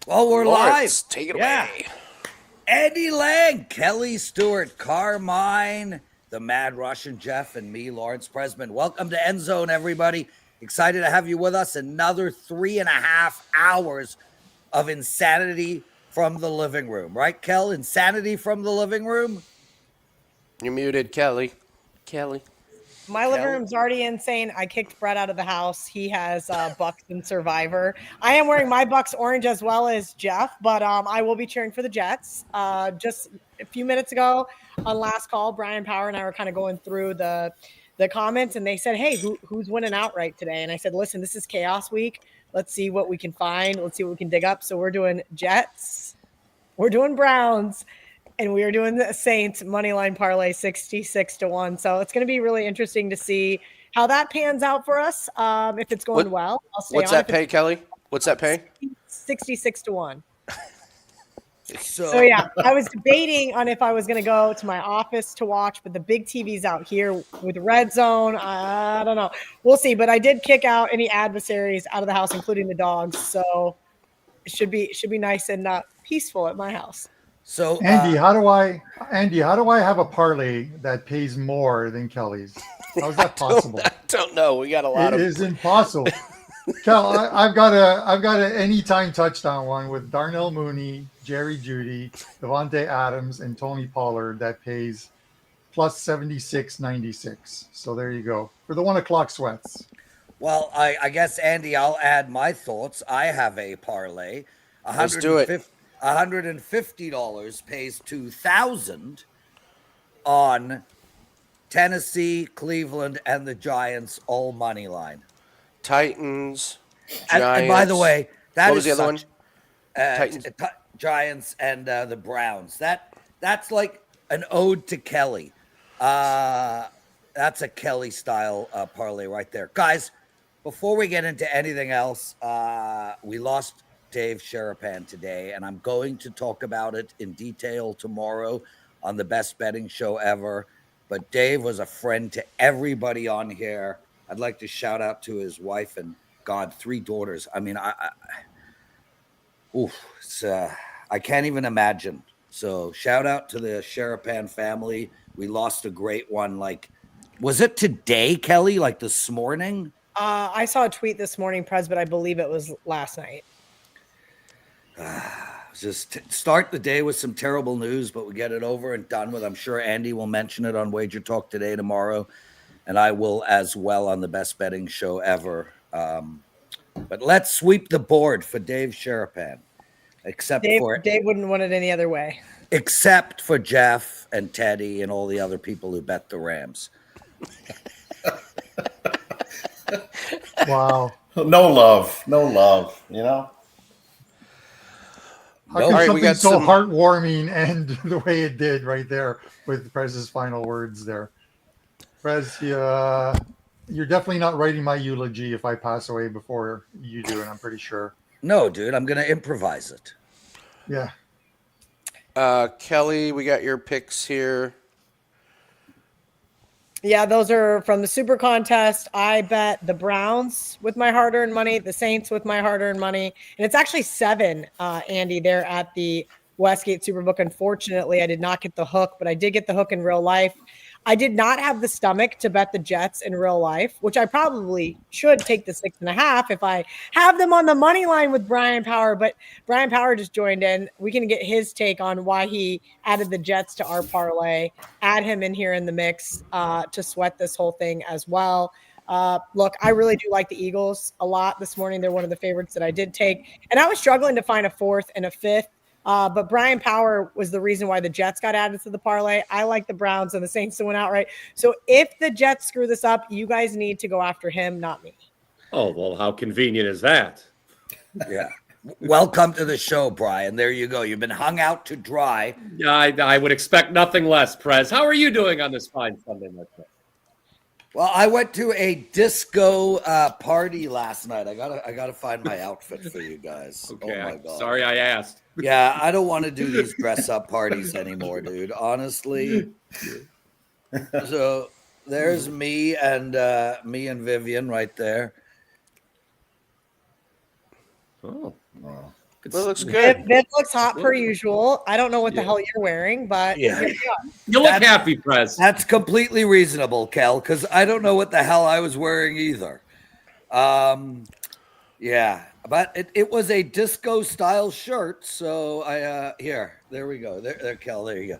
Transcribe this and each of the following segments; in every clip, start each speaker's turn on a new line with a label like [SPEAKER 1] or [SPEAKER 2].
[SPEAKER 1] Well, we're
[SPEAKER 2] Lawrence,
[SPEAKER 1] live.
[SPEAKER 2] take it
[SPEAKER 1] Yeah.
[SPEAKER 2] away.
[SPEAKER 1] Andy Lang, Kelly Stewart, Carmine, the Mad Russian Jeff, and me, Lawrence Presman. Welcome to End Zone, everybody. Excited to have you with us. Another 3.5 hours of insanity from the living room. Right, Kel? Insanity from the living room?
[SPEAKER 2] You're muted, Kelly. Kelly.
[SPEAKER 3] My living room's already insane. I kicked Brett out of the house. He has Bucks and Survivor. I am wearing my Bucks orange as well as Jeff, but I will be cheering for the Jets. Just a few minutes ago on last call, Brian Power and I were kind of going through the comments, and they said, "Hey, who's winning outright today?" And I said, "Listen, this is chaos week. Let's see what we can find. Let's see what we can dig up." So we're doing Jets. We're doing Browns. And we are doing the Saints money line parlay 66-1. So it's going to be really interesting to see how that pans out for us. If it's going well, I'll stay
[SPEAKER 2] What's
[SPEAKER 3] on.
[SPEAKER 2] that pay, Kelly? What's that pay?
[SPEAKER 3] 66-1. So yeah, I was debating on if I was going to go to my office to watch, but the big TV's out here with Red Zone. I don't know. We'll see. But I did kick out any adversaries out of the house, including the dogs. So it should be nice and peaceful at my house.
[SPEAKER 1] So
[SPEAKER 4] Andy, how do I have a parlay that pays more than Kelly's? How's that possible?
[SPEAKER 2] I don't know. We got a lot
[SPEAKER 4] It is impossible. Kel, I've got a anytime touchdown one with Darnell Mooney, Jerry Jeudy, Devontae Adams, and Tony Pollard that pays plus 76.96. So there you go for the 1 o'clock sweats.
[SPEAKER 1] Well, I guess, Andy, I'll add my thoughts. I have a parlay.
[SPEAKER 2] Let's do it.
[SPEAKER 1] $150 pays $2,000 on Tennessee, Cleveland, and the Giants all money line.
[SPEAKER 2] Titans, Giants.
[SPEAKER 1] And by the way,
[SPEAKER 2] what was the other one?
[SPEAKER 1] Titans, Giants, and the Browns. That's like an ode to Kelly. That's a Kelly style parlay right there, guys. Before we get into anything else, we lost Dave Sheripan today, and I'm going to talk about it in detail tomorrow on the best betting show ever. But Dave was a friend to everybody on here. I'd like to shout out to his wife and 3 daughters. I mean, I can't even imagine. So shout out to the Sheripan family. We lost a great one. Like, was it today, Kelly? Like this morning?
[SPEAKER 3] I saw a tweet this morning, Prez, but I believe it was last night.
[SPEAKER 1] Just start the day with some terrible news, but we get it over and done with. I'm sure Andy will mention it on WagerTalk today, tomorrow, and I will as well on the best betting show ever. But let's sweep the board for Dave Sheripan,
[SPEAKER 3] Dave wouldn't want it any other way.
[SPEAKER 1] Except for Jeff and Teddy and all the other people who bet the Rams.
[SPEAKER 4] Wow.
[SPEAKER 5] No love, you know?
[SPEAKER 4] How can something so heartwarming end the way it did right there with Prez's final words there? Prez, you're definitely not writing my eulogy if I pass away before you do, and I'm pretty sure.
[SPEAKER 1] No, dude, I'm going to improvise it.
[SPEAKER 4] Yeah.
[SPEAKER 2] Kelly, we got your picks here.
[SPEAKER 3] Yeah, those are from the Super Contest. I bet the Browns with my hard-earned money, the Saints with my hard-earned money, and it's actually 7, Andy, there at the Westgate Superbook. Unfortunately, I did not get the hook, but I did get the hook in real life. I did not have the stomach to bet the Jets in real life, which I probably should take the 6.5 if I have them on the money line with Brian Power. But Brian Power just joined in. We can get his take on why he added the Jets to our parlay, add him in here in the mix to sweat this whole thing as well. Look, I really do like the Eagles a lot this morning. They're one of the favorites that I did take. And I was struggling to find a 4th and a 5th. But Brian Power was the reason why the Jets got added to the parlay. I like the Browns and the Saints to win outright. So if the Jets screw this up, you guys need to go after him, not me.
[SPEAKER 6] Oh, well, how convenient is that?
[SPEAKER 1] Yeah. Welcome to the show, Brian. There you go. You've been hung out to dry.
[SPEAKER 6] Yeah, I would expect nothing less, Prez. How are you doing on this fine Sunday night?
[SPEAKER 1] Well, I went to a disco party last night. I gotta find my outfit for you guys.
[SPEAKER 6] Okay,
[SPEAKER 1] oh my God.
[SPEAKER 6] Sorry I asked.
[SPEAKER 1] Yeah, I don't want to do these dress up parties anymore, dude. Honestly. So there's me and Vivian right there.
[SPEAKER 6] Oh.
[SPEAKER 2] Well, it looks good.
[SPEAKER 3] It looks hot per usual. I don't know what the hell you're wearing, but
[SPEAKER 1] Yeah.
[SPEAKER 3] here we are.
[SPEAKER 6] You look happy, Prez.
[SPEAKER 1] That's completely reasonable, Kel, because I don't know what the hell I was wearing either. Yeah, but it was a disco style shirt. So there we go. There, Kel, there you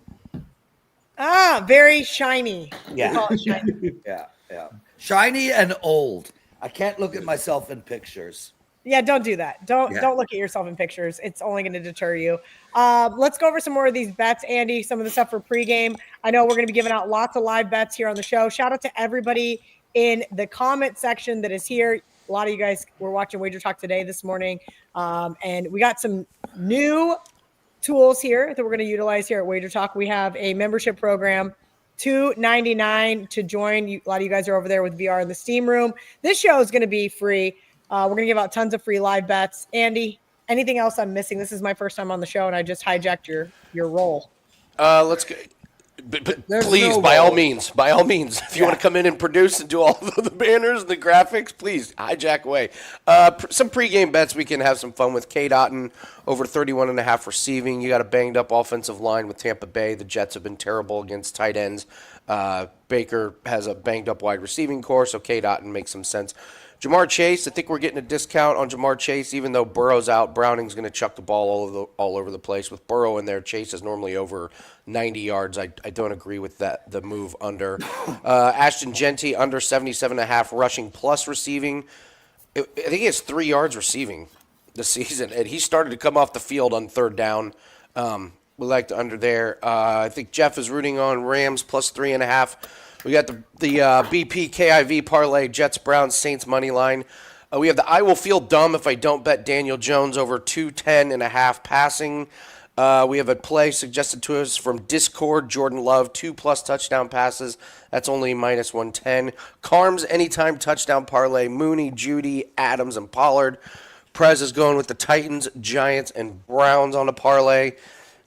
[SPEAKER 1] go.
[SPEAKER 3] Very shiny.
[SPEAKER 1] Yeah.
[SPEAKER 3] We call it shiny.
[SPEAKER 1] Yeah. Shiny and old. I can't look at myself in pictures.
[SPEAKER 3] Yeah, don't do that. Don't look at yourself in pictures. It's only going to deter you. Let's go over some more of these bets, Andy. Some of the stuff for pregame. I know we're going to be giving out lots of live bets here on the show. Shout out to everybody in the comment section that is here. A lot of you guys were watching WagerTalk today this morning, and we got some new tools here that we're going to utilize here at WagerTalk. We have a membership program. $2.99 to join. A lot of you guys are over there with VR in the Steam Room. This show is going to be free. We're going to give out tons of free live bets. Andy, anything else I'm missing? This is my first time on the show, and I just hijacked your role.
[SPEAKER 2] Let's go. But please, by all means, if you want to come in and produce and do all of the banners and the graphics, please hijack away. Some pregame bets we can have some fun with. K. Dotton over 31.5 receiving. You got a banged up offensive line with Tampa Bay. The Jets have been terrible against tight ends. Baker has a banged up wide receiving core, so K. Dotton makes some sense. Jamar Chase, I think we're getting a discount on Jamar Chase, even though Burrow's out. Browning's going to chuck the ball all over the place. With Burrow in there, Chase is normally over 90 yards. I don't agree with that. The move under. Ashton Genty under 77.5 rushing plus receiving. I think he has 3 yards receiving this season, and he started to come off the field on third down. We like the under there. I think Jeff is rooting on Rams plus 3.5. We got the BP KIV parlay, Jets, Browns, Saints money line. We have the I will feel dumb if I don't bet Daniel Jones over 210.5 passing. We have a play suggested to us from Discord, Jordan Love, 2+ touchdown passes. That's only minus 110. Carms, anytime touchdown parlay, Mooney, Judy, Adams, and Pollard. Prez is going with the Titans, Giants, and Browns on a parlay.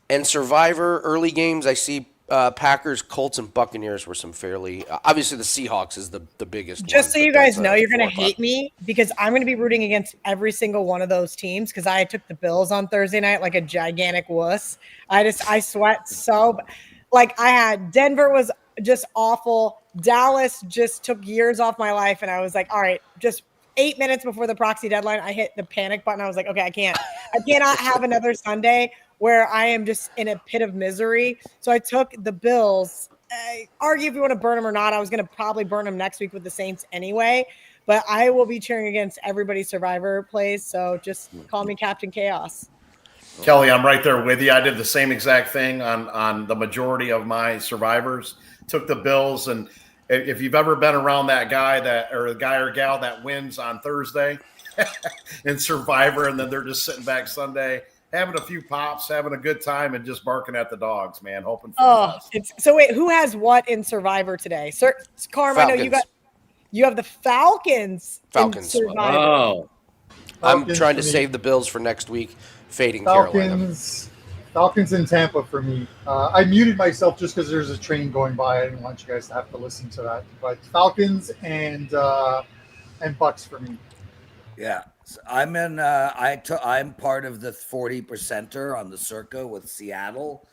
[SPEAKER 2] And Survivor, early games, I see Packers, Colts, and Buccaneers were some fairly obviously the Seahawks is the biggest.
[SPEAKER 3] Just so you guys know, you're going to hate me because I'm going to be rooting against every single one of those teams because I took the Bills on Thursday night like a gigantic wuss. I sweat so like I had Denver was just awful. Dallas just took years off my life, and I was like, all right, just 8 minutes before the proxy deadline, I hit the panic button. I was like, okay, I cannot have another Sunday where I am just in a pit of misery. So I took the Bills. Argue if you want to burn them or not. I was going to probably burn them next week with the Saints anyway. But I will be cheering against everybody's Survivor plays. So just call me Captain Chaos.
[SPEAKER 5] Kelly, I'm right there with you. I did the same exact thing on the majority of my Survivors. Took the Bills, and if you've ever been around that guy or gal that wins on Thursday in Survivor, and then they're just sitting back Sunday, having a few pops, having a good time, and just barking at the dogs, man, hoping for the best.
[SPEAKER 3] So wait, who has what in Survivor today? Sir Carm, I know you have the Falcons. In Survivor.
[SPEAKER 6] Oh.
[SPEAKER 2] I'm trying to save the Bills for next week, fading Carolina.
[SPEAKER 4] Falcons in Tampa for me. I muted myself just because there's a train going by. I didn't want you guys to have to listen to that. But Falcons and Bucks for me.
[SPEAKER 1] Yeah. So I'm part of the 40%er on the Circa with Seattle.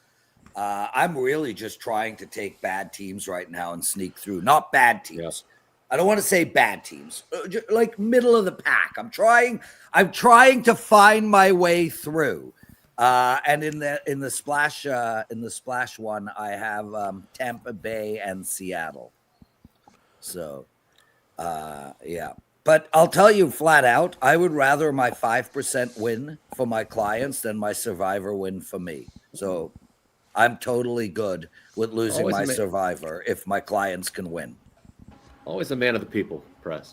[SPEAKER 1] I'm really just trying to take bad teams right now and sneak through. Not bad teams. Yeah. I don't want to say bad teams. Like middle of the pack. I'm trying to find my way through. And in the splash one, I have Tampa Bay and Seattle. So, yeah. But I'll tell you flat out, I would rather my 5% win for my clients than my Survivor win for me. So I'm totally good with losing my Survivor if my clients can win.
[SPEAKER 6] Always a man of the people, Press.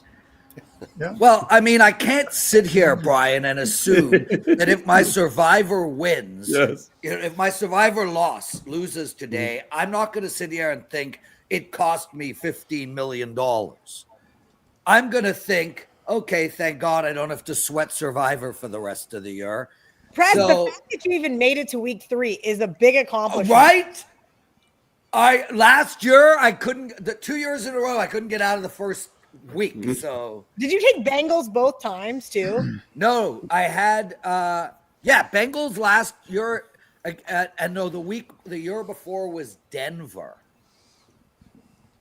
[SPEAKER 4] Yeah.
[SPEAKER 1] Well, I mean, I can't sit here, Brian, and assume that if my Survivor wins, if my Survivor loses today, I'm not going to sit here and think it cost me $15 million. I'm going to think, okay, thank God I don't have to sweat Survivor for the rest of the year.
[SPEAKER 3] Prez, the fact that you even made it to week 3 is a big accomplishment.
[SPEAKER 1] Right? Last year, I couldn't, 2 years in a row, I couldn't get out of the first week. So
[SPEAKER 3] did you take Bengals both times too?
[SPEAKER 1] No, I had Yeah, Bengals last year, and no, the year before was Denver.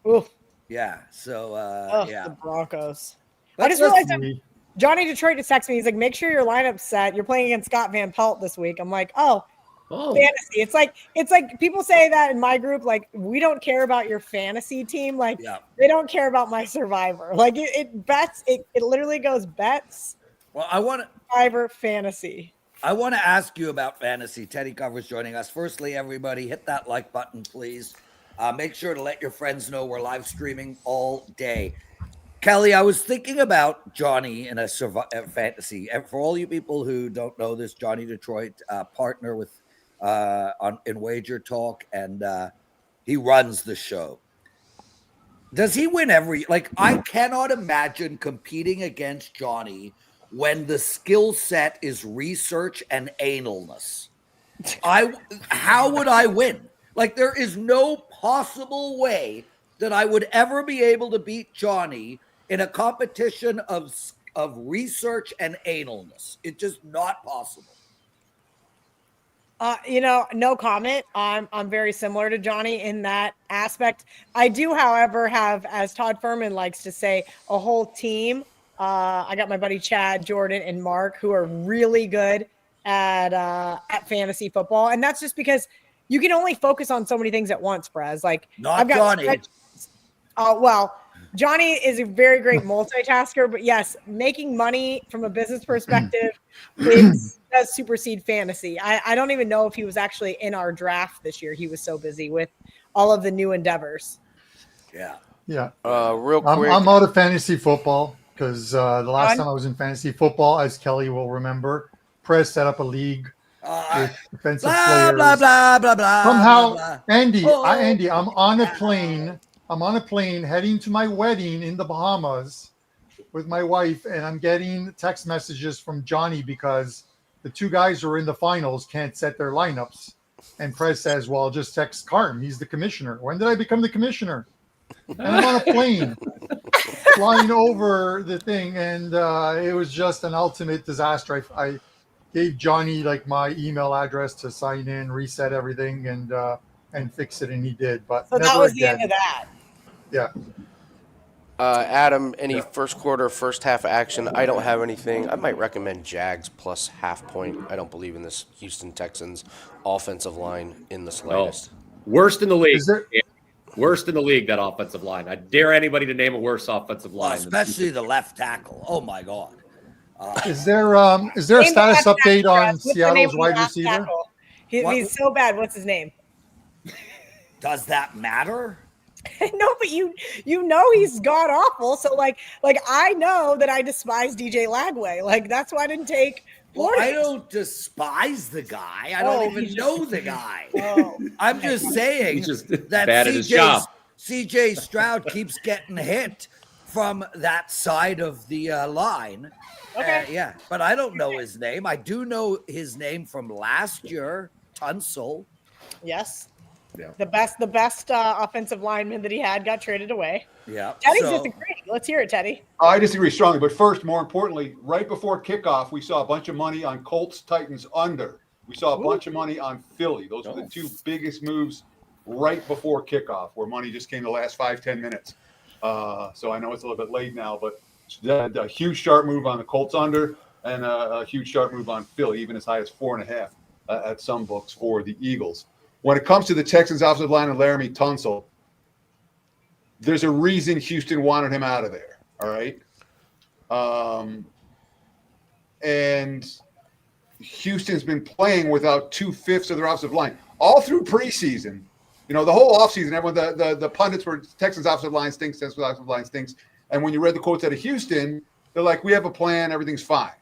[SPEAKER 3] Oof.
[SPEAKER 1] Yeah, so
[SPEAKER 3] The Broncos. I
[SPEAKER 1] Let's
[SPEAKER 3] just realized
[SPEAKER 4] We-
[SPEAKER 3] Johnny Detroit just texted me. He's like, make sure your lineup's set. You're playing against Scott Van Pelt this week. I'm like, oh, fantasy. It's like people say that in my group, like, we don't care about your fantasy team. Like, they don't care about my survivor. Like it bets, it literally goes bets.
[SPEAKER 1] Well, I want to
[SPEAKER 3] survivor fantasy.
[SPEAKER 1] I want to ask you about fantasy. Teddy Covers joining us. Firstly, everybody, hit that like button, please. Make sure to let your friends know we're live streaming all day. Kelly, I was thinking about Johnny in a fantasy. And for all you people who don't know this, Johnny Detroit, partner with in WagerTalk, and he runs the show. Does he win I cannot imagine competing against Johnny when the skill set is research and analness. How would I win? Like, there is no possible way that I would ever be able to beat Johnny in a competition of research and analness. It's just not possible.
[SPEAKER 3] No comment. I'm very similar to Johnny in that aspect. I do, however, have, as Todd Furman likes to say, a whole team. I got my buddy Chad, Jordan, and Mark, who are really good at fantasy football, and that's just because you can only focus on so many things at once, Prez. Like,
[SPEAKER 1] I've got Johnny.
[SPEAKER 3] Johnny is a very great multitasker, but yes, making money from a business perspective does supersede fantasy. I don't even know if he was actually in our draft this year. He was so busy with all of the new endeavors.
[SPEAKER 1] Yeah.
[SPEAKER 2] Real quick.
[SPEAKER 4] I'm out of fantasy football because the last time I was in fantasy football, as Kelly will remember, Prez set up a league with defensive players.
[SPEAKER 1] Blah, blah, blah, blah,
[SPEAKER 4] Somehow,
[SPEAKER 1] blah, blah.
[SPEAKER 4] Andy, I'm on a plane. I'm on a plane heading to my wedding in the Bahamas with my wife, and I'm getting text messages from Johnny because the two guys who are in the finals can't set their lineups. And Prez says, well, just text Carm. He's the commissioner. When did I become the commissioner? And I'm on a plane flying over the thing, and it was just an ultimate disaster. I gave Johnny my email address to sign in, reset everything, and fix it, and he did. But
[SPEAKER 3] so
[SPEAKER 4] never
[SPEAKER 3] that was
[SPEAKER 4] again.
[SPEAKER 3] the end of that.
[SPEAKER 4] Yeah.
[SPEAKER 2] Adam, any first quarter, first half action? I don't have anything. I might recommend Jags plus half point. I don't believe in this Houston Texans offensive line in the slightest.
[SPEAKER 6] Worst in the league. Worst in the league, that offensive line. I dare anybody to name a worse offensive line.
[SPEAKER 1] Especially the left tackle. Oh, my God.
[SPEAKER 4] Is there a status update on Seattle's wide receiver?
[SPEAKER 3] He's so bad. What's his name?
[SPEAKER 1] Does that matter?
[SPEAKER 3] No, but you know he's god awful. So like I know that I despise DJ Lagway. Like, that's why I didn't take.
[SPEAKER 1] Well, I don't despise the guy. I don't even know the guy. I'm just saying that CJ Stroud keeps getting hit from that side of the line.
[SPEAKER 3] Okay.
[SPEAKER 1] But I don't know his name. I do know his name from last year, Tunsil.
[SPEAKER 3] Yes.
[SPEAKER 6] Yeah.
[SPEAKER 3] The best offensive lineman that he had got traded away.
[SPEAKER 1] Yeah.
[SPEAKER 3] Teddy's disagreeing. Let's hear it, Teddy.
[SPEAKER 7] I disagree strongly. But first, more importantly, right before kickoff, we saw a bunch of money on Colts, Titans under. We saw a bunch of money on Philly. Those were the two biggest moves right before kickoff, where money just came the last 5-10 minutes. So I know it's a little bit late now, but a huge sharp move on the Colts under and a huge sharp move on Philly, even as high as 4.5 at some books for the Eagles. When it comes to the Texans' offensive line and Laramie Tunsil, there's a reason Houston wanted him out of there. All right. And Houston's been playing without 2/5 of their offensive line all through preseason. You know, the whole offseason, everyone, the pundits were Texans' offensive line stinks, Texans' offensive line stinks. And when you read the quotes out of Houston, they're like, we have a plan, everything's fine.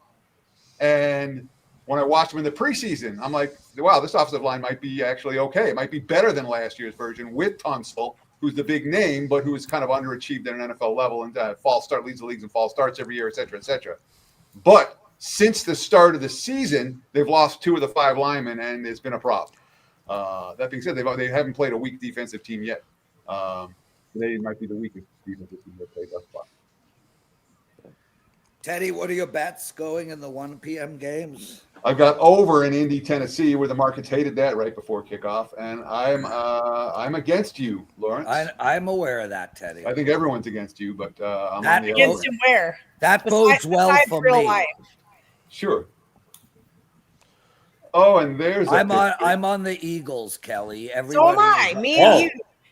[SPEAKER 7] And when I watched them in the preseason, I'm like, wow, this offensive line might be actually okay. It might be better than last year's version with Tunsil, who's the big name, but who is kind of underachieved at an NFL level and leads the leagues in false starts every year, et cetera, et cetera. But since the start of the season, they've lost 2 of the 5 linemen, and it's been a problem. That being said, they haven't played a weak defensive team yet. They might be the weakest defensive team they've played thus far.
[SPEAKER 1] Teddy, what are your bets going in the 1 p.m. games?
[SPEAKER 7] I've got over in Indy, Tennessee, where the markets hated that right before kickoff, and I'm against you, Lawrence.
[SPEAKER 1] I'm aware of that, Teddy.
[SPEAKER 7] I think everyone's against you, but I'm
[SPEAKER 1] That
[SPEAKER 7] on the
[SPEAKER 3] Against
[SPEAKER 7] over.
[SPEAKER 3] him where?
[SPEAKER 1] That bodes well
[SPEAKER 3] besides
[SPEAKER 1] for
[SPEAKER 3] real
[SPEAKER 1] me.
[SPEAKER 3] life.
[SPEAKER 7] Sure. Oh, and there's
[SPEAKER 1] I'm on the Eagles, Kelly.
[SPEAKER 3] So
[SPEAKER 1] Everybody
[SPEAKER 3] am I.
[SPEAKER 1] is-
[SPEAKER 3] Me and you.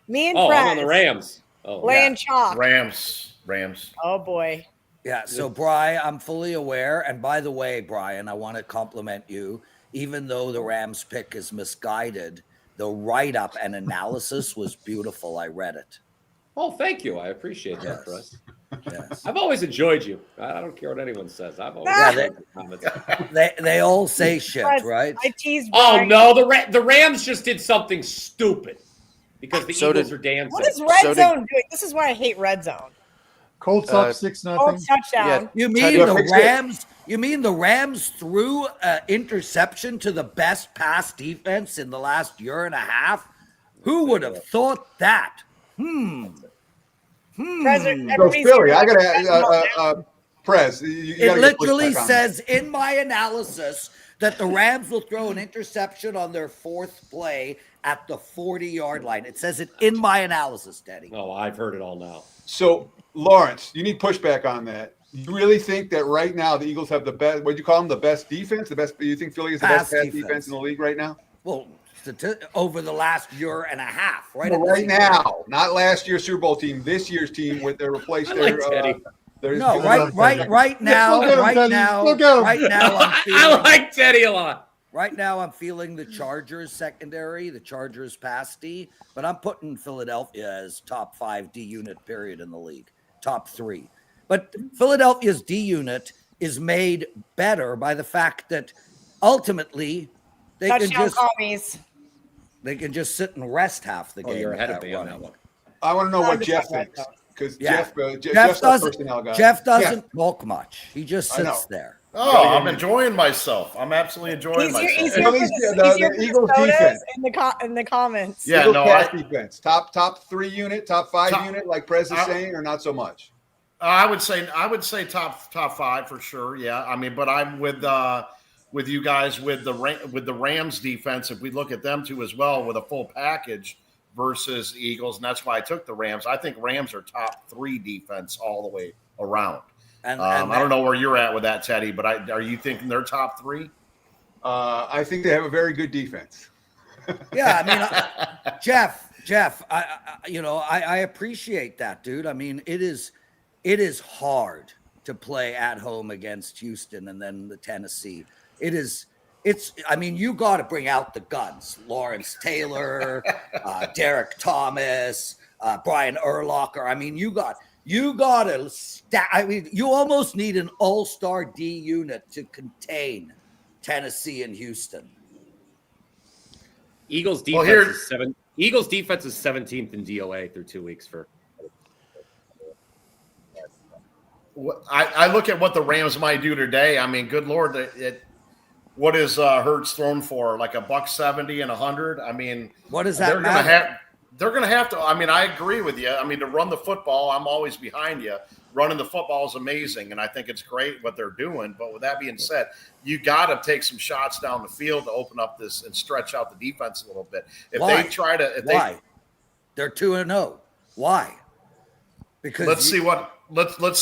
[SPEAKER 3] Me and Prez.
[SPEAKER 6] I'm on the Rams. Oh,
[SPEAKER 3] Laying chalk.
[SPEAKER 5] Rams.
[SPEAKER 3] Oh boy.
[SPEAKER 1] Yeah, so Brian, I'm fully aware. And by the way, Brian, I want to compliment you. Even though the Rams pick is misguided, the write-up and analysis was beautiful. I read it.
[SPEAKER 6] Oh, thank you. I appreciate that,
[SPEAKER 1] Yes.
[SPEAKER 6] Press.
[SPEAKER 1] Yes.
[SPEAKER 6] I've always enjoyed you. I don't care what anyone says. I've always
[SPEAKER 3] Yeah,
[SPEAKER 6] enjoyed your comments.
[SPEAKER 1] They all say shit,
[SPEAKER 3] Prez,
[SPEAKER 1] right?
[SPEAKER 3] I teased
[SPEAKER 6] Oh
[SPEAKER 3] Brian.
[SPEAKER 6] no, the Rams just did something stupid because the
[SPEAKER 2] So
[SPEAKER 6] Eagles
[SPEAKER 2] did-
[SPEAKER 6] are dancing.
[SPEAKER 3] What is Red
[SPEAKER 2] So did-
[SPEAKER 3] Zone doing? This is why I hate Red Zone.
[SPEAKER 4] Colts
[SPEAKER 2] Uh,
[SPEAKER 4] up 6-0.
[SPEAKER 3] Colts touchdown.
[SPEAKER 2] Yeah.
[SPEAKER 1] You
[SPEAKER 2] Teddy,
[SPEAKER 1] mean the
[SPEAKER 7] fix it.
[SPEAKER 1] Rams? You mean the Rams threw an interception to the best pass defense in the last year and a half? Who would have thought that?
[SPEAKER 3] President,
[SPEAKER 7] So
[SPEAKER 3] everybody's
[SPEAKER 7] Philly,
[SPEAKER 3] here.
[SPEAKER 7] I gotta Prez. You
[SPEAKER 1] It
[SPEAKER 7] gotta get
[SPEAKER 1] literally
[SPEAKER 7] pushback on
[SPEAKER 1] says in my analysis that the Rams will throw an interception on their fourth play at the 40-yard line. It says it in my analysis, Daddy.
[SPEAKER 6] Oh, I've heard it all now.
[SPEAKER 7] So, Lawrence, you need pushback on that. You really think that right now the Eagles have the best? What do you call them? The best defense? The best? You think Philly is the
[SPEAKER 1] Pass
[SPEAKER 7] best pass
[SPEAKER 1] defense.
[SPEAKER 7] defense in the league right now?
[SPEAKER 1] Well, over the last year and a half, right?
[SPEAKER 7] Well,
[SPEAKER 1] at this
[SPEAKER 7] right
[SPEAKER 1] year.
[SPEAKER 7] now, not last year's Super Bowl team. This year's team with their replaced
[SPEAKER 6] I
[SPEAKER 7] their.
[SPEAKER 6] like Teddy.
[SPEAKER 1] No,
[SPEAKER 4] Look
[SPEAKER 1] right now,
[SPEAKER 4] at him,
[SPEAKER 1] right
[SPEAKER 4] Teddy.
[SPEAKER 1] now,
[SPEAKER 4] Look at him.
[SPEAKER 1] right now, I'm
[SPEAKER 6] I
[SPEAKER 1] feeling.
[SPEAKER 6] like Teddy a lot.
[SPEAKER 1] Right now, I'm feeling the Chargers secondary, the Chargers pass D, but I'm putting Philadelphia as top 5 D unit period in the league, top 3. But Philadelphia's D unit is made better by the fact that ultimately they
[SPEAKER 3] Touchdown commies.
[SPEAKER 1] can just sit and rest half the game.
[SPEAKER 6] Oh, you're
[SPEAKER 1] with
[SPEAKER 6] ahead of
[SPEAKER 1] that
[SPEAKER 6] me on
[SPEAKER 1] running.
[SPEAKER 6] that one.
[SPEAKER 7] I want to know what
[SPEAKER 3] I'm
[SPEAKER 7] Jeff
[SPEAKER 3] just like
[SPEAKER 7] thinks because
[SPEAKER 1] Yeah.
[SPEAKER 7] Jeff's a personnel guy.
[SPEAKER 1] Jeff doesn't talk much. He just
[SPEAKER 7] I know.
[SPEAKER 1] sits there.
[SPEAKER 5] Oh, I'm enjoying myself. I'm absolutely enjoying
[SPEAKER 3] He's here,
[SPEAKER 5] myself.
[SPEAKER 3] he's here
[SPEAKER 7] At
[SPEAKER 3] for
[SPEAKER 7] least
[SPEAKER 3] the,
[SPEAKER 7] the
[SPEAKER 3] he's here for
[SPEAKER 7] Eagles
[SPEAKER 3] the sodas
[SPEAKER 7] defense.
[SPEAKER 3] in the comments.
[SPEAKER 5] Yeah,
[SPEAKER 7] Eagles
[SPEAKER 5] no,
[SPEAKER 7] pass
[SPEAKER 5] I,
[SPEAKER 7] defense, top 3 unit, top 5
[SPEAKER 5] Top-
[SPEAKER 7] unit, like Prez is saying, or not so much.
[SPEAKER 5] I would say top 5 for sure. Yeah, I mean, but I'm with you guys with the Rams defense. If we look at them too as well with a full package versus Eagles, and that's why I took the Rams. I think Rams are top 3 defense all the way around.
[SPEAKER 1] And
[SPEAKER 5] I don't know where you're at with that, Teddy, but are you thinking they're top 3?
[SPEAKER 7] I think they have a very good defense.
[SPEAKER 1] Yeah, I mean, Jeff, I appreciate that, dude. I mean, it is hard to play at home against Houston and then the Tennessee. I mean, you got to bring out the guns. Lawrence Taylor, Derek Thomas, Brian Urlacher. I mean, you got to I mean, you almost need an all-star D unit to contain Tennessee and Houston.
[SPEAKER 6] Eagles
[SPEAKER 5] Well,
[SPEAKER 6] defense Eagles defense is 17th in DOA through 2 weeks for.
[SPEAKER 5] I look at what the Rams might do today. I mean, good Lord, what is Hurts thrown for? Like $170 and 100? I mean,
[SPEAKER 1] What does that
[SPEAKER 5] they're
[SPEAKER 1] matter?
[SPEAKER 5] going to have to. I mean, I agree with you. I mean, to run the football, I'm always behind you. Running the football is amazing, and I think it's great what they're doing. But with that being said, you got to take some shots down the field to open up this and stretch out the defense a little bit.
[SPEAKER 1] Why?
[SPEAKER 5] Why?
[SPEAKER 1] They're 2-0. Why? Because
[SPEAKER 5] Let's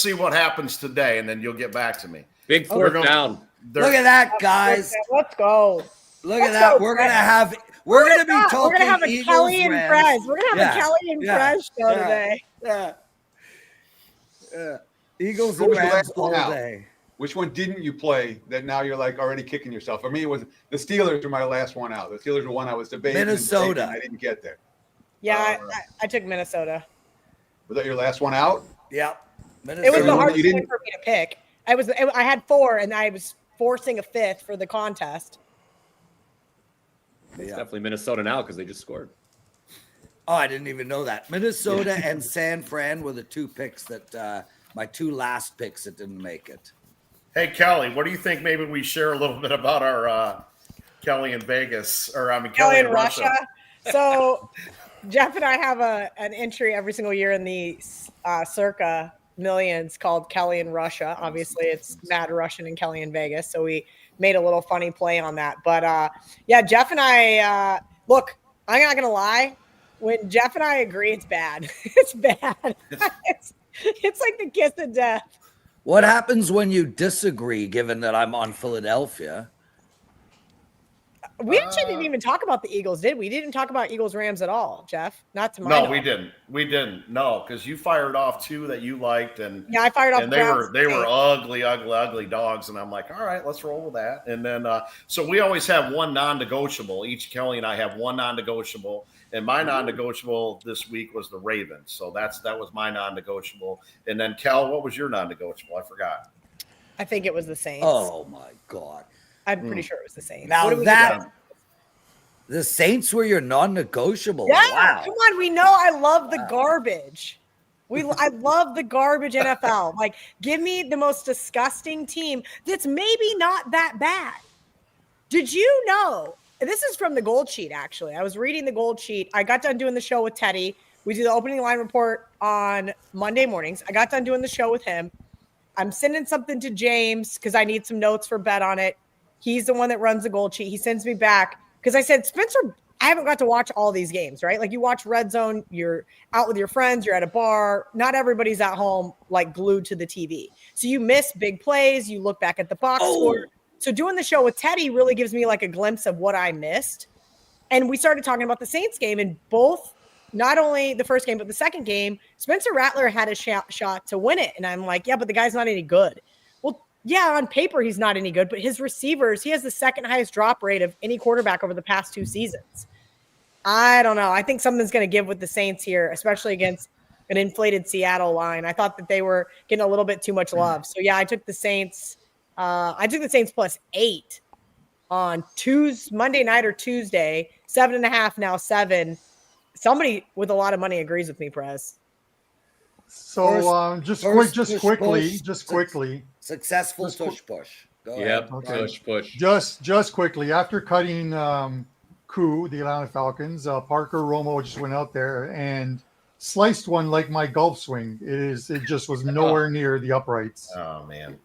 [SPEAKER 5] see what happens today, and then you'll get back to me.
[SPEAKER 6] Big fourth down.
[SPEAKER 1] Look at that, guys.
[SPEAKER 3] Let's go.
[SPEAKER 1] Look at that. We're gonna be talking.
[SPEAKER 3] We're gonna have a
[SPEAKER 1] Eagles,
[SPEAKER 3] Kelly and
[SPEAKER 1] Rams.
[SPEAKER 3] Prez. We're gonna have a
[SPEAKER 1] Yeah.
[SPEAKER 3] Kelly and
[SPEAKER 1] Yeah.
[SPEAKER 3] Prez show
[SPEAKER 1] Yeah.
[SPEAKER 3] today.
[SPEAKER 1] Yeah. Eagles
[SPEAKER 7] Who
[SPEAKER 1] and
[SPEAKER 7] was the
[SPEAKER 1] Rams
[SPEAKER 7] last
[SPEAKER 1] all
[SPEAKER 7] one out?
[SPEAKER 1] day.
[SPEAKER 7] Which one didn't you play that now you're like already kicking yourself? For me, it was the Steelers were my last one out. The Steelers were one I was debating.
[SPEAKER 1] Minnesota.
[SPEAKER 7] I didn't get there.
[SPEAKER 3] Yeah, I took Minnesota.
[SPEAKER 7] Was that your last one out?
[SPEAKER 1] Yep.
[SPEAKER 3] It was
[SPEAKER 1] Minnesota.
[SPEAKER 3] the hardest
[SPEAKER 7] You
[SPEAKER 3] one
[SPEAKER 7] didn't-
[SPEAKER 3] for me to pick. I had 4, and I was forcing a 5th for the contest.
[SPEAKER 6] It's
[SPEAKER 1] Yeah.
[SPEAKER 6] definitely Minnesota now because they just scored.
[SPEAKER 1] Oh, I didn't even know that. Minnesota and San Fran were the 2 picks that my 2 last picks that didn't make it.
[SPEAKER 5] Hey, Kelly, what do you think? Maybe we share a little bit about our Kelly in Vegas,
[SPEAKER 3] Kelly in Russia. So Jeff and I have an entry every single year in the Circa Millions called Kelly in Russia. Obviously, it's Mad Russian and Kelly in Vegas. So we made a little funny play on that. But yeah, Jeff and I look, I'm not gonna lie. When Jeff and I agree, it's bad. It's bad. It's like the kiss of death.
[SPEAKER 1] What happens when you disagree, given that I'm on Philadelphia?
[SPEAKER 3] We actually didn't even talk about the Eagles, did we? We didn't talk about Eagles-Rams at all, Jeff. Not to my knowledge.
[SPEAKER 5] we didn't. We didn't. No, because you fired off 2 that you liked, and
[SPEAKER 3] yeah, I fired off.
[SPEAKER 5] And they were ugly dogs, and I'm like, all right, let's roll with that. And then so we always have one non-negotiable. Each Kelly and I have one non-negotiable, and my non-negotiable this week was the Ravens. So that was my non-negotiable. And then Kel, what was your non-negotiable? I forgot.
[SPEAKER 3] I think it was the Saints.
[SPEAKER 1] Oh my God.
[SPEAKER 3] I'm pretty sure it was the Saints.
[SPEAKER 1] Now the Saints were your non-negotiable.
[SPEAKER 3] Yeah,
[SPEAKER 1] wow.
[SPEAKER 3] Come on. We know I love the garbage. I love the garbage NFL. Like, give me the most disgusting team that's maybe not that bad. Did you know? This is from the Gold Sheet, actually. I was reading the Gold Sheet. I got done doing the show with Teddy. We do the opening line report on Monday mornings. I got done doing the show with him. I'm sending something to James because I need some notes for bet on it. He's the one that runs the Gold Sheet. He sends me back because I said, Spencer, I haven't got to watch all these games, right? Like you watch Red Zone, you're out with your friends, you're at a bar. Not everybody's at home, like glued to the TV. So you miss big plays. You look back at the box score. So doing the show with Teddy really gives me like a glimpse of what I missed. And we started talking about the Saints game, and both, not only the first game, but the second game, Spencer Rattler had a shot to win it. And I'm like, yeah, but the guy's not any good. Well, yeah, on paper, he's not any good, but his receivers, he has the second highest drop rate of any quarterback over the past 2 seasons. I don't know. I think something's going to give with the Saints here, especially against an inflated Seattle line. I thought that they were getting a little bit too much love. So yeah, I took the Saints. I took the Saints +8 on Monday night or Tuesday, 7.5, now 7. Somebody with a lot of money agrees with me, Prez.
[SPEAKER 4] So just quickly.
[SPEAKER 1] Successful push. Go
[SPEAKER 6] Yep.
[SPEAKER 1] ahead.
[SPEAKER 4] Okay.
[SPEAKER 6] Push.
[SPEAKER 4] Just quickly, after cutting Koo, the Atlanta Falcons, Parker Romo just went out there and sliced one like my golf swing. It just was nowhere near the uprights.
[SPEAKER 5] Oh man.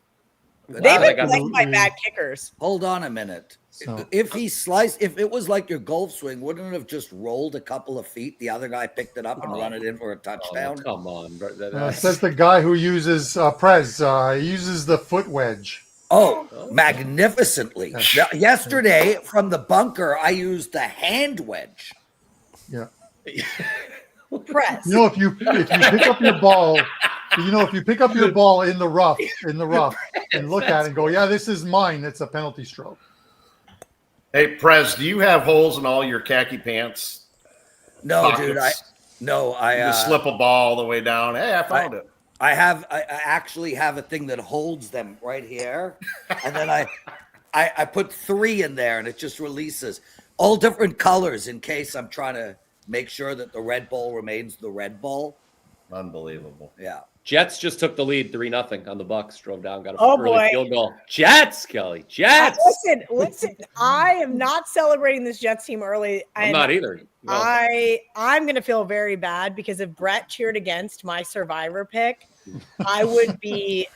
[SPEAKER 3] They've been played by bad kickers.
[SPEAKER 1] Hold on a minute.
[SPEAKER 4] So-
[SPEAKER 1] If it was like your golf swing, wouldn't it have just rolled a couple of feet? The other guy picked it up and run it in for a touchdown.
[SPEAKER 6] Oh, come on.
[SPEAKER 4] Says the guy who uses Prez. He uses the foot wedge.
[SPEAKER 1] Oh, magnificently. Yesterday from the bunker, I used the hand wedge.
[SPEAKER 4] Yeah.
[SPEAKER 3] Prez.
[SPEAKER 4] You know, if you pick up your ball, if you pick up your ball in the rough and look at it and go, yeah, this is mine, it's a penalty stroke.
[SPEAKER 5] Hey, Prez, do you have holes in all your khaki pants?
[SPEAKER 1] No,
[SPEAKER 5] pockets?
[SPEAKER 1] dude. I
[SPEAKER 5] You just slip a ball all the way down. Hey, I found it.
[SPEAKER 1] I actually have a thing that holds them right here, and then I put 3 in there, and it just releases all different colors in case I'm trying to make sure that the red ball remains the red ball.
[SPEAKER 5] Unbelievable.
[SPEAKER 1] Yeah.
[SPEAKER 6] Jets just took the lead 3-0 on the Bucks. Drove down, got a
[SPEAKER 3] boy.
[SPEAKER 6] field goal. Jets, Kelly. Jets.
[SPEAKER 3] Listen. I am not celebrating this Jets team early.
[SPEAKER 6] I'm not either. No.
[SPEAKER 3] I'm going to feel very bad because if Brett cheered against my Survivor pick, I would be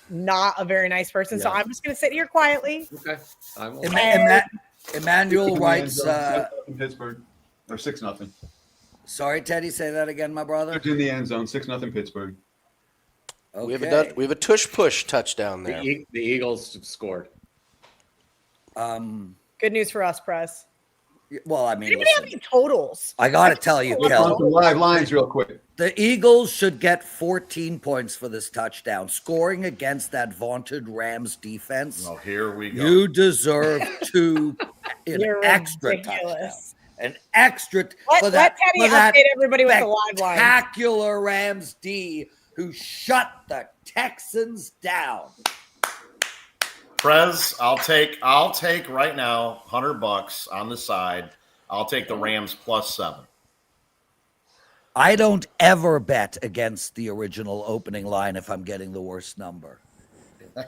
[SPEAKER 3] not a very nice person. Yeah. So I'm just going to sit here quietly.
[SPEAKER 6] Okay.
[SPEAKER 1] Emmanuel writes
[SPEAKER 7] Pittsburgh or 6-0.
[SPEAKER 1] Sorry, Teddy, say that again, my brother.
[SPEAKER 7] In the end zone, 6-0 Pittsburgh.
[SPEAKER 1] Okay.
[SPEAKER 2] We have a tush push touchdown there.
[SPEAKER 6] The Eagles scored.
[SPEAKER 3] Good news for us, Press.
[SPEAKER 1] Well, I mean,
[SPEAKER 3] anybody have any totals?
[SPEAKER 1] I got to tell you, Kel.
[SPEAKER 7] Live lines real quick.
[SPEAKER 1] The Eagles should get 14 points for this touchdown. Scoring against that vaunted Rams defense.
[SPEAKER 5] Oh, here we go.
[SPEAKER 1] You deserve an extra
[SPEAKER 3] ridiculous.
[SPEAKER 1] Touchdown. An extra
[SPEAKER 3] let Teddy update everybody with the live line.
[SPEAKER 1] Spectacular Rams D who shut the Texans down.
[SPEAKER 5] Prez, I'll take right now $100 on the side. I'll take the Rams +7.
[SPEAKER 1] I don't ever bet against the original opening line if I'm getting the worst number.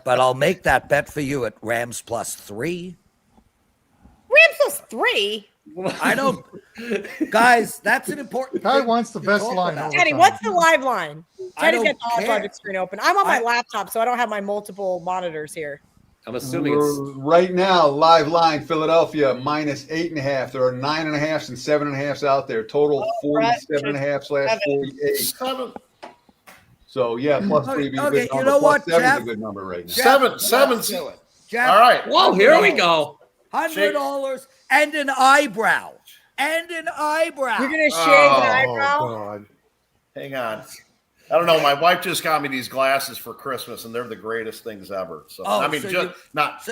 [SPEAKER 1] But I'll make that bet for you at Rams +3.
[SPEAKER 3] Rams +3?
[SPEAKER 1] I don't, guys. That's an important.
[SPEAKER 4] Guy wants the best line.
[SPEAKER 3] Teddy, what's the live line? Teddy's got the live logic screen open. I'm on my laptop, so I don't have my multiple monitors here.
[SPEAKER 6] I'm assuming it's
[SPEAKER 7] right now, live line, Philadelphia, -8.5. There are 9.5s and 7.5s out there. Total 47.5/48.
[SPEAKER 5] 7.
[SPEAKER 7] So, yeah, plus 3 would be a
[SPEAKER 1] Okay,
[SPEAKER 7] good
[SPEAKER 1] you
[SPEAKER 7] number.
[SPEAKER 1] know
[SPEAKER 7] Plus
[SPEAKER 1] what,
[SPEAKER 7] 7 is
[SPEAKER 1] Jeff?
[SPEAKER 7] a good number right now.
[SPEAKER 1] Jeff,
[SPEAKER 5] Seven's.
[SPEAKER 1] do it. Jeff,
[SPEAKER 5] All right.
[SPEAKER 6] Whoa, here we go.
[SPEAKER 1] $100 and an eyebrow. And an eyebrow.
[SPEAKER 3] You're gonna shave an
[SPEAKER 5] Oh,
[SPEAKER 3] eyebrow?
[SPEAKER 4] God.
[SPEAKER 5] Hang on. I don't know. My wife just got me these glasses for Christmas, and they're the greatest things ever. So
[SPEAKER 1] Oh,
[SPEAKER 5] I mean,
[SPEAKER 1] so
[SPEAKER 5] just
[SPEAKER 1] you-
[SPEAKER 5] not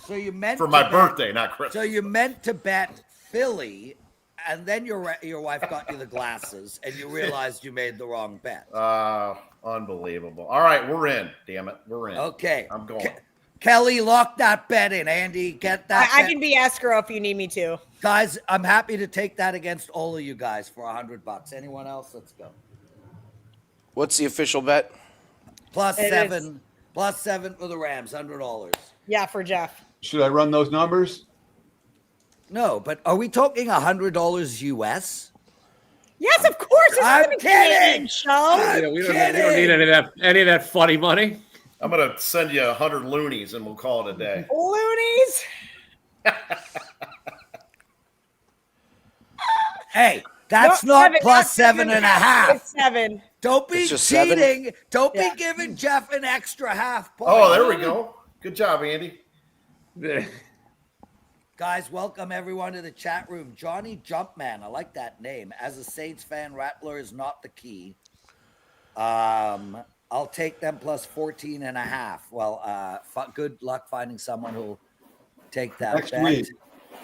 [SPEAKER 1] So you meant
[SPEAKER 5] for
[SPEAKER 1] to
[SPEAKER 5] my
[SPEAKER 1] bet-
[SPEAKER 5] birthday, not Christmas.
[SPEAKER 1] So you meant to bet Philly, and then your wife got you the glasses, and you realized you made the wrong bet.
[SPEAKER 5] Unbelievable. All right, we're in. Damn it, we're in.
[SPEAKER 1] Okay,
[SPEAKER 5] I'm going.
[SPEAKER 1] Kelly, lock that bet in. Andy, get that.
[SPEAKER 3] I
[SPEAKER 1] bet.
[SPEAKER 3] can be escrow if you need me to.
[SPEAKER 1] Guys, I'm happy to take that against all of you guys for $100. Anyone else? Let's go.
[SPEAKER 2] What's the official bet?
[SPEAKER 1] Plus
[SPEAKER 3] It
[SPEAKER 1] 7 for the Rams, $100.
[SPEAKER 3] Yeah, for Jeff.
[SPEAKER 7] Should I run those numbers?
[SPEAKER 1] No, but are we talking $100 US?
[SPEAKER 3] Yes, of course. This
[SPEAKER 1] I'm
[SPEAKER 3] is a Canadian
[SPEAKER 1] kidding.
[SPEAKER 3] show.
[SPEAKER 6] Yeah, we don't need any of that funny money.
[SPEAKER 5] I'm gonna send you 100 loonies, and we'll call it a day.
[SPEAKER 3] Loonies.
[SPEAKER 1] Hey, that's
[SPEAKER 3] No,
[SPEAKER 1] not
[SPEAKER 3] Evan,
[SPEAKER 1] plus
[SPEAKER 3] that's
[SPEAKER 1] 7.5.
[SPEAKER 3] It's 7.
[SPEAKER 1] Don't be
[SPEAKER 2] It's just 7?
[SPEAKER 1] cheating. Don't
[SPEAKER 3] Yeah.
[SPEAKER 1] be giving Jeff an extra half point.
[SPEAKER 5] Oh, there we go. Good job, Andy.
[SPEAKER 1] Guys, welcome everyone to the chat room. Johnny Jumpman, I like that name. As a Saints fan, Rattler is not the key. I'll take them plus 14.5. Well, good luck finding someone who'll take that
[SPEAKER 7] Next
[SPEAKER 1] bet.
[SPEAKER 7] week.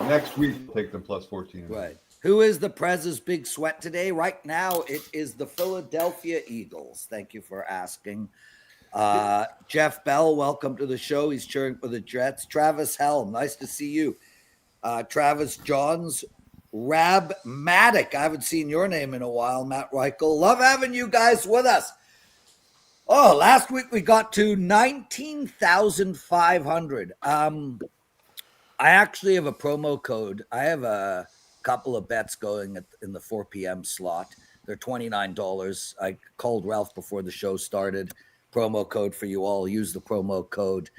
[SPEAKER 7] Next week, take them plus 14.
[SPEAKER 1] Right. Who is the Prez's big sweat today? Right now, it is the Philadelphia Eagles. Thank you for asking. Jeff Bell, welcome to the show. He's cheering for the Jets. Travis Helm, nice to see you. Travis Johns, Rab Maddock. I haven't seen your name in a while, Matt Reichel. Love having you guys with us. Oh, last week we got to 19,500. I actually have a promo code. I have a couple of bets going in the 4 p.m. slot. They're $29. I called Ralph before the show started. Promo code for you all. Use the promo code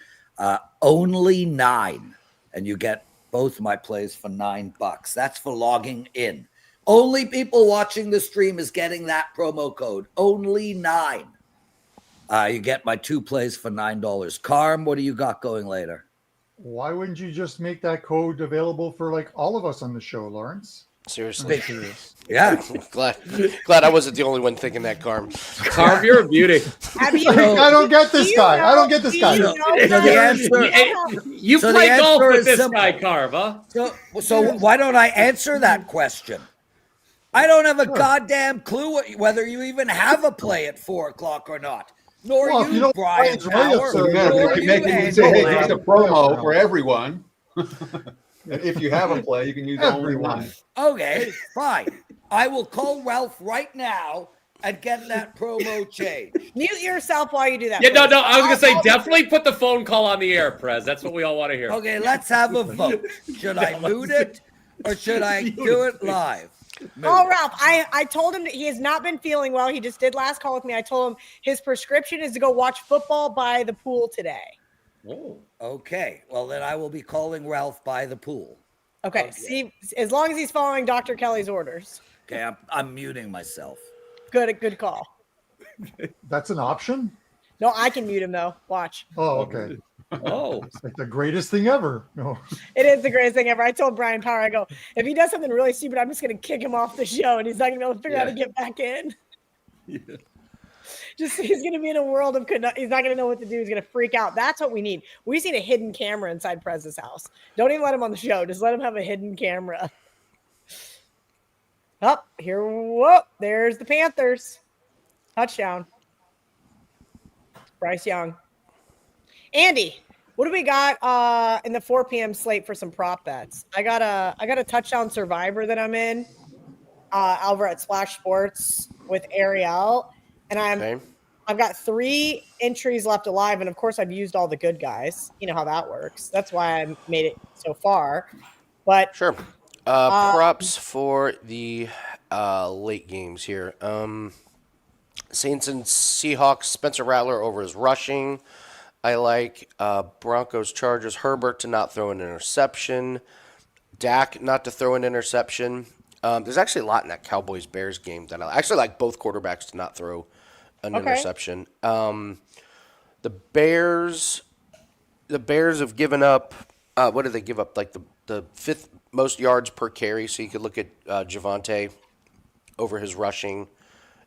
[SPEAKER 1] only 9, and you get both my plays for $9. That's for logging in. Only people watching the stream is getting that promo code. Only 9. You get my 2 plays for $9. Carm, what do you got going later?
[SPEAKER 4] Why wouldn't you just make that code available for like all of us on the show, Lawrence?
[SPEAKER 2] Seriously.
[SPEAKER 4] I'm curious.
[SPEAKER 1] Yeah.
[SPEAKER 2] Glad I wasn't the only one thinking that, Carm.
[SPEAKER 6] Carm, you're a beauty.
[SPEAKER 3] Have you,
[SPEAKER 4] I don't get this guy. I don't get this guy.
[SPEAKER 1] So the answer,
[SPEAKER 6] You
[SPEAKER 1] So the
[SPEAKER 6] play golf
[SPEAKER 1] answer
[SPEAKER 6] with
[SPEAKER 1] is
[SPEAKER 6] this
[SPEAKER 1] simple.
[SPEAKER 6] guy, Carm, huh?
[SPEAKER 1] so why don't I answer that question? I don't have a goddamn clue whether you even have a play at 4 o'clock or not. Nor
[SPEAKER 4] Well, if you
[SPEAKER 1] you,
[SPEAKER 4] don't
[SPEAKER 1] Brian
[SPEAKER 4] play, it's way
[SPEAKER 1] Power.
[SPEAKER 4] absurd.
[SPEAKER 7] Yeah, but
[SPEAKER 1] Nor
[SPEAKER 7] you can
[SPEAKER 1] you,
[SPEAKER 7] make it
[SPEAKER 1] Andy
[SPEAKER 7] say, hey,
[SPEAKER 1] Lang.
[SPEAKER 7] here's a promo for everyone. And if you have a play, you can use only one.
[SPEAKER 1] Okay, fine. I will call Ralph right now and get that promo changed.
[SPEAKER 3] mute yourself while you do that.
[SPEAKER 6] Yeah, no.
[SPEAKER 3] please.
[SPEAKER 6] I was gonna say
[SPEAKER 3] I'll-
[SPEAKER 6] definitely put the phone call on the air, Prez. That's what we all want to hear.
[SPEAKER 1] Okay, let's have a vote. Should I mute it or should I do it live?
[SPEAKER 3] Oh, Ralph, I told him that he has not been feeling well. He just did last call with me. I told him his prescription is to go watch football by the pool today.
[SPEAKER 6] Oh.
[SPEAKER 1] Okay, well then I will be calling Ralph by the pool.
[SPEAKER 3] Okay, see, as long as he's following Dr. Kelly's orders.
[SPEAKER 1] Okay, I'm muting myself.
[SPEAKER 3] Good call.
[SPEAKER 4] That's an option?
[SPEAKER 3] No, I can mute him though. Watch.
[SPEAKER 4] Oh, okay.
[SPEAKER 6] Oh.
[SPEAKER 4] It's like the greatest thing ever. No.
[SPEAKER 3] It is the greatest thing ever. I told Brian Power, I go, if he does something really stupid, I'm just going to kick him off the show and he's not going to be able to figure out how to get back in.
[SPEAKER 6] Yeah.
[SPEAKER 3] Just he's going to be in a world of he's not going to know what to do. He's going to freak out. That's what we need. We just need a hidden camera inside Prez's house. Don't even let him on the show. Just let him have a hidden camera. Up here. Whoa, there's the Panthers. Touchdown. Bryce Young. Andy, what do we got in the 4 p.m. slate for some prop bets? I got a touchdown survivor that I'm in over at Splash Sports with Ariel, and I've got 3 entries left alive, and of course I've used all the good guys. You know how that works. That's why I made it so far. But
[SPEAKER 2] Sure. Props for the late games here. Saints and Seahawks. Spencer Rattler over his rushing. I like Broncos, Chargers, Herbert to not throw an interception, Dak not to throw an interception. There's actually a lot in that Cowboys-Bears game that I actually like both quarterbacks to not throw an interception. The Bears have given up. What did they give up? Like the fifth most yards per carry. So you could look at Javonte over his rushing.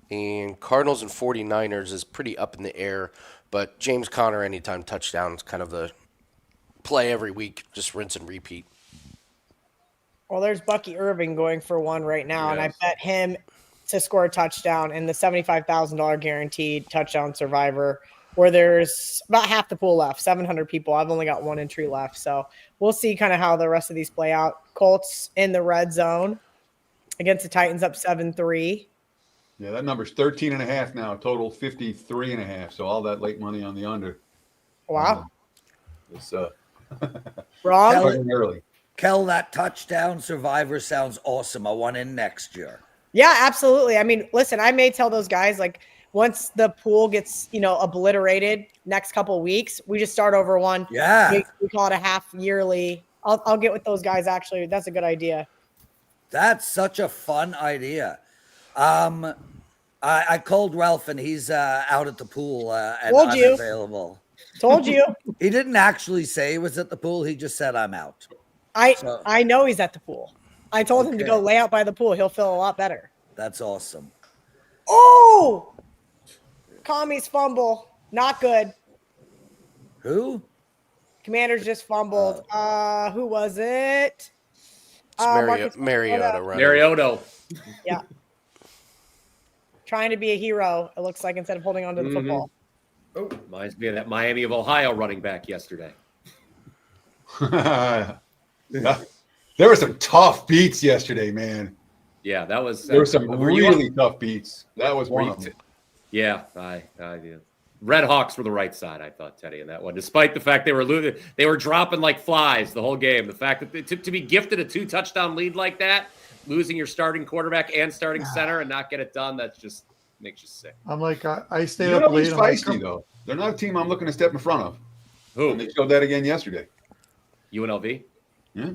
[SPEAKER 2] And Cardinals and 49ers is pretty up in the air. But James Conner anytime touchdown is kind of the play every week. Just rinse and repeat.
[SPEAKER 3] Well, there's Bucky Irving going for one right now, and I bet him to score a touchdown in the $75,000 guaranteed touchdown survivor, where there's about half the pool left, 700 people. I've only got one entry left, so we'll see kind of how the rest of these play out. Colts in the red zone against the Titans, up 7-3.
[SPEAKER 7] Yeah, that number's 13.5 now, total 53.5. So all that late money on the under.
[SPEAKER 3] Wow.
[SPEAKER 7] It's
[SPEAKER 3] Wrong.
[SPEAKER 7] early.
[SPEAKER 1] Kel, that touchdown survivor sounds awesome. I want in next year.
[SPEAKER 3] Yeah, absolutely. I mean, listen, I may tell those guys, like, once the pool gets, obliterated next couple of weeks, we just start over one.
[SPEAKER 1] Yeah.
[SPEAKER 3] We call it a half yearly. I'll get with those guys, actually. That's a good idea.
[SPEAKER 1] That's such a fun idea. I called Ralph and he's out at the pool and
[SPEAKER 3] Told you.
[SPEAKER 1] unavailable.
[SPEAKER 3] Told you.
[SPEAKER 1] He didn't actually say he was at the pool. He just said I'm out.
[SPEAKER 3] I know he's at the pool. I told him to go lay out by the pool. He'll feel a lot better.
[SPEAKER 1] That's awesome.
[SPEAKER 3] Oh! Commies fumble. Not good.
[SPEAKER 1] Who?
[SPEAKER 3] Commanders just fumbled. Who was it?
[SPEAKER 2] It's Mariota running.
[SPEAKER 6] Mariota.
[SPEAKER 3] Yeah. Trying to be a hero, it looks like, instead of holding on to the football.
[SPEAKER 6] Oh, reminds me of that Miami of Ohio running back yesterday.
[SPEAKER 7] Yeah. There were some tough beats yesterday, man.
[SPEAKER 6] Yeah, that was.
[SPEAKER 7] There were some really tough beats. That was one of them.
[SPEAKER 6] Yeah, I Red Hawks were the right side, I thought, Teddy, in that one. Despite the fact they were losing, they were dropping like flies the whole game. The fact that to be gifted a 2-touchdown lead like that, losing your starting quarterback and starting center and not get it done, that just makes you sick.
[SPEAKER 4] I'm like, I stayed up late.
[SPEAKER 7] Feisty, though. They're not a team I'm looking to step in front of.
[SPEAKER 6] Who?
[SPEAKER 7] And they showed that again yesterday.
[SPEAKER 6] UNLV?
[SPEAKER 7] Yeah.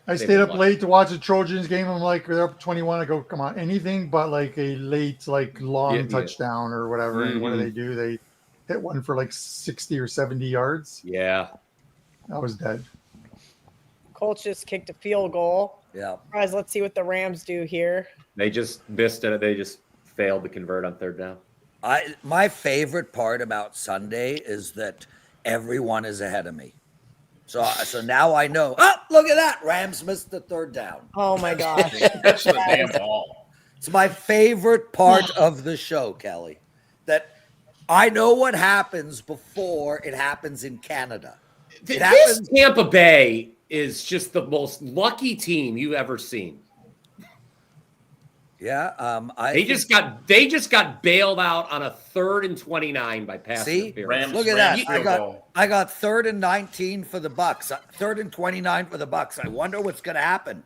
[SPEAKER 4] I stayed up late to watch the Trojans game. I'm like, they're up 21. I go, come on, anything but like a late, like long touchdown or whatever. And what do? They hit one for like 60 or 70 yards.
[SPEAKER 6] Yeah.
[SPEAKER 4] I was dead.
[SPEAKER 3] Colts just kicked a field goal.
[SPEAKER 1] Yeah.
[SPEAKER 3] Guys, let's see what the Rams do here.
[SPEAKER 6] They just missed it. They just failed to convert on third down.
[SPEAKER 1] My favorite part about Sunday is that everyone is ahead of me. So now I know. Oh, look at that. Rams missed the third down.
[SPEAKER 3] Oh, my gosh.
[SPEAKER 5] That's the damn ball.
[SPEAKER 1] It's my favorite part of the show, Kelly, that I know what happens before it happens in Canada.
[SPEAKER 6] This Tampa Bay is just the most lucky team you've ever seen.
[SPEAKER 1] Yeah,
[SPEAKER 6] they just got bailed out on a 3rd and 29 by pass interference.
[SPEAKER 1] Look at that! I got 3rd and 19 for the Bucks. 3rd and 29 for the Bucks. I wonder what's going to happen.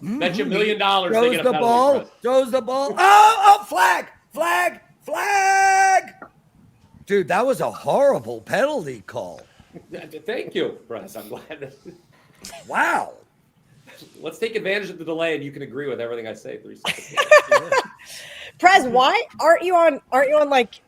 [SPEAKER 6] Bet you $1 million.
[SPEAKER 1] Throws the ball. Throws the ball. Oh! Flag! Dude, that was a horrible penalty call.
[SPEAKER 6] Thank you, Prez. I'm glad.
[SPEAKER 1] Wow.
[SPEAKER 6] Let's take advantage of the delay, and you can agree with everything I say. 3 seconds.
[SPEAKER 3] Prez, why aren't you on like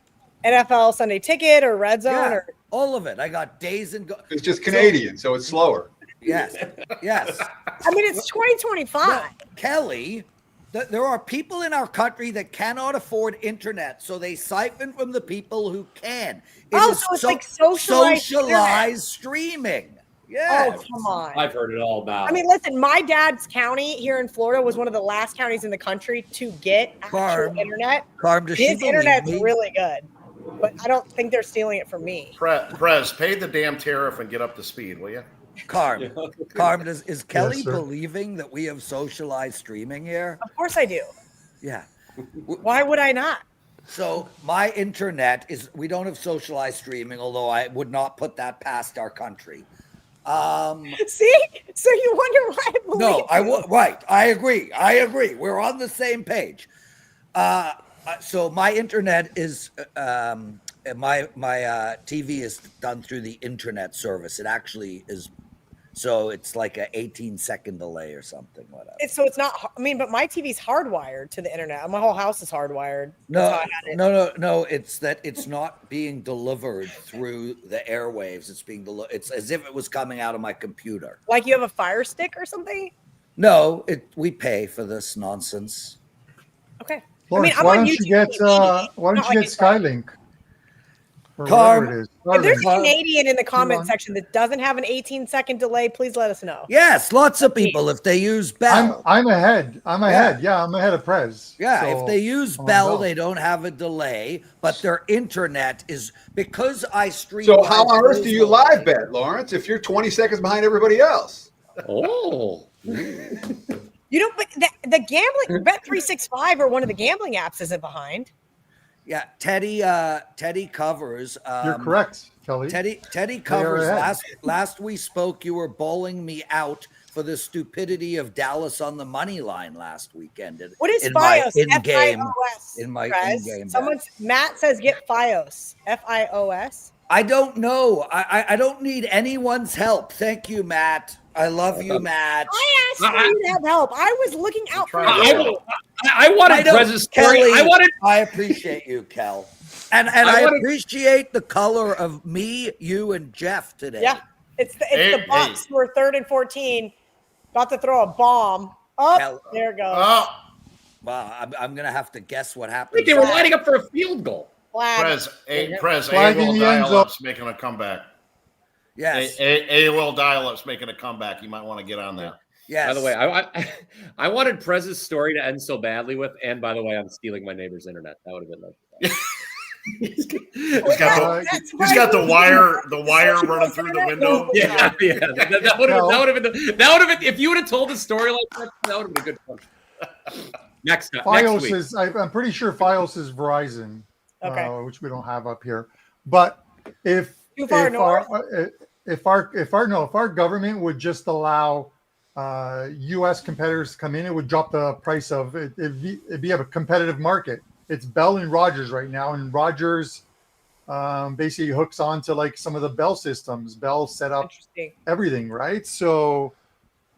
[SPEAKER 3] NFL Sunday Ticket or Red Zone or
[SPEAKER 1] all of it? I got days and go.
[SPEAKER 7] It's just Canadian, so it's slower.
[SPEAKER 1] Yes.
[SPEAKER 3] I mean, it's 2025.
[SPEAKER 1] Well, Kelly, there are people in our country that cannot afford internet, so they siphon from the people who can.
[SPEAKER 3] So it's like socialized
[SPEAKER 1] streaming. Yeah.
[SPEAKER 3] Oh, come on.
[SPEAKER 6] I've heard it all about.
[SPEAKER 3] I mean, listen, my dad's county here in Florida was one of the last counties in the country to get actual internet. His internet's really good, but I don't think they're stealing it from me.
[SPEAKER 5] Prez, pay the damn tariff and get up to speed, will you?
[SPEAKER 1] Carm, is Kelly believing that we have socialized streaming here?
[SPEAKER 3] Of course I do.
[SPEAKER 1] Yeah.
[SPEAKER 3] Why would I not?
[SPEAKER 1] So my internet we don't have socialized streaming, although I would not put that past our country.
[SPEAKER 3] See? So you wonder why I believe
[SPEAKER 1] right. I agree. We're on the same page. So my internet is my TV is done through the internet service. It actually is, so it's like a 18-second delay or something. Whatever.
[SPEAKER 3] So it's not. I mean, but my TV's hardwired to the internet. My whole house is hardwired.
[SPEAKER 1] No. It's that it's not being delivered through the airwaves. It's being delivered. It's as if it was coming out of my computer.
[SPEAKER 3] Like you have a Fire Stick or something.
[SPEAKER 1] No, we pay for this nonsense.
[SPEAKER 3] Okay.
[SPEAKER 4] Lawrence,
[SPEAKER 3] I'm
[SPEAKER 4] why
[SPEAKER 3] on
[SPEAKER 4] don't you
[SPEAKER 3] YouTube
[SPEAKER 4] get
[SPEAKER 3] TV.
[SPEAKER 4] why don't
[SPEAKER 3] Not
[SPEAKER 4] you
[SPEAKER 3] like
[SPEAKER 4] get
[SPEAKER 3] it's
[SPEAKER 4] Skylink? Or
[SPEAKER 1] Carm-
[SPEAKER 4] whatever it is.
[SPEAKER 3] If there's a
[SPEAKER 4] Starlink.
[SPEAKER 3] Canadian in the comment
[SPEAKER 4] on.
[SPEAKER 3] section that doesn't have an 18-second delay, please let us know.
[SPEAKER 1] Yes, lots of people if they use Bell.
[SPEAKER 4] I'm ahead. I'm ahead. Yeah, I'm ahead of Prez.
[SPEAKER 1] Yeah,
[SPEAKER 4] So,
[SPEAKER 1] if they use
[SPEAKER 4] I'm on
[SPEAKER 1] Bell, they don't have a delay, but their internet is because I stream.
[SPEAKER 7] So how
[SPEAKER 1] live
[SPEAKER 7] on earth do you
[SPEAKER 1] all
[SPEAKER 7] live
[SPEAKER 1] day.
[SPEAKER 7] bet, Lawrence, if you're 20 seconds behind everybody else?
[SPEAKER 6] Oh.
[SPEAKER 3] You know, but the gambling Bet365 or one of the gambling apps isn't behind.
[SPEAKER 1] Yeah, Teddy covers.
[SPEAKER 4] You're correct, Kelly.
[SPEAKER 1] Teddy covers.
[SPEAKER 4] ahead.
[SPEAKER 1] Last we spoke, you were bowling me out for the stupidity of Dallas on the money line last weekend.
[SPEAKER 3] What is
[SPEAKER 1] in my
[SPEAKER 3] FiOS?
[SPEAKER 1] in-game?
[SPEAKER 3] FiOS.
[SPEAKER 1] In my
[SPEAKER 3] Prez?
[SPEAKER 1] in-game.
[SPEAKER 3] Matt says get FiOS. FiOS.
[SPEAKER 1] I don't know. I don't need anyone's help. Thank you, Matt. I love you, Matt.
[SPEAKER 3] I asked for you to have help. I was looking out for
[SPEAKER 5] trying
[SPEAKER 3] you.
[SPEAKER 5] to-
[SPEAKER 6] I wanted
[SPEAKER 1] know,
[SPEAKER 6] Prez's story.
[SPEAKER 1] Kelly, I appreciate you, Kel. And
[SPEAKER 6] I wanted-
[SPEAKER 1] appreciate the color of me, you, and Jeff today.
[SPEAKER 3] Yeah, it's the Bucks who are 3rd and 14. About to throw a bomb. Oh,
[SPEAKER 1] Kel-
[SPEAKER 3] there it goes.
[SPEAKER 5] Oh,
[SPEAKER 1] Wow, I'm gonna have to guess what
[SPEAKER 6] I
[SPEAKER 1] happened.
[SPEAKER 6] think they were lining up for a field goal.
[SPEAKER 3] Flag.
[SPEAKER 5] Prez,
[SPEAKER 4] Flag in
[SPEAKER 5] AOL
[SPEAKER 4] the end zone.
[SPEAKER 5] dial-up's making a comeback.
[SPEAKER 1] Yes.
[SPEAKER 5] AOL dial-up's making a comeback. You might want to get on that.
[SPEAKER 1] Yes.
[SPEAKER 6] By the way, I wanted Prez's story to end so badly with, and by the way, I'm stealing my neighbor's internet. That would have been nice.
[SPEAKER 5] He's got the wire running through the window.
[SPEAKER 6] Yeah. That would have been if you would have told a story like that would have been a good one. Next
[SPEAKER 4] FiOS
[SPEAKER 6] week.
[SPEAKER 4] is. I'm pretty sure FiOS is Verizon,
[SPEAKER 3] Okay.
[SPEAKER 4] which we don't have up here. But if
[SPEAKER 3] Too far north?
[SPEAKER 4] our government would just allow U.S. competitors to come in, it would drop the price of it. It'd be a competitive market. It's Bell and Rogers right now, and Rogers basically hooks on to like some of the Bell systems. Bell set up
[SPEAKER 3] Interesting.
[SPEAKER 4] everything, right? So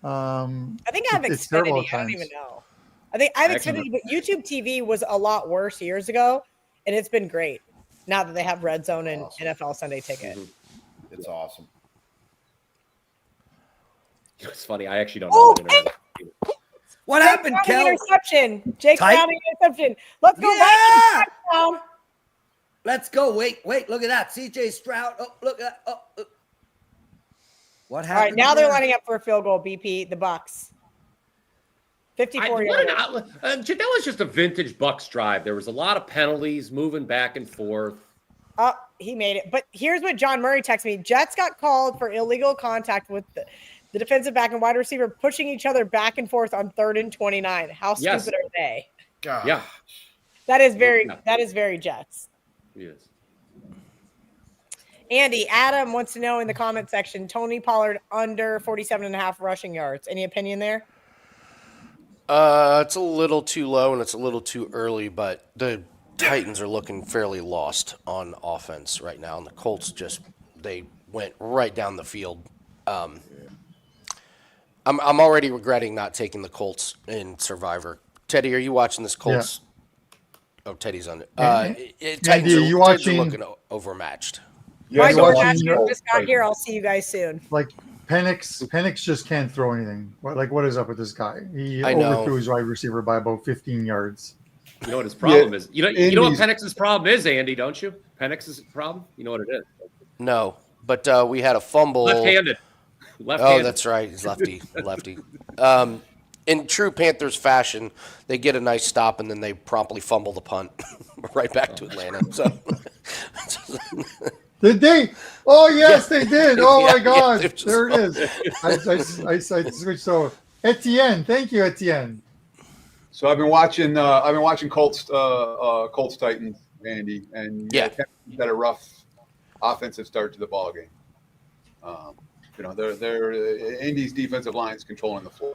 [SPEAKER 3] I think I have
[SPEAKER 4] it's terrible
[SPEAKER 3] Xfinity.
[SPEAKER 4] at
[SPEAKER 3] I don't
[SPEAKER 4] times.
[SPEAKER 3] even know. I think I have Xfinity, but YouTube TV was a lot worse years ago, and it's been great now that they have Red Zone and NFL Sunday Ticket.
[SPEAKER 5] It's awesome.
[SPEAKER 6] It's funny. I actually don't know what internet is.
[SPEAKER 1] What happened,
[SPEAKER 3] Jake Browning
[SPEAKER 1] Kel?
[SPEAKER 3] interception. Jake
[SPEAKER 1] Tight-
[SPEAKER 3] Browning interception. Let's go.
[SPEAKER 1] Yeah!
[SPEAKER 3] Vikings touchdown.
[SPEAKER 1] Let's go. Wait. Look at that. CJ Stroud. Oh, look at that. Oh. What
[SPEAKER 3] All
[SPEAKER 1] happened?
[SPEAKER 3] right, now they're
[SPEAKER 1] there?
[SPEAKER 3] lining up for a field goal. BP, the Bucks. 54 yards.
[SPEAKER 6] That was just a vintage Bucks drive. There was a lot of penalties, moving back and forth.
[SPEAKER 3] Oh, he made it. But here's what John Murray texted me. Jets got called for illegal contact with the defensive back and wide receiver pushing each other back and forth on 3rd and 29. How
[SPEAKER 6] Yes.
[SPEAKER 3] stupid are they?
[SPEAKER 5] God.
[SPEAKER 6] Yeah.
[SPEAKER 3] That is very Jets.
[SPEAKER 6] Yes.
[SPEAKER 3] Andy, Adam wants to know in the comment section, Tony Pollard under 47.5 rushing yards. Any opinion there?
[SPEAKER 2] It's a little too low and it's a little too early, but the Titans are looking fairly lost on offense right now, and the Colts they went right down the field. I'm already regretting not taking the Colts in Survivor. Teddy, are you watching this Colts? Yeah. Oh, Teddy's on it. Titans are looking overmatched.
[SPEAKER 7] Yeah,
[SPEAKER 3] I
[SPEAKER 7] so
[SPEAKER 3] just got here. I'll see you guys soon.
[SPEAKER 4] Like Penix just can't throw anything. What is up with this guy? He
[SPEAKER 2] I know.
[SPEAKER 4] overthrew his wide receiver by about 15 yards.
[SPEAKER 6] You know what his problem is? You know what
[SPEAKER 7] Andy's-
[SPEAKER 6] Penix's problem is, Andy, don't you? Penix's problem? You know what it is?
[SPEAKER 2] No, but we had a fumble.
[SPEAKER 6] Left-handed.
[SPEAKER 2] Oh, that's right. He's lefty. In true Panthers fashion, they get a nice stop and then they promptly fumble the punt right back to Atlanta. So,
[SPEAKER 4] Did they? Oh yes, they did. Oh
[SPEAKER 2] Yeah,
[SPEAKER 4] my God,
[SPEAKER 2] it was
[SPEAKER 4] there it is. I switched over. Etienne, thank you, Etienne.
[SPEAKER 7] So I've been watching Colts Titans, Andy, and Texans had a rough offensive start to the ball game. They're Indy's defensive line is controlling the floor.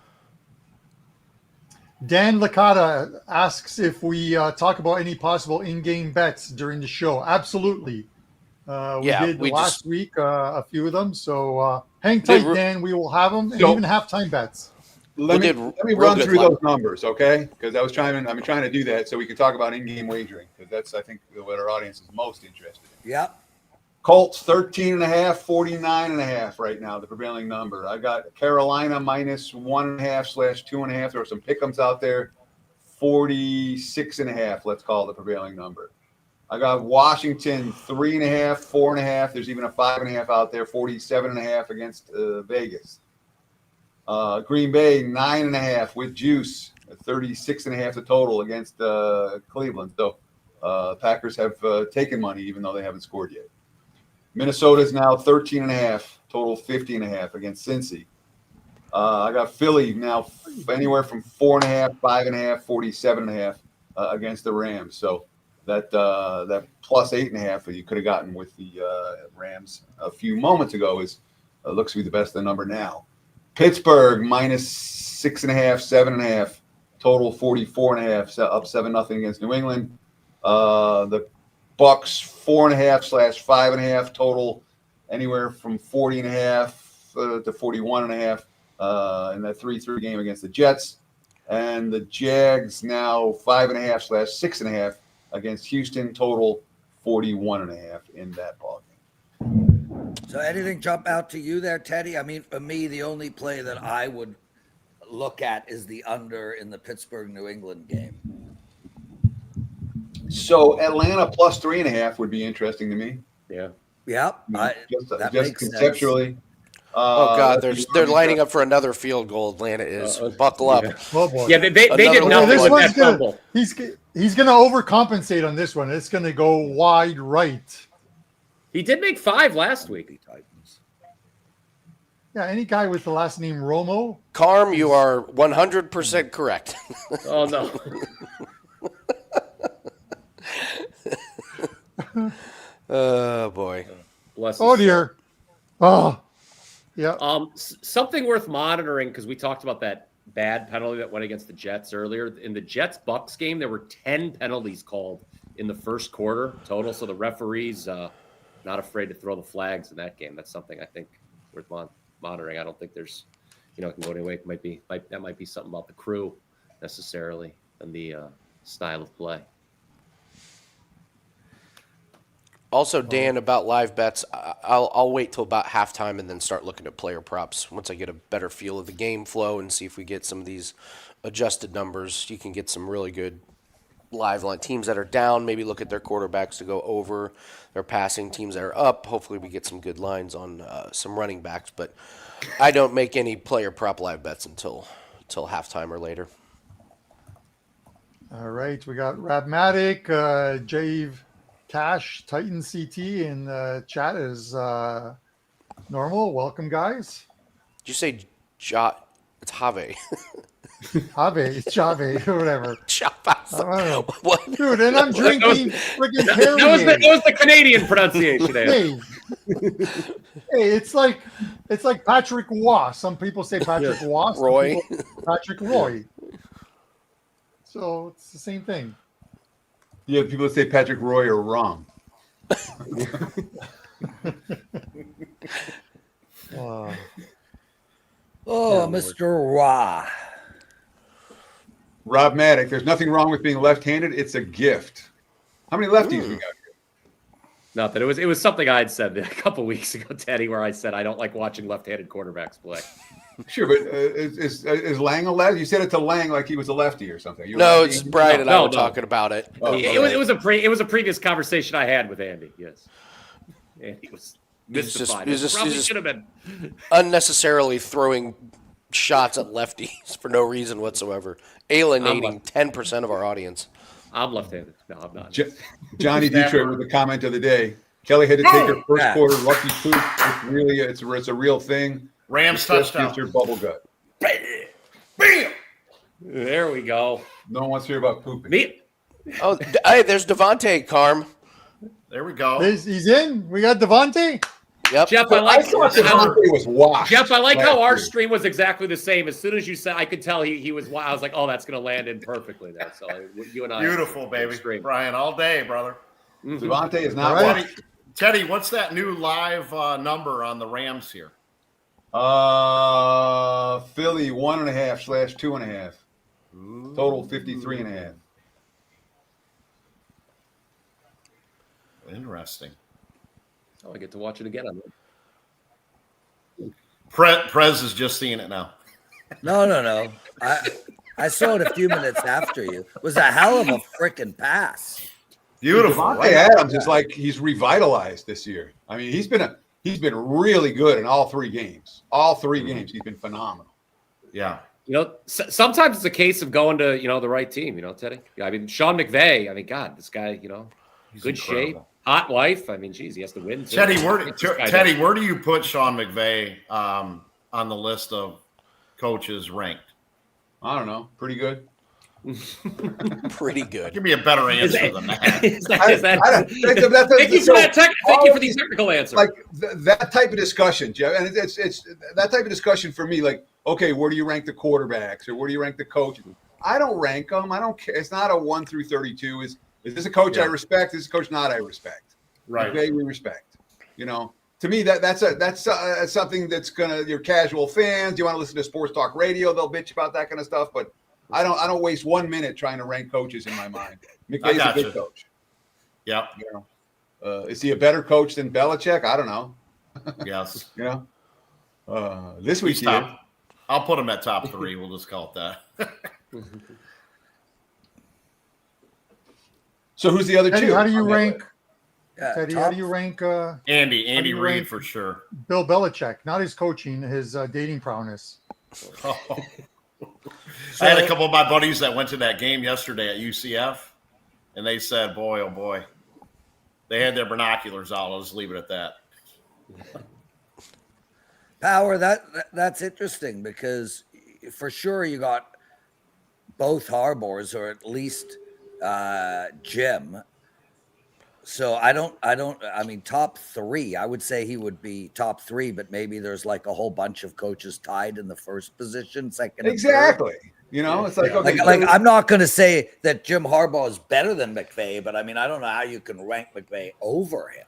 [SPEAKER 4] Dan Licata asks if we talk about any possible in-game bets during the show. Absolutely. We did last week, a few of them. So hang tight, Dan. We will have them, and even halftime bets.
[SPEAKER 7] Let me run through those numbers, okay? Because I'm trying to do that so we can talk about in-game wagering, because that's, I think, what our audience is most interested in.
[SPEAKER 1] Yep.
[SPEAKER 7] Colts 13.5, 49.5 right now, the prevailing number. I got Carolina minus 1.5/2.5. There are some pick'ems out there. 46.5, let's call it the prevailing number. I got Washington 3.5, 4.5. There's even a 5.5 out there. 47.5 against Vegas. Green Bay 9.5 with juice. 36.5 the total against Cleveland. So Packers have taken money even though they haven't scored yet. Minnesota's now 13.5, total 50.5 against Cincy. I got Philly now anywhere from 4.5, 5.5, 47.5 against the Rams. So that plus 8.5 that you could have gotten with the Rams a few moments ago looks to be the best of the number now. Pittsburgh minus 6.5, 7.5, total 44.5, up 7-0 against New England. The Bucks 4.5/5.5, total anywhere from 40.5 to 41.5 in that 3-3 game against the Jets. And the Jags now 5.5/6.5 against Houston, total 41.5 in that ballgame.
[SPEAKER 1] So anything jump out to you there, Teddy? I mean, for me, the only play that I would look at is the under in the Pittsburgh-New England game.
[SPEAKER 7] So Atlanta plus 3.5 would be interesting to me.
[SPEAKER 6] Yeah.
[SPEAKER 1] Yep.
[SPEAKER 7] Just conceptually.
[SPEAKER 2] Oh God, they're lining up for another field goal. Atlanta is. Buckle up.
[SPEAKER 6] Yeah.
[SPEAKER 4] Oh boy.
[SPEAKER 6] Yeah, they did nothing
[SPEAKER 4] this
[SPEAKER 6] with
[SPEAKER 4] one's
[SPEAKER 6] that fumble.
[SPEAKER 4] He's going to overcompensate on this one. It's going to go wide right.
[SPEAKER 6] He did make 5 last week. Titans.
[SPEAKER 4] Yeah, any guy with the last name Romo.
[SPEAKER 2] Carm, you are 100% correct.
[SPEAKER 6] Oh no.
[SPEAKER 2] Oh boy.
[SPEAKER 6] Bless.
[SPEAKER 4] Oh dear. Oh. Yeah.
[SPEAKER 6] Something worth monitoring, because we talked about that bad penalty that went against the Jets earlier. In the Jets-Bucks game, there were 10 penalties called in the first quarter total. So the referees not afraid to throw the flags in that game. That's something I think worth monitoring. I don't think there's, it can go anyway. That might be something about the crew necessarily and the style of play.
[SPEAKER 2] Also, Dan, about live bets, I'll wait till about halftime and then start looking at player props. Once I get a better feel of the game flow and see if we get some of these adjusted numbers, you can get some really good live line. Teams that are down, maybe look at their quarterbacks to go over. Their passing teams that are up, hopefully we get some good lines on some running backs. But I don't make any player prop live bets until halftime or later.
[SPEAKER 4] All right, we got Rabmatic, Jave, Cash, Titan CT in the chat is normal. Welcome, guys.
[SPEAKER 2] Did you say It's Have.
[SPEAKER 4] Have, Chave, or whatever. I don't know.
[SPEAKER 2] What?
[SPEAKER 4] Dude, and I'm drinking freaking Perrier.
[SPEAKER 6] That was the Canadian pronunciation.
[SPEAKER 4] Hey, it's like Patrick Roy. Some people say Patrick Roy.
[SPEAKER 2] Roy.
[SPEAKER 4] Patrick Roy. So it's the same thing.
[SPEAKER 7] Yeah, people say Patrick Roy are wrong.
[SPEAKER 1] Mr. Ra.
[SPEAKER 7] Rob Maddock, there's nothing wrong with being left-handed. It's a gift. How many lefties we got here?
[SPEAKER 6] Nothing. It was something I had said a couple weeks ago, Teddy, where I said I don't like watching left-handed quarterbacks play.
[SPEAKER 7] Sure, but is Lang a lefty? You said it to Lang like he was a lefty or something.
[SPEAKER 2] No, it's Brian and I were talking about it.
[SPEAKER 6] It was a previous conversation I had with Andy. Yes, Andy was mystified. Probably should have been
[SPEAKER 2] unnecessarily throwing shots at lefties for no reason whatsoever, alienating 10% of our audience.
[SPEAKER 6] I'm left-handed. No, I'm not.
[SPEAKER 7] Johnny Detroit with the comment of the day. Kelly had to take her first quarter lucky poop. It's a real thing.
[SPEAKER 5] Rams touchdown.
[SPEAKER 7] Your bubble gut.
[SPEAKER 5] Bam!
[SPEAKER 6] There we go.
[SPEAKER 7] No one wants to hear about pooping.
[SPEAKER 2] Oh, hey, there's Devontae, Carm.
[SPEAKER 5] There we go.
[SPEAKER 4] He's in. We got Devontae.
[SPEAKER 2] Yep.
[SPEAKER 6] Jeff, I
[SPEAKER 7] thought Devontae was washed.
[SPEAKER 6] Jeff, I like
[SPEAKER 7] last
[SPEAKER 6] how our
[SPEAKER 7] year.
[SPEAKER 6] stream was exactly the same. As soon as you said, I could tell he was. I was like, oh, that's going to land in perfectly there. So you and I,
[SPEAKER 5] Beautiful, baby.
[SPEAKER 6] Stream.
[SPEAKER 5] Brian, all day, brother.
[SPEAKER 7] Devontae is not
[SPEAKER 4] All right.
[SPEAKER 7] washed.
[SPEAKER 5] Teddy, what's that new live number on the Rams here?
[SPEAKER 7] Philly 1.5/2.5. Total 53.5.
[SPEAKER 5] Interesting.
[SPEAKER 6] Oh, I get to watch it again.
[SPEAKER 5] Prez is just seeing it now.
[SPEAKER 1] No. I saw it a few minutes after you. It was a hell of a freaking pass.
[SPEAKER 5] Beautiful.
[SPEAKER 7] Devontae
[SPEAKER 5] Right?
[SPEAKER 7] Adams is like he's revitalized this year. I mean, he's been really good in all 3 games. All 3 games, he's been phenomenal.
[SPEAKER 5] Yeah.
[SPEAKER 6] Sometimes it's a case of going to the right team. Teddy. I mean, Sean McVay. I mean, God, this guy.
[SPEAKER 5] He's
[SPEAKER 6] Good
[SPEAKER 5] incredible.
[SPEAKER 6] shape, hot wife. I mean, geez, he has to win. Too.
[SPEAKER 5] Teddy, where
[SPEAKER 6] This guy
[SPEAKER 5] do you put Sean McVay on the list of coaches ranked?
[SPEAKER 7] I don't know. Pretty good.
[SPEAKER 2] Pretty good.
[SPEAKER 5] Give me a better answer than that.
[SPEAKER 6] Thank you for that. Thank you for the technical answer.
[SPEAKER 7] Like that type of discussion, Jeff, and it's that type of discussion for me. Like, okay, where do you rank the quarterbacks, or where do you rank the coaches? I don't rank them. I don't care. It's not a 1 through 32. Is this a coach I respect? Is this a coach not I respect?
[SPEAKER 5] Right.
[SPEAKER 7] Okay, we respect. To me, that's something that's your casual fans. You want to listen to sports talk radio? They'll bitch about that kind of stuff, but I don't waste 1 minute trying to rank coaches in my mind. McVay's a good coach.
[SPEAKER 5] Yep.
[SPEAKER 7] Is he a better coach than Belichick? I don't know.
[SPEAKER 5] Yes.
[SPEAKER 7] This week he is.
[SPEAKER 5] I'll put him at top 3. We'll just call it that.
[SPEAKER 7] So who's the other
[SPEAKER 4] Teddy,
[SPEAKER 7] 2?
[SPEAKER 4] how do you rank?
[SPEAKER 1] Yeah,
[SPEAKER 4] Teddy, how do you rank
[SPEAKER 5] Andy
[SPEAKER 4] you
[SPEAKER 5] Reid
[SPEAKER 4] rank-
[SPEAKER 5] for sure.
[SPEAKER 4] Bill Belichick? Not his coaching, his dating prowess.
[SPEAKER 5] I had a couple of my buddies that went to that game yesterday at UCF, and they said, boy, oh boy, they had their binoculars out. I'll just leave it at that.
[SPEAKER 1] Power, that's interesting because for sure you got both Harbors, or at least Jim. So I mean, top 3, I would say he would be top 3, but maybe there's like a whole bunch of coaches tied in the first position, second.
[SPEAKER 7] Exactly. It's like, okay,
[SPEAKER 1] like I'm not going to say that Jim Harbaugh is better than McVay, but I mean, I don't know how you can rank McVay over him.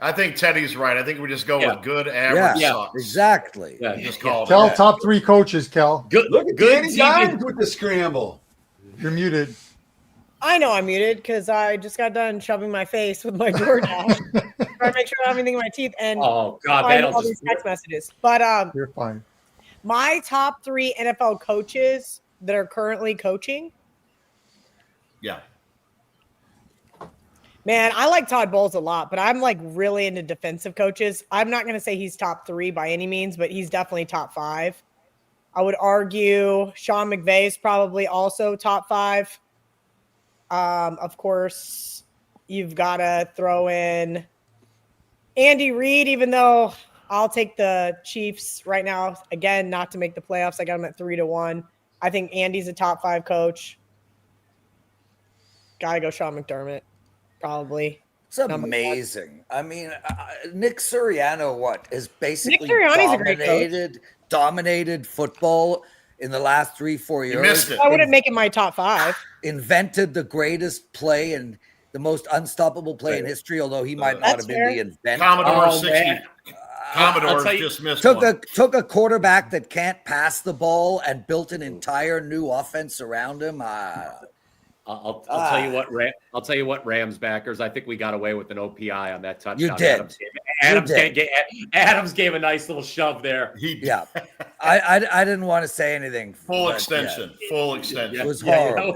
[SPEAKER 5] I think Teddy's right. I think we just go with good, average, sucks.
[SPEAKER 1] Exactly.
[SPEAKER 5] Yeah, just call it.
[SPEAKER 4] Kel, top 3 coaches, Kel.
[SPEAKER 7] look at Danny Dimes with the scramble.
[SPEAKER 4] You're muted.
[SPEAKER 3] I know I'm muted because I just got done shoving my face with my DoorDash. Trying to make sure I don't have anything in my teeth and
[SPEAKER 6] oh God,
[SPEAKER 3] find
[SPEAKER 6] that'll
[SPEAKER 3] all
[SPEAKER 6] just
[SPEAKER 3] these text messages. But
[SPEAKER 4] You're fine.
[SPEAKER 3] my top 3 NFL coaches that are currently coaching.
[SPEAKER 5] Yeah.
[SPEAKER 3] Man, I like Todd Bowles a lot, but I'm like really into defensive coaches. I'm not going to say he's top 3 by any means, but he's definitely top 5. I would argue Sean McVay is probably also top 5. Of course, you've got to throw in Andy Reid, even though I'll take the Chiefs right now. Again, not to make the playoffs. I got them at 3-1. I think Andy's a top 5 coach. Got to go Sean McDermott, probably.
[SPEAKER 1] It's amazing. I mean, Nick Sirianno, has basically
[SPEAKER 3] Sirianni's a great coach.
[SPEAKER 1] dominated football in the last 3-4 years.
[SPEAKER 5] You missed it.
[SPEAKER 3] I wouldn't make it my top 5.
[SPEAKER 1] Invented the greatest play and the most unstoppable play in history, although he might not have been the inventor.
[SPEAKER 5] Commodore 60.
[SPEAKER 6] man.
[SPEAKER 5] Commodore
[SPEAKER 6] tell you-
[SPEAKER 5] just missed
[SPEAKER 1] Took
[SPEAKER 5] one.
[SPEAKER 1] took a quarterback that can't pass the ball and built an entire new offense around him.
[SPEAKER 6] I'll tell you what, I'll tell you what, Rams backers. I think we got away with an OPI on that touchdown.
[SPEAKER 1] You did.
[SPEAKER 6] Adams gave a nice little shove there.
[SPEAKER 1] Yeah, I didn't want to say anything.
[SPEAKER 5] Full
[SPEAKER 1] but,
[SPEAKER 5] extension. Full extension.
[SPEAKER 1] It was horrible.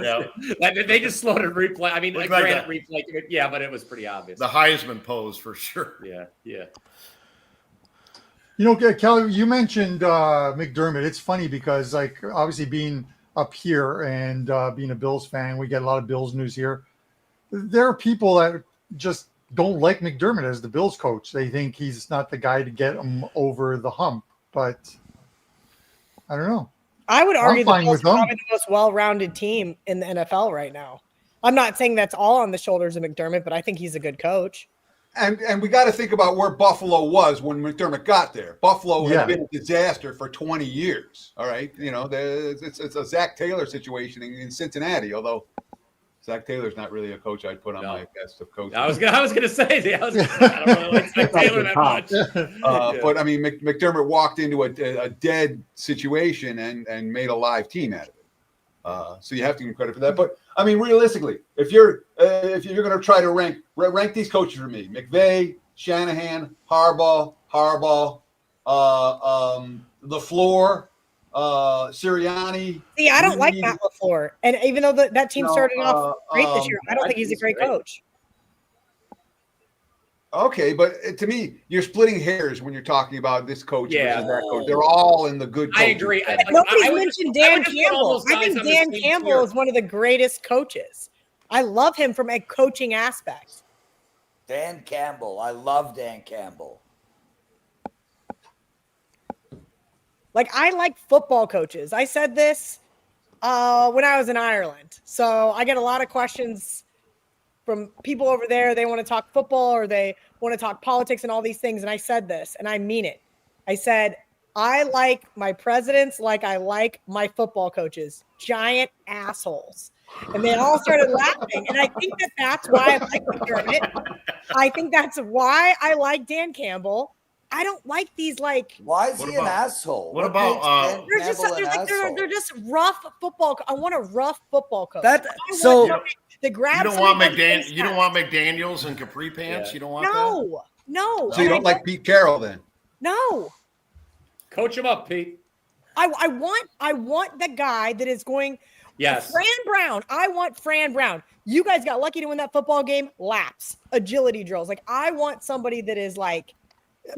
[SPEAKER 6] They just slowed it replay. I mean,
[SPEAKER 5] Looked
[SPEAKER 6] granted,
[SPEAKER 5] like
[SPEAKER 6] replay. But it was pretty obvious.
[SPEAKER 5] The Heisman pose for sure.
[SPEAKER 6] Yeah.
[SPEAKER 4] Kelly, you mentioned McDermott. It's funny because, like, obviously being up here and being a Bills fan, we get a lot of Bills news here. There are people that just don't like McDermott as the Bills coach. They think he's not the guy to get them over the hump. But I don't know.
[SPEAKER 3] I would argue the
[SPEAKER 4] fine
[SPEAKER 3] Bills
[SPEAKER 4] with
[SPEAKER 3] are
[SPEAKER 4] them.
[SPEAKER 3] probably the most well-rounded team in the NFL right now. I'm not saying that's all on the shoulders of McDermott, but I think he's a good coach.
[SPEAKER 7] And we got to think about where Buffalo was when McDermott got there. Buffalo had been a disaster for 20 years. All right, it's a Zach Taylor situation in Cincinnati. Although Zach Taylor's not really a coach I'd put on my best of coaches.
[SPEAKER 6] I was gonna say, I don't really like Zach Taylor that much.
[SPEAKER 7] But I mean, McDermott walked into a dead situation and made a live team out of it. So you have to give him credit for that. But I mean, realistically, if you're going to try to rank these coaches for me, McVay, Shanahan, Harbaugh, LaFleur, Sirianni.
[SPEAKER 3] See, I don't like Matt LaFleur, and even though that team started off great this year, I don't think he's a great coach.
[SPEAKER 7] Okay, but to me, you're splitting hairs when you're talking about this coach versus that coach. They're all in the good coaches.
[SPEAKER 6] I agree.
[SPEAKER 3] Nobody's mentioned Dan Campbell. I think Dan Campbell is one of the greatest coaches. I love him from a coaching aspect.
[SPEAKER 1] Dan Campbell. I love Dan Campbell.
[SPEAKER 3] Like, I like football coaches. I said this when I was in Ireland. So I get a lot of questions from people over there. They want to talk football or they want to talk politics and all these things. And I said this, and I mean it. I said, I like my presidents like I like my football coaches. Giant assholes. And they all started laughing. And I think that's why I like McDermott. I think that's why I like Dan Campbell. I don't like these, like.
[SPEAKER 1] Why is he an asshole?
[SPEAKER 5] What about
[SPEAKER 3] they're just rough football. I want a rough football coach.
[SPEAKER 5] You don't want McDaniels and capri pants. You don't want that.
[SPEAKER 3] No.
[SPEAKER 7] So you don't like Pete Carroll then?
[SPEAKER 3] No.
[SPEAKER 6] Coach him up, Pete.
[SPEAKER 3] I want the guy that is going.
[SPEAKER 6] Yes.
[SPEAKER 3] Fran Brown. I want Fran Brown. You guys got lucky to win that football game. Laps, agility drills. Like, I want somebody that is like.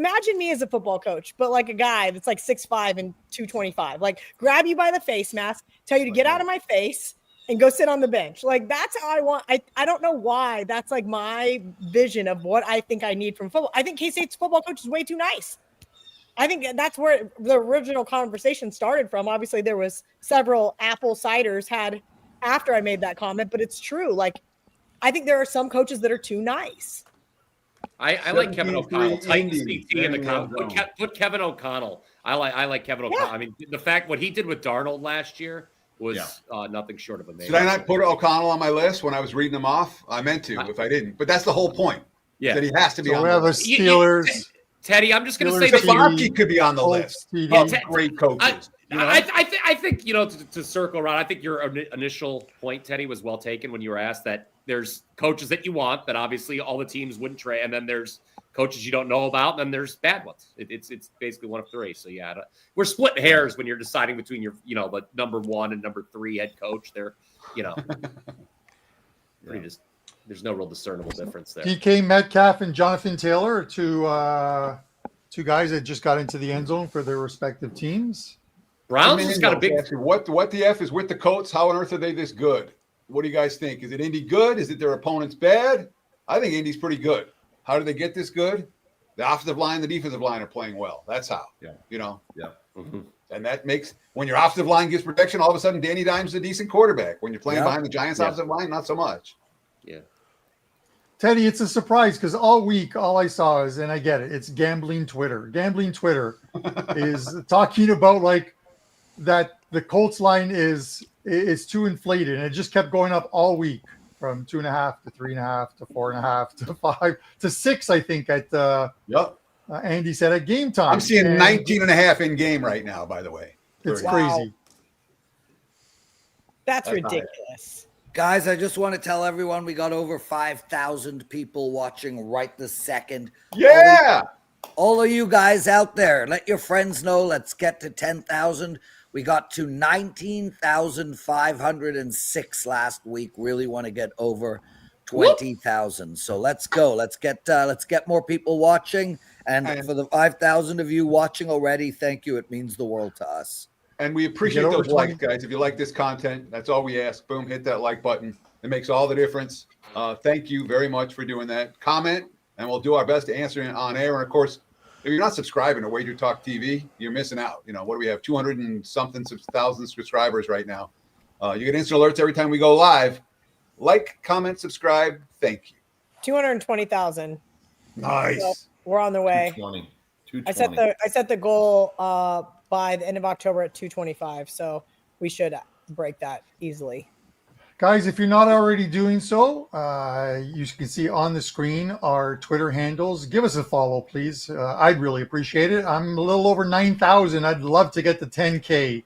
[SPEAKER 3] Imagine me as a football coach, but like a guy that's like 6'5" and 225, like grab you by the face mask, tell you to get out of my face and go sit on the bench. Like, that's how I want. I don't know why. That's like my vision of what I think I need from football. I think K-State's football coach is way too nice. I think that's where the original conversation started from. Obviously, there was several apple ciders had after I made that comment, but it's true. Like, I think there are some coaches that are too nice.
[SPEAKER 6] I like Kevin O'Connell. Titans CT in the comment. Put Kevin O'Connell. I like Kevin O'Connell. I mean, the fact what he did with Darnold last year was nothing short of amazing.
[SPEAKER 7] Did I not put O'Connell on my list when I was reading them off? I meant to if I didn't. But that's the whole point. Yeah, that he has to be on the list.
[SPEAKER 2] Steelers.
[SPEAKER 6] Teddy, I'm just going to say
[SPEAKER 7] Stefanski could be on the list. Great coaches.
[SPEAKER 6] I think, to circle around, I think your initial point, Teddy, was well taken when you were asked that there's coaches that you want that obviously all the teams wouldn't trade, and then there's coaches you don't know about, and then there's bad ones. It's basically one of three. So yeah, we're splitting hairs when you're deciding between your the number 1 and number 3 head coach. They're there's no real discernible difference there.
[SPEAKER 4] DK Metcalf and Jonathan Taylor are two guys that just got into the end zone for their respective teams.
[SPEAKER 6] Browns has got a big.
[SPEAKER 7] What the F is with the Colts? How on earth are they this good? What do you guys think? Is it Indy good? Is it their opponents bad? I think Indy's pretty good. How did they get this good? The offensive line, the defensive line are playing well. That's how. Yeah. Mm-hmm. And that makes when your offensive line gives protection, all of a sudden Danny Dimes is a decent quarterback. When you're playing behind the Giants' offensive line, not so much.
[SPEAKER 6] Yeah.
[SPEAKER 4] Teddy, it's a surprise because all week, all I saw is, and I get it, it's gambling Twitter. Gambling Twitter is talking about like that the Colts line is too inflated, and it just kept going up all week from 2.5 to 3.5 to 4.5 to 5 to 6. I think at Andy said at game time.
[SPEAKER 7] I'm seeing 19.5 in game right now. By the way,
[SPEAKER 4] it's crazy.
[SPEAKER 3] That's ridiculous.
[SPEAKER 1] Guys, I just want to tell everyone we got over 5,000 people watching right this second.
[SPEAKER 7] Yeah.
[SPEAKER 1] All of you guys out there, let your friends know. Let's get to 10,000. We got to 19,506 last week. Really want to get over 20,000. So let's go. Let's get more people watching. And for the 5,000 of you watching already, thank you. It means the world to us.
[SPEAKER 7] And we appreciate those likes, guys. If you like this content, that's all we ask. Boom, hit that like button. It makes all the difference. Thank you very much for doing that. Comment, and we'll do our best to answer it on air. And of course, if you're not subscribing to WagerTalk TV, you're missing out. What do we have? 200 and something thousand subscribers right now. You get instant alerts every time we go live. Like, comment, subscribe. Thank you.
[SPEAKER 3] 220,000.
[SPEAKER 7] Nice.
[SPEAKER 3] So we're on the way.
[SPEAKER 5] 220.
[SPEAKER 3] I set the goal by the end of October at 225. So we should break that easily.
[SPEAKER 4] Guys, if you're not already doing so, you can see on the screen our Twitter handles. Give us a follow, please. I'd really appreciate it. I'm a little over 9,000. I'd love to get to 10K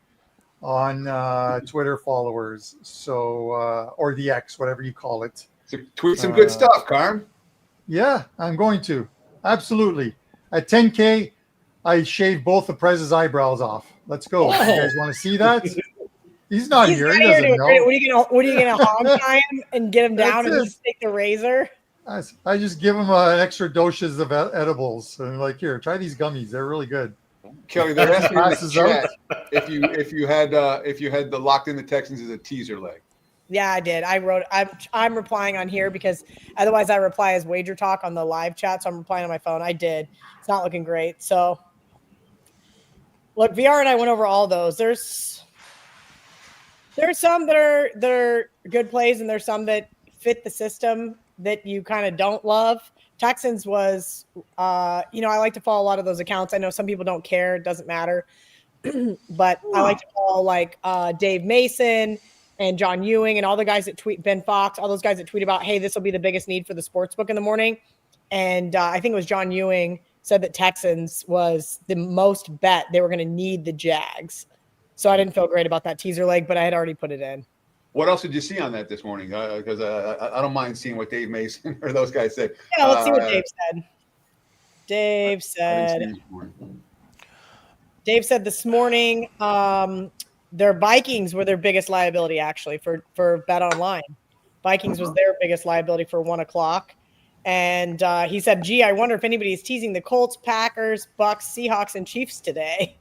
[SPEAKER 4] on Twitter followers. So, or the X, whatever you call it.
[SPEAKER 7] So tweet some good stuff, Carm.
[SPEAKER 4] Yeah, I'm going to. Absolutely. At 10K, I shaved both of Prez's eyebrows off. Let's go. You guys want to see that? He's not here. He doesn't know.
[SPEAKER 3] What are you gonna hog tie him and get him down and just take the razor?
[SPEAKER 4] I just give him an extra doses of edibles and like, here, try these gummies. They're really good.
[SPEAKER 7] Kelly, they're asking in the chat if you had the locked in the Texans as a teaser leg.
[SPEAKER 3] Yeah, I did. I'm replying on here because otherwise I reply as WagerTalk on the live chat. So I'm replying on my phone. I did. It's not looking great. So look, VR and I went over all those. There's some that are good plays, and there's some that fit the system that you kind of don't love. Texans was, I like to follow a lot of those accounts. I know some people don't care; it doesn't matter. But I like to follow like Dave Mason and John Ewing and all the guys that tweet, Ben Fox, all those guys that tweet about, hey, this will be the biggest need for the sports book in the morning. And I think it was John Ewing said that Texans was the most bet they were going to need the Jags. So I didn't feel great about that teaser leg, but I had already put it in.
[SPEAKER 7] What else did you see on that this morning? Because I don't mind seeing what Dave Mason or those guys say.
[SPEAKER 3] Yeah, let's see what Dave said. Dave said this morning their Vikings were their biggest liability, actually, for Bet Online. Vikings was their biggest liability for 1 o'clock. And he said, gee, I wonder if anybody's teasing the Colts, Packers, Bucks, Seahawks, and Chiefs today.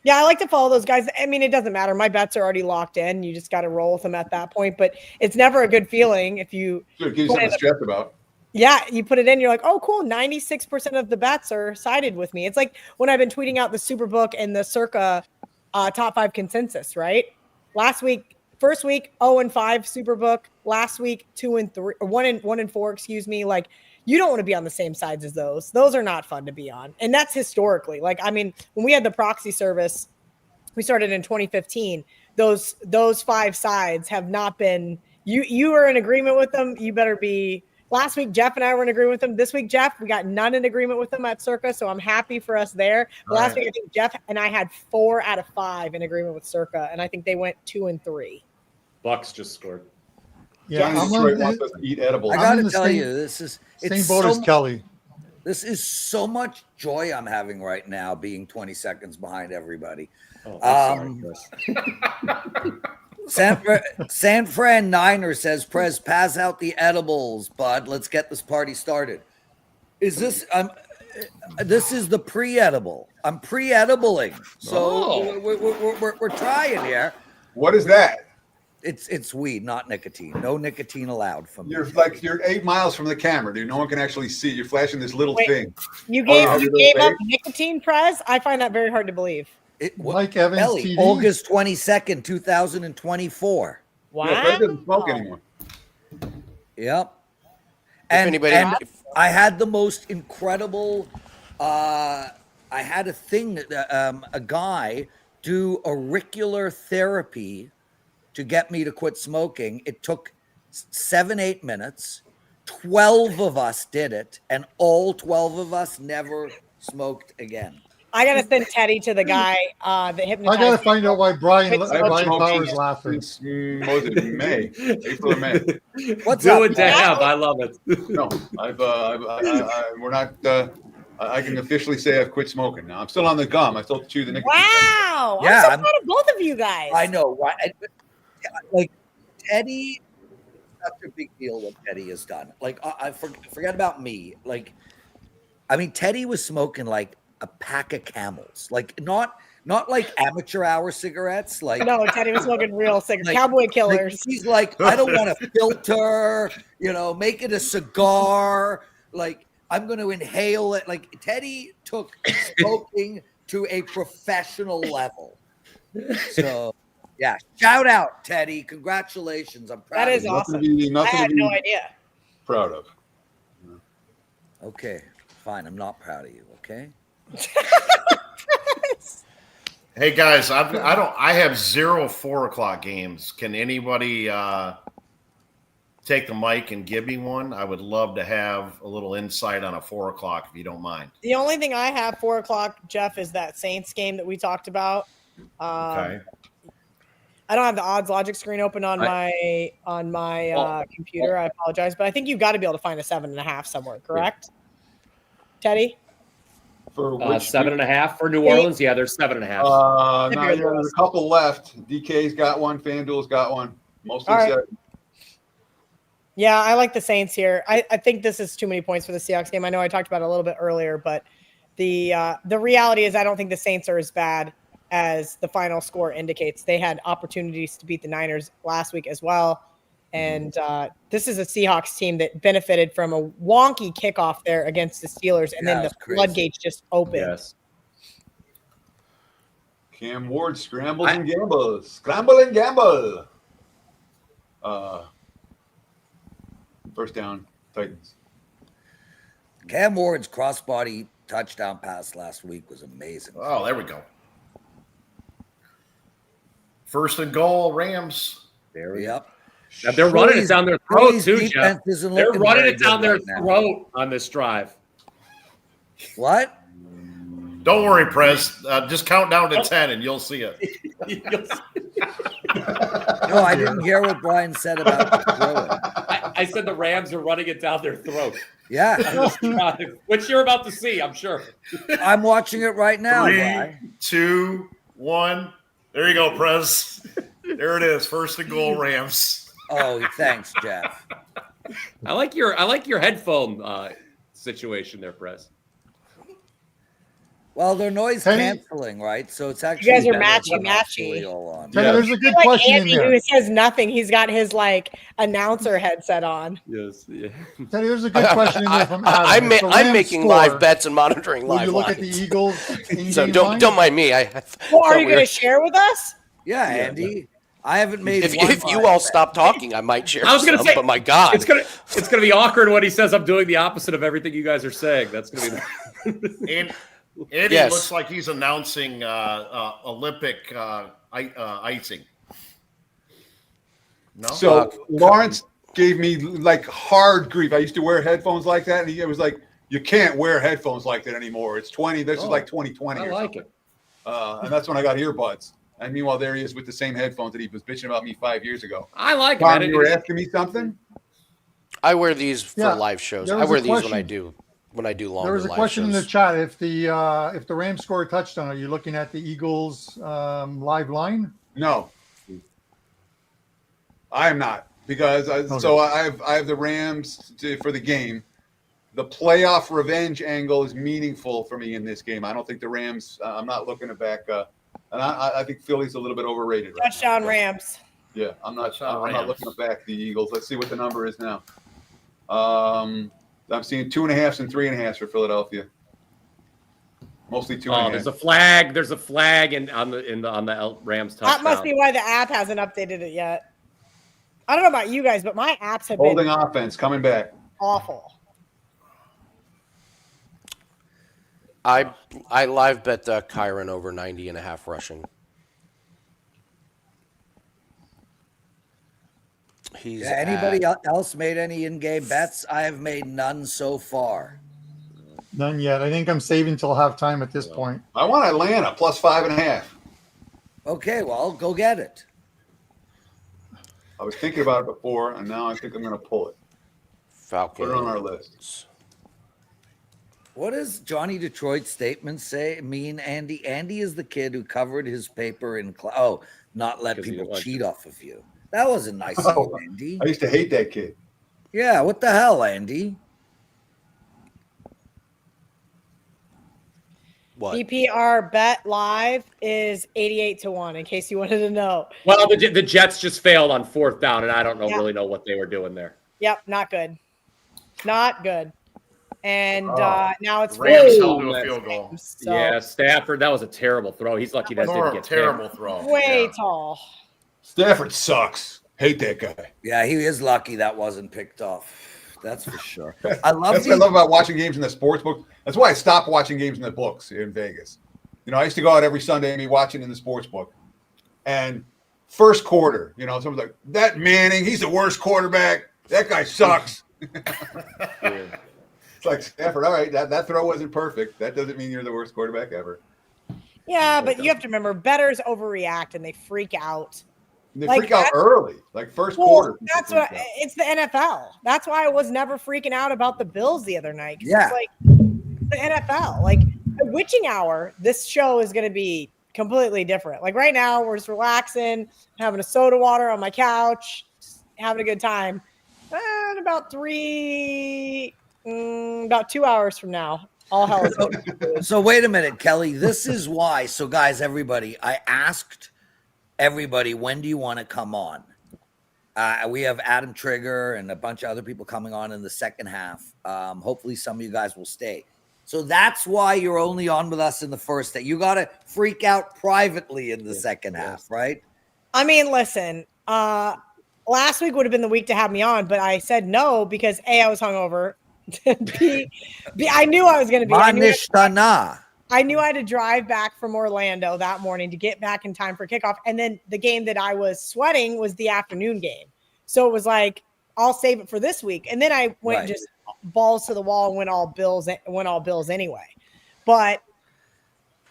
[SPEAKER 3] Yeah, I like to follow those guys. I mean, it doesn't matter. My bets are already locked in. You just got to roll with them at that point. But it's never a good feeling if you
[SPEAKER 7] – it gives you something to stress about.
[SPEAKER 3] Yeah, you put it in, you're like, oh, cool, 96% of the bets are sided with me. It's like when I've been tweeting out the Superbook and the Circa top 5 consensus, right? First week, 0-5 Superbook. Last week, 2-3, or 1-4, excuse me. Like, you don't want to be on the same sides as those. Those are not fun to be on. And that's historically. Like, I mean, when we had the proxy service, we started in 2015. Those 5 sides have not been, you are in agreement with them. You better be. Last week, Jeff and I were in agreement with them. This week, Jeff, we got none in agreement with them at Circa, so I'm happy for us there. Last week, I think Jeff and I had 4 out of 5 in agreement with Circa, and I think they went 2-3.
[SPEAKER 6] Bucks just scored.
[SPEAKER 4] Yeah,
[SPEAKER 7] Johnny Detroit wants us to eat edibles.
[SPEAKER 1] I got to tell you, this is
[SPEAKER 4] same boat as Kelly.
[SPEAKER 1] This is so much joy I'm having right now, being 20 seconds behind everybody.
[SPEAKER 6] Oh, I'm sorry, Chris.
[SPEAKER 1] San Fran Niner says, Prez, pass out the edibles, bud. Let's get this party started. Is this this is the pre-edible. I'm pre-edibling. So we're trying here.
[SPEAKER 7] What is that?
[SPEAKER 1] It's weed, not nicotine. No nicotine allowed from me.
[SPEAKER 7] You're 8 miles from the camera, dude. No one can actually see. You're flashing this little thing.
[SPEAKER 3] You gave up nicotine, Prez? I find that very hard to believe.
[SPEAKER 4] Mike Evans TV?
[SPEAKER 1] August 22nd, 2024.
[SPEAKER 3] Wow.
[SPEAKER 7] Yeah, Fred doesn't smoke anymore.
[SPEAKER 1] Yep. And I had the most incredible I had a thing that a guy do auricular therapy to get me to quit smoking. It took 7-8 minutes. 12 of us did it, and all 12 of us never smoked again.
[SPEAKER 3] I gotta send Teddy to the guy that hypnotized.
[SPEAKER 4] I gotta find out why Brian
[SPEAKER 7] Brian
[SPEAKER 4] Powers laughing.
[SPEAKER 7] Was it May? April or May?
[SPEAKER 1] What's
[SPEAKER 6] Do
[SPEAKER 1] up?
[SPEAKER 6] it to have. I love it.
[SPEAKER 7] No, we're not. I can officially say I've quit smoking now. I'm still on the gum. I still chew the nicotine.
[SPEAKER 3] Wow!
[SPEAKER 1] Yeah,
[SPEAKER 3] I'm so proud of both of you guys.
[SPEAKER 1] I know, right? Like Teddy, such a big deal what Teddy has done. Like I forget about me. Like, I mean, Teddy was smoking like a pack of Camels, like not like amateur hour cigarettes. Like
[SPEAKER 3] no, Teddy was smoking real cigarettes, cowboy killers.
[SPEAKER 1] Like, he's like, I don't want to filter, make it a cigar. Like I'm going to inhale it. Like Teddy took smoking to a professional level. So yeah, shout out Teddy, congratulations! I'm proud.
[SPEAKER 3] That is awesome. I had no idea.
[SPEAKER 7] proud of.
[SPEAKER 1] Okay, fine. I'm not proud of you. Okay.
[SPEAKER 5] Hey guys, I have 0 4:00 games. Can anybody take the mic and give me one? I would love to have a little insight on a 4:00 if you don't mind.
[SPEAKER 3] The only thing I have 4:00, Jeff, is that Saints game that we talked about.
[SPEAKER 5] Okay.
[SPEAKER 3] I don't have the odds logic screen open on my computer. I apologize, but I think you've got to be able to find a 7.5 somewhere, correct? Teddy?
[SPEAKER 7] For
[SPEAKER 6] 7.5 for New Orleans. Yeah, there's 7.5.
[SPEAKER 7] No, there's a couple left. DK's got one. FanDuel's got one. Mostly
[SPEAKER 3] All right.
[SPEAKER 7] 7.
[SPEAKER 3] Yeah, I like the Saints here. I think this is too many points for the Seahawks game. I know I talked about it a little bit earlier, but the reality is I don't think the Saints are as bad as the final score indicates. They had opportunities to beat the Niners last week as well. And this is a Seahawks team that benefited from a wonky kickoff there against the Steelers, and then the floodgates just opened.
[SPEAKER 6] Yes.
[SPEAKER 7] Cam Ward scrambles and gambles. Scramble and gamble. First down, Titans.
[SPEAKER 1] Cam Ward's crossbody touchdown pass last week was amazing.
[SPEAKER 5] Oh, there we go. First and goal, Rams.
[SPEAKER 6] There we
[SPEAKER 1] Yep.
[SPEAKER 6] Now they're running it down their throat
[SPEAKER 1] Philly's
[SPEAKER 6] too, Jeff.
[SPEAKER 1] defense isn't
[SPEAKER 6] They're
[SPEAKER 1] looking
[SPEAKER 6] running
[SPEAKER 1] very
[SPEAKER 6] it down
[SPEAKER 1] good
[SPEAKER 6] their
[SPEAKER 1] right now.
[SPEAKER 6] throat on this drive.
[SPEAKER 1] What?
[SPEAKER 5] Don't worry, Prez. Just count down to 10 and you'll see it.
[SPEAKER 1] No, I didn't hear what Brian said about the throwing.
[SPEAKER 6] I said the Rams are running it down their throat.
[SPEAKER 1] Yeah.
[SPEAKER 6] Which you're about to see, I'm sure.
[SPEAKER 1] I'm watching it right now,
[SPEAKER 5] 3,
[SPEAKER 1] Brian.
[SPEAKER 5] 2, 1. There you go, Prez. There it is. First and goal, Rams.
[SPEAKER 1] Oh, thanks, Jeff.
[SPEAKER 6] I like your headphone situation there, Prez.
[SPEAKER 1] Well, they're noise
[SPEAKER 4] Penny-
[SPEAKER 1] canceling, right? So it's actually
[SPEAKER 3] You guys are
[SPEAKER 1] better when
[SPEAKER 3] matchy-matchy.
[SPEAKER 1] actually all on.
[SPEAKER 4] Teddy, there's a good
[SPEAKER 3] Like
[SPEAKER 4] question
[SPEAKER 3] Andy,
[SPEAKER 4] in there.
[SPEAKER 3] who says nothing. He's got his announcer headset on.
[SPEAKER 6] Yes. Yeah.
[SPEAKER 4] Teddy, there's a good question in there from Adam. If the
[SPEAKER 2] I'm
[SPEAKER 4] Rams
[SPEAKER 2] making
[SPEAKER 4] score,
[SPEAKER 2] live bets and monitoring
[SPEAKER 4] Will
[SPEAKER 2] live
[SPEAKER 4] you look at the
[SPEAKER 2] lines.
[SPEAKER 4] Eagles?
[SPEAKER 2] So
[SPEAKER 4] in-game line?
[SPEAKER 2] don't mind me.
[SPEAKER 3] Well, are
[SPEAKER 2] thought
[SPEAKER 3] you
[SPEAKER 2] we
[SPEAKER 3] going to
[SPEAKER 2] were-
[SPEAKER 3] share with us?
[SPEAKER 1] Yeah, Andy. I haven't made
[SPEAKER 2] If
[SPEAKER 1] one
[SPEAKER 2] you
[SPEAKER 1] live
[SPEAKER 2] all
[SPEAKER 1] bet.
[SPEAKER 2] stop talking, I might share.
[SPEAKER 6] I was gonna
[SPEAKER 2] some,
[SPEAKER 6] say,
[SPEAKER 2] but my God,
[SPEAKER 6] It's gonna be awkward when he says I'm doing the opposite of everything you guys are saying. That's gonna be
[SPEAKER 5] And Eddie
[SPEAKER 2] Yes.
[SPEAKER 5] looks like he's announcing Olympic icing. No?
[SPEAKER 7] So Lawrence gave me hard grief. I used to wear headphones like that, and he was like, "You can't wear headphones like that anymore. It's 20. This is like 2020
[SPEAKER 6] I
[SPEAKER 7] or
[SPEAKER 6] like
[SPEAKER 7] something."
[SPEAKER 6] it.
[SPEAKER 7] And that's when I got earbuds. And meanwhile, there he is with the same headphones that he was bitching about me 5 years ago.
[SPEAKER 6] I like
[SPEAKER 7] Tom,
[SPEAKER 6] it.
[SPEAKER 7] you were asking me something?
[SPEAKER 2] I wear these for
[SPEAKER 4] Yeah,
[SPEAKER 2] live shows.
[SPEAKER 4] there
[SPEAKER 2] I
[SPEAKER 4] was
[SPEAKER 2] wear
[SPEAKER 4] a
[SPEAKER 2] these when
[SPEAKER 4] question.
[SPEAKER 2] I do longer
[SPEAKER 4] There was a
[SPEAKER 2] live
[SPEAKER 4] question in the
[SPEAKER 2] shows.
[SPEAKER 4] chat. If the Rams score a touchdown, are you looking at the Eagles live line?
[SPEAKER 7] No, I am not, because I have the Rams for the game. The playoff revenge angle is meaningful for me in this game. I don't think the Rams. I'm not looking to back. And I think Philly's a little bit overrated. Right
[SPEAKER 3] Touchdown
[SPEAKER 7] now.
[SPEAKER 3] Rams.
[SPEAKER 7] Yeah, I'm not.
[SPEAKER 5] Touchdown
[SPEAKER 7] I'm not
[SPEAKER 5] Rams.
[SPEAKER 7] looking to back the Eagles. Let's see what the number is now. I'm seeing 2.5 and 3.5 for Philadelphia. Mostly 2.5.
[SPEAKER 6] There's a flag. There's a flag on the Rams touchdown.
[SPEAKER 3] That must be why the app hasn't updated it yet. I don't know about you guys, but my apps have
[SPEAKER 7] Holding
[SPEAKER 3] been
[SPEAKER 7] offense coming back.
[SPEAKER 3] awful.
[SPEAKER 2] I live bet Kyron over 90.5 rushing. He's
[SPEAKER 1] Yeah, anybody else made any in-game bets? I have made none so far.
[SPEAKER 4] None yet. I think I'm saving till halftime at this point.
[SPEAKER 7] I want Atlanta plus 5.5.
[SPEAKER 1] Okay, well, go get it.
[SPEAKER 7] I was thinking about it before, and now I think I'm going to pull it.
[SPEAKER 2] Falcons.
[SPEAKER 7] Put it on our list.
[SPEAKER 1] What does Johnny Detroit's statement mean, Andy? Andy is the kid who covered his paper in class. Oh, not let
[SPEAKER 6] Because he
[SPEAKER 1] people
[SPEAKER 6] didn't like
[SPEAKER 1] cheat off of you. That wasn't nice of you, Andy.
[SPEAKER 7] I used to hate that kid.
[SPEAKER 1] Yeah, what the hell, Andy?
[SPEAKER 2] What?
[SPEAKER 3] PPR bet live is 88-1. In case you wanted to know.
[SPEAKER 6] Well, the Jets just failed on 4th down, and I don't
[SPEAKER 3] Yeah.
[SPEAKER 6] really know what they were doing there.
[SPEAKER 3] Yep, not good. Not good. And now it's
[SPEAKER 5] Rams
[SPEAKER 3] full
[SPEAKER 5] held to a field goal.
[SPEAKER 3] So
[SPEAKER 6] Yeah, Stafford, that was a terrible throw. He's lucky that didn't get
[SPEAKER 5] Terrible throw.
[SPEAKER 3] way
[SPEAKER 5] Yeah.
[SPEAKER 3] tall.
[SPEAKER 7] Stafford sucks. Hate that guy.
[SPEAKER 1] Yeah, he is lucky that wasn't picked off. That's for sure. I love
[SPEAKER 7] That's what I love about watching games in the sports book. That's why I stopped watching games in the books in Vegas. I used to go out every Sunday and be watching in the sports book. And first quarter, someone's like, that Manning, he's the worst quarterback. That guy sucks. It's like, Stafford, all right, that throw wasn't perfect. That doesn't mean you're the worst quarterback ever.
[SPEAKER 3] Yeah, but you have to remember, bettors overreact and they freak out.
[SPEAKER 7] And they freak out early, like first quarter.
[SPEAKER 3] That's what it's the NFL. That's why I was never freaking out about the Bills the other night.
[SPEAKER 1] Yeah.
[SPEAKER 3] It's like the NFL. Like the witching hour, this show is going to be completely different. Like right now, we're just relaxing, having a soda water on my couch, just having a good time. And about 2 hours from now, all hell is
[SPEAKER 1] So wait a minute, Kelly. This is why. So guys, everybody, I asked everybody, when do you want to come on? We have Adam Trigger and a bunch of other people coming on in the second half. Hopefully some of you guys will stay. So that's why you're only on with us in the first day. You got to freak out privately in the second half, right?
[SPEAKER 3] I mean, listen, last week would have been the week to have me on, but I said no because A, I was hungover. B, I knew I was going to be. I knew I had to drive back from Orlando that morning to get back in time for kickoff. And then the game that I was sweating was the afternoon game. So it was like, I'll save it for this week. And then I went just balls to the wall and went all Bills anyway. But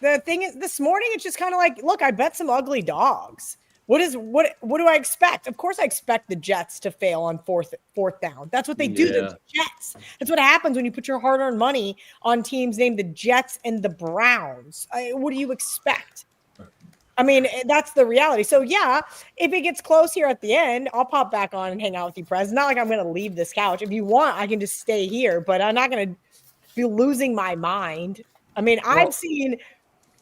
[SPEAKER 3] the thing is, this morning, it's just kind of like, look, I bet some ugly dogs. What do I expect? Of course, I expect the Jets to fail on fourth down. That's what they do. The Jets. That's what happens when you put your hard-earned money on teams named the Jets and the Browns. What do you expect? I mean, that's the reality. So yeah, if it gets close here at the end, I'll pop back on and hang out with you, Prez. It's not like I'm going to leave this couch. If you want, I can just stay here, but I'm not going to be losing my mind. I mean, I've seen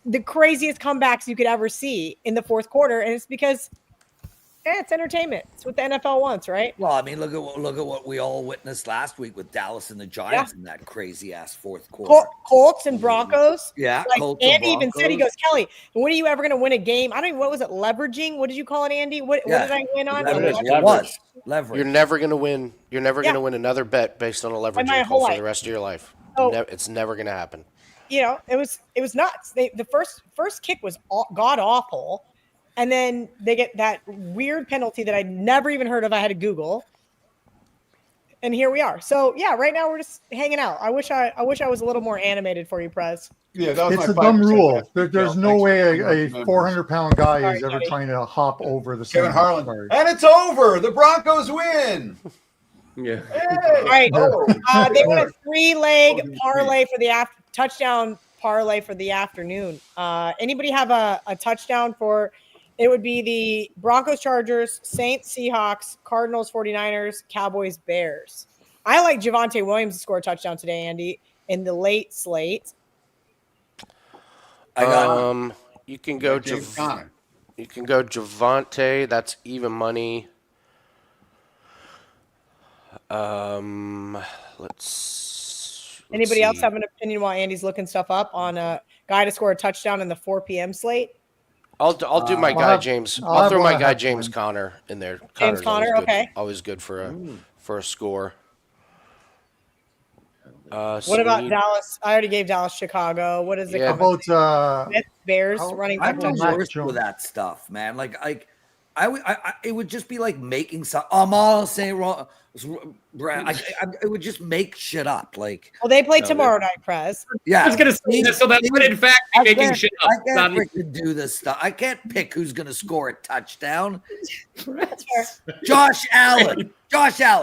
[SPEAKER 3] the craziest comebacks you could ever see in the fourth quarter, and it's because it's entertainment. It's what the NFL wants, right?
[SPEAKER 1] Well, I mean, look at what we all witnessed last week with Dallas and the Giants in that crazy ass fourth quarter.
[SPEAKER 3] Colts and Broncos.
[SPEAKER 1] Yeah,
[SPEAKER 3] like
[SPEAKER 1] Colts
[SPEAKER 3] Andy
[SPEAKER 1] and
[SPEAKER 3] even said, he goes, Kelly, when are you ever going to win a game? I don't even. What was it? Leveraging? What did you call it, Andy? What did I win on?
[SPEAKER 1] It was leverage.
[SPEAKER 2] You're never going to win. You're never going to win another bet based on a leverage call for the rest of your life. It's never going to happen.
[SPEAKER 3] It was nuts. The first kick was god awful, and then they get that weird penalty that I never even heard of. I had to Google, and here we are. So yeah, right now we're just hanging out. I wish I was a little more animated for you, Prez.
[SPEAKER 7] Yeah, that was
[SPEAKER 4] it's a dumb rule. There's no way a 400-pound guy is ever trying to hop over the
[SPEAKER 7] Kevin Harlan, and it's over. The Broncos win.
[SPEAKER 6] Yeah.
[SPEAKER 7] Hey!
[SPEAKER 3] All right. They won a 3-leg parlay for the touchdown parlay for the afternoon. Anybody have a touchdown for? It would be the Broncos, Chargers, Saints, Seahawks, Cardinals, 49ers, Cowboys, Bears. I like Javonte Williams to score a touchdown today, Andy, in the late slate.
[SPEAKER 2] You can go you can go Javonte. That's even money.
[SPEAKER 3] Anybody else have an opinion while Andy's looking stuff up on a guy to score a touchdown in the 4 p.m. slate?
[SPEAKER 2] I'll do my guy James. I'll throw my guy James Conner in there.
[SPEAKER 3] James Conner, okay.
[SPEAKER 2] Always good for a score.
[SPEAKER 3] What about Dallas? I already gave Dallas Chicago. What is it?
[SPEAKER 4] How about
[SPEAKER 3] Bears running back
[SPEAKER 1] touchdown with that stuff, man. Like it would just be like making some. I'm saying wrong. It would just make shit up. Like,
[SPEAKER 3] well, they play tomorrow night, Prez.
[SPEAKER 1] Yeah,
[SPEAKER 6] I was gonna say that, so that would in fact be making shit up.
[SPEAKER 1] I can't freaking do this stuff. I can't pick who's gonna score a touchdown. Josh Allen.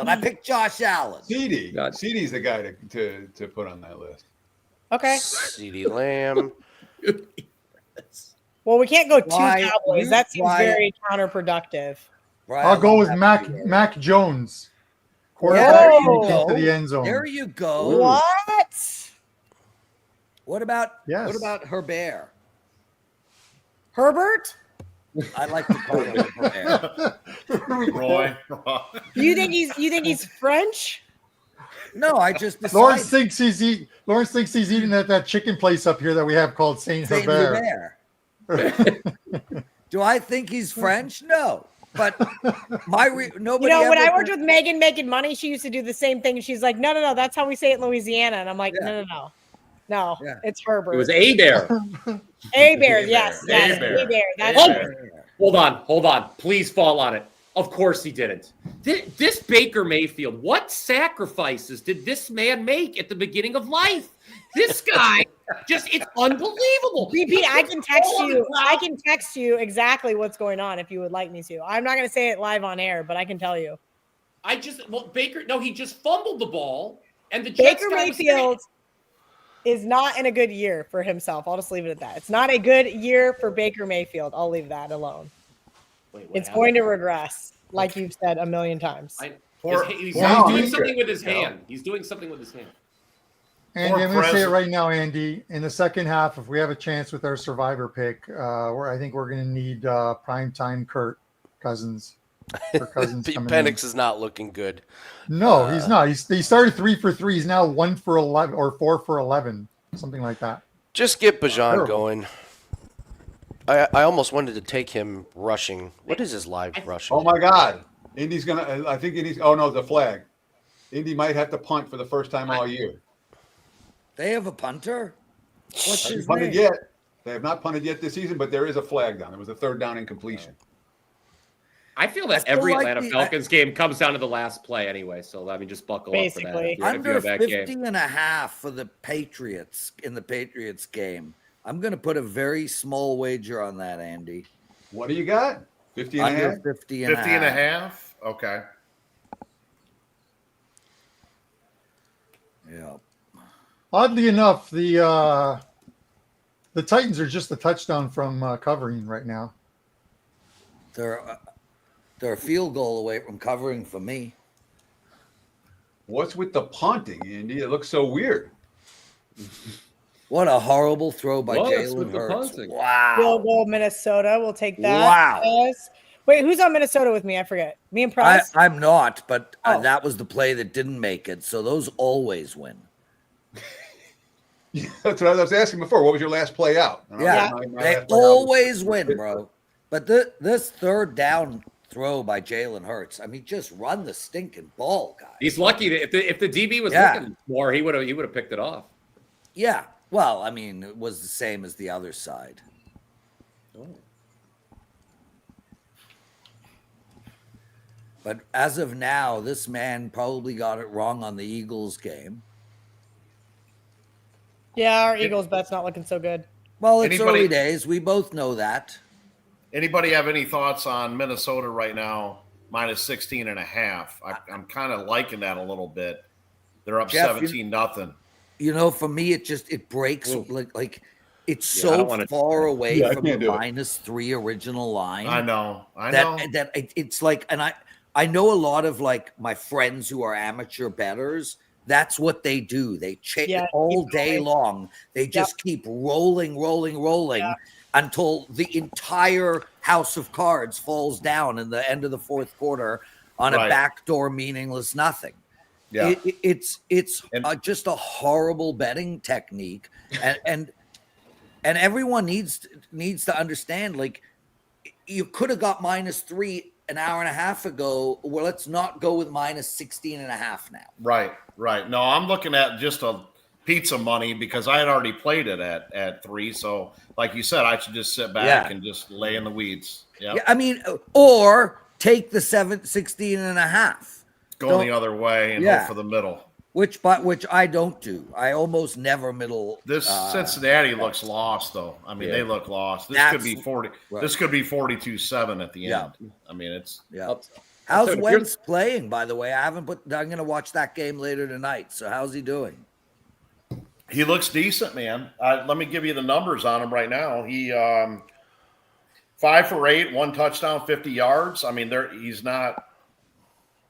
[SPEAKER 1] I picked Josh Allen.
[SPEAKER 7] CeeDee's the guy to put on that list.
[SPEAKER 3] Okay.
[SPEAKER 2] CeeDee Lamb.
[SPEAKER 3] Well, we can't go two Cowboys. That seems very counterproductive.
[SPEAKER 4] I'll go with Mac Jones. Quarterback into the end zone.
[SPEAKER 1] There you go.
[SPEAKER 3] What?
[SPEAKER 1] What about Herbert?
[SPEAKER 3] Herbert?
[SPEAKER 1] I like to call him Herbert.
[SPEAKER 5] Roy.
[SPEAKER 3] You think he's French?
[SPEAKER 1] No, I just decided.
[SPEAKER 4] Lawrence thinks he's eating at that chicken place up here that we have called Saint Herbert.
[SPEAKER 1] Do I think he's French? No. But nobody.
[SPEAKER 3] When I
[SPEAKER 1] ever-
[SPEAKER 3] worked with Megan making money, she used to do the same thing. She's like, no, that's how we say it in Louisiana. And I'm like, no,
[SPEAKER 1] Yeah.
[SPEAKER 3] it's Herbert.
[SPEAKER 6] It was A Bear.
[SPEAKER 3] A Bear, yes,
[SPEAKER 6] A-Bear.
[SPEAKER 3] A Bear. That's
[SPEAKER 6] Hold on. Please fall on it. Of course he didn't. This Baker Mayfield, what sacrifices did this man make at the beginning of life? This guy it's unbelievable.
[SPEAKER 3] BP, I can text you. I can text you exactly what's going on if you would like me to. I'm not going to say it live on air, but I can tell you.
[SPEAKER 6] Baker, no, he just fumbled the ball, and the Jets
[SPEAKER 3] Baker Mayfield is not in a good year for himself. I'll just leave it at that. It's not a good year for Baker Mayfield. I'll leave that alone. It's going to regress, like you've said a million times.
[SPEAKER 6] He's doing something with his hand. He's doing something with his hand.
[SPEAKER 4] Andy, I'm going to say it right now, Andy. In the second half, if we have a chance with our survivor pick, I think we're going to need primetime Kirk Cousins.
[SPEAKER 2] Penix is not looking good.
[SPEAKER 4] No, he's not. He started 3 for 3. He's now 1 for 11 or 4 for 11, something like that.
[SPEAKER 2] Just get Bajan going. I almost wanted to take him rushing. What is his live rushing?
[SPEAKER 7] Oh my God, Indy's gonna. I think Indy's. Oh no, the flag. Indy might have to punt for the first time all year.
[SPEAKER 1] They have a punter. What's his
[SPEAKER 7] punted
[SPEAKER 1] name?
[SPEAKER 7] yet. They have not punted yet this season, but there is a flag down. There was a third down incompletion.
[SPEAKER 6] I feel that every Atlanta Falcons game comes down to the last play anyway. So, just buckle up for that. If you
[SPEAKER 1] Under
[SPEAKER 6] have that
[SPEAKER 1] 50
[SPEAKER 6] game.
[SPEAKER 1] and a half for the Patriots in the Patriots game. I'm going to put a very small wager on that, Andy.
[SPEAKER 7] What do you got? 50 and a half?
[SPEAKER 1] 50 and
[SPEAKER 5] 50 and a half? Okay.
[SPEAKER 1] Yeah.
[SPEAKER 4] Oddly enough, the Titans are just a touchdown from covering right now.
[SPEAKER 1] They're a field goal away from covering for me.
[SPEAKER 7] What's with the punting, Andy? It looks so weird.
[SPEAKER 1] What a horrible throw by
[SPEAKER 6] What's
[SPEAKER 1] Jalen
[SPEAKER 6] with the
[SPEAKER 1] Hurts.
[SPEAKER 6] punting?
[SPEAKER 1] Wow.
[SPEAKER 3] Field goal, Minnesota. We'll take that.
[SPEAKER 1] Wow.
[SPEAKER 3] Yes. Wait, who's on Minnesota with me? I forget. Me and Prez?
[SPEAKER 1] I'm not, but
[SPEAKER 3] Oh.
[SPEAKER 1] that was the play that didn't make it. So those always win.
[SPEAKER 7] That's what I was asking before. What was your last play out?
[SPEAKER 1] Yeah, they always win, bro. But this third down throw by Jalen Hurts, just run the stinking ball, guys.
[SPEAKER 6] He's lucky that if the DB was looking more, he would have picked it off.
[SPEAKER 1] Yeah. Well, it was the same as the other side.
[SPEAKER 6] Oh.
[SPEAKER 1] But as of now, this man probably got it wrong on the Eagles game.
[SPEAKER 3] Yeah, our Eagles bet's not looking so good.
[SPEAKER 1] Well, it's early days. We both know that.
[SPEAKER 5] Anybody have any thoughts on Minnesota right now, minus 16 and a half? I'm kind of liking that a little bit. They're up 17-0.
[SPEAKER 1] For me, it breaks like it's so far away from the -3 original line.
[SPEAKER 5] I know.
[SPEAKER 1] That it's like, and I know a lot of my friends who are amateur bettors. That's what they do. They all day long. They just keep rolling until the entire house of cards falls down in the end of the fourth quarter on a backdoor meaningless nothing. Yeah, it's just a horrible betting technique, and everyone needs to understand. You could have got -3 an hour and a half ago. Well, let's not go with minus 16 and a half now.
[SPEAKER 5] Right. No, I'm looking at just a pizza money because I had already played it at 3. So, like you said, I should just sit back and just lay in the weeds. Yep.
[SPEAKER 1] Yeah, or take the 16 and a half.
[SPEAKER 5] Go the other way and hope for the middle. Which
[SPEAKER 1] I don't do. I almost never middle.
[SPEAKER 5] This Cincinnati looks lost, though. They look lost. This could be 40. Right. This could be 42-7 at the end. It's
[SPEAKER 1] How's Wentz playing? By the way, I'm going to watch that game later tonight. So how's he doing?
[SPEAKER 5] He looks decent, man. Let me give you the numbers on him right now. He 5 for 8, 1 touchdown, 50 yards. He's not.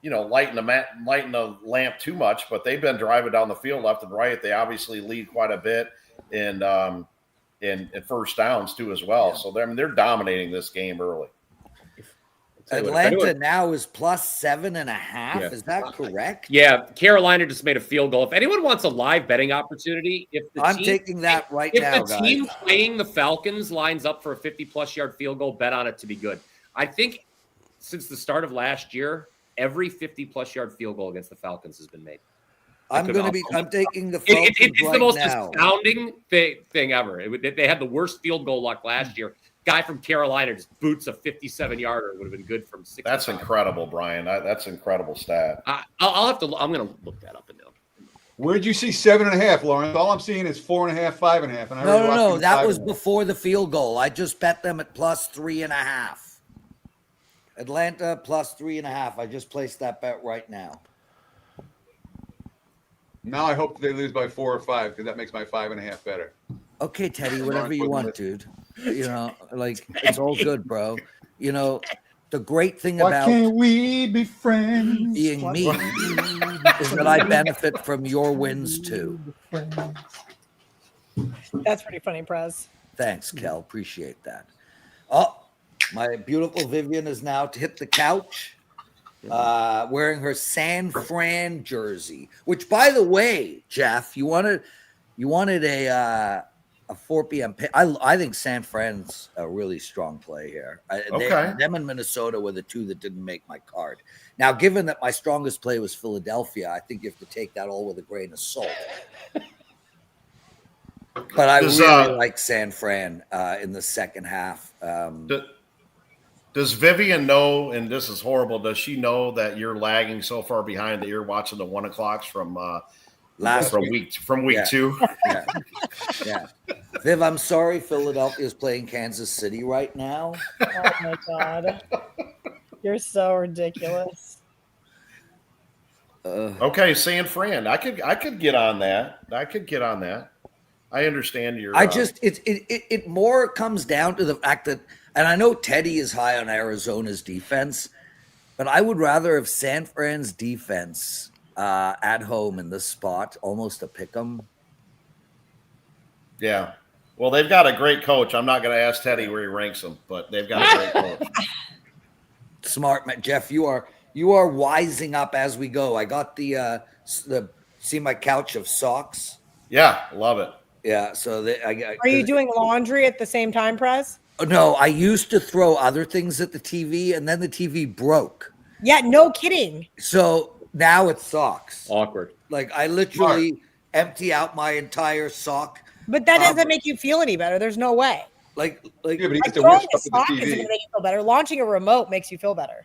[SPEAKER 5] Lighting the lamp too much, but they've been driving down the field left and right. They obviously lead quite a bit in first downs too as well. So they're dominating this game early.
[SPEAKER 1] Atlanta now is +7.5. Yeah. Is that correct?
[SPEAKER 6] Yeah, Carolina just made a field goal. If anyone wants a live betting opportunity,
[SPEAKER 1] I'm taking that right now.
[SPEAKER 6] If the team playing the Falcons lines up for a 50-plus yard field goal, bet on it to be good. I think since the start of last year, every 50-plus yard field goal against the Falcons has been made.
[SPEAKER 1] I'm taking the Falcons
[SPEAKER 6] It's
[SPEAKER 1] right
[SPEAKER 6] the most
[SPEAKER 1] now.
[SPEAKER 6] astounding thing ever. They had the worst field goal luck last year. Guy from Carolina just boots a 57-yarder. Would have been good from 60.
[SPEAKER 5] That's incredible, Brian. That's an incredible stat.
[SPEAKER 6] I'll have to. I'm going to look that up and down.
[SPEAKER 7] Where'd you see 7.5, Lawrence? All I'm seeing is 4.5, 5.5. And
[SPEAKER 1] No. That was before the field goal. I just bet them at +3.5. Atlanta +3.5. I just placed that bet right now.
[SPEAKER 7] Now I hope they lose by 4 or 5 because that makes my 5.5 better.
[SPEAKER 1] Okay, Teddy, whatever you want, dude. It's all good, bro. The great thing
[SPEAKER 4] Why
[SPEAKER 1] about
[SPEAKER 4] can't we be friends?
[SPEAKER 1] being me is that I benefit from your wins too.
[SPEAKER 3] That's pretty funny, Prez.
[SPEAKER 1] Thanks, Kel. Appreciate that. Oh, my beautiful Vivian is now to hit the couch, wearing her San Fran jersey. Which, by the way, Jeff, you wanted a 4 p.m. pick. I think San Fran's a really strong play here. Them and Minnesota were the two that didn't make my card. Now, given that my strongest play was Philadelphia, I think you have to take that all with a grain of salt. But I really like San Fran in the second half.
[SPEAKER 5] Does Vivian know, and this is horrible, does she know that you're lagging so far behind that you're watching the 1 o'clocks from week 2?
[SPEAKER 1] Yeah. Viv, I'm sorry Philadelphia is playing Kansas City right now.
[SPEAKER 3] Oh my God. You're so ridiculous.
[SPEAKER 5] Okay, San Fran. I could get on that. I understand your.
[SPEAKER 1] It more comes down to the fact that, and I know Teddy is high on Arizona's defense, but I would rather have San Fran's defense at home in this spot, almost a pick 'em.
[SPEAKER 5] Yeah. Well, they've got a great coach. I'm not going to ask Teddy where he ranks them, but they've got a great coach.
[SPEAKER 1] Smart man, Jeff. You are wising up as we go. I got the see my couch of socks.
[SPEAKER 5] Yeah, love it.
[SPEAKER 1] Yeah. So
[SPEAKER 3] are you doing laundry at the same time, Prez?
[SPEAKER 1] No, I used to throw other things at the TV, and then the TV broke.
[SPEAKER 3] Yeah, no kidding.
[SPEAKER 1] So now it's socks.
[SPEAKER 6] Awkward.
[SPEAKER 1] Like I literally empty out my entire sock.
[SPEAKER 3] But that doesn't make you feel any better. There's no way.
[SPEAKER 7] Yeah, but he gets to
[SPEAKER 3] throwing
[SPEAKER 7] wear
[SPEAKER 3] a
[SPEAKER 7] stuff
[SPEAKER 3] sock
[SPEAKER 7] at the
[SPEAKER 3] isn't
[SPEAKER 7] TV.
[SPEAKER 3] going to make you feel better. Launching a remote makes you feel better.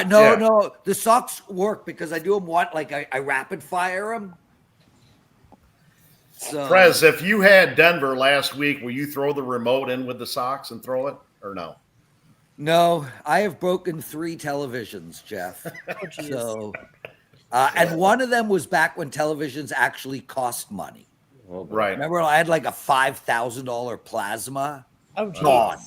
[SPEAKER 1] No. The socks work because I do them I rapid fire them. So,
[SPEAKER 5] Prez, if you had Denver last week, will you throw the remote in with the socks and throw it, or no?
[SPEAKER 1] No, I have broken 3 televisions, Jeff. So, and one of them was back when televisions actually cost money.
[SPEAKER 6] Oh,
[SPEAKER 5] right.
[SPEAKER 1] Remember, I had like a $5,000 plasma.
[SPEAKER 3] Oh, geez.
[SPEAKER 1] Gone.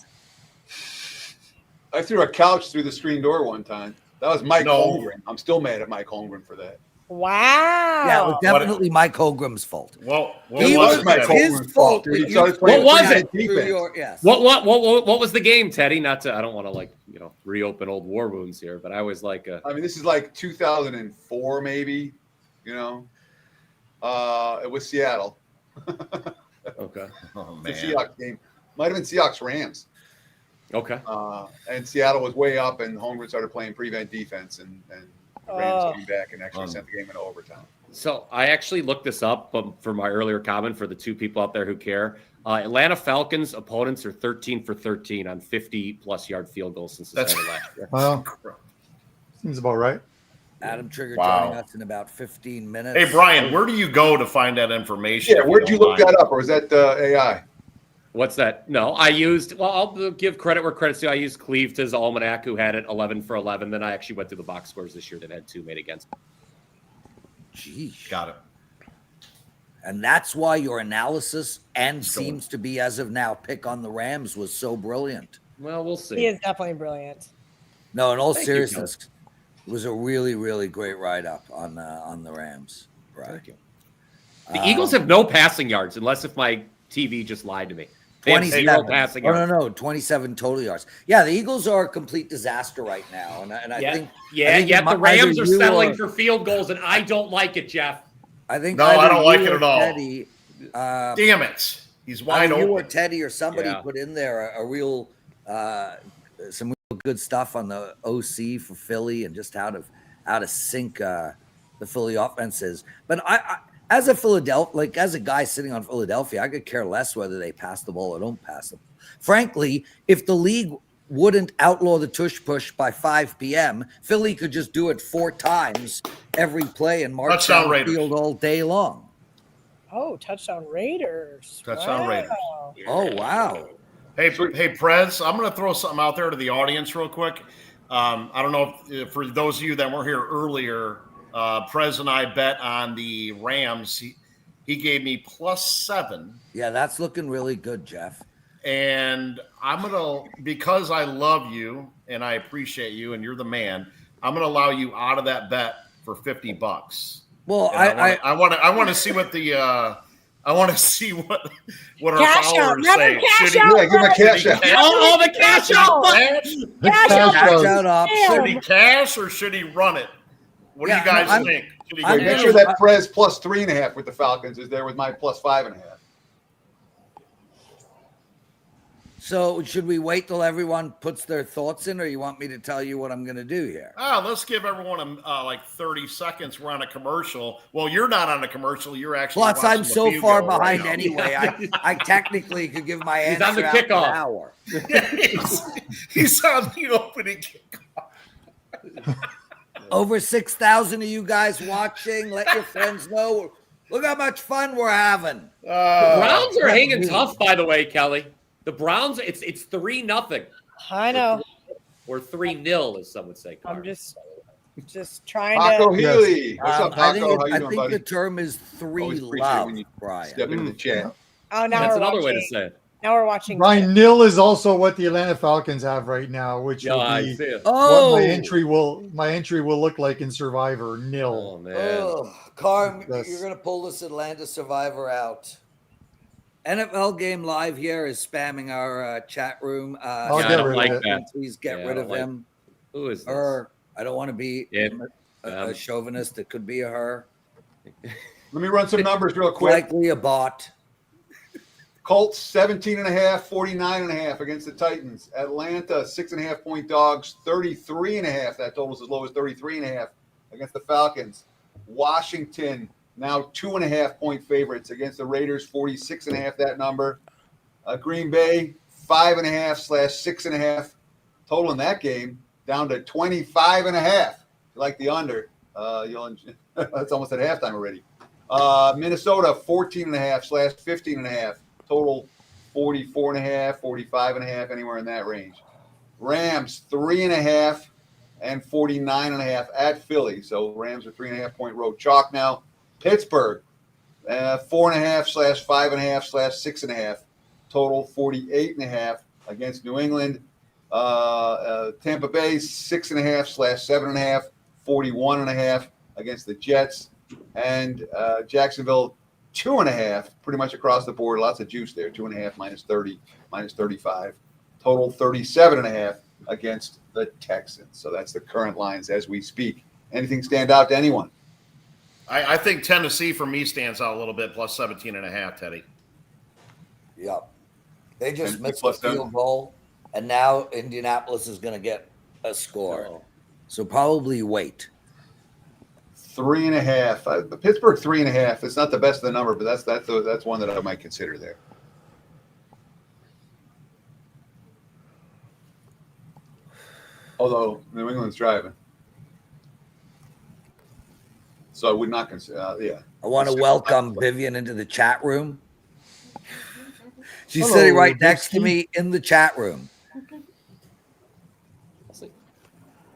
[SPEAKER 7] I threw a couch through the screen door one time. That was Mike Holmgren. I'm still mad at Mike Holmgren for that.
[SPEAKER 3] Wow.
[SPEAKER 1] Yeah, it was definitely Mike Holmgren's fault.
[SPEAKER 5] Well,
[SPEAKER 7] It was Mike Holmgren's fault. Dude. He started playing
[SPEAKER 6] What was it?
[SPEAKER 7] defense.
[SPEAKER 1] Yes.
[SPEAKER 6] What was the game, Teddy? Not to. I don't want to reopen old war wounds here, but I was like.
[SPEAKER 7] I mean, this is like 2004, maybe. It was Seattle.
[SPEAKER 6] Okay.
[SPEAKER 5] Oh,
[SPEAKER 7] The
[SPEAKER 5] man.
[SPEAKER 7] Seahawks game might have been Seahawks Rams.
[SPEAKER 6] Okay.
[SPEAKER 7] And Seattle was way up, and Holmgren started playing prevent defense, and Rams came back and actually sent the game into overtime.
[SPEAKER 6] So I actually looked this up for my earlier comment for the 2 people out there who care. Atlanta Falcons opponents are 13 for 13 on 50-plus yard field goals since the start of last year.
[SPEAKER 4] Well, seems about right.
[SPEAKER 1] Adam Trigger
[SPEAKER 5] Wow.
[SPEAKER 1] joining us in about 15 minutes.
[SPEAKER 5] Hey, Brian, where do you go to find that information?
[SPEAKER 7] Yeah,
[SPEAKER 5] if
[SPEAKER 7] where'd you
[SPEAKER 5] don't
[SPEAKER 7] look
[SPEAKER 5] mind?
[SPEAKER 7] that up, or is that AI?
[SPEAKER 6] What's that? No, I used. Well, I'll give credit where credit's due. I used Cleve to his almanac, who had it 11 for 11. Then I actually went through the box scores this year that had 2 made against.
[SPEAKER 1] Jeez.
[SPEAKER 5] Got it.
[SPEAKER 1] And that's why your analysis seems to be, as of now, pick on the Rams was so brilliant.
[SPEAKER 6] Well, we'll see.
[SPEAKER 3] He is definitely brilliant.
[SPEAKER 1] No, in all
[SPEAKER 6] Thank you,
[SPEAKER 1] seriousness, it was a really, really great write-up on the Rams. Right.
[SPEAKER 6] Thank you. The Eagles have no passing yards, unless if my TV just lied to me. They have 0 passing yards.
[SPEAKER 1] No, 27 total yards. Yeah, the Eagles are a complete disaster right now, and I think
[SPEAKER 6] the Rams are settling for field goals, and I don't like it, Jeff.
[SPEAKER 1] I think
[SPEAKER 5] No, I don't like
[SPEAKER 1] you
[SPEAKER 5] it
[SPEAKER 1] or
[SPEAKER 5] at all.
[SPEAKER 1] Teddy,
[SPEAKER 5] Damn it. He's wide
[SPEAKER 1] either you or
[SPEAKER 5] open.
[SPEAKER 1] Teddy or somebody
[SPEAKER 6] Yeah.
[SPEAKER 1] put in there a real some real good stuff on the OC for Philly and just how to sync the Philly offenses. But I as a Philadelphia, like as a guy sitting on Philadelphia, I could care less whether they pass the ball or don't pass the ball. Frankly, if the league wouldn't outlaw the tush push by 5 p.m., Philly could just do it 4 times every play and march down the field all day long.
[SPEAKER 3] Oh, touchdown Raiders.
[SPEAKER 5] Touchdown Raiders.
[SPEAKER 1] Oh, wow.
[SPEAKER 5] Hey, Prez, I'm going to throw something out there to the audience real quick. I don't know if for those of you that weren't here earlier, Prez and I bet on the Rams. He gave me +7.
[SPEAKER 1] Yeah, that's looking really good, Jeff.
[SPEAKER 5] And I'm going to, because I love you and I appreciate you and you're the man, I'm going to allow you out of that bet for $50.
[SPEAKER 1] Well,
[SPEAKER 5] I want to see what the I want to see what our
[SPEAKER 3] cash
[SPEAKER 5] followers
[SPEAKER 3] out,
[SPEAKER 5] say.
[SPEAKER 3] cash out,
[SPEAKER 7] give him a cash out.
[SPEAKER 6] Oh, the cash out.
[SPEAKER 1] cash out option.
[SPEAKER 5] Should he cash or should he run it? What do you guys think? Should he
[SPEAKER 7] Make sure that Prez +3.5 with the Falcons is there with my +5.5.
[SPEAKER 1] So should we wait till everyone puts their thoughts in, or you want me to tell you what I'm going to do here?
[SPEAKER 5] Let's give everyone like 30 seconds. We're on a commercial. Well, you're not on a commercial. You're actually.
[SPEAKER 1] Plus, I'm so far behind
[SPEAKER 5] right
[SPEAKER 1] anyway. I technically could give my answer
[SPEAKER 6] on the
[SPEAKER 1] out in
[SPEAKER 6] kickoff.
[SPEAKER 1] an hour.
[SPEAKER 5] He's on the opening kickoff.
[SPEAKER 1] Over 6,000 of you guys watching. Let your friends know. Look how much fun we're having.
[SPEAKER 6] The Browns are hanging tough, by the way, Kelly. The Browns, it's 3-0.
[SPEAKER 3] I know.
[SPEAKER 6] Or 3-0, as some would say.
[SPEAKER 3] I'm just trying
[SPEAKER 7] Paco
[SPEAKER 3] to.
[SPEAKER 7] Healy. What's up,
[SPEAKER 1] I
[SPEAKER 7] Paco? How
[SPEAKER 1] think,
[SPEAKER 7] you doing, buddy?
[SPEAKER 1] the term is three
[SPEAKER 7] Always appreciate
[SPEAKER 1] love,
[SPEAKER 7] when you
[SPEAKER 1] Brian.
[SPEAKER 7] Step into the chat.
[SPEAKER 3] Oh, now
[SPEAKER 6] That's
[SPEAKER 3] we're
[SPEAKER 6] another
[SPEAKER 3] watching.
[SPEAKER 6] way to say it.
[SPEAKER 3] Now we're watching.
[SPEAKER 4] Ryan, nil is also what the Atlanta Falcons have right now, which will
[SPEAKER 6] I
[SPEAKER 4] be
[SPEAKER 6] see it.
[SPEAKER 1] Oh,
[SPEAKER 4] what my entry will look like in Survivor. Nil.
[SPEAKER 6] Oh, man.
[SPEAKER 1] Oh, Carm,
[SPEAKER 4] Yes.
[SPEAKER 1] you're going to pull this Atlanta Survivor out. NFL Game Live here is spamming our chat room.
[SPEAKER 4] I'll
[SPEAKER 6] Yeah, I
[SPEAKER 4] get
[SPEAKER 6] don't
[SPEAKER 4] rid
[SPEAKER 6] like
[SPEAKER 4] of it.
[SPEAKER 6] that.
[SPEAKER 1] Please get
[SPEAKER 6] Yeah, I
[SPEAKER 1] rid
[SPEAKER 6] don't
[SPEAKER 1] of
[SPEAKER 6] like
[SPEAKER 1] him.
[SPEAKER 6] Who is this?
[SPEAKER 1] Her. I don't want to be
[SPEAKER 6] Yeah.
[SPEAKER 1] a chauvinist. It could be a her.
[SPEAKER 7] Let me run some numbers real quick.
[SPEAKER 1] Likely a bot.
[SPEAKER 7] Colts 17.5, 49.5 against the Titans. Atlanta 6.5 point dogs, 33.5. That total's as low as 33.5 against the Falcons. Washington now 2.5 point favorites against the Raiders, 46.5. That number. Green Bay 5.5/6.5 total in that game down to 25.5. You like the under? That's almost at halftime already. Minnesota 14.5/15.5. Total 44.5, 45.5, anywhere in that range. Rams 3.5 and 49.5 at Philly. So Rams are 3.5 point road chalk now. Pittsburgh 4.5/5.5/6.5. Total 48.5 against New England. Tampa Bay 6.5/7.5, 41.5 against the Jets. And Jacksonville 2.5, pretty much across the board. Lots of juice there. 2.5 -30, -35. Total 37.5 against the Texans. So that's the current lines as we speak. Anything stand out to anyone?
[SPEAKER 5] I think Tennessee for me stands out a little bit, +17.5, Teddy.
[SPEAKER 1] Yep. They just
[SPEAKER 7] And
[SPEAKER 1] missed the
[SPEAKER 7] plus that-
[SPEAKER 1] field goal, and now Indianapolis is going to get a score.
[SPEAKER 6] Oh.
[SPEAKER 1] So probably wait.
[SPEAKER 7] 3.5. Pittsburgh 3.5. It's not the best of the number, but that's one that I might consider there. Although New England's driving, so I would not consider. Yeah,
[SPEAKER 1] I want to welcome Vivian into the chat room. She's
[SPEAKER 4] Hello,
[SPEAKER 1] sitting right next to
[SPEAKER 4] Vicky.
[SPEAKER 1] me in the chat room.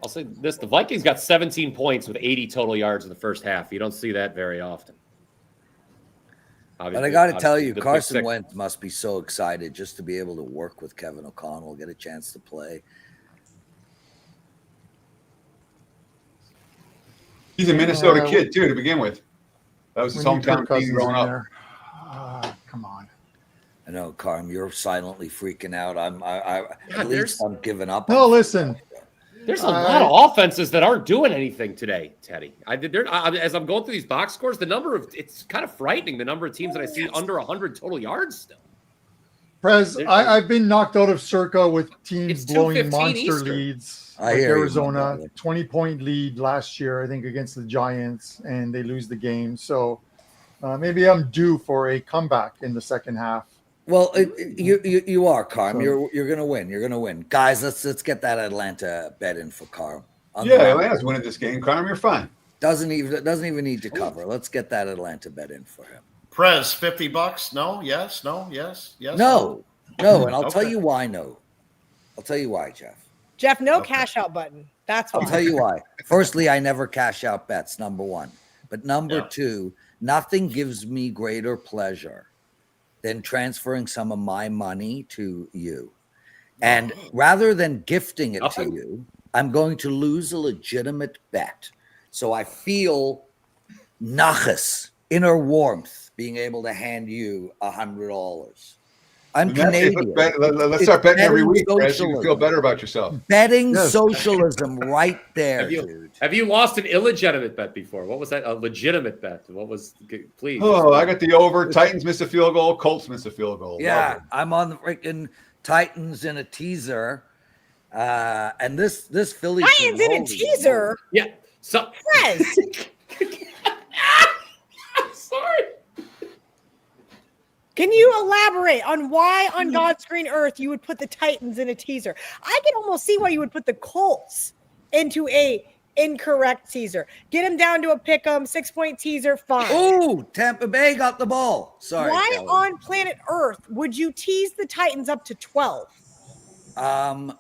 [SPEAKER 6] I'll say this: the Vikings got 17 points with 80 total yards in the first half. You don't see that very often.
[SPEAKER 1] But I got to tell
[SPEAKER 6] Obviously,
[SPEAKER 1] you,
[SPEAKER 6] the big
[SPEAKER 1] Carson
[SPEAKER 6] six.
[SPEAKER 1] Wentz must be so excited just to be able to work with Kevin O'Connell, get a chance to play.
[SPEAKER 7] he's a Minnesota kid too to begin with. That was his
[SPEAKER 4] We need Kirk
[SPEAKER 7] hometown team
[SPEAKER 4] Cousins
[SPEAKER 7] growing
[SPEAKER 4] in
[SPEAKER 7] up.
[SPEAKER 4] there. Come on.
[SPEAKER 1] I know, Carm, you're silently freaking out. At
[SPEAKER 6] there's-
[SPEAKER 1] least I'm giving up.
[SPEAKER 4] No,
[SPEAKER 1] on-
[SPEAKER 4] listen.
[SPEAKER 6] There's a lot of offenses that aren't doing anything today, Teddy. As I'm going through these box scores, it's kind of frightening the number of teams that I see under 100 total yards still.
[SPEAKER 4] Prez, I've been knocked out of Circa with teams
[SPEAKER 6] It's
[SPEAKER 4] blowing
[SPEAKER 6] 2:15
[SPEAKER 4] monster
[SPEAKER 6] Eastern.
[SPEAKER 4] leads.
[SPEAKER 1] I
[SPEAKER 4] Like
[SPEAKER 1] hear you, my
[SPEAKER 4] Arizona,
[SPEAKER 1] brother.
[SPEAKER 4] 20-point lead last year, I think, against the Giants, and they lose the game. So maybe I'm due for a comeback in the second half.
[SPEAKER 1] Well, you are, Carm.
[SPEAKER 4] So-
[SPEAKER 1] You're gonna win. You're gonna win, guys. Let's get that Atlanta bet in for Carm.
[SPEAKER 7] Atlanta's winning this game. Carm, you're fine.
[SPEAKER 1] Doesn't even need to cover. Let's get that Atlanta bet in for him.
[SPEAKER 5] Prez, $50? No, yes, no, yes, yes.
[SPEAKER 1] No, and I'll tell
[SPEAKER 5] Okay.
[SPEAKER 1] you why. No, I'll tell you why, Jeff.
[SPEAKER 3] Jeff, no cash out button. That's why.
[SPEAKER 1] I'll tell you why. Firstly, I never cash out bets, number one. But number two, nothing gives me greater pleasure than transferring some of my money to you. And rather than gifting it to you, I'm going to lose a legitimate bet. So I feel nachas, inner warmth, being able to hand you $100. I'm Canadian.
[SPEAKER 7] Let's start betting every week, Prez. You can feel better about yourself.
[SPEAKER 1] Betting socialism right there, dude.
[SPEAKER 6] Have you lost an illegitimate bet before? What was that? A legitimate bet? What was? Please.
[SPEAKER 7] Oh, I got the over. Titans missed a field goal. Colts missed a field goal.
[SPEAKER 1] Yeah, I'm on the freaking Titans in a teaser. And this Philly
[SPEAKER 3] Titans
[SPEAKER 1] team,
[SPEAKER 3] in a
[SPEAKER 1] holy
[SPEAKER 3] teaser.
[SPEAKER 1] moly.
[SPEAKER 6] Yeah. So.
[SPEAKER 3] Prez.
[SPEAKER 6] Sorry.
[SPEAKER 3] Can you elaborate on why on God's green earth you would put the Titans in a teaser? I can almost see why you would put the Colts into a incorrect teaser. Get them down to a pick 'em 6-point teaser. Fine.
[SPEAKER 1] Ooh, Tampa Bay got the ball. Sorry.
[SPEAKER 3] Why
[SPEAKER 1] Kelly.
[SPEAKER 3] on planet Earth would you tease the Titans up to 12?
[SPEAKER 1] I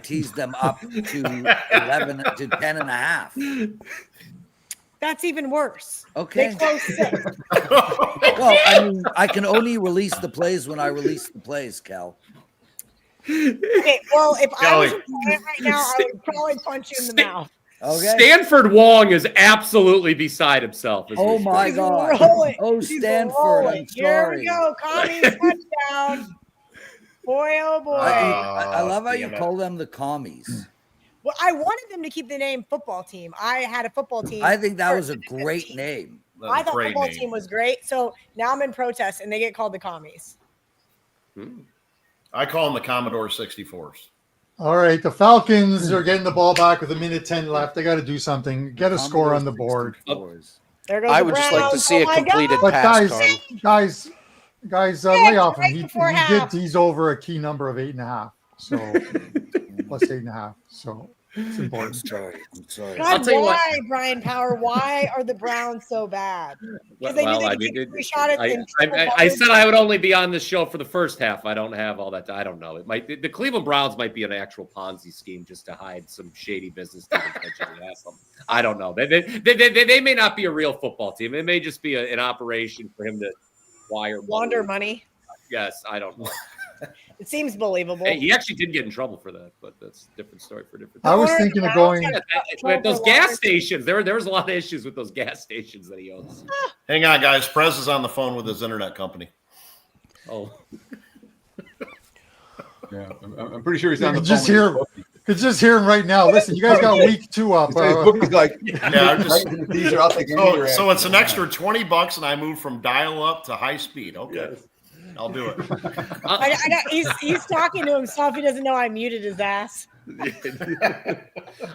[SPEAKER 1] teased them up to 11 to 10 and a half.
[SPEAKER 3] That's even worse.
[SPEAKER 1] Okay.
[SPEAKER 3] They close 6.
[SPEAKER 1] Well, I mean, I can only release the plays when I release the plays, Cal.
[SPEAKER 3] Okay, well, if I was
[SPEAKER 5] Kelly.
[SPEAKER 3] right now, I would probably punch you in the mouth.
[SPEAKER 1] Okay.
[SPEAKER 6] Stanford Wong is absolutely beside himself. as we
[SPEAKER 1] Oh
[SPEAKER 6] speak.
[SPEAKER 1] my
[SPEAKER 3] He's
[SPEAKER 1] God.
[SPEAKER 3] rolling.
[SPEAKER 1] Oh,
[SPEAKER 3] He's
[SPEAKER 1] Stanford.
[SPEAKER 3] rolling.
[SPEAKER 1] I'm
[SPEAKER 3] Here
[SPEAKER 1] sorry.
[SPEAKER 3] we go. Commies touchdown. Boy, oh boy.
[SPEAKER 1] I love how you
[SPEAKER 5] damn it.
[SPEAKER 1] call them the commies.
[SPEAKER 3] Well, I wanted them to keep the name football team. I had a football team.
[SPEAKER 1] I think that
[SPEAKER 3] for
[SPEAKER 1] was a
[SPEAKER 3] 15.
[SPEAKER 1] great name.
[SPEAKER 5] That's
[SPEAKER 3] I
[SPEAKER 5] a
[SPEAKER 3] thought
[SPEAKER 5] great
[SPEAKER 3] football
[SPEAKER 5] name.
[SPEAKER 3] team was great. So now I'm in protest and they get called the commies.
[SPEAKER 5] I call them the Commodore 64s.
[SPEAKER 4] All right, the Falcons are getting the ball back with 1:10 left. They got to do something. Get a score on the board.
[SPEAKER 1] 64s.
[SPEAKER 3] There goes
[SPEAKER 2] I
[SPEAKER 3] the
[SPEAKER 2] would just like to
[SPEAKER 3] Browns.
[SPEAKER 2] see
[SPEAKER 3] Oh
[SPEAKER 2] a
[SPEAKER 3] my
[SPEAKER 2] completed
[SPEAKER 3] God.
[SPEAKER 4] But
[SPEAKER 2] pass,
[SPEAKER 4] guys,
[SPEAKER 2] Carm.
[SPEAKER 4] lay off him.
[SPEAKER 3] right
[SPEAKER 4] He
[SPEAKER 3] before half.
[SPEAKER 4] he's over a key number of 8.5. So plus 8.5. So it's
[SPEAKER 1] I'm
[SPEAKER 4] important.
[SPEAKER 1] sorry. I'm sorry.
[SPEAKER 6] I'll
[SPEAKER 3] God,
[SPEAKER 6] tell you what.
[SPEAKER 3] why, Brian Power? Why are the Browns so bad? Because they knew
[SPEAKER 6] Well,
[SPEAKER 3] they
[SPEAKER 6] I
[SPEAKER 3] could
[SPEAKER 6] mean,
[SPEAKER 3] take 3 shots and
[SPEAKER 6] I said I would only be on this show for the first half. I don't have all that. I don't know. It might the Cleveland Browns might be an actual Ponzi scheme just to hide some shady business. I don't know. They may not be a real football team. It may just be an operation for him to wire
[SPEAKER 3] launder money.
[SPEAKER 6] Yes, I don't know.
[SPEAKER 3] It seems believable.
[SPEAKER 6] Hey, he actually did get in trouble for that, but that's a different story for a different.
[SPEAKER 4] I was
[SPEAKER 3] Or
[SPEAKER 4] thinking of
[SPEAKER 3] the
[SPEAKER 4] going.
[SPEAKER 3] Browns
[SPEAKER 6] But those gas stations, there was a lot of issues with those gas stations that he owns.
[SPEAKER 5] Hang on, guys. Prez is on the phone with his internet company.
[SPEAKER 6] Oh,
[SPEAKER 7] Yeah, I'm pretty sure he's on the
[SPEAKER 4] Could just
[SPEAKER 7] phone
[SPEAKER 4] hear,
[SPEAKER 7] with his bookie.
[SPEAKER 4] could just hear him right now. Listen, you guys got week 2 up.
[SPEAKER 7] His bookie's like,
[SPEAKER 5] Yeah, I'm just-
[SPEAKER 7] right in the teaser, I'll take any of your
[SPEAKER 5] So it's
[SPEAKER 7] action.
[SPEAKER 5] an extra $20, and I move from dial up to high speed. Okay, I'll do it.
[SPEAKER 3] He's talking to himself. He doesn't know I muted his ass.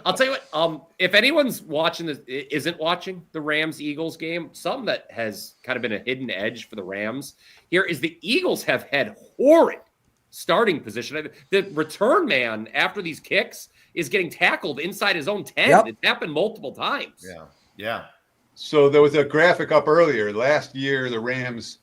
[SPEAKER 6] I'll tell you what. If anyone's watching this, isn't watching the Rams-Eagles game, something that has kind of been a hidden edge for the Rams here is the Eagles have had horrid starting position. The return man after these kicks is getting tackled inside his own 10.
[SPEAKER 1] Yep.
[SPEAKER 6] It's happened multiple times.
[SPEAKER 5] Yeah.
[SPEAKER 7] So there was a graphic up earlier. Last year, the Rams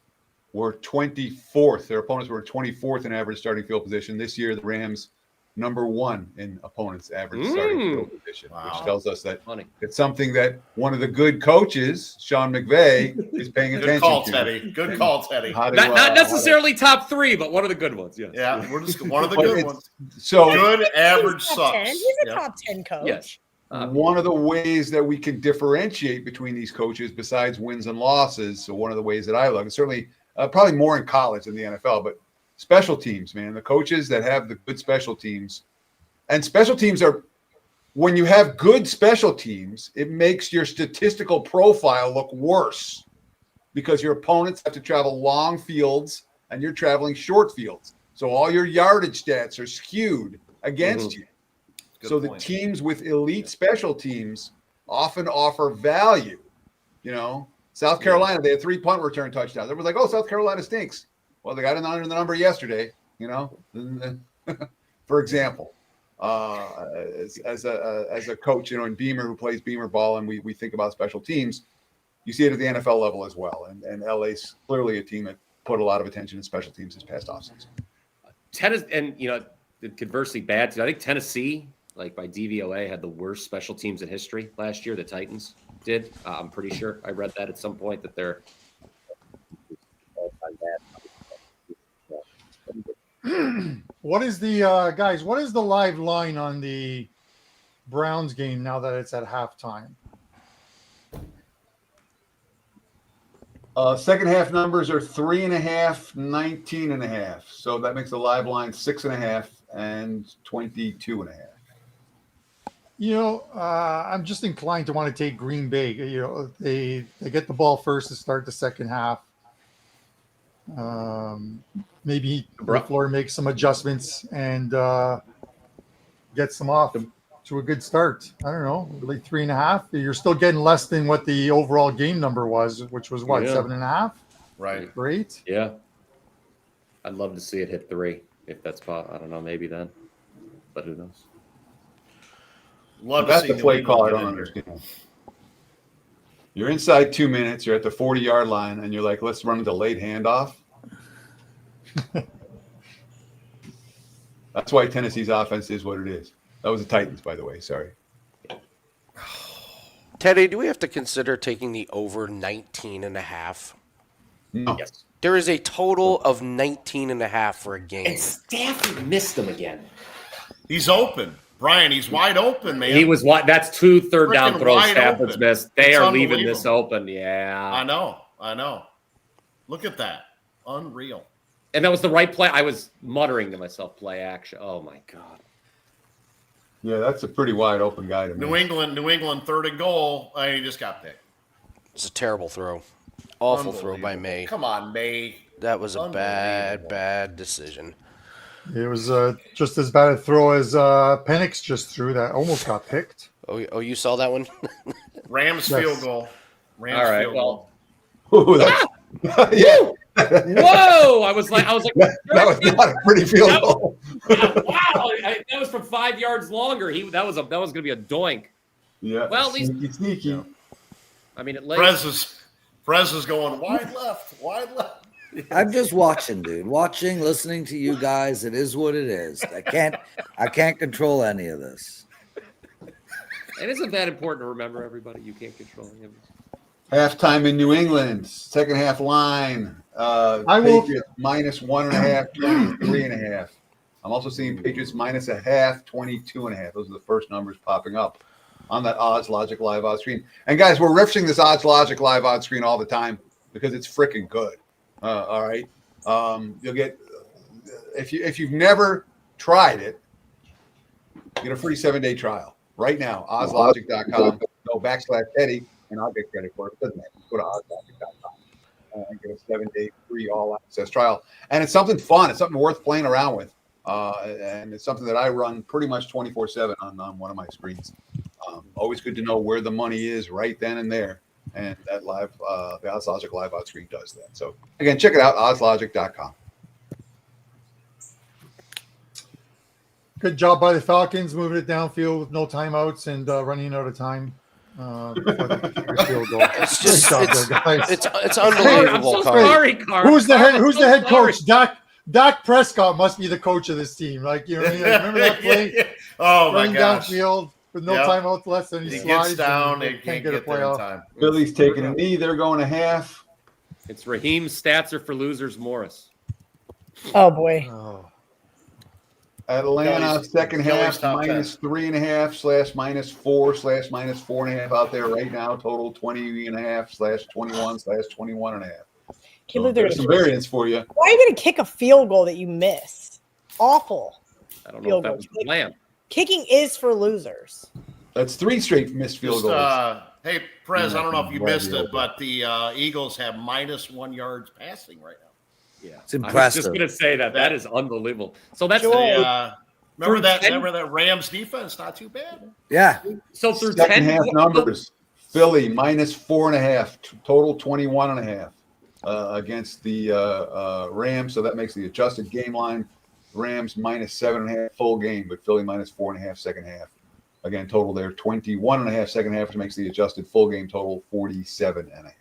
[SPEAKER 7] were 24th. Their opponents were 24th in average starting field position. This year, the Rams number 1 in opponents' average starting field position,
[SPEAKER 5] Wow.
[SPEAKER 7] which tells us that
[SPEAKER 6] Funny.
[SPEAKER 7] it's something that one of the good coaches, Sean McVay, is paying attention
[SPEAKER 5] Good call,
[SPEAKER 7] to.
[SPEAKER 5] Teddy. Good call, Teddy.
[SPEAKER 7] How to,
[SPEAKER 6] Not necessarily top 3, but one of the good ones. Yes.
[SPEAKER 5] Yeah, we're just one of the
[SPEAKER 7] But
[SPEAKER 5] good
[SPEAKER 7] it's-
[SPEAKER 5] ones.
[SPEAKER 7] So
[SPEAKER 5] Good average
[SPEAKER 3] He's top 10.
[SPEAKER 5] sucks.
[SPEAKER 3] He's a
[SPEAKER 5] Yep.
[SPEAKER 3] top 10 coach.
[SPEAKER 6] Yes.
[SPEAKER 7] one of the ways that we can differentiate between these coaches, besides wins and losses, so one of the ways that I look, and certainly probably more in college than the NFL, but special teams, man, the coaches that have the good special teams, and special teams are, when you have good special teams, it makes your statistical profile look worse because your opponents have to travel long fields and you're traveling short fields. So all your yardage stats are skewed against you.
[SPEAKER 5] Good
[SPEAKER 7] so
[SPEAKER 5] point.
[SPEAKER 7] the teams with elite special teams often offer value. South Carolina, they had 3 punt return touchdowns. Everyone's like, oh, South Carolina stinks. Well, they got it under the number yesterday, for example. As a coach, in Beamer, who plays Beamer ball, and we think about special teams, you see it at the NFL level as well. And LA's clearly a team that put a lot of attention to special teams this past offseason.
[SPEAKER 6] Conversely bad too. I think Tennessee, like by DVOA, had the worst special teams in history last year. The Titans did. I'm pretty sure I read that at some point that they're all-time bad.
[SPEAKER 4] What is the guys? What is the live line on the Browns game now that it's at halftime?
[SPEAKER 7] Second half numbers are 3.5, 19.5. So that makes the live line 6.5 and 22.5.
[SPEAKER 4] I'm just inclined to want to take Green Bay. They get the ball first to start the second half. Maybe LaFleur makes some adjustments and gets them off to a good start. I don't know, like 3.5. You're still getting less than what the overall game number was, which was 7.5.
[SPEAKER 5] Right.
[SPEAKER 4] Great.
[SPEAKER 6] Yeah. I'd love to see it hit 3 if that's possible. I don't know, maybe then, but who knows?
[SPEAKER 5] Love
[SPEAKER 7] That's
[SPEAKER 5] to see
[SPEAKER 7] the play
[SPEAKER 5] New
[SPEAKER 7] call. I
[SPEAKER 5] England
[SPEAKER 7] don't
[SPEAKER 5] get in here.
[SPEAKER 7] understand. You're inside 2 minutes. You're at the 40-yard line, and you're like, let's run a delayed handoff. That's why Tennessee's offense is what it is. That was the Titans, by the way. Sorry.
[SPEAKER 2] Teddy, do we have to consider taking the over 19.5?
[SPEAKER 7] No.
[SPEAKER 6] Yes.
[SPEAKER 2] There is a total of 19.5 for a game.
[SPEAKER 6] And Stafford missed them again.
[SPEAKER 5] He's open. Brian, he's wide open, man.
[SPEAKER 6] He was what? That's 2 third-down
[SPEAKER 5] Freaking
[SPEAKER 6] throws
[SPEAKER 5] wide
[SPEAKER 6] Stafford's
[SPEAKER 5] open.
[SPEAKER 6] missed. They
[SPEAKER 5] It's
[SPEAKER 6] are leaving this
[SPEAKER 5] unbelievable.
[SPEAKER 6] open. Yeah.
[SPEAKER 5] I know. Look at that. Unreal.
[SPEAKER 6] And that was the right play. I was muttering to myself, play action. Oh, my God.
[SPEAKER 7] Yeah, that's a pretty wide open guy to me.
[SPEAKER 5] New England, third and goal. He just got picked.
[SPEAKER 2] It's a terrible throw. Awful throw by May.
[SPEAKER 5] Come on, May.
[SPEAKER 2] That was a bad decision.
[SPEAKER 4] It was just as bad a throw as Penix just threw that almost got picked.
[SPEAKER 2] Oh, you saw that one?
[SPEAKER 5] Rams
[SPEAKER 4] Yes.
[SPEAKER 5] field goal. Rams
[SPEAKER 6] All right,
[SPEAKER 5] field
[SPEAKER 6] well.
[SPEAKER 5] goal.
[SPEAKER 7] Ooh, yeah,
[SPEAKER 6] Whoa! I was like,
[SPEAKER 7] that was not a pretty field goal.
[SPEAKER 6] wow! That was from 5 yards longer. That was going to be a doink.
[SPEAKER 7] Yeah.
[SPEAKER 6] Well, at least
[SPEAKER 7] sneaky.
[SPEAKER 5] Yeah.
[SPEAKER 6] I mean, it
[SPEAKER 5] Prez is going wide left.
[SPEAKER 1] I'm just watching, dude. Watching, listening to you guys. It is what it is. I can't control any of this.
[SPEAKER 6] And isn't that important to remember, everybody? You can't control any of this.
[SPEAKER 7] Halftime in New England. Second half line. Patriots minus 1.5, 23.5. I'm also seeing Patriots minus 0.5, 22.5. Those are the first numbers popping up on that Odds Logic live odds screen. And guys, we're referencing this Odds Logic live odds screen all the time because it's freaking good. All right. You'll get if you've never tried it, you get a free 7-day trial right now. Oddslogic.com. Go /Eddie, and I'll get credit for it. Doesn't matter. Go to oddslogic.com and get a 7-day free all access trial. And it's something fun. It's something worth playing around with. And it's something that I run pretty much 24/7 on one of my screens. Always good to know where the money is right then and there. And that the Odds Logic live odds screen does that. So again, check it out, oddslogic.com.
[SPEAKER 4] Good job by the Falcons moving it downfield with no timeouts and running out of time. Field goal.
[SPEAKER 2] It's just
[SPEAKER 4] Good job there, guys.
[SPEAKER 2] it's unbelievable.
[SPEAKER 6] I'm so
[SPEAKER 2] Carl.
[SPEAKER 6] sorry, Carl.
[SPEAKER 4] Who's the head
[SPEAKER 6] Sorry.
[SPEAKER 4] coach? Dak Prescott must be the coach of this team. Like, you know, remember that play?
[SPEAKER 5] Oh my
[SPEAKER 4] Running
[SPEAKER 5] gosh.
[SPEAKER 4] downfield with no
[SPEAKER 5] Yep.
[SPEAKER 4] times left, and he
[SPEAKER 5] He
[SPEAKER 4] slides
[SPEAKER 5] gets down.
[SPEAKER 4] and
[SPEAKER 5] He can't get there in time.
[SPEAKER 7] Philly's taking a knee. They're going a half.
[SPEAKER 6] It's Raheem's stats are for losers, Morris.
[SPEAKER 3] Oh boy.
[SPEAKER 4] Oh.
[SPEAKER 7] Atlanta
[SPEAKER 5] Kelly's-
[SPEAKER 7] second
[SPEAKER 5] Kelly's
[SPEAKER 7] half
[SPEAKER 5] top
[SPEAKER 7] minus 3.5 / -4 / -4.5 out there right now. Total 20.5 / -21 / -21.5.
[SPEAKER 3] Can't believe they're
[SPEAKER 7] There's some variance for you.
[SPEAKER 3] Why are you going to kick a field goal that you missed? Awful.
[SPEAKER 6] I don't know if
[SPEAKER 3] Field
[SPEAKER 6] that
[SPEAKER 3] goal.
[SPEAKER 6] was the plan.
[SPEAKER 3] Kicking is for losers.
[SPEAKER 7] That's 3 straight missed field
[SPEAKER 5] Just,
[SPEAKER 7] goals.
[SPEAKER 5] hey, Prez, I don't know if you
[SPEAKER 7] Right
[SPEAKER 5] missed
[SPEAKER 7] here.
[SPEAKER 5] it, but the Eagles have -1 yards passing right now.
[SPEAKER 6] Yeah,
[SPEAKER 1] It's
[SPEAKER 6] I was
[SPEAKER 1] impressive.
[SPEAKER 6] just gonna say that is unbelievable. So that's
[SPEAKER 5] Remember that Rams defense? Not too bad.
[SPEAKER 1] Yeah.
[SPEAKER 6] so through
[SPEAKER 7] Second
[SPEAKER 6] 10
[SPEAKER 7] half numbers. Philly minus 4.5, total 21.5 against the Rams. So that makes the adjusted game line Rams minus 7.5 full game, but Philly minus 4.5 second half. Again, total there 21.5 second half, which makes the adjusted full game total 47.5.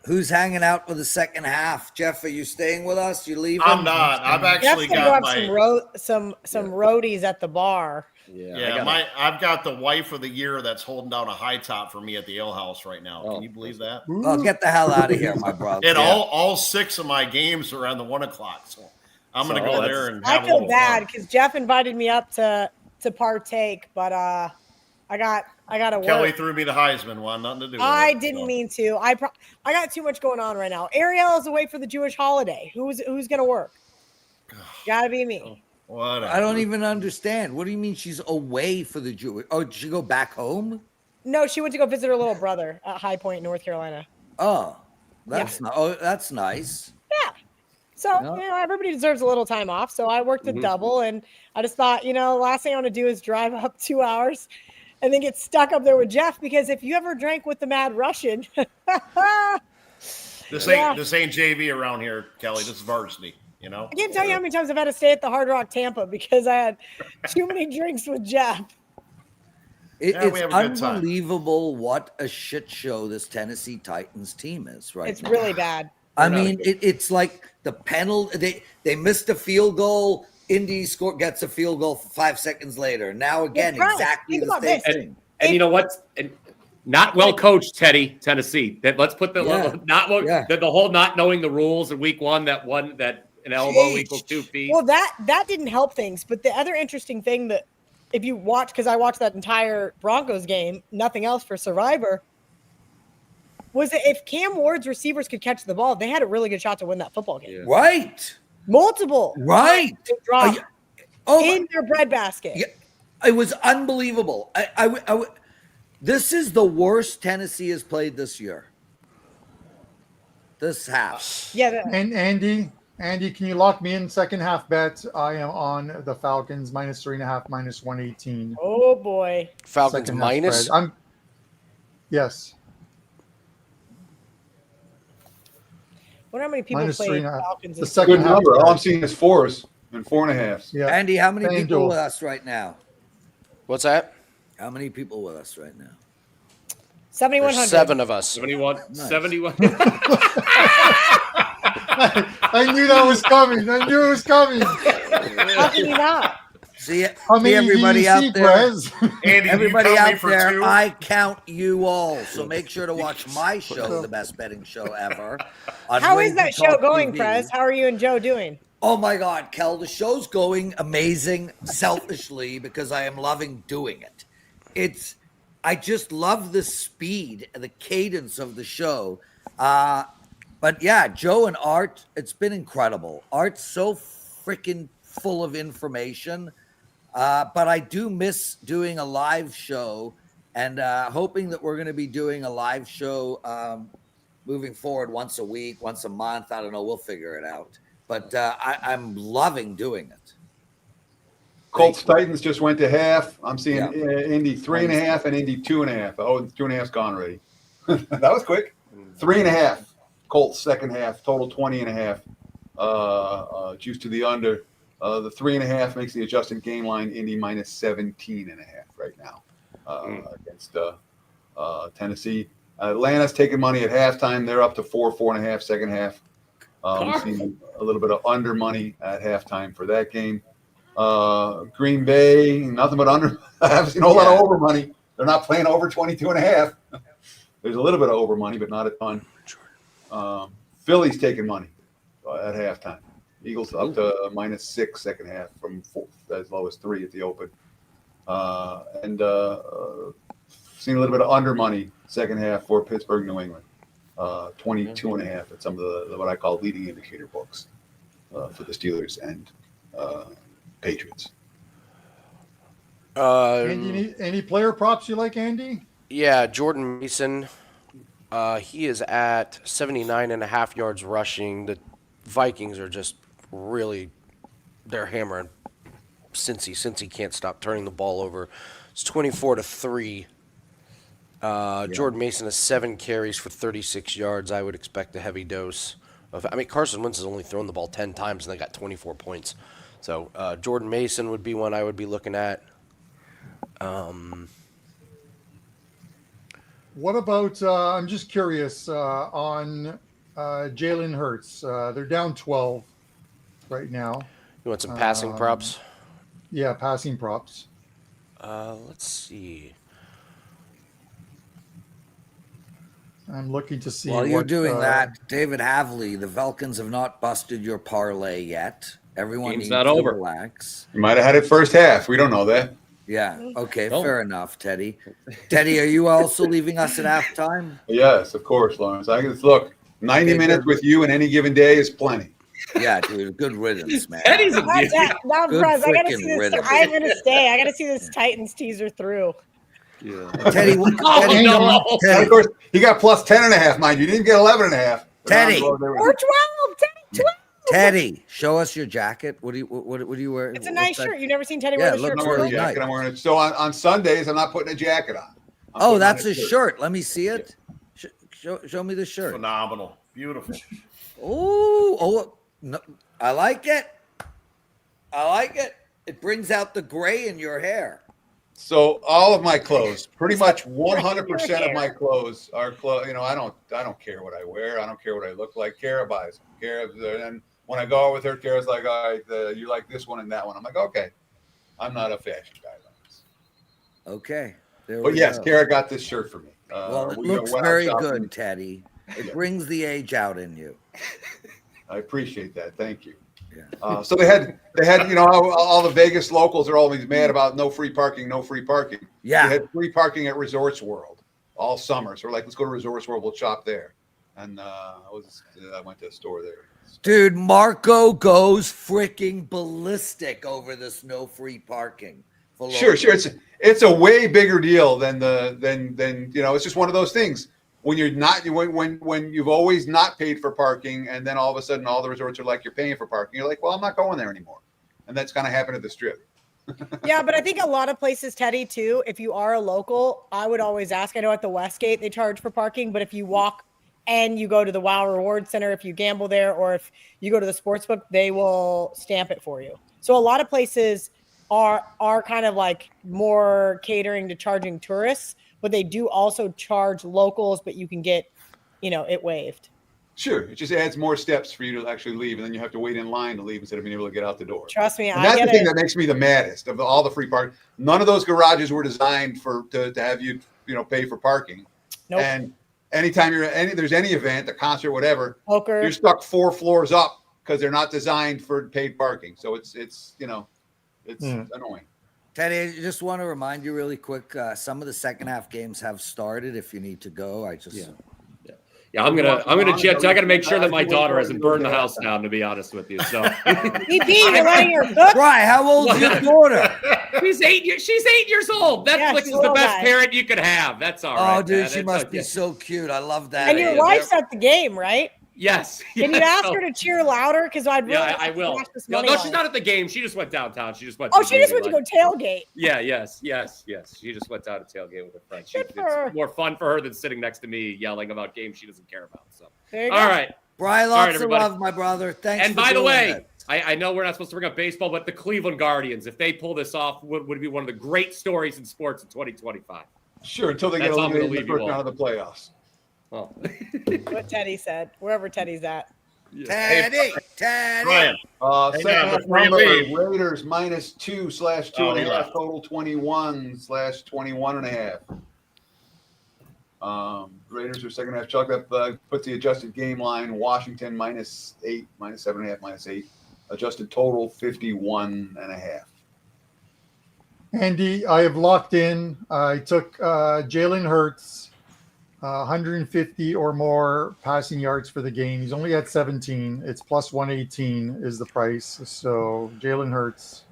[SPEAKER 1] Who's hanging out for the second half? Jeff, are you staying with us? You leaving?
[SPEAKER 5] I'm not. I've actually
[SPEAKER 3] Jeff's gonna
[SPEAKER 5] got
[SPEAKER 3] go have some roadies at the bar.
[SPEAKER 5] I've got the wife of the year that's holding down a high top for me at the ale house right now. Can you believe that?
[SPEAKER 1] Oh, get the hell out of here, my brother.
[SPEAKER 5] And all 6 of my games are on the 1 o'clock. So I'm gonna go there and have
[SPEAKER 3] I
[SPEAKER 5] a
[SPEAKER 3] feel
[SPEAKER 5] little
[SPEAKER 3] bad
[SPEAKER 5] fun.
[SPEAKER 3] because Jeff invited me up to partake, but I gotta work.
[SPEAKER 5] Kelly threw me the Heisman one, nothing to do with it.
[SPEAKER 3] I didn't mean to. I got too much going on right now. Ariel is away for the Jewish holiday. Who's gonna work? Gotta be me.
[SPEAKER 5] Whatever.
[SPEAKER 1] I don't even understand. What do you mean she's away for the Jewish? Oh, did she go back home?
[SPEAKER 3] No, she went to go visit her little brother at High Point, North Carolina.
[SPEAKER 1] Oh, that's that's nice.
[SPEAKER 3] Yeah. So, everybody deserves a little time off. So I worked a double, and I just thought, last thing I want to do is drive up 2 hours and then get stuck up there with Jeff, because if you ever drank with the Mad Russian,
[SPEAKER 5] this ain't JV around here, Kelly. This is varsity.
[SPEAKER 3] I can't tell you how many times I've had to stay at the Hard Rock Tampa because I had too many drinks with Jeff.
[SPEAKER 1] It's
[SPEAKER 5] we have a good time.
[SPEAKER 1] unbelievable what a shit show this Tennessee Titans team is right
[SPEAKER 3] It's
[SPEAKER 1] now.
[SPEAKER 3] really bad.
[SPEAKER 1] I mean, it's like the penalty. They missed a field goal. Indy gets a field goal 5 seconds later. Now again, exactly the same thing.
[SPEAKER 6] And you know what? And not well coached, Tennessee. Let's put the the whole not knowing the rules in week 1. That an elbow equals 2 feet.
[SPEAKER 3] Well, that didn't help things. But the other interesting thing that, if you watch, because I watched that entire Broncos game, nothing else for Survivor, was that if Cam Ward's receivers could catch the ball, they had a really good shot to win that football game.
[SPEAKER 1] Yeah. Right.
[SPEAKER 3] Multiple.
[SPEAKER 1] Right.
[SPEAKER 3] In their breadbasket.
[SPEAKER 1] Yeah, it was unbelievable. This is the worst Tennessee has played this year. This half.
[SPEAKER 3] Yeah.
[SPEAKER 4] And Andy, can you lock me in second half bets? I am on the Falcons minus 3.5, minus 118.
[SPEAKER 3] Oh boy.
[SPEAKER 2] Falcons
[SPEAKER 4] Second half
[SPEAKER 2] minus?
[SPEAKER 4] spread. Yes.
[SPEAKER 3] I wonder how many people
[SPEAKER 4] Minus
[SPEAKER 3] played
[SPEAKER 4] 3.5.
[SPEAKER 3] Falcons.
[SPEAKER 4] The
[SPEAKER 3] and
[SPEAKER 4] second
[SPEAKER 7] Good
[SPEAKER 4] half
[SPEAKER 7] number. All
[SPEAKER 4] spread.
[SPEAKER 7] I'm seeing is 4s and 4.5s.
[SPEAKER 4] Yeah.
[SPEAKER 1] Andy, how many
[SPEAKER 4] FanDuel.
[SPEAKER 1] people with us right now?
[SPEAKER 2] What's that?
[SPEAKER 1] How many people with us right now?
[SPEAKER 3] 7,100.
[SPEAKER 2] There's 7 of us.
[SPEAKER 6] 71.
[SPEAKER 1] Nice.
[SPEAKER 6] 71.
[SPEAKER 4] I knew that was coming. I knew it was coming.
[SPEAKER 3] How can you not?
[SPEAKER 1] See
[SPEAKER 4] How many
[SPEAKER 1] everybody
[SPEAKER 4] do you
[SPEAKER 1] out
[SPEAKER 4] see,
[SPEAKER 1] there.
[SPEAKER 4] Prez?
[SPEAKER 5] Andy,
[SPEAKER 1] Everybody
[SPEAKER 5] you count me
[SPEAKER 1] out
[SPEAKER 5] for
[SPEAKER 1] there,
[SPEAKER 5] 2?
[SPEAKER 1] I count you all. So make sure to watch my show, the best betting show ever. on
[SPEAKER 3] How is that show
[SPEAKER 1] WagerTalk
[SPEAKER 3] going,
[SPEAKER 1] TV.
[SPEAKER 3] Prez? How are you and Joe doing?
[SPEAKER 1] Oh my God, Kel, the show's going amazing, selfishly, because I am loving doing it. I just love the speed and the cadence of the show. But yeah, Joe and Art, it's been incredible. Art's so freaking full of information. But I do miss doing a live show, and hoping that we're going to be doing a live show moving forward once a week, once a month. I don't know. We'll figure it out. But I'm loving doing it.
[SPEAKER 7] Colts Titans just went to half. I'm seeing Indy 3.5 and Indy 2.5. Oh, 2.5's gone already. That was quick. 3.5. Colts second half, total 20.5. Juice to the under. The 3.5 makes the adjusted game line Indy minus 17.5 right now against Tennessee. Atlanta's taking money at halftime. They're up to 4.5 second half. We've seen a little bit of under money at halftime for that game. Green Bay, nothing but under. I haven't seen a whole lot of over money. They're not playing over 22.5. There's a little bit of over money, but not a ton. Philly's taking money at halftime. Eagles up to minus 6 second half from as low as 3 at the open. And seen a little bit of under money second half for Pittsburgh, New England. 22.5 at some of the what I call leading indicator books for the Steelers and Patriots.
[SPEAKER 4] Andy, any player props you like, Andy?
[SPEAKER 2] Yeah, Jordan Mason He is at 79.5 yards rushing. The Vikings are just really, they're hammering Cincy can't stop turning the ball over. It's 24-3. Jordan Mason has 7 carries for 36 yards. I would expect a heavy dose of. I mean, Carson Wentz has only thrown the ball 10 times and they got 24 points. So Jordan Mason would be one I would be looking at.
[SPEAKER 4] What about? I'm just curious on Jalen Hurts. They're down 12 right now.
[SPEAKER 2] You want some passing props?
[SPEAKER 4] Yeah, passing props.
[SPEAKER 2] Let's see.
[SPEAKER 4] I'm looking to see.
[SPEAKER 1] While you're doing that, David Havley, the Falcons have not busted your parlay yet. Everyone
[SPEAKER 6] Game's
[SPEAKER 1] needs
[SPEAKER 6] not
[SPEAKER 1] to
[SPEAKER 6] over.
[SPEAKER 1] relax.
[SPEAKER 7] You might have had it first half. We don't know that.
[SPEAKER 1] Yeah. Okay.
[SPEAKER 6] No.
[SPEAKER 1] Fair enough, Teddy. Teddy, are you also leaving us at halftime?
[SPEAKER 7] Yes, of course, Lawrence. Look, 90
[SPEAKER 1] Okay,
[SPEAKER 7] minutes
[SPEAKER 1] good.
[SPEAKER 7] with you in any given day is plenty.
[SPEAKER 1] Yeah, dude. Good riddance, man.
[SPEAKER 6] Teddy's a
[SPEAKER 3] Not
[SPEAKER 6] beauty.
[SPEAKER 3] that, not
[SPEAKER 1] Good
[SPEAKER 3] Prez. I gotta
[SPEAKER 1] freaking
[SPEAKER 3] see this.
[SPEAKER 1] rhythm.
[SPEAKER 3] I'm gonna stay. I gotta see this Titans teaser through.
[SPEAKER 6] Yeah.
[SPEAKER 1] Teddy,
[SPEAKER 6] Oh,
[SPEAKER 1] Teddy,
[SPEAKER 6] no.
[SPEAKER 7] And
[SPEAKER 1] Teddy,
[SPEAKER 7] of course, he got plus 10.5, mind you. You didn't get 11.5.
[SPEAKER 1] Teddy.
[SPEAKER 3] Or 12, Teddy, 12.
[SPEAKER 1] Teddy, show us your jacket. What do you wear?
[SPEAKER 3] It's a
[SPEAKER 1] What's
[SPEAKER 3] nice
[SPEAKER 1] that?
[SPEAKER 3] shirt. You've never seen Teddy
[SPEAKER 1] Yeah,
[SPEAKER 3] wear
[SPEAKER 1] it
[SPEAKER 3] the
[SPEAKER 1] looks
[SPEAKER 3] shirt.
[SPEAKER 7] I'm wearing a
[SPEAKER 1] really
[SPEAKER 3] before?
[SPEAKER 1] nice.
[SPEAKER 7] jacket. I'm wearing it. So on Sundays, I'm not putting a jacket on. I'm
[SPEAKER 1] Oh,
[SPEAKER 7] putting
[SPEAKER 1] that's
[SPEAKER 7] on
[SPEAKER 1] his shirt. Let me see it. Show me the shirt.
[SPEAKER 5] Phenomenal. Beautiful.
[SPEAKER 1] Oh, no, I like it. I like it. It brings out the gray in your hair.
[SPEAKER 7] So all of my clothes, pretty much 100% of my clothes are clothes. You know, I don't care what I wear. I don't care what I look like. Kara buys them. And when I go out with her, Kara's like, all right, you like this one and that one. I'm like, okay. I'm not a fashion guy.
[SPEAKER 1] Okay. There
[SPEAKER 7] But
[SPEAKER 1] we
[SPEAKER 7] yes,
[SPEAKER 1] go.
[SPEAKER 7] Kara got this shirt for me.
[SPEAKER 1] Well, it
[SPEAKER 7] We
[SPEAKER 1] looks
[SPEAKER 7] went out
[SPEAKER 1] very
[SPEAKER 7] shopping.
[SPEAKER 1] good, Teddy. It brings the age out in you.
[SPEAKER 7] I appreciate that. Thank you.
[SPEAKER 1] Yeah.
[SPEAKER 7] So they had, you know, all the Vegas locals are always mad about no free parking.
[SPEAKER 1] Yeah.
[SPEAKER 7] They had free parking at Resorts World all summer. So we're like, let's go to Resorts World. We'll shop there. And I went to a store there.
[SPEAKER 1] Dude, Marco goes freaking ballistic over this no free parking. for
[SPEAKER 7] Sure.
[SPEAKER 1] locals.
[SPEAKER 7] It's a way bigger deal than you know. It's just one of those things when you're not when you've always not paid for parking, and then all of a sudden all the resorts are like you're paying for parking. You're like, well, I'm not going there anymore, and that's kind of happened at the Strip.
[SPEAKER 3] Yeah, but I think a lot of places, Teddy, too, if you are a local, I would always ask. I know at the Westgate they charge for parking, but if you walk and you go to the WOW Reward Center, if you gamble there, or if you go to the sportsbook, they will stamp it for you. So a lot of places are kind of like more catering to charging tourists, but they do also charge locals, but you can get, it waived.
[SPEAKER 7] Sure, it just adds more steps for you to actually leave, and then you have to wait in line to leave instead of being able to get out the door.
[SPEAKER 3] Trust me,
[SPEAKER 7] And
[SPEAKER 3] I
[SPEAKER 7] that's
[SPEAKER 3] get
[SPEAKER 7] the thing
[SPEAKER 3] it.
[SPEAKER 7] that makes me the maddest of all the free parking. None of those garages were designed to have you pay for parking.
[SPEAKER 3] Nope.
[SPEAKER 7] And anytime there's any event, a concert, whatever,
[SPEAKER 3] Poker.
[SPEAKER 7] you're stuck 4 floors up because they're not designed for paid parking. So it's annoying.
[SPEAKER 1] Teddy, I just want to remind you really quick. Some of the second half games have started. If you need to go,
[SPEAKER 6] Yeah, I'm gonna jet. I got to make sure that my daughter hasn't burned the house down. To be honest with you, so
[SPEAKER 3] BP, you're letting her cook.
[SPEAKER 1] Right? How old's your daughter?
[SPEAKER 6] she's 8 years old.
[SPEAKER 3] Yeah,
[SPEAKER 6] Netflix
[SPEAKER 3] she's
[SPEAKER 6] is the
[SPEAKER 3] a
[SPEAKER 6] best
[SPEAKER 3] guy.
[SPEAKER 6] parent you could have. That's all right.
[SPEAKER 1] Oh, dude,
[SPEAKER 6] man.
[SPEAKER 1] she
[SPEAKER 6] It's
[SPEAKER 1] must
[SPEAKER 6] okay.
[SPEAKER 1] be so cute. I love that.
[SPEAKER 3] And your
[SPEAKER 1] age.
[SPEAKER 3] wife's at the game, right?
[SPEAKER 6] Yes.
[SPEAKER 3] Can you ask her to cheer louder? Because I'd really
[SPEAKER 6] Yeah,
[SPEAKER 3] like
[SPEAKER 6] I
[SPEAKER 3] to
[SPEAKER 6] will.
[SPEAKER 3] watch this
[SPEAKER 6] No,
[SPEAKER 3] money
[SPEAKER 6] she's
[SPEAKER 3] line.
[SPEAKER 6] not at the game. She just went downtown. She just went.
[SPEAKER 3] Oh,
[SPEAKER 6] to the
[SPEAKER 3] she just
[SPEAKER 6] movie,
[SPEAKER 3] went to go tailgate.
[SPEAKER 6] Yeah, yes. She just went down to tailgate with her friends.
[SPEAKER 3] Good for her.
[SPEAKER 6] It's more fun for her than sitting next to me yelling about games she doesn't care about. So,
[SPEAKER 3] There you
[SPEAKER 6] all
[SPEAKER 3] go.
[SPEAKER 6] right.
[SPEAKER 1] Brian,
[SPEAKER 6] All right,
[SPEAKER 1] lots of
[SPEAKER 6] everybody.
[SPEAKER 1] love, my brother. Thanks.
[SPEAKER 6] And
[SPEAKER 1] for
[SPEAKER 6] by the
[SPEAKER 1] doing
[SPEAKER 6] way,
[SPEAKER 1] it.
[SPEAKER 6] I know we're not supposed to bring up baseball, but the Cleveland Guardians, if they pull this off, would be one of the great stories in sports in 2025.
[SPEAKER 7] Sure, until they
[SPEAKER 6] That's
[SPEAKER 7] get
[SPEAKER 6] all I'm gonna
[SPEAKER 7] eliminated in the
[SPEAKER 6] leave you
[SPEAKER 7] first
[SPEAKER 6] all.
[SPEAKER 7] round of the playoffs.
[SPEAKER 6] Well,
[SPEAKER 3] What Teddy said, wherever Teddy's at.
[SPEAKER 1] Teddy.
[SPEAKER 5] Brian,
[SPEAKER 7] Second half
[SPEAKER 5] before you
[SPEAKER 7] number,
[SPEAKER 5] leave.
[SPEAKER 7] Raiders -2/2.5,
[SPEAKER 5] Oh, you're right.
[SPEAKER 7] total 21/21.5. Raiders are second half chalk. That puts the adjusted game line. Washington -8, -7.5, -8. Adjusted total 51.5.
[SPEAKER 4] Andy, I have locked in. I took Jalen Hurts, 150 or more passing yards for the game. He's only at 17. It's plus 118 is the price. So Jalen Hurts,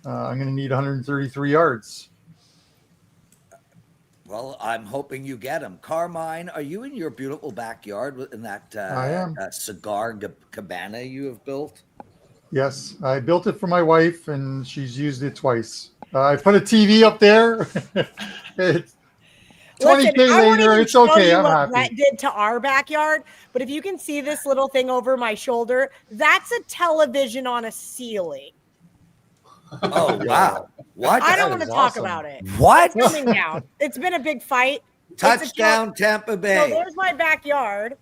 [SPEAKER 4] I'm going to need 133 yards.
[SPEAKER 1] Well, I'm hoping you get them. Carmine, are you in your beautiful backyard in that
[SPEAKER 4] I am.
[SPEAKER 1] cigar cabana you have built?
[SPEAKER 4] Yes, I built it for my wife, and she's used it twice. I put a TV up there. It's
[SPEAKER 3] Listen,
[SPEAKER 4] 20K
[SPEAKER 3] I won't
[SPEAKER 4] later.
[SPEAKER 3] even
[SPEAKER 4] It's
[SPEAKER 3] show
[SPEAKER 4] okay.
[SPEAKER 3] you
[SPEAKER 4] I'm
[SPEAKER 3] what Brett
[SPEAKER 4] happy.
[SPEAKER 3] did to our backyard, but if you can see this little thing over my shoulder, that's a television on a ceiling.
[SPEAKER 1] Oh, wow. What?
[SPEAKER 3] I don't
[SPEAKER 4] That
[SPEAKER 3] want to
[SPEAKER 4] is
[SPEAKER 3] talk
[SPEAKER 4] awesome.
[SPEAKER 3] about it.
[SPEAKER 1] What?
[SPEAKER 3] It's coming down. It's been a big fight.
[SPEAKER 1] Touchdown, Tampa
[SPEAKER 3] So
[SPEAKER 1] Bay.
[SPEAKER 3] there's my backyard,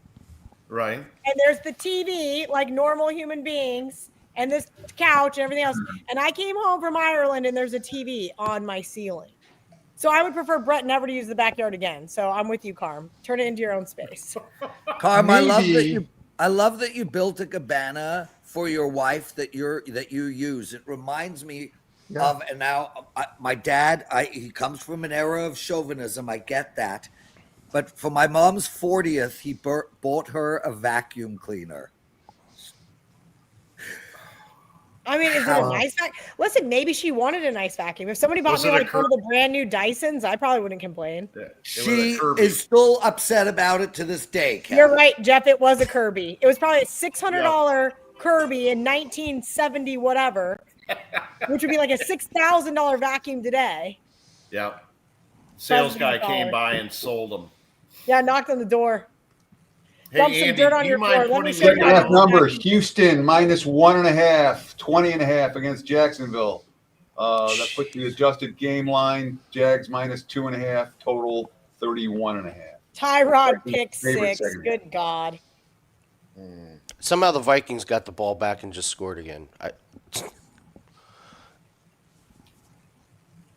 [SPEAKER 5] Right.
[SPEAKER 3] and there's the TV, like normal human beings, and this couch and everything else. And I came home from Ireland, and there's a TV on my ceiling. So I would prefer Brett never to use the backyard again. So I'm with you, Carm. Turn it into your own space.
[SPEAKER 1] Carm, I
[SPEAKER 4] Maybe.
[SPEAKER 1] love that you built a cabana for your wife that you use. It reminds me of, and now my dad, he comes from an era of chauvinism. I get that. But for my mom's 40th, he bought her a vacuum cleaner.
[SPEAKER 3] I mean, is it a nice vacuum? Listen, maybe she wanted a nice vacuum. If somebody bought
[SPEAKER 5] Was
[SPEAKER 3] me
[SPEAKER 5] it a
[SPEAKER 3] like one of the brand new Dysons, I probably wouldn't complain.
[SPEAKER 5] Yeah, it was a
[SPEAKER 1] She
[SPEAKER 5] Kirby.
[SPEAKER 1] is still upset about it to this day, Ken.
[SPEAKER 3] You're right, Jeff. It was a Kirby. It was probably a $600 Kirby in 1970 whatever, which would be like a $6,000 vacuum today.
[SPEAKER 5] Yeah. Sales guy
[SPEAKER 3] $500.
[SPEAKER 5] came by and sold them.
[SPEAKER 3] Yeah, knocked on the door.
[SPEAKER 5] Hey,
[SPEAKER 3] Dump some
[SPEAKER 5] Andy,
[SPEAKER 3] dirt
[SPEAKER 5] do
[SPEAKER 3] on
[SPEAKER 5] you
[SPEAKER 3] your
[SPEAKER 5] mind
[SPEAKER 3] floor. Let me
[SPEAKER 5] putting
[SPEAKER 3] show you
[SPEAKER 5] me
[SPEAKER 3] how to
[SPEAKER 7] That
[SPEAKER 3] do that.
[SPEAKER 7] numbers: Houston -1.5, 20.5 against Jacksonville. That puts the adjusted game line. Jags -2.5, total 31.5.
[SPEAKER 3] Tyrod pick
[SPEAKER 7] Favorite
[SPEAKER 3] 6.
[SPEAKER 7] segment.
[SPEAKER 3] Good God.
[SPEAKER 2] Somehow the Vikings got the ball back and just scored again.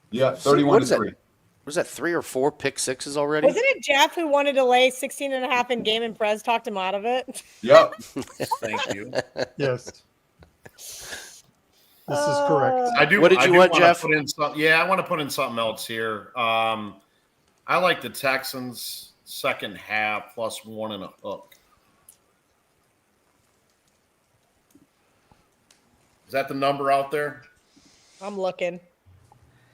[SPEAKER 7] Yeah,
[SPEAKER 2] What
[SPEAKER 7] 31
[SPEAKER 2] is
[SPEAKER 7] to
[SPEAKER 2] that?
[SPEAKER 7] 3.
[SPEAKER 2] Was that 3 or 4 pick sixes already?
[SPEAKER 3] Wasn't it Jeff who wanted to lay 16.5 in game and Prez talked him out of it?
[SPEAKER 7] Yep.
[SPEAKER 5] Thank you.
[SPEAKER 4] Yes. This is correct.
[SPEAKER 5] I do.
[SPEAKER 2] What did
[SPEAKER 5] I
[SPEAKER 2] you
[SPEAKER 5] do
[SPEAKER 2] want,
[SPEAKER 5] wanna
[SPEAKER 2] Jeff?
[SPEAKER 5] Put in some, I want to put in something else here. I like the Texans second half plus 1.5. Is that the number out there?
[SPEAKER 3] I'm looking.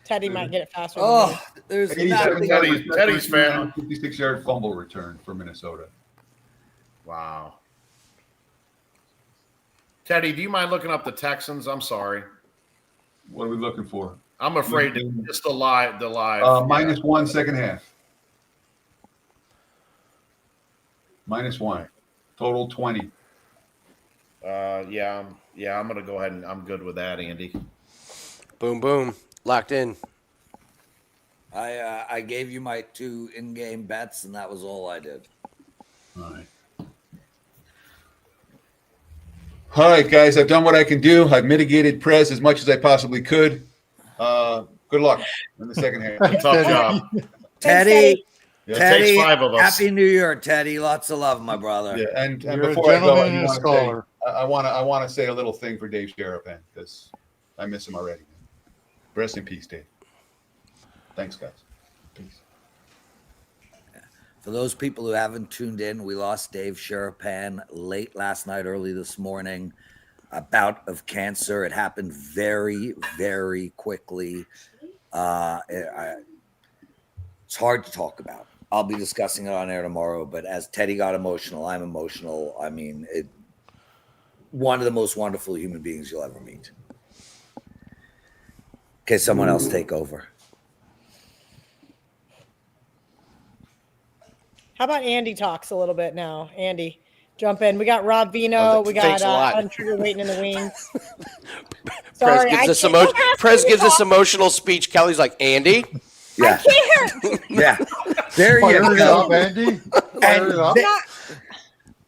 [SPEAKER 3] Teddy might get it faster. Than
[SPEAKER 1] Oh, there's
[SPEAKER 7] 87
[SPEAKER 1] nothing.
[SPEAKER 5] Teddy's fan.
[SPEAKER 7] 56-yard fumble return for Minnesota.
[SPEAKER 5] Wow. Teddy, do you mind looking up the Texans? I'm sorry.
[SPEAKER 7] What are we looking for?
[SPEAKER 5] I'm afraid to just the live.
[SPEAKER 7] -1 second half. -1. Total 20.
[SPEAKER 5] Yeah, I'm gonna go ahead and I'm good with that, Andy.
[SPEAKER 2] Boom, boom. Locked in.
[SPEAKER 1] I gave you my 2 in-game bets, and that was all I did.
[SPEAKER 7] All right, guys. I've done what I can do. I've mitigated Prez as much as I possibly could. Good luck in the second half.
[SPEAKER 5] Tough job.
[SPEAKER 1] Teddy,
[SPEAKER 5] It
[SPEAKER 1] Teddy,
[SPEAKER 5] takes 5 of us.
[SPEAKER 1] Happy New Year, Teddy. Lots of love, my brother.
[SPEAKER 7] Yeah, and
[SPEAKER 4] You're a
[SPEAKER 7] before I go,
[SPEAKER 4] gentleman and a scholar.
[SPEAKER 7] I want to say a little thing for Dave Sheripan because I miss him already. Rest in peace, Dave. Thanks, guys. Peace.
[SPEAKER 1] For those people who haven't tuned in, we lost Dave Sheripan late last night, early this morning. A bout of cancer. It happened very, very quickly. It's hard to talk about. I'll be discussing it on air tomorrow, but as Teddy got emotional, I'm emotional. I mean, one of the most wonderful human beings you'll ever meet. Okay, someone else take over.
[SPEAKER 3] How about Andy talks a little bit now? Andy, jump in. We got Rob Vino. We got
[SPEAKER 2] Thanks a lot.
[SPEAKER 3] Untrigger waiting in the wings.
[SPEAKER 2] Prez gives us emotional speech. Kelly's like, Andy?
[SPEAKER 1] Yeah.
[SPEAKER 3] I can't.
[SPEAKER 1] Yeah. There
[SPEAKER 4] Fire
[SPEAKER 1] you
[SPEAKER 4] it
[SPEAKER 1] go.
[SPEAKER 4] up, Andy. Fire it up.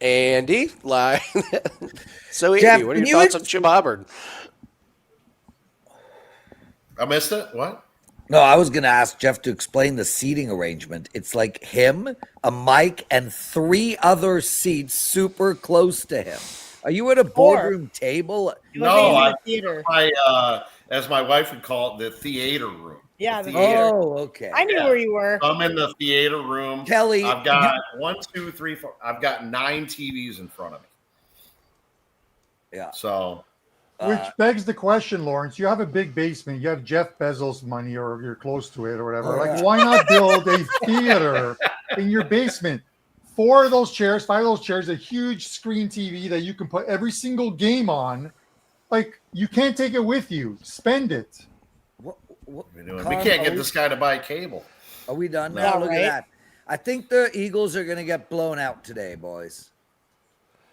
[SPEAKER 2] Andy? Like, so, Andy,
[SPEAKER 1] Jeff,
[SPEAKER 2] what are
[SPEAKER 1] can
[SPEAKER 2] your
[SPEAKER 1] you
[SPEAKER 2] thoughts on Chip Auburn?
[SPEAKER 5] I missed it. What?
[SPEAKER 1] No, I was going to ask Jeff to explain the seating arrangement. It's like him, a mic, and 3 other seats super close to him. Are you at a boardroom table?
[SPEAKER 5] No,
[SPEAKER 3] in the theater.
[SPEAKER 5] As my wife would call it, the theater room.
[SPEAKER 3] Yeah,
[SPEAKER 5] The
[SPEAKER 3] the
[SPEAKER 5] theater.
[SPEAKER 1] Oh, okay.
[SPEAKER 3] I knew where you were.
[SPEAKER 5] I'm in the theater room.
[SPEAKER 1] Kelly,
[SPEAKER 5] I've got 1, 2, 3, 4. I've got 9 TVs in front of me.
[SPEAKER 1] Yeah.
[SPEAKER 5] So
[SPEAKER 4] Which begs the question, Lawrence. You have a big basement. You have Jeff Bezos' money, or you're close to it, or whatever. Like, why not build a theater in your basement? 4 of those chairs, 5 of those chairs, a huge screen TV that you can put every single game on. Like, you can't take it with you. Spend it.
[SPEAKER 5] We can't get this guy to buy cable.
[SPEAKER 1] Are we done
[SPEAKER 3] No,
[SPEAKER 1] now? Look
[SPEAKER 3] right?
[SPEAKER 1] at that. I think the Eagles are going to get blown out today, boys.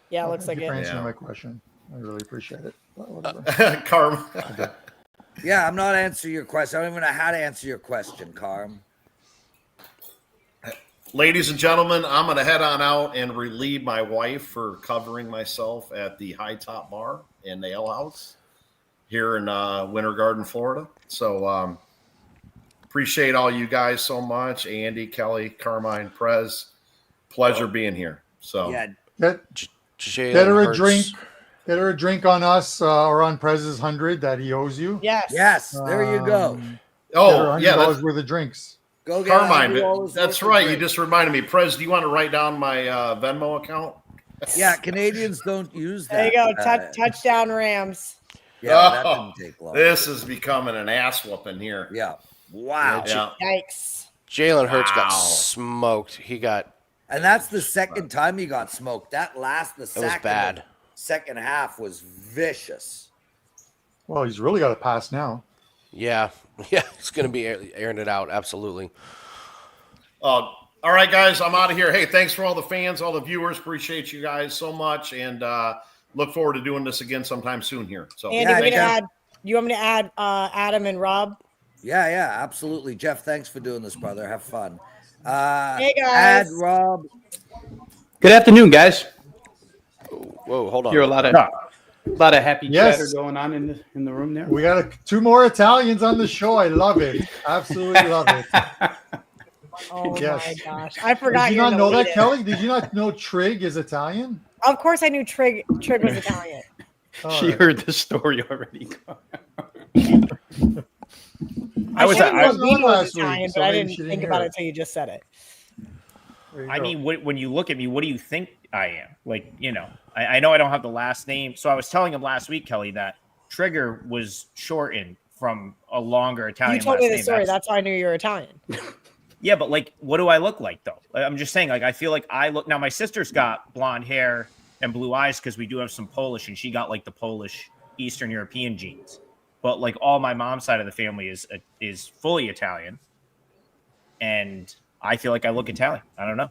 [SPEAKER 3] Yeah, it looks like
[SPEAKER 4] Thank you for
[SPEAKER 3] it.
[SPEAKER 4] answering my question. I really appreciate it. Whatever.
[SPEAKER 5] Carm.
[SPEAKER 1] Yeah, I'm not answering your question. I don't even know how to answer your question, Carm.
[SPEAKER 5] Ladies and gentlemen, I'm going to head on out and relieve my wife for covering myself at the High Top Bar and the Ale House here in Winter Garden, Florida. So appreciate all you guys so much. Andy, Kelly, Carmine, Prez. Pleasure being here. So
[SPEAKER 1] Yeah,
[SPEAKER 4] Get her a drink. Get her a drink on us or on Prez's 100 that he owes you.
[SPEAKER 3] Yes.
[SPEAKER 1] there you go.
[SPEAKER 4] Get her
[SPEAKER 5] oh, yeah,
[SPEAKER 4] $100 worth of drinks.
[SPEAKER 1] Go get
[SPEAKER 5] Carmine.
[SPEAKER 1] $100
[SPEAKER 5] That's
[SPEAKER 1] worth of
[SPEAKER 5] right. You
[SPEAKER 1] drink.
[SPEAKER 5] just reminded me. Prez, do you want to write down my Venmo account?
[SPEAKER 1] Yeah, Canadians don't use that.
[SPEAKER 3] There you go. Touchdown Rams.
[SPEAKER 1] Yeah, that didn't take long.
[SPEAKER 5] This is becoming an ass whooping here.
[SPEAKER 1] Yeah. Wow.
[SPEAKER 5] Yeah.
[SPEAKER 3] Yikes.
[SPEAKER 2] Jalen Hurts got
[SPEAKER 5] Wow.
[SPEAKER 2] smoked. He got
[SPEAKER 1] And that's the second time he got smoked. That
[SPEAKER 2] was bad.
[SPEAKER 1] Second half was vicious.
[SPEAKER 4] Well, he's really got a pass now.
[SPEAKER 2] Yeah, he's going to be airing it out. Absolutely.
[SPEAKER 5] All right, guys, I'm out of here. Hey, thanks for all the fans, all the viewers. Appreciate you guys so much, and look forward to doing this again sometime soon here. So,
[SPEAKER 3] Andy,
[SPEAKER 1] Yeah,
[SPEAKER 3] we're gonna
[SPEAKER 1] Jeff.
[SPEAKER 3] add. You want me to add Adam and Rob?
[SPEAKER 1] Yeah, absolutely. Jeff, thanks for doing this, brother. Have fun.
[SPEAKER 3] Hey, guys.
[SPEAKER 1] Add Rob.
[SPEAKER 8] Good afternoon, guys.
[SPEAKER 2] Whoa, hold on.
[SPEAKER 8] Hear a lot of happy
[SPEAKER 4] Yes.
[SPEAKER 8] chatter going on in the room there.
[SPEAKER 4] We got 2 more Italians on the show. I love it. Absolutely love it.
[SPEAKER 3] Oh
[SPEAKER 4] Yes.
[SPEAKER 3] my gosh, I forgot.
[SPEAKER 4] Did you
[SPEAKER 3] you're
[SPEAKER 4] not know that,
[SPEAKER 3] Norwegian.
[SPEAKER 4] Kelly? Did you not know Trig is Italian?
[SPEAKER 3] Of course, I knew Trig was Italian.
[SPEAKER 4] All
[SPEAKER 8] She
[SPEAKER 4] right.
[SPEAKER 8] heard the story already.
[SPEAKER 3] I
[SPEAKER 4] was
[SPEAKER 3] was
[SPEAKER 4] at- I was
[SPEAKER 3] Norwegian
[SPEAKER 4] on
[SPEAKER 3] was
[SPEAKER 4] last week,
[SPEAKER 3] Italian,
[SPEAKER 4] so
[SPEAKER 3] but I
[SPEAKER 4] maybe
[SPEAKER 3] didn't
[SPEAKER 4] she didn't
[SPEAKER 3] think
[SPEAKER 4] hear
[SPEAKER 3] about
[SPEAKER 4] it.
[SPEAKER 3] it until you just said it.
[SPEAKER 4] There you
[SPEAKER 9] I
[SPEAKER 4] go.
[SPEAKER 9] mean, when you look at me, what do you think I am? Like, I know I don't have the last name. So I was telling him last week, Kelly, that Trigger was shortened from a longer Italian
[SPEAKER 3] You told
[SPEAKER 9] last
[SPEAKER 3] me the
[SPEAKER 9] name.
[SPEAKER 3] story. That's how I knew you were Italian.
[SPEAKER 9] Yeah, but like, what do I look like though? I'm just saying, like, I feel like I look. Now my sister's got blonde hair and blue eyes because we do have some Polish, and she got like the Polish Eastern European genes. But like, all my mom's side of the family is fully Italian, and I feel like I look Italian. I don't know.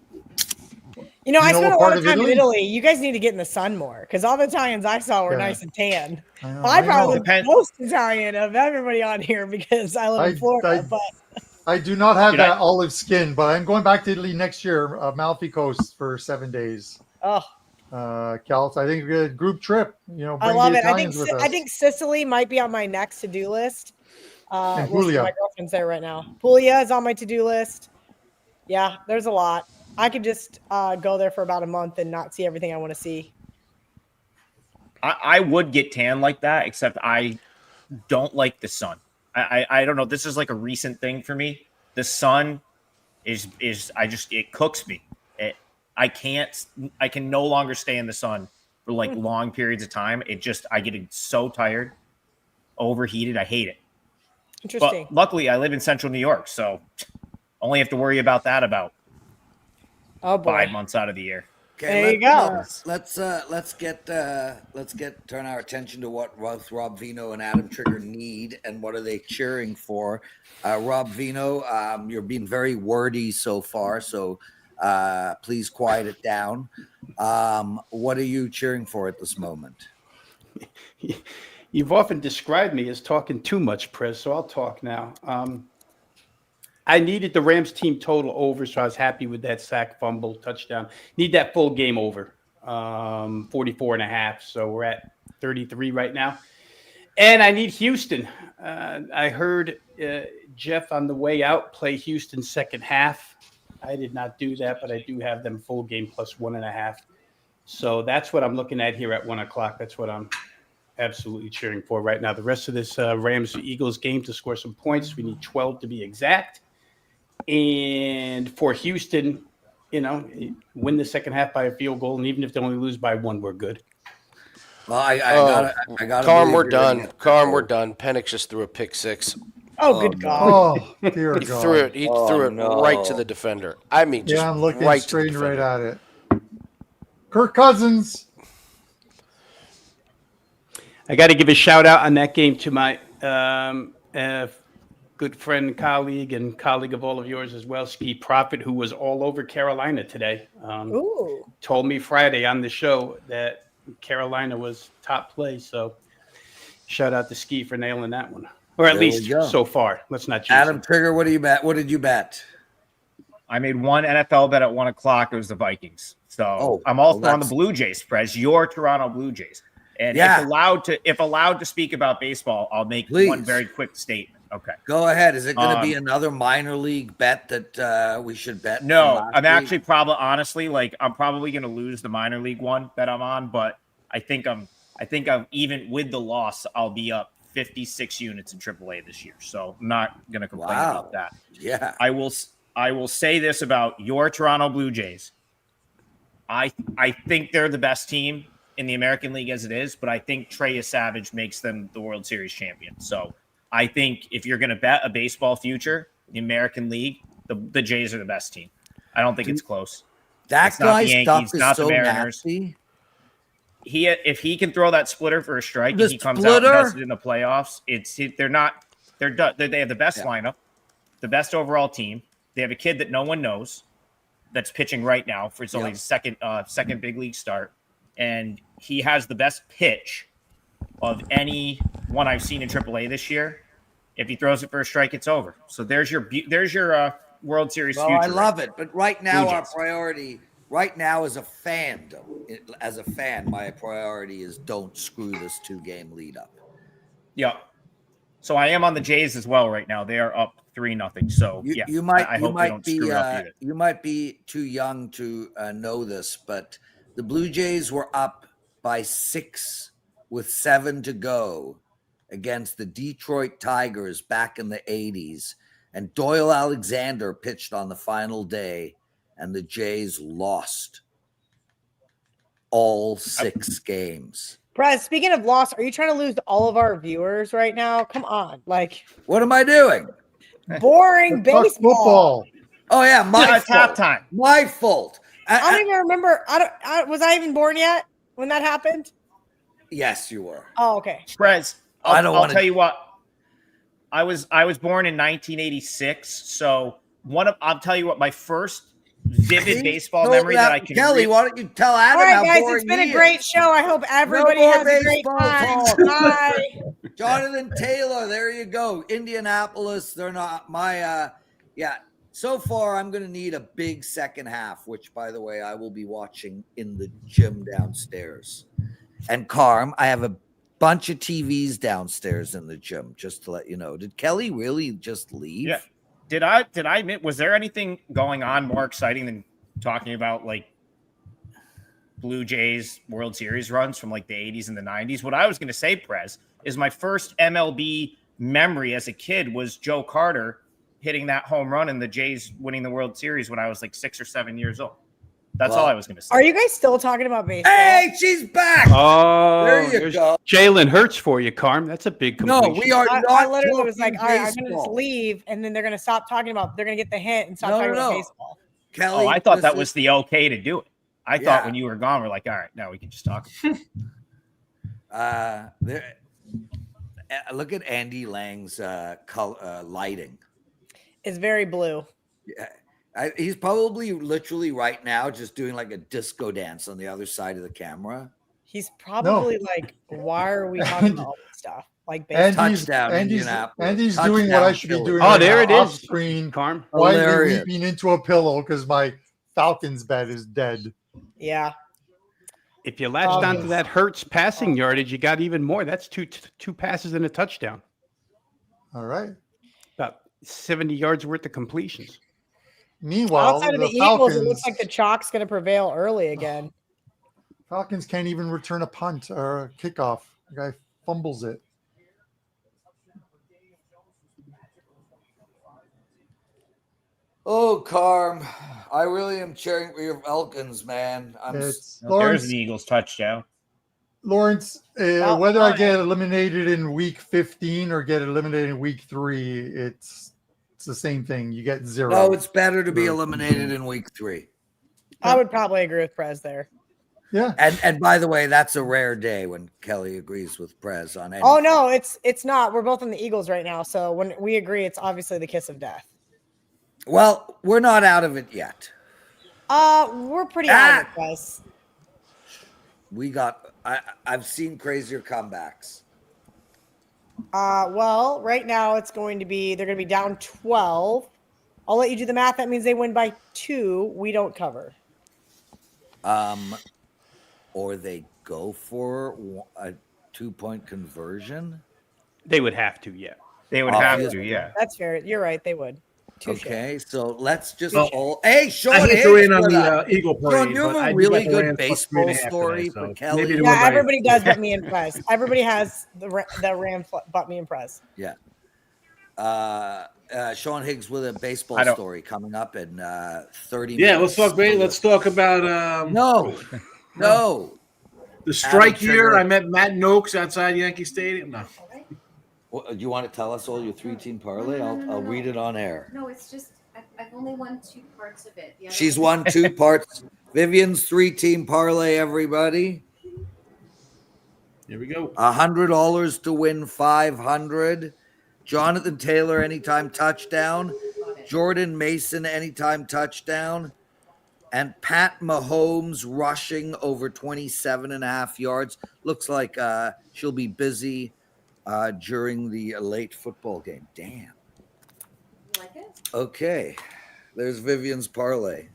[SPEAKER 3] You know, I
[SPEAKER 4] know
[SPEAKER 3] spent a
[SPEAKER 4] what
[SPEAKER 3] lot
[SPEAKER 4] part
[SPEAKER 3] of
[SPEAKER 4] of
[SPEAKER 3] time in
[SPEAKER 4] Italy?
[SPEAKER 3] Italy. You guys need to get in the sun more because all the Italians I saw were
[SPEAKER 4] Yeah.
[SPEAKER 3] nice and tan.
[SPEAKER 4] I know,
[SPEAKER 3] I
[SPEAKER 4] I
[SPEAKER 3] probably
[SPEAKER 4] know.
[SPEAKER 3] look the most Italian of everybody on here because I live in Florida. But
[SPEAKER 4] I do not have
[SPEAKER 9] Dude,
[SPEAKER 4] that olive skin, but I'm going back to Italy next year, Amalfi Coast for 7 days.
[SPEAKER 3] oh,
[SPEAKER 4] Cal, I think a group trip. Bring
[SPEAKER 3] I love
[SPEAKER 4] the
[SPEAKER 3] it.
[SPEAKER 4] Italians with us.
[SPEAKER 3] I think Sicily might be on my next to-do list.
[SPEAKER 4] And
[SPEAKER 3] We'll see.
[SPEAKER 4] Puglia.
[SPEAKER 3] My girlfriend's there right now. Puglia is on my to-do list. Yeah, there's a lot. I could just go there for about a month and not see everything I want to see.
[SPEAKER 9] I would get tan like that, except I don't like the sun. I don't know. This is like a recent thing for me. The sun is it cooks me. I can no longer stay in the sun for like long periods of time. I get so tired, overheated. I hate it.
[SPEAKER 3] Interesting.
[SPEAKER 9] But luckily I live in central New York, so only have to worry about that about
[SPEAKER 3] Oh boy.
[SPEAKER 9] 5 months out of the year.
[SPEAKER 3] There you go.
[SPEAKER 1] Let's turn our attention to what both Rob Vino and Adam Trigger need and what are they cheering for. Rob Vino, you're being very wordy so far, so please quiet it down. What are you cheering for at this moment?
[SPEAKER 8] You've often described me as talking too much, Prez, so I'll talk now. I needed the Rams team total over, so I was happy with that sack, fumble, touchdown. Need that full game over, 44.5. So we're at 33 right now. And I need Houston. I heard Jeff on the way out play Houston second half. I did not do that, but I do have them full game plus 1.5. So that's what I'm looking at here at 1 o'clock. That's what I'm absolutely cheering for right now. The rest of this Rams-Eagles game to score some points. We need 12 to be exact. And for Houston, win the second half by a field goal. And even if they only lose by 1, we're good.
[SPEAKER 1] Well, I gotta.
[SPEAKER 2] Carm,
[SPEAKER 1] believe
[SPEAKER 2] we're
[SPEAKER 1] you're gonna
[SPEAKER 2] done.
[SPEAKER 1] get that
[SPEAKER 2] Carm, we're
[SPEAKER 1] goal.
[SPEAKER 2] done. Penix just threw a pick six.
[SPEAKER 3] Oh, good
[SPEAKER 1] no.
[SPEAKER 3] God.
[SPEAKER 4] Oh, dear
[SPEAKER 2] He
[SPEAKER 4] God.
[SPEAKER 2] threw it. He threw it
[SPEAKER 1] no.
[SPEAKER 2] right to the defender. I mean, just
[SPEAKER 4] Yeah, I'm looking
[SPEAKER 2] right to the
[SPEAKER 4] straight and right
[SPEAKER 2] defender.
[SPEAKER 4] at it. Kirk Cousins.
[SPEAKER 8] I got to give a shout out on that game to my good friend, colleague of all of yours as well, Ski Prophet, who was all over Carolina today.
[SPEAKER 3] Ooh.
[SPEAKER 8] Told me Friday on the show that Carolina was top play. So shout out to Ski for nailing that one, or at
[SPEAKER 1] There we
[SPEAKER 8] least
[SPEAKER 1] go.
[SPEAKER 8] so far. Let's not jinx
[SPEAKER 1] Adam
[SPEAKER 8] it.
[SPEAKER 1] Trigger, what do you bet? What did you bet?
[SPEAKER 9] I made one NFL bet at 1:00. It was the Vikings. So I'm also on the Blue Jays, Prez, your Toronto Blue Jays. And
[SPEAKER 1] Yeah.
[SPEAKER 9] if allowed to speak about baseball, I'll make one very quick statement. Okay.
[SPEAKER 1] Go ahead. Is it going to be another minor league bet that we should bet?
[SPEAKER 9] No, I'm actually honestly, I'm probably going to lose the minor league one that I'm on, but I think I'm even with the loss, I'll be up 56 units in AAA this year. So I'm not going to complain about that.
[SPEAKER 1] Yeah.
[SPEAKER 9] I will say this about your Toronto Blue Jays. I think they're the best team in the American League as it is, but I think Trey Savage makes them the World Series champion. So I think if you're going to bet a baseball future, the American League, the Jays are the best team. I don't think it's close.
[SPEAKER 1] That guy's stuff is
[SPEAKER 9] not
[SPEAKER 1] so
[SPEAKER 9] the Mariners.
[SPEAKER 1] nasty.
[SPEAKER 9] If he can throw that splitter for a strike,
[SPEAKER 1] The
[SPEAKER 9] and he comes out and
[SPEAKER 1] splitter?
[SPEAKER 9] does it in the playoffs, they're done. They have the best lineup, the best overall team. They have a kid that no one knows that's pitching right now for his only second big league start. And he has the best pitch of any one I've seen in AAA this year. If he throws it for a strike, it's over. So there's your World Series future.
[SPEAKER 1] I love it. But right now,
[SPEAKER 9] Blue
[SPEAKER 1] our
[SPEAKER 9] Jays.
[SPEAKER 1] priority, right now as a fan, my priority is don't screw this 2-game lead up.
[SPEAKER 9] Yeah. So I am on the Jays as well right now. They are up 3-0. So I hope they don't screw it up either.
[SPEAKER 1] You might be too young to know this, but the Blue Jays were up by 6 with 7 to go against the Detroit Tigers back in the 80s. And Doyle Alexander pitched on the final day, and the Jays lost all 6 games.
[SPEAKER 3] Brad, speaking of loss, are you trying to lose all of our viewers right now? Come on.
[SPEAKER 1] What am I doing?
[SPEAKER 3] Boring baseball.
[SPEAKER 4] Football.
[SPEAKER 1] Oh, yeah, my fault.
[SPEAKER 9] Halftime.
[SPEAKER 1] My fault.
[SPEAKER 3] I don't even remember. Was I even born yet when that happened?
[SPEAKER 1] Yes, you were.
[SPEAKER 3] Oh, okay.
[SPEAKER 9] Prez,
[SPEAKER 1] I don't
[SPEAKER 9] I'll
[SPEAKER 1] wanna-
[SPEAKER 9] tell you what. I was born in 1986, so I'll tell you what my first vivid baseball memory that I can.
[SPEAKER 1] Kelly, why don't you tell Adam?
[SPEAKER 3] All right,
[SPEAKER 1] how
[SPEAKER 3] guys,
[SPEAKER 1] boring
[SPEAKER 3] it's been
[SPEAKER 1] he
[SPEAKER 3] a great
[SPEAKER 1] is?
[SPEAKER 3] show. I hope everybody
[SPEAKER 1] more
[SPEAKER 3] has a great
[SPEAKER 1] baseball
[SPEAKER 3] time.
[SPEAKER 1] talk.
[SPEAKER 3] Bye.
[SPEAKER 1] Jonathan Taylor, there you go. Indianapolis, they're not my so far I'm going to need a big second half, which by the way I will be watching in the gym downstairs. And Carm, I have a bunch of TVs downstairs in the gym, just to let you know. Did Kelly really just leave?
[SPEAKER 9] Yeah. Did I admit, was there anything going on more exciting than talking about Blue Jays World Series runs from the 80s and the 90s? What I was going to say, Prez, is my first MLB memory as a kid was Joe Carter hitting that home run and the Jays winning the World Series when I was 6 or 7 years old. That's all I was going to say.
[SPEAKER 3] Are you guys still talking about baseball?
[SPEAKER 1] Hey, she's back.
[SPEAKER 8] Oh,
[SPEAKER 1] There you
[SPEAKER 8] there's
[SPEAKER 1] go.
[SPEAKER 8] Jalen Hurts for you, Carm. That's a big completion.
[SPEAKER 1] No, we are
[SPEAKER 3] I
[SPEAKER 1] not.
[SPEAKER 3] literally was
[SPEAKER 1] talking
[SPEAKER 3] all right, I'm going to just
[SPEAKER 1] baseball.
[SPEAKER 3] leave, and then they're going to stop talking about. They're going to get the hint and stop
[SPEAKER 1] No,
[SPEAKER 3] talking
[SPEAKER 1] no,
[SPEAKER 3] about
[SPEAKER 1] no.
[SPEAKER 3] baseball.
[SPEAKER 1] Kelly,
[SPEAKER 9] I thought that
[SPEAKER 1] listen.
[SPEAKER 9] was the okay to do it. I thought when you were gone, we're all right, now we can just talk.
[SPEAKER 1] Look at Andy Lang's lighting.
[SPEAKER 3] It's very blue.
[SPEAKER 1] Yeah, he's probably literally right now just doing a disco dance on the other side of the camera.
[SPEAKER 3] He's probably why are we talking about all this stuff? Baseball.
[SPEAKER 1] Touchdown, Indianapolis.
[SPEAKER 4] Andy's doing what I should be doing.
[SPEAKER 8] Oh, there it
[SPEAKER 4] off
[SPEAKER 8] is.
[SPEAKER 4] Screen,
[SPEAKER 8] Carm.
[SPEAKER 4] quietly
[SPEAKER 1] Hilarious.
[SPEAKER 4] weeping into a pillow because my Falcons bet is dead.
[SPEAKER 3] Yeah.
[SPEAKER 8] If you latched onto that Hurts passing yardage, you got even more. That's two passes and a touchdown.
[SPEAKER 4] All right.
[SPEAKER 8] About 70 yards worth of completions.
[SPEAKER 4] Meanwhile,
[SPEAKER 3] Outside of the
[SPEAKER 4] Falcons,
[SPEAKER 3] Eagles, it looks like the chalk's going to prevail early again.
[SPEAKER 4] Falcons can't even return a punt or a kickoff. The guy fumbles it.
[SPEAKER 1] Oh, Carm, I really am cheering for your Falcons, man.
[SPEAKER 4] It's
[SPEAKER 9] There's
[SPEAKER 4] Lawrence.
[SPEAKER 9] the Eagles touchdown.
[SPEAKER 4] Lawrence, whether I get eliminated in week 15 or get eliminated in week 3, it's the same thing. You get 0.
[SPEAKER 1] No, it's better to be eliminated in week 3.
[SPEAKER 3] I would probably agree with Prez there.
[SPEAKER 4] Yeah.
[SPEAKER 1] And by the way, that's a rare day when Kelly agrees with Prez on anything.
[SPEAKER 3] Oh no, it's not. We're both on the Eagles right now, so when we agree, it's obviously the kiss of death.
[SPEAKER 1] Well, we're not out of it yet.
[SPEAKER 3] We're pretty out of it, guys.
[SPEAKER 1] I've seen crazier comebacks.
[SPEAKER 3] Well, right now they're going to be down 12. I'll let you do the math. That means they win by 2. We don't cover.
[SPEAKER 1] Or they go for a 2-point conversion.
[SPEAKER 8] They would have to, yeah.
[SPEAKER 9] They would have to, yeah.
[SPEAKER 3] That's fair. You're right. They would. Touché.
[SPEAKER 1] Okay, so let's just
[SPEAKER 10] Well,
[SPEAKER 1] Hey, Sean,
[SPEAKER 10] I hate to in on the Eagle parade.
[SPEAKER 1] Sean, you have
[SPEAKER 10] but I
[SPEAKER 1] a
[SPEAKER 10] do
[SPEAKER 1] really
[SPEAKER 10] got the
[SPEAKER 1] good
[SPEAKER 10] Rams plus
[SPEAKER 1] baseball
[SPEAKER 10] 3.5
[SPEAKER 1] story
[SPEAKER 10] today,
[SPEAKER 1] for
[SPEAKER 10] so
[SPEAKER 1] Kelly.
[SPEAKER 10] maybe to
[SPEAKER 3] Yeah,
[SPEAKER 10] win by-
[SPEAKER 3] everybody does but me and Prez. Everybody has the Rams but me and Prez.
[SPEAKER 1] Yeah. Sean Higgs with a baseball story coming up in 30 minutes.
[SPEAKER 10] Yeah, let's talk. Let's talk about
[SPEAKER 1] No.
[SPEAKER 10] the strike
[SPEAKER 1] Adam
[SPEAKER 10] year.
[SPEAKER 1] Trigger.
[SPEAKER 10] I met Matt Noakes outside Yankee Stadium. No,
[SPEAKER 1] Well, do you want to tell us all your 3-team parlay? I'll read it on air.
[SPEAKER 11] No, it's just I've only won 2 parts of it.
[SPEAKER 1] She's won 2 parts. Vivian's 3-team parlay, everybody.
[SPEAKER 10] here we go.
[SPEAKER 1] $100 to win 500. Jonathan Taylor, anytime touchdown. Jordan Mason, anytime touchdown. And Pat Mahomes rushing over 27.5 yards. Looks like she'll be busy during the late football game. Damn.
[SPEAKER 11] You like it?
[SPEAKER 1] Okay. There's Vivian's parlay.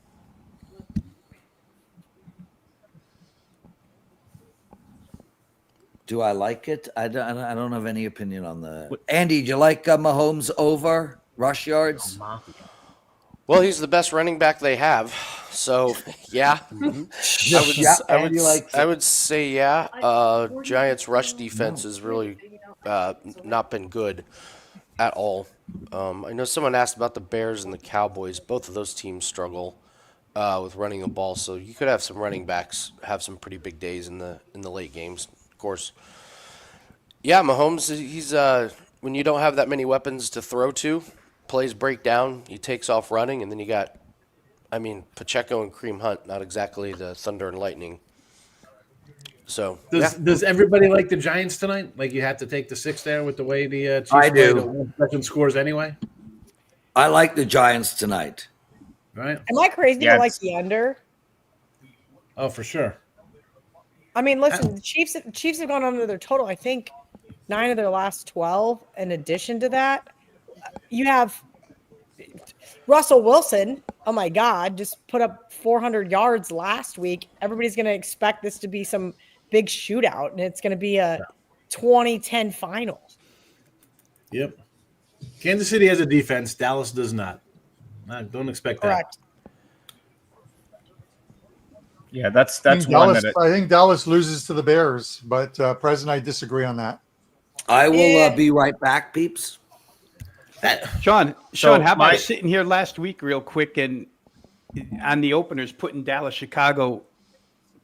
[SPEAKER 1] Do I like it? I don't have any opinion on the. Andy, do you like Mahomes over rush yards?
[SPEAKER 2] Well, he's the best running back they have, so yeah. I would say yeah. Giants' rush defense has really not been good at all. I know someone asked about the Bears and the Cowboys. Both of those teams struggle with running the ball, so you could have some running backs have some pretty big days in the late games. Of course, yeah, Mahomes. He's when you don't have that many weapons to throw to, plays break down. He takes off running, and then you got, Pacheco and Kareem Hunt. Not exactly the thunder and lightning. So
[SPEAKER 10] Does everybody like the Giants tonight? Like you have to take the 6 there with the way the Chiefs
[SPEAKER 1] I
[SPEAKER 10] play,
[SPEAKER 1] do.
[SPEAKER 10] the 1 second scores anyway,
[SPEAKER 1] I like the Giants tonight.
[SPEAKER 10] right?
[SPEAKER 3] Am I crazy
[SPEAKER 9] Yeah,
[SPEAKER 3] to like the under?
[SPEAKER 10] Oh, for sure.
[SPEAKER 3] I mean, listen, the Chiefs have gone under their total. I think 9 of their last 12. In addition to that, you have Russell Wilson. Oh my God, just put up 400 yards last week. Everybody's going to expect this to be some big shootout, and it's going to be a 20-10 final.
[SPEAKER 10] Yep. Kansas City has a defense. Dallas does not. Don't expect that.
[SPEAKER 3] Correct.
[SPEAKER 9] Yeah, that's
[SPEAKER 4] I
[SPEAKER 9] one
[SPEAKER 4] think
[SPEAKER 9] that
[SPEAKER 4] I think Dallas loses to the Bears, but Prez and I disagree on that.
[SPEAKER 1] I will be right back, peeps.
[SPEAKER 8] Sean,
[SPEAKER 9] So
[SPEAKER 8] how about
[SPEAKER 9] my-
[SPEAKER 8] sitting here last week real quick and on the openers putting Dallas, Chicago,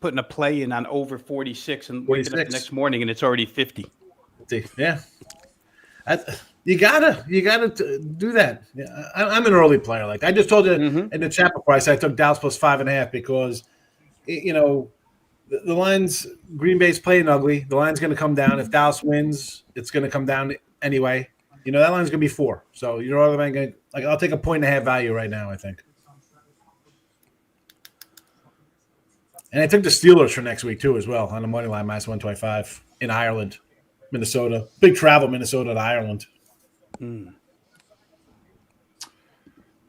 [SPEAKER 8] putting a play in on over 46 and waking up
[SPEAKER 10] 46.
[SPEAKER 8] the next morning and it's already 50.
[SPEAKER 10] Yeah. You gotta do that. Yeah, I'm an early player. Like I just told you in the chat before, I said I took Dallas plus 5.5 because, the line's Green Bay's playing ugly. The line's going to come down. If Dallas wins, it's going to come down anyway. That line's going to be 4. So you're automatically going I'll take a 1.5 value right now, I think. And I took the Steelers for next week too, as well, on the money line minus 125 in Ireland, Minnesota. Big travel, Minnesota to Ireland.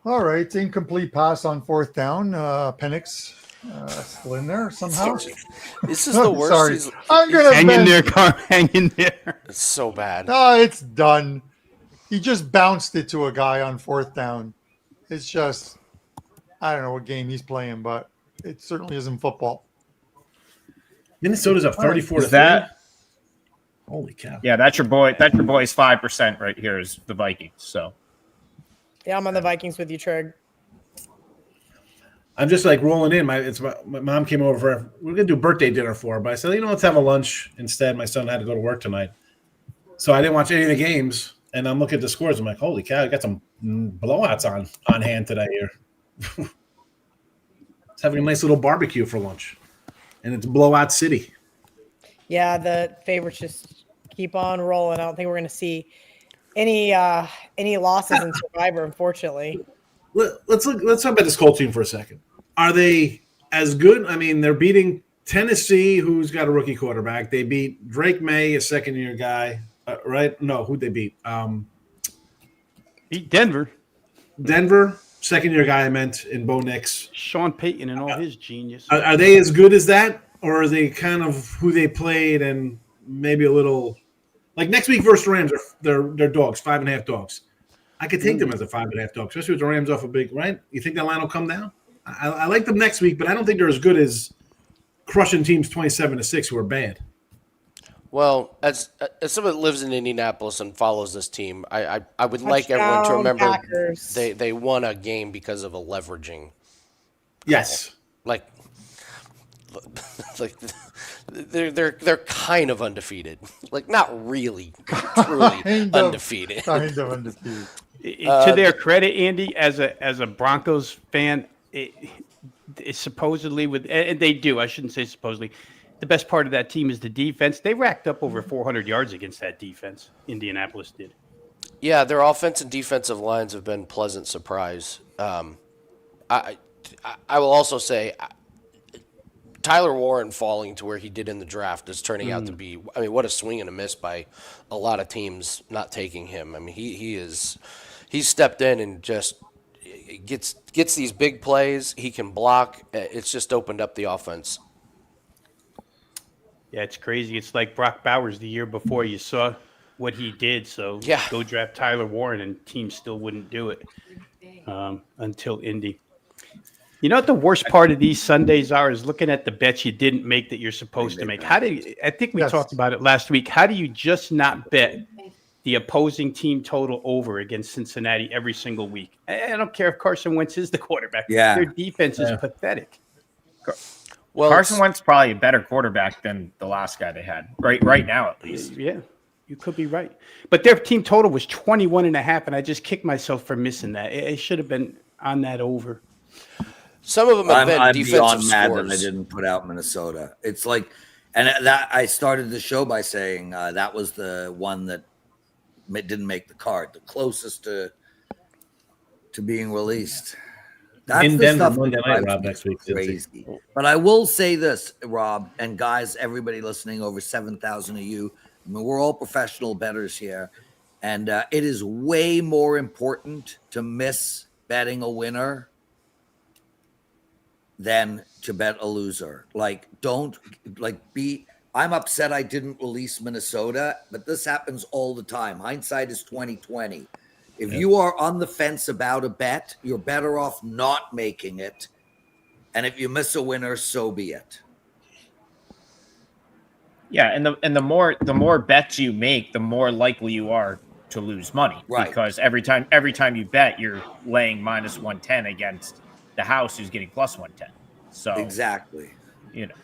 [SPEAKER 4] All right, incomplete pass on 4th down. Penix still in there somehow.
[SPEAKER 2] this is the worst.
[SPEAKER 4] Sorry,
[SPEAKER 2] Season.
[SPEAKER 4] I'm gonna
[SPEAKER 8] Hang in
[SPEAKER 4] bench.
[SPEAKER 8] there, Car. Hang in there.
[SPEAKER 2] It's so bad.
[SPEAKER 4] No, it's done. He just bounced it to a guy on 4th down. It's just, I don't know what game he's playing, but it certainly isn't football.
[SPEAKER 10] Minnesota's up 34 to
[SPEAKER 9] is that.
[SPEAKER 10] 3. Holy cow!
[SPEAKER 9] Yeah, that's your boy. That's your boy's 5% right here is the Vikings. So
[SPEAKER 3] Yeah, I'm on the Vikings with you, Trig.
[SPEAKER 10] I'm just like rolling in. My mom came over we're gonna do birthday dinner for her, but I said, let's have a lunch instead. My son had to go to work tonight, so I didn't watch any of the games. And I'm looking at the scores. I'm like, holy cow, I got some blowouts on hand today here. It's having a nice little barbecue for lunch, and it's blowout city.
[SPEAKER 3] Yeah, the favorites just keep on rolling. I don't think we're going to see any losses in Survivor, unfortunately.
[SPEAKER 10] Let's talk about this Colts team for a second. Are they as good? I mean, they're beating Tennessee, who's got a rookie quarterback. They beat Drake May, a second-year guy, right? No, who'd they beat?
[SPEAKER 8] Beat Denver.
[SPEAKER 10] Denver, second-year guy I meant, in Bo Nix.
[SPEAKER 8] Sean Payton and all his genius.
[SPEAKER 10] Are they as good as that, or are they kind of who they played and maybe a little – like next week versus Rams, they're dogs, 5.5 dogs. I could take them as a 5.5 dog, especially with the Rams off a big – right? You think that line will come down? I like them next week, but I don't think they're as good as crushing teams 27-6 who are bad.
[SPEAKER 2] Well, as someone that lives in Indianapolis and follows this team, I would like everyone to remember
[SPEAKER 3] Packers.
[SPEAKER 2] they won a game because of a leveraging.
[SPEAKER 10] Yes.
[SPEAKER 2] Like they're kind of undefeated. Like not really truly undefeated.
[SPEAKER 4] Kind of undefeated.
[SPEAKER 8] To their credit, Andy, as a Broncos fan, it's supposedly and they do. I shouldn't say supposedly. The best part of that team is the defense. They racked up over 400 yards against that defense. Indianapolis did.
[SPEAKER 2] Yeah, their offense and defensive lines have been pleasant surprise. I will also say Tyler Warren falling to where he did in the draft is turning out to be. I mean, what a swing and a miss by a lot of teams not taking him. I mean, he's stepped in and just gets these big plays. He can block. It's just opened up the offense.
[SPEAKER 8] Yeah, it's crazy. It's like Brock Bowers the year before. You saw what he did. So go draft Tyler Warren, and teams still wouldn't do it until Indy. You know what the worst part of these Sundays are is looking at the bets you didn't make that you're supposed to make. I think we talked about it last week. How do you just not bet the opposing team total over against Cincinnati every single week? I don't care if Carson Wentz is the quarterback.
[SPEAKER 1] Yeah.
[SPEAKER 8] Their defense is pathetic.
[SPEAKER 9] Well, Carson Wentz probably a better quarterback than the last guy they had right now, at least.
[SPEAKER 8] Yeah, you could be right. But their team total was 21.5, and I just kicked myself for missing that. It should have been on that over.
[SPEAKER 2] Some of them have been
[SPEAKER 1] I'm
[SPEAKER 2] defensive
[SPEAKER 1] beyond mad
[SPEAKER 2] scores.
[SPEAKER 1] that I didn't put out Minnesota. It's like, and that I started the show by saying that was the one that didn't make the card, the closest to being released. That's
[SPEAKER 10] in
[SPEAKER 1] the
[SPEAKER 10] Denver
[SPEAKER 1] stuff
[SPEAKER 10] Monday
[SPEAKER 1] that
[SPEAKER 10] night,
[SPEAKER 1] drives
[SPEAKER 10] Rob,
[SPEAKER 1] me
[SPEAKER 10] next week.
[SPEAKER 1] crazy. But I will say this, Rob, and guys, everybody listening, over 7,000 of you. I mean, we're all professional bettors here, and it is way more important to miss betting a winner than to bet a loser. Like, I'm upset I didn't release Minnesota, but this happens all the time. Hindsight is 20/20. If you are on the fence about a bet, you're better off not making it. And if you miss a winner, so be it.
[SPEAKER 9] Yeah, and the more bets you make, the more likely you are to lose money.
[SPEAKER 1] Right.
[SPEAKER 9] Because every time you bet, you're laying minus 110 against the house who's getting plus 110. So
[SPEAKER 1] exactly.
[SPEAKER 9] You know.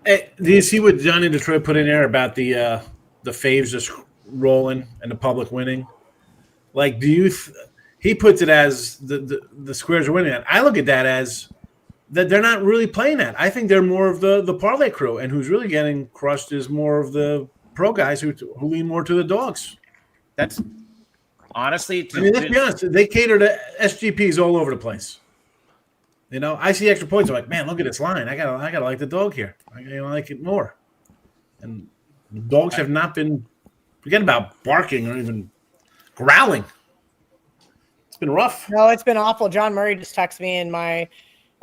[SPEAKER 10] Hey, do you see what Johnny Detroit put in there about the faves just rolling and the public winning? Like, he puts it as the squares are winning that. I look at that as that they're not really playing that. I think they're more of the parlay crew, and who's really getting crushed is more of the pro guys who lean more to the dogs.
[SPEAKER 9] That's honestly.
[SPEAKER 10] Let's be honest. They cater to SGPs all over the place. You know, I see extra points. I'm like, man, look at this line. I gotta like the dog here. I gotta like it more. And the dogs have not been. Forget about barking or even growling. It's been rough.
[SPEAKER 3] No, it's been awful. John Murray just texted me in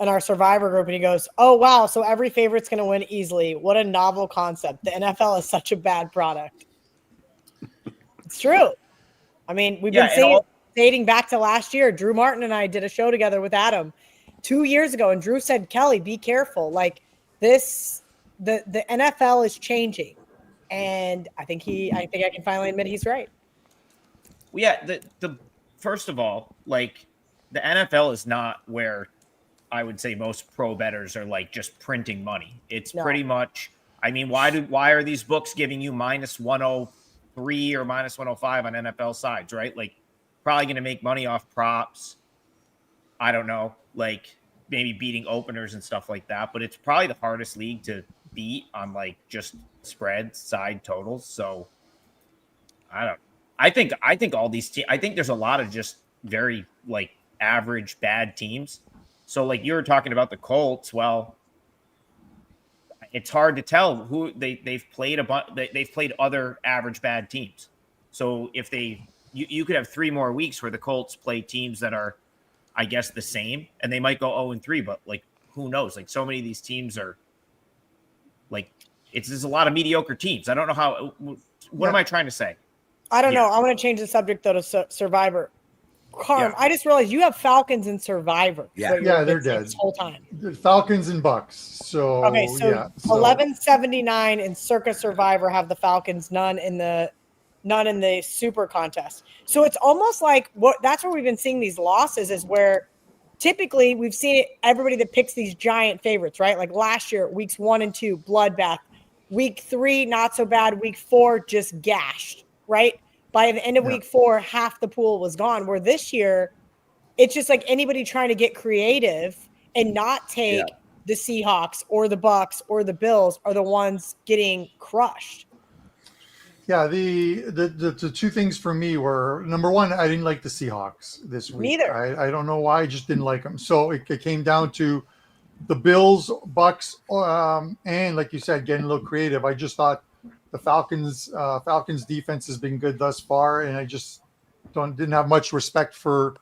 [SPEAKER 3] our Survivor group, and he goes, "Oh wow, so every favorite's going to win easily. What a novel concept. The NFL is such a bad product." It's true. I mean, we've been dating back to last year. Drew Martin and I did a show together with Adam 2 years ago, and Drew said, "Kelly, be careful. Like this, the NFL is changing," and I think I can finally admit he's right.
[SPEAKER 9] Yeah, the first of all, like the NFL is not where I would say most pro bettors are like just printing money. It's
[SPEAKER 3] No.
[SPEAKER 9] pretty much. I mean, why are these books giving you minus 103 or minus 105 on NFL sides, right? Like, probably going to make money off props. I don't know, like maybe beating openers and stuff like that. But it's probably the hardest league to beat on like just spread side totals. So I don't. I think all these teams. I think there's a lot of just very like average bad teams. So like you were talking about the Colts. Well, it's hard to tell who they've played a bunch. They've played other average bad teams. So if you could have 3 more weeks where the Colts play teams that are, I guess, the same, and they might go 0-3. But like who knows? Like so many of these teams are like there's a lot of mediocre teams. I don't know how. What am I trying to say?
[SPEAKER 3] I don't know. I want to change the subject though to Survivor. Carm, I just realized you have Falcons in Survivor.
[SPEAKER 4] Yeah, they're dead
[SPEAKER 3] this whole time.
[SPEAKER 4] Falcons and Bucks. So
[SPEAKER 3] okay, so 1179 and Circa Survivor have the Falcons, none in the Super Contest. So it's almost like that's where we've been seeing these losses is where typically we've seen it. Everybody that picks these giant favorites, right? Like last year, weeks 1 and 2, bloodbath. Week 3, not so bad. Week 4, just gashed, right? By the end of week 4, half the pool was gone. Where this year, it's just like anybody trying to get creative and not take the Seahawks or the Bucks or the Bills are the ones getting crushed.
[SPEAKER 4] Yeah, the 2 things for me were, number 1, I didn't like the Seahawks this week.
[SPEAKER 3] Neither.
[SPEAKER 4] I don't know why, I just didn't like them. So it came down to the Bills, Bucks, and like you said, getting a little creative. I just thought the Falcons defense has been good thus far, and I just didn't have much respect for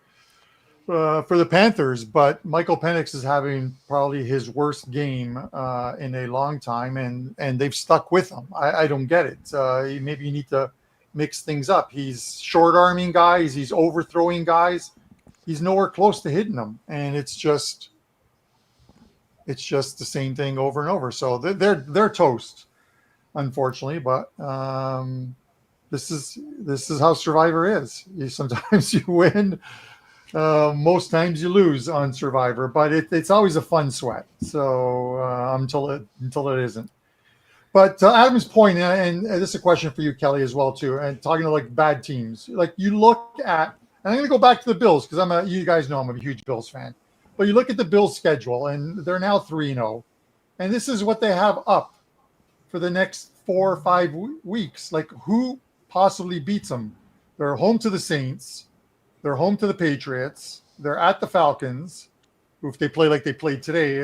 [SPEAKER 4] the Panthers. But Michael Penix is having probably his worst game in a long time, and they've stuck with him. I don't get it. Maybe you need to mix things up. He's short-arming guys. He's overthrowing guys. He's nowhere close to hitting them, and it's just the same thing over and over. So they're toast, unfortunately. But this is how Survivor is. Sometimes you win, most times you lose on Survivor. But it's always a fun sweat. So until it isn't. But Adam's point, and this is a question for you, Kelly, as well too. And talking to like bad teams, like you look at, and I'm going to go back to the Bills because you guys know I'm a huge Bills fan. But you look at the Bills' schedule, and they're now 3-0, and this is what they have up for the next 4 or 5 weeks. Like, who possibly beats them? They're home to the Saints, they're home to the Patriots, they're at the Falcons, who, if they play like they played today,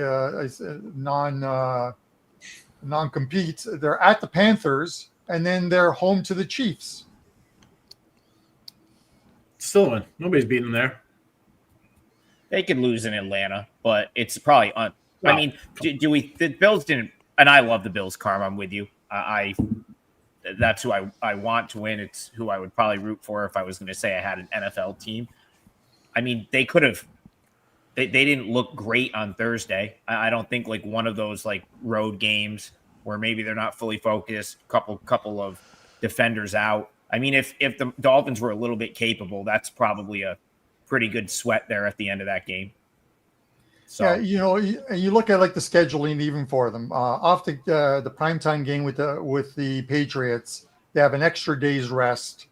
[SPEAKER 4] non-compete. They're at the Panthers, and then they're home to the Chiefs.
[SPEAKER 10] Still win. Nobody's beating them there.
[SPEAKER 9] They could lose in Atlanta, but it's probably I mean, the Bills didn't, and I love the Bills, Carm. I'm with you. That's who I want to win. It's who I would probably root for if I was going to say I had an NFL team. I mean, they could have. They didn't look great on Thursday. I don't think like one of those like road games where maybe they're not fully focused. Couple of defenders out. I mean, if the Dolphins were a little bit capable, that's probably a pretty good sweat there at the end of that game. So
[SPEAKER 4] yeah, you look at like the scheduling even for them. Off the primetime game with the Patriots, they have an extra day's rest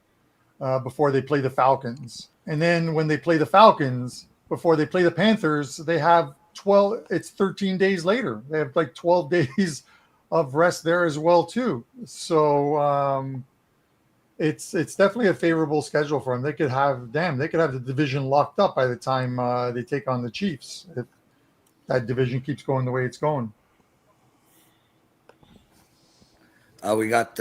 [SPEAKER 4] before they play the Falcons, and then when they play the Falcons before they play the Panthers, they have 13 days later. They have like 12 days of rest there as well too. So it's definitely a favorable schedule for them. They could have the division locked up by the time they take on the Chiefs if that division keeps going the way it's going.
[SPEAKER 1] We got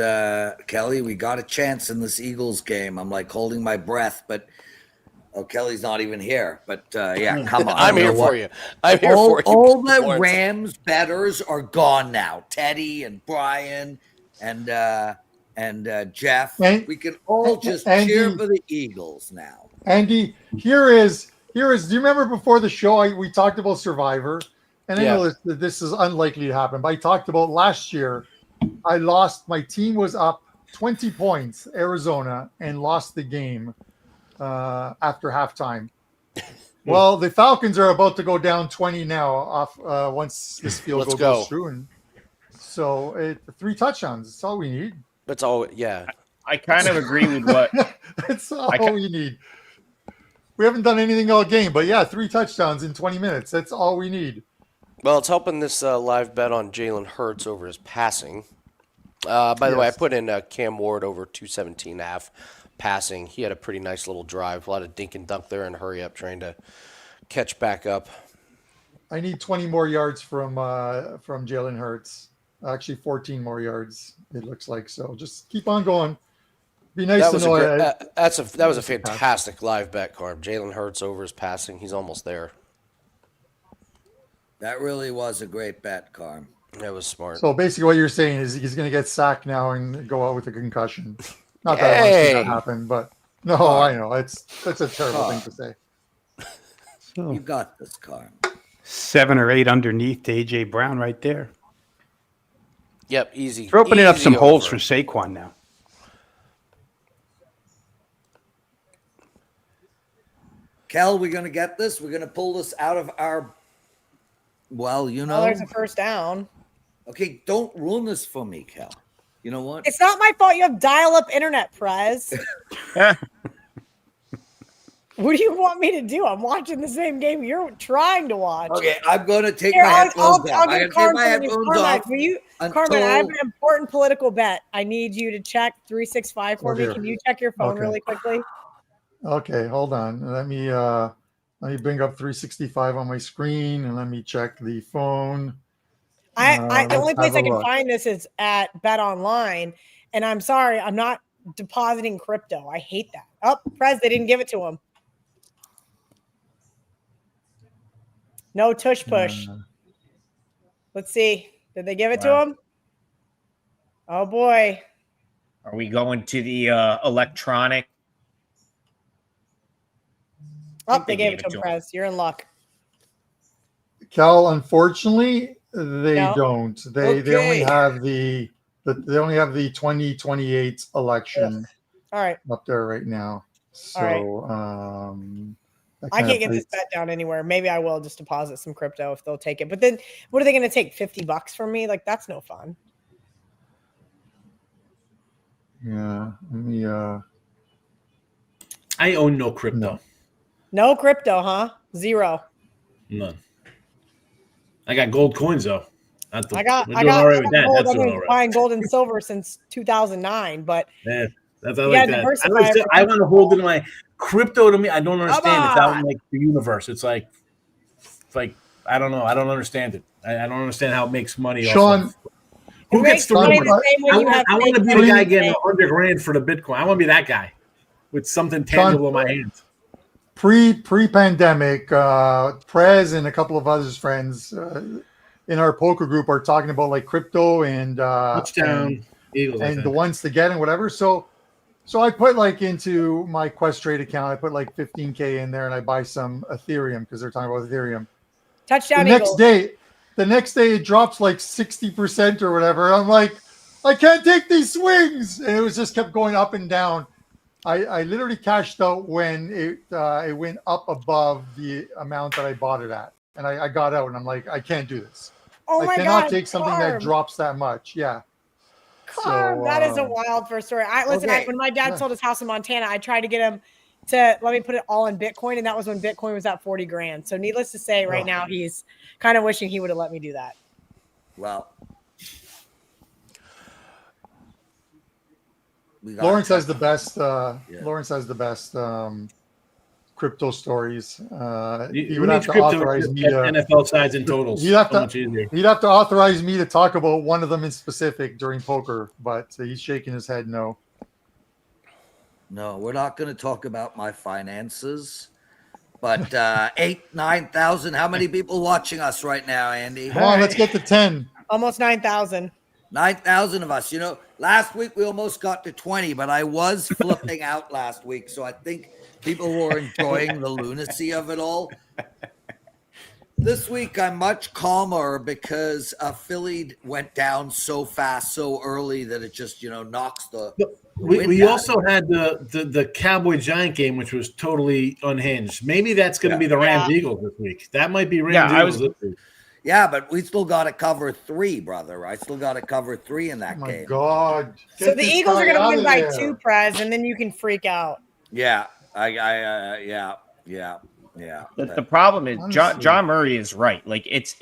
[SPEAKER 1] Kelly. We got a chance in this Eagles game. I'm like holding my breath, but Kelly's not even here. But yeah, come on.
[SPEAKER 2] I'm here for you. I'm here for you.
[SPEAKER 1] All the Rams bettors are gone now. Teddy and Brian and Jeff. We can all just cheer for the Eagles now.
[SPEAKER 4] Andy, here is. Do you remember before the show we talked about Survivor? And I know this is unlikely to happen, but I talked about last year. I lost. My team was up 20 points, Arizona, and lost the game after halftime. Well, the Falcons are about to go down 20 now off once this field goal goes through, and so 3 touchdowns. That's all we need.
[SPEAKER 2] That's all. Yeah,
[SPEAKER 9] I kind of agree with what
[SPEAKER 4] That's all we need. We haven't done anything all game, but yeah, 3 touchdowns in 20 minutes. That's all we need.
[SPEAKER 2] Well, it's helping this live bet on Jalen Hurts over his passing. By the way, I put in Cam Ward over 217.5 passing. He had a pretty nice little drive. A lot of dink and dunk there and hurry up trying to catch back up.
[SPEAKER 4] I need 20 more yards from Jalen Hurts. Actually, 14 more yards, it looks like. So just keep on going. Be nice to know.
[SPEAKER 2] That was a fantastic live bet, Carm. Jalen Hurts over his passing. He's almost there.
[SPEAKER 1] That really was a great bet, Carm.
[SPEAKER 2] That was smart.
[SPEAKER 4] So basically what you're saying is he's going to get sacked now and go out with a concussion. Not that I want to see that happen, but no, I know. That's a terrible thing to say.
[SPEAKER 8] So
[SPEAKER 1] You got this, Carm.
[SPEAKER 8] 7 or 8 underneath to A.J. Brown right there.
[SPEAKER 2] Yep, easy.
[SPEAKER 8] They're opening up some
[SPEAKER 2] over.
[SPEAKER 8] holes for Saquon now.
[SPEAKER 1] Kel, we're going to get this. We're going to pull this out of our, well, you know.
[SPEAKER 3] Oh, there's a first down.
[SPEAKER 1] Okay, don't ruin this for me, Kel. You know what?
[SPEAKER 3] It's not my fault you have dial-up internet, Prez. What do you want me to do? I'm watching the same game you're trying to watch.
[SPEAKER 1] Okay, I'm going to take my headphones off.
[SPEAKER 3] I'll
[SPEAKER 1] I'm
[SPEAKER 3] give
[SPEAKER 1] going to take
[SPEAKER 3] Carmen
[SPEAKER 1] my headphones off.
[SPEAKER 3] Will you, Carmen, I have an important political bet. I need you to check 365 for me. Can you check your phone really quickly?
[SPEAKER 4] Okay, hold on. Let me bring up 365 on my screen and let me check the phone.
[SPEAKER 3] The only place I can find this is at Bet Online, and I'm sorry, I'm not depositing crypto. I hate that. Oh, Prez, they didn't give it to him. No tush push. Let's see. Did they give it to him? Oh boy.
[SPEAKER 9] Are we going to the electronic?
[SPEAKER 3] Oh, they gave it to him, Prez. You're in luck.
[SPEAKER 4] Cal, unfortunately, they don't. They only have the 2028 election.
[SPEAKER 3] All right.
[SPEAKER 4] Up there right now. So
[SPEAKER 3] I can't get this bet down anywhere. Maybe I will just deposit some crypto if they'll take it. But then what are they going to take? $50 from me? Like, that's no fun.
[SPEAKER 4] Yeah. Let me
[SPEAKER 10] I own no crypto.
[SPEAKER 3] No crypto, huh? Zero.
[SPEAKER 10] None. I got gold coins though.
[SPEAKER 3] I got gold. I've been buying gold and silver since 2009, but
[SPEAKER 10] yeah, that's I like that. I want to hold it in my crypto. To me, I don't understand. It's out in like the universe. It's like I don't know. I don't understand it. I don't understand how it makes money.
[SPEAKER 4] Sean,
[SPEAKER 10] who gets the money? I want to be the guy getting $100,000 for the Bitcoin. I want to be that guy with something tangible in my hands.
[SPEAKER 4] Pre-pandemic, Prez and a couple of others friends in our poker group are talking about like crypto and
[SPEAKER 10] Touchdown Eagles
[SPEAKER 4] and the ones to get and whatever. So I put like into my Quest Trade account, I put like 15K in there and I buy some Ethereum because they're talking about Ethereum.
[SPEAKER 3] Touchdown
[SPEAKER 4] Eagles. The next day it drops like 60% or whatever. I'm like, I can't take these swings, and it was just kept going up and down. I literally cashed out when it went up above the amount that I bought it at. And I got out and I'm like, I can't do this. I cannot take something that drops that much. Yeah.
[SPEAKER 3] Carm, that is a wild first story. When my dad sold his house in Montana, I tried to get him to let me put it all in Bitcoin. And that was when Bitcoin was at 40 grand. So needless to say, right now, he's kind of wishing he would have let me do that.
[SPEAKER 1] Well,
[SPEAKER 4] Lawrence has the best. Lawrence has the best crypto stories. He would have to authorize me to
[SPEAKER 10] NFL sides and totals.
[SPEAKER 4] He'd have to authorize me to talk about one of them in specific during poker, but he's shaking his head no.
[SPEAKER 1] No, we're not going to talk about my finances. But 9,000. How many people watching us right now, Andy?
[SPEAKER 4] Come on, let's get to 10.
[SPEAKER 3] Almost 9,000.
[SPEAKER 1] 9,000 of us. You know, last week we almost got to 20, but I was flipping out last week. So I think people were enjoying the lunacy of it all. This week I'm much calmer because Philly went down so fast, so early that it just, knocks the
[SPEAKER 10] We also had the Cowboy Giant game, which was totally unhinged. Maybe that's going to be the Rams Eagles this week. That might be Rams Eagles this week.
[SPEAKER 1] Yeah, but we still got to cover 3, brother. I still got to cover 3 in that game.
[SPEAKER 4] God.
[SPEAKER 3] So the Eagles are going to win by 2, Prez, and then you can freak out.
[SPEAKER 1] Yeah, yeah.
[SPEAKER 9] The problem is John Murray is right. Like it's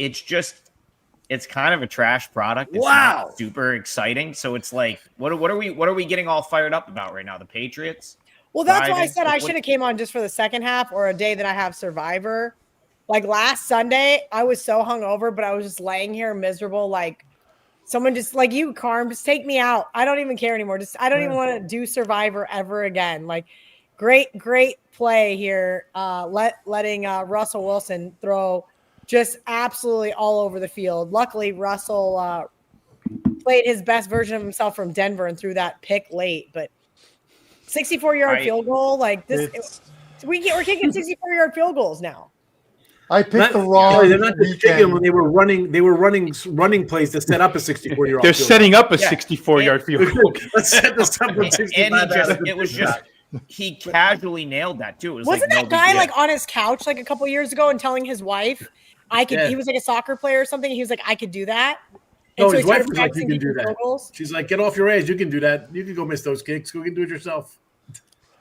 [SPEAKER 9] kind of a trash product. It's not super exciting. So it's like, what are we getting all fired up about right now? The Patriots?
[SPEAKER 3] Well, that's why I said I should have came on just for the second half or a day that I have Survivor. Like last Sunday, I was so hungover, but I was just laying here miserable. Like someone just like you, Carm, just take me out. I don't even care anymore. I don't even want to do Survivor ever again. Like great play here. Letting Russell Wilson throw just absolutely all over the field. Luckily, Russell played his best version of himself from Denver and threw that pick late. But 64-yard field goal, like this, we're kicking 64-yard field goals now.
[SPEAKER 4] I picked the wrong.
[SPEAKER 10] They're not just kicking when they were running. They were running plays to set up a 64-yard.
[SPEAKER 8] They're setting up a 64-yard field goal.
[SPEAKER 10] Let's set this up.
[SPEAKER 9] It was just he casually nailed that too.
[SPEAKER 3] Wasn't that guy like on his couch like a couple years ago and telling his wife, "I could"? He was like a soccer player or something. He was like, "I could do that."
[SPEAKER 10] No, his wife was like, "You can do that." She's like, "Get off your ass. You can do that. You can go miss those kicks. Go do it yourself."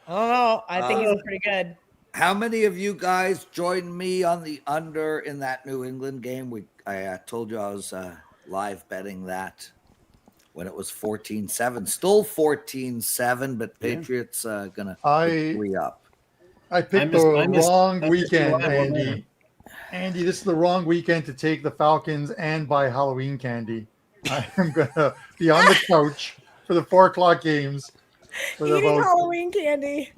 [SPEAKER 3] I don't know. I think he's pretty good.
[SPEAKER 1] How many of you guys joined me on the under in that New England game? I told you I was live betting that when it was 14-7. Still 14-7, but Patriots going to 3 up.
[SPEAKER 4] I picked the wrong weekend, Andy. Andy, this is the wrong weekend to take the Falcons and buy Halloween candy. I am going to be on the couch for the 4 o'clock games.
[SPEAKER 3] Eating Halloween candy.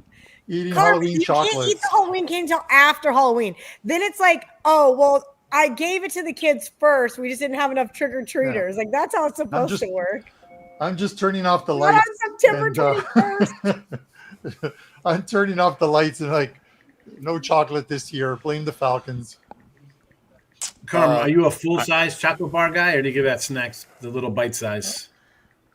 [SPEAKER 4] Eating Halloween chocolates.
[SPEAKER 3] You can't eat the Halloween candy until after Halloween. Then it's like, oh, well, I gave it to the kids first. We just didn't have enough trick-or-treaters. Yeah. Like, that's how it's supposed to work.
[SPEAKER 4] I'm just turning off the lights.
[SPEAKER 3] On September 21st.
[SPEAKER 4] I'm turning off the lights and like, no chocolate this year. Blame the Falcons.
[SPEAKER 10] Carm, are you a full-size chocolate bar guy, or do you give that snacks the little bite size?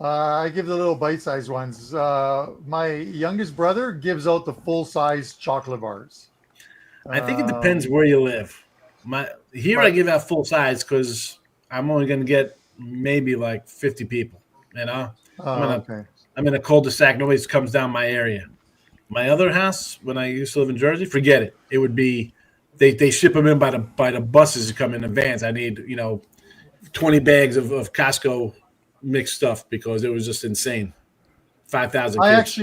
[SPEAKER 4] I give the little bite-sized ones. My youngest brother gives out the full-size chocolate bars.
[SPEAKER 10] I think it depends where you live. I give out full size because I'm only going to get maybe like 50 people. You know, I'm in a cul-de-sac. Nobody comes down my area. My other house, when I used to live in Jersey, forget it. It would be they ship them in by the buses that come in the vans. I need 20 bags of Costco mixed stuff because it was just insane. 5,000 kids.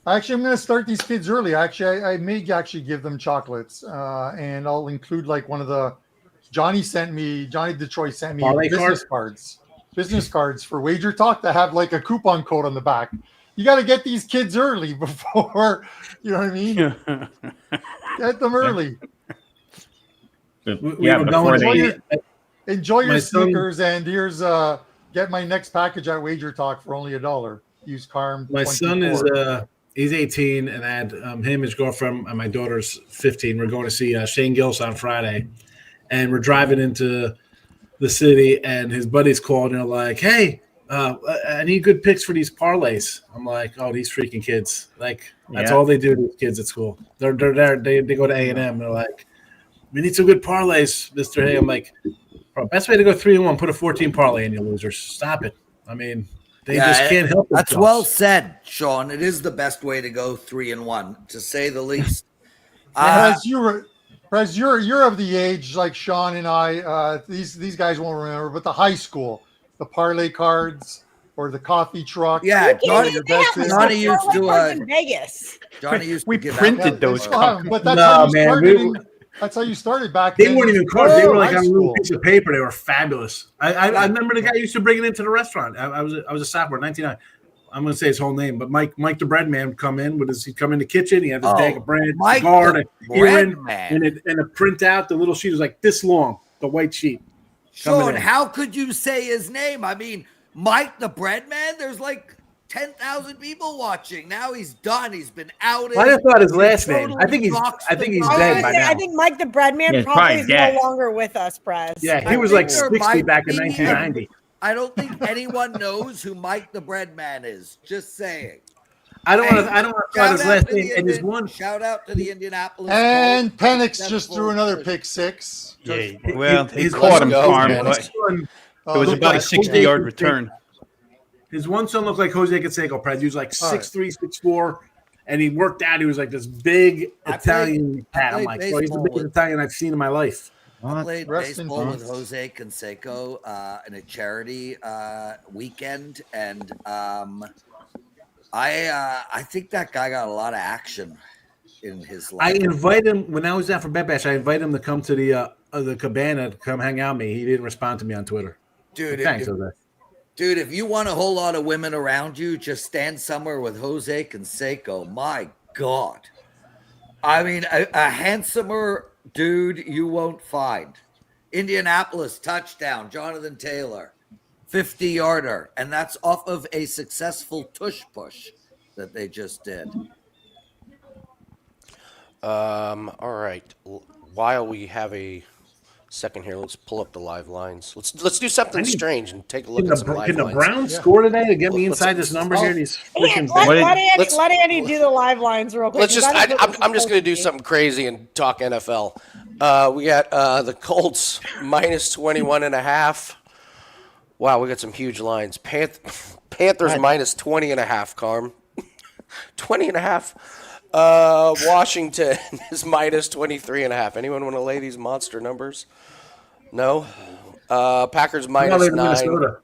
[SPEAKER 4] I'm going to start these kids early. I may actually give them chocolates, and I'll include like one of the Johnny Detroit sent me business cards for WagerTalk that have like a coupon code on the back. You got to get these kids early before, you know what I mean? Get them early. Enjoy your sneakers, and here's get my next package at WagerTalk for only $1. Use Carm.
[SPEAKER 10] My son is he's 18, and I had him, his girlfriend, and my daughter's 15. We're going to see Shane Gillis on Friday, and we're driving into the city, and his buddies called, and they're like, "Hey, I need good picks for these parlays." I'm like, "Oh, these freaking kids! Like that's all they do to these kids at school. They're there. They go to A&M. They're like, we need some good parlays, Mr. Hay." I'm like, bro, best way to go 3-1, put a 14 parlay in, you losers. Stop it. I mean, they just can't help themselves.
[SPEAKER 1] That's well said, Sean. It is the best way to go 3-1, to say the least.
[SPEAKER 4] Prez, you're of the age like Sean and I. These guys won't remember, but the high school, the parlay cards or the coffee truck.
[SPEAKER 1] Yeah, Johnny used to
[SPEAKER 3] in Vegas.
[SPEAKER 1] Johnny used
[SPEAKER 8] we
[SPEAKER 1] to give
[SPEAKER 8] printed those.
[SPEAKER 4] But that's how you started. That's how you started back then.
[SPEAKER 10] They weren't even cards. They were like on a little piece of paper. They were fabulous. I remember the guy used to bring it into the restaurant. I was a sophomore, 99. I'm going to say his whole name, but Mike the bread man would come in. He'd come in the kitchen. He had his bag of bread, cigar, and a printout. The little sheet was like this long, the white sheet.
[SPEAKER 1] Sean, how could you say his name? I mean, Mike the bread man, there's like 10,000 people watching. Now he's done. He's been outed.
[SPEAKER 10] I just thought his last name. I think he's dead by now.
[SPEAKER 3] I think Mike the bread man probably is no longer with us, Prez.
[SPEAKER 10] Yeah, he was like 60 back in 1990.
[SPEAKER 1] I don't think anyone knows who Mike the Bread Man is. Just saying.
[SPEAKER 10] I don't want to try his last name. And his one.
[SPEAKER 1] Shout out to the Indianapolis
[SPEAKER 4] And
[SPEAKER 1] Colts.
[SPEAKER 4] Penix just threw
[SPEAKER 1] Successful
[SPEAKER 4] another
[SPEAKER 1] push.
[SPEAKER 4] pick six.
[SPEAKER 8] Yeah, well, he
[SPEAKER 10] his
[SPEAKER 8] caught him,
[SPEAKER 2] go,
[SPEAKER 8] Farm,
[SPEAKER 2] man.
[SPEAKER 8] but
[SPEAKER 10] son
[SPEAKER 8] it was
[SPEAKER 10] looked
[SPEAKER 8] about a
[SPEAKER 10] like
[SPEAKER 8] 60-yard
[SPEAKER 10] Jose
[SPEAKER 8] return.
[SPEAKER 10] His one son looked like Jose Canseco, Prez. He was like
[SPEAKER 4] All right.
[SPEAKER 10] 6'3", 6'4", and he worked out. He was like this big Italian
[SPEAKER 1] I
[SPEAKER 10] cat. I'm
[SPEAKER 1] played
[SPEAKER 10] like, oh, he's the
[SPEAKER 1] baseball
[SPEAKER 10] biggest
[SPEAKER 1] with-
[SPEAKER 10] Italian I've seen in my life.
[SPEAKER 1] I played
[SPEAKER 4] Rest in
[SPEAKER 1] baseball with
[SPEAKER 4] peace.
[SPEAKER 1] Jose Canseco in a charity weekend, and I think that guy got a lot of action in his
[SPEAKER 10] I
[SPEAKER 1] life.
[SPEAKER 10] invite him when I was out for Bet Bash. I invite him to come to the cabana to come hang out with me. He didn't respond to me on Twitter.
[SPEAKER 1] Dude,
[SPEAKER 10] Thanks, Jose.
[SPEAKER 1] Dude, if you want a whole lot of women around you, just stand somewhere with Jose Canseco. My God. I mean, a handsomer dude you won't find. Indianapolis touchdown, Jonathan Taylor, 50-yarder. And that's off of a successful tush push that they just did.
[SPEAKER 2] All right. While we have a second here, let's pull up the live lines. Let's do something strange and take a look at some live
[SPEAKER 10] Can the
[SPEAKER 2] lines.
[SPEAKER 10] Browns score today to get me inside this number here? These freaking
[SPEAKER 3] Let Andy do the live lines real quick.
[SPEAKER 2] Let's just. I'm just going to do something crazy and talk NFL. We got the Colts minus 21.5. Wow, we got some huge lines. Panthers minus 20.5. Carm, 20.5. Washington is minus 23.5. Anyone want to lay these monster numbers? No. Packers minus 9.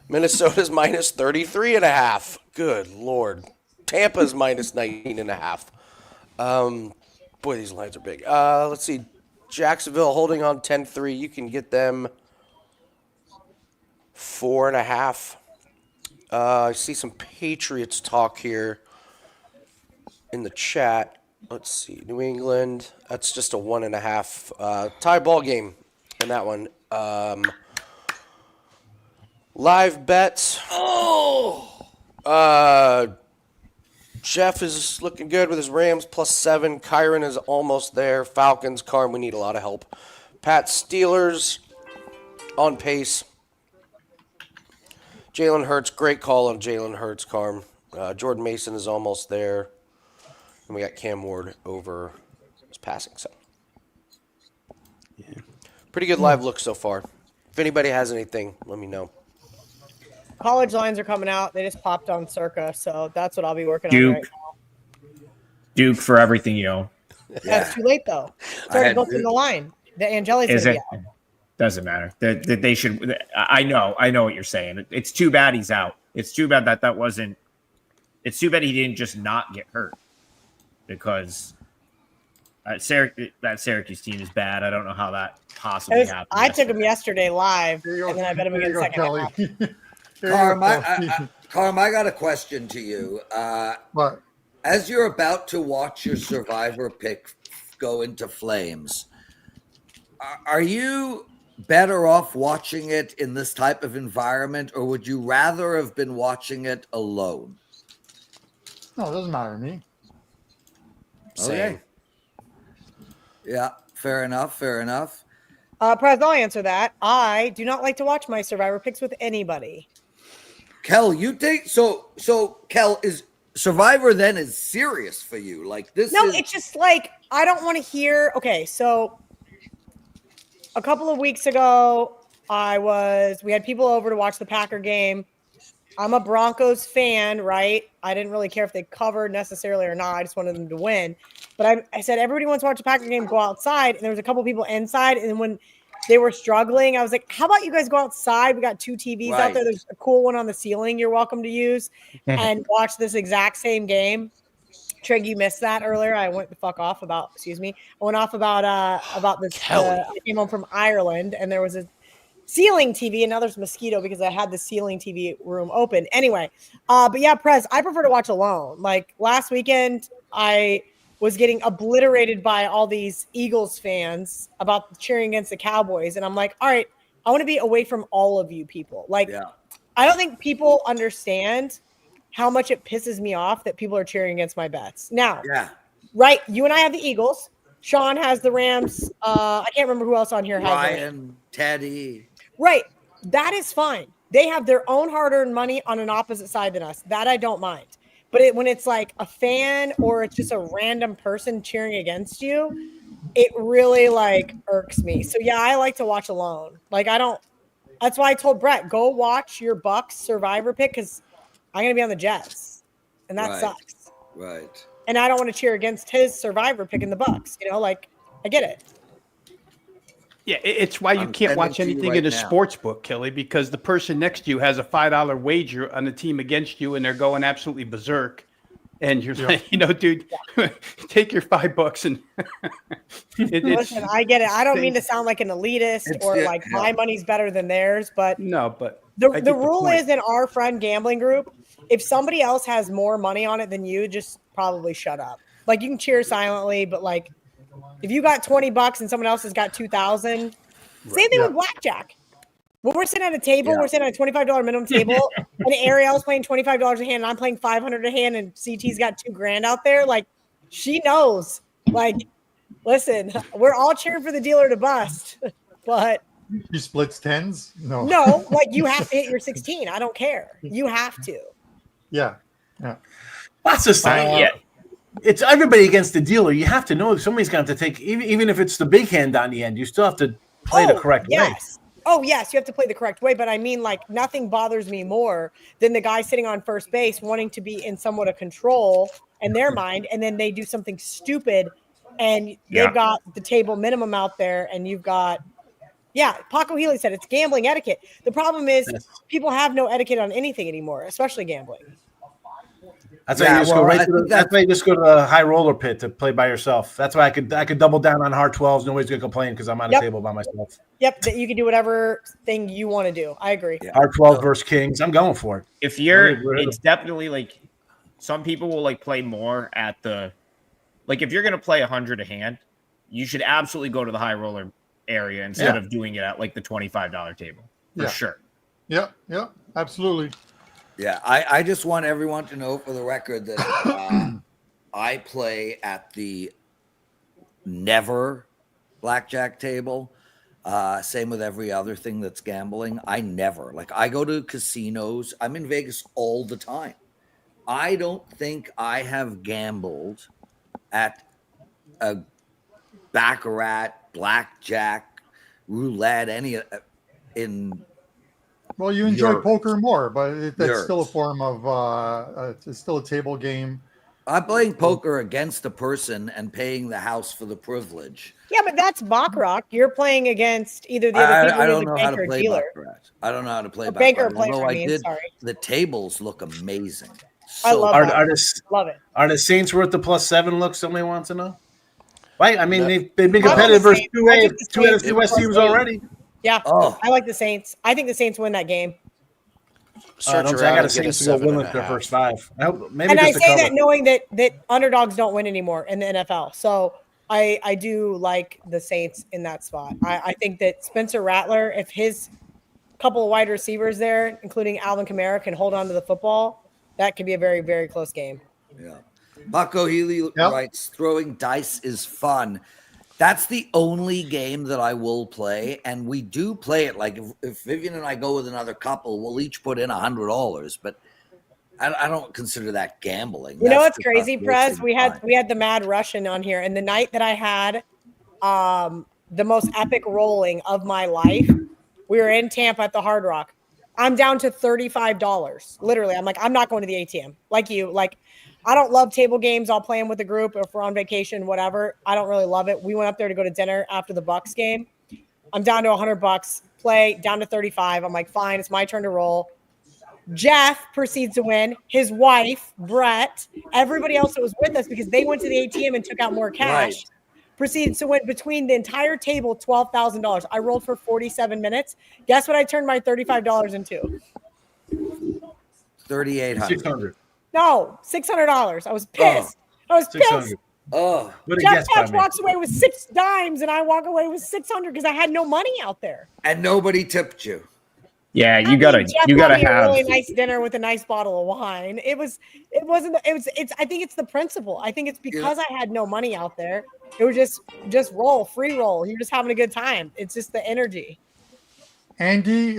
[SPEAKER 2] Minnesota's minus 33.5. Good Lord. Tampa's minus 19.5. Boy, these lines are big. Let's see. Jacksonville holding on 10-3. You can get them 4.5. I see some Patriots talk here in the chat. Let's see. New England. That's just a 1.5. Tie ball game in that one. Live bets. Jeff is looking good with his Rams +7. Kyron is almost there. Falcons, Carm, we need a lot of help. Pat Steelers on pace. Jalen Hurts, great call on Jalen Hurts, Carm. Jordan Mason is almost there. And we got Cam Ward over his passing. So, pretty good live look so far. If anybody has anything, let me know.
[SPEAKER 3] College lines are coming out. They just popped on Circa, so that's what I'll be working
[SPEAKER 9] Duke.
[SPEAKER 3] on right now.
[SPEAKER 9] Duke for everything you own.
[SPEAKER 3] That's too late though. It's already booked in the line. The Angeli's
[SPEAKER 9] Is
[SPEAKER 3] gonna
[SPEAKER 9] it?
[SPEAKER 3] be out.
[SPEAKER 9] Doesn't matter. They should. I know what you're saying. It's too bad he's out. It's too bad that wasn't. It's too bad he didn't just not get hurt, because that Syracuse team is bad. I don't know how that possibly happened.
[SPEAKER 3] I took him yesterday live, and then I bet him again second half.
[SPEAKER 1] Carm, I got a question to you.
[SPEAKER 4] What?
[SPEAKER 1] As you're about to watch your survivor pick go into flames, are you better off watching it in this type of environment, or would you rather have been watching it alone?
[SPEAKER 4] No, it doesn't matter to me.
[SPEAKER 1] Okay. Yeah, fair enough.
[SPEAKER 3] Prez, I'll answer that. I do not like to watch my survivor picks with anybody.
[SPEAKER 1] Kel, you think so? Kel, is Survivor then is serious for you? Like this?
[SPEAKER 3] No,
[SPEAKER 1] is...
[SPEAKER 3] it's just like I don't want to hear. Okay, so a couple of weeks ago, we had people over to watch the Packer game. I'm a Broncos fan, right? I didn't really care if they covered necessarily or not. I just wanted them to win. But I said, everybody wants to watch the Packer game, go outside. And there was a couple people inside. And when they were struggling, I was like, how about you guys go outside? We got 2 TVs out there. There's a cool one on the ceiling you're welcome to use and watch this exact same game. Trig, you missed that earlier. I went the fuck off about, I went off about this. I came home from Ireland and there was a ceiling TV, and now there's mosquito because I had the ceiling TV room open. Anyway, but yeah, Prez, I prefer to watch alone. Like last weekend, I was getting obliterated by all these Eagles fans about cheering against the Cowboys. And I'm like, all right, I want to be away from all of you people. Like, I don't think people understand how much it pisses me off that people are cheering against my bets. Now, right, you and I have the Eagles. Sean has the Rams. I can't remember who else on here has
[SPEAKER 1] Ryan, Teddy.
[SPEAKER 3] Right. That is fine. They have their own hard-earned money on an opposite side than us. That I don't mind. But when it's like a fan or it's just a random person cheering against you, it really like irks me. So yeah, I like to watch alone. Like that's why I told Brett, go watch your Bucks survivor pick because I'm gonna be on the Jets. And that sucks.
[SPEAKER 1] Right.
[SPEAKER 3] And I don't want to cheer against his survivor pick in the Bucks. Like I get it.
[SPEAKER 8] Yeah, it's why you can't watch anything in a sports book, Kelly, because the person next to you has a $5 wager on the team against you, and they're going absolutely berserk. And you're like, dude, take your $5 and
[SPEAKER 3] listen. I get it. I don't mean to sound like an elitist or like my money's better than theirs, but the rule is in our friend gambling group. If somebody else has more money on it than you, just probably shut up. Like you can cheer silently, but like. If you got $20 and someone else has got 2,000, same thing with blackjack. When we're sitting at a table, we're sitting at a $25 minimum table, and Ariel's playing $25 a hand, and I'm playing $500 a hand, and CT's got $2,000 out there. Like, she knows. Like, listen, we're all cheering for the dealer to bust, but
[SPEAKER 4] she splits tens. No,
[SPEAKER 3] like you have to hit your 16. I don't care. You have to.
[SPEAKER 4] Yeah.
[SPEAKER 10] That's just it's everybody against the dealer. You have to know somebody's going to have to take, even if it's the big hand on the end, you still have to play the correct way.
[SPEAKER 3] Oh, yes, you have to play the correct way. But I mean, like, nothing bothers me more than the guy sitting on first base wanting to be in somewhat of control in their mind, and then they do something stupid, and they've got the table minimum out there, and you've got Paco Healy said it's gambling etiquette. The problem is people have no etiquette on anything anymore, especially gambling.
[SPEAKER 10] That's why you just go to the high roller pit to play by yourself. That's why I could double down on hard 12s. Nobody's gonna complain because I'm on a table by myself.
[SPEAKER 3] Yep, you can do whatever thing you want to do. I agree.
[SPEAKER 10] Hard 12 versus kings. I'm going for it.
[SPEAKER 9] If it's definitely like some people will like play more at the if you're gonna play 100 a hand, you should absolutely go to the high roller area instead of doing it at like the $25 table for sure.
[SPEAKER 4] Yeah, absolutely.
[SPEAKER 1] Yeah, I just want everyone to know for the record that I play at the never blackjack table. Same with every other thing that's gambling. I go to casinos. I'm in Vegas all the time. I don't think I have gambled at a baccarat, blackjack, roulette,
[SPEAKER 4] Well, you enjoy poker more, but that's still a form of it's still a table game.
[SPEAKER 1] I'm playing poker against a person and paying the house for the privilege.
[SPEAKER 3] Yeah, but that's baccarat. You're playing against either the other people
[SPEAKER 1] I
[SPEAKER 3] or
[SPEAKER 1] don't
[SPEAKER 3] the
[SPEAKER 1] know how
[SPEAKER 3] banker
[SPEAKER 1] to play
[SPEAKER 3] dealer.
[SPEAKER 1] baccarat. I don't know how to play
[SPEAKER 3] banker
[SPEAKER 1] baccarat.
[SPEAKER 3] Sorry.
[SPEAKER 1] The tables look amazing.
[SPEAKER 3] I love that. Love it.
[SPEAKER 10] Are the Saints worth the +7 look? Somebody wants to know. Right? I mean, they've been competitive versus two NFC teams already.
[SPEAKER 3] Yeah, I like the Saints. I think the Saints win that game.
[SPEAKER 10] I got a Saints to go winless their first 5.
[SPEAKER 3] And I say that knowing that underdogs don't win anymore in the NFL. So I do like the Saints in that spot. I think that Spencer Rattler, if his couple of wide receivers there, including Alvin Kamara, can hold on to the football, that could be a very, very close game.
[SPEAKER 1] Yeah. Paco Healy writes, throwing dice is fun. That's the only game that I will play, and we do play it. Like if Vivian and I go with another couple, we'll each put in $100, but I don't consider that gambling.
[SPEAKER 3] You know what's crazy, Prez? We had the Mad Russian on here, and the night that I had the most epic rolling of my life, we were in Tampa at the Hard Rock. I'm down to $35. Literally, I'm like, I'm not going to the ATM. Like you, like. I don't love table games. I'll play them with a group if we're on vacation, whatever. I don't really love it. We went up there to go to dinner after the Bucks game. I'm down to $100. Play down to 35. I'm like, fine, it's my turn to roll. Jeff proceeds to win. His wife, Brett, everybody else that was with us because they went to the ATM and took out more cash. Proceeds to win between the entire table $12,000. I rolled for 47 minutes. Guess what I turned my $35 into?
[SPEAKER 1] $3,800.
[SPEAKER 3] No, $600. I was pissed. I was pissed. Jeff Patch walks away with 6 dimes, and I walk away with 600 because I had no money out there.
[SPEAKER 1] And nobody tipped you.
[SPEAKER 9] Yeah, you gotta have
[SPEAKER 3] a really nice dinner with a nice bottle of wine. It's I think it's the principle. I think it's because I had no money out there. It was just roll, free roll. You're just having a good time. It's just the energy.
[SPEAKER 4] Andy,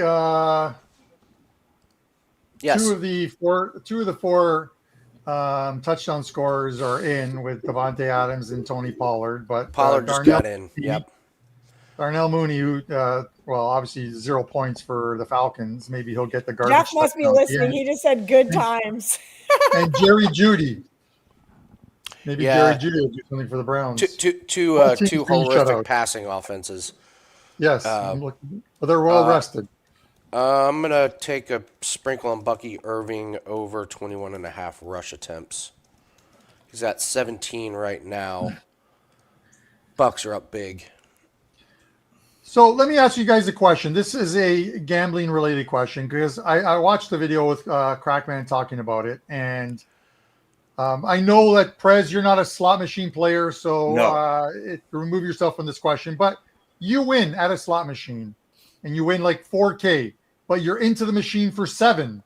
[SPEAKER 2] Yes.
[SPEAKER 4] Two of the four touchdown scorers are in with Devontae Adams and Tony Pollard, but
[SPEAKER 2] Pollard just got in. Yep.
[SPEAKER 4] Darnell Mooney, who obviously 0 points for the Falcons. Maybe he'll get the garbage.
[SPEAKER 3] Jeff must be listening. He just said good times.
[SPEAKER 4] And Jerry Judy. Maybe
[SPEAKER 2] Yeah.
[SPEAKER 4] Jerry Judy will do something for the Browns.
[SPEAKER 2] Two horrific passing offenses.
[SPEAKER 4] Yes, but they're well rested.
[SPEAKER 2] I'm going to take a sprinkle on Bucky Irving over 21.5 rush attempts. He's at 17 right now. Bucks are up big.
[SPEAKER 4] So let me ask you guys a question. This is a gambling related question because I watched the video with Crackman talking about it. And I know that, Prez, you're not a slot machine player, so remove yourself from this question. But you win at a slot machine and you win like 4K, but you're into the machine for 7.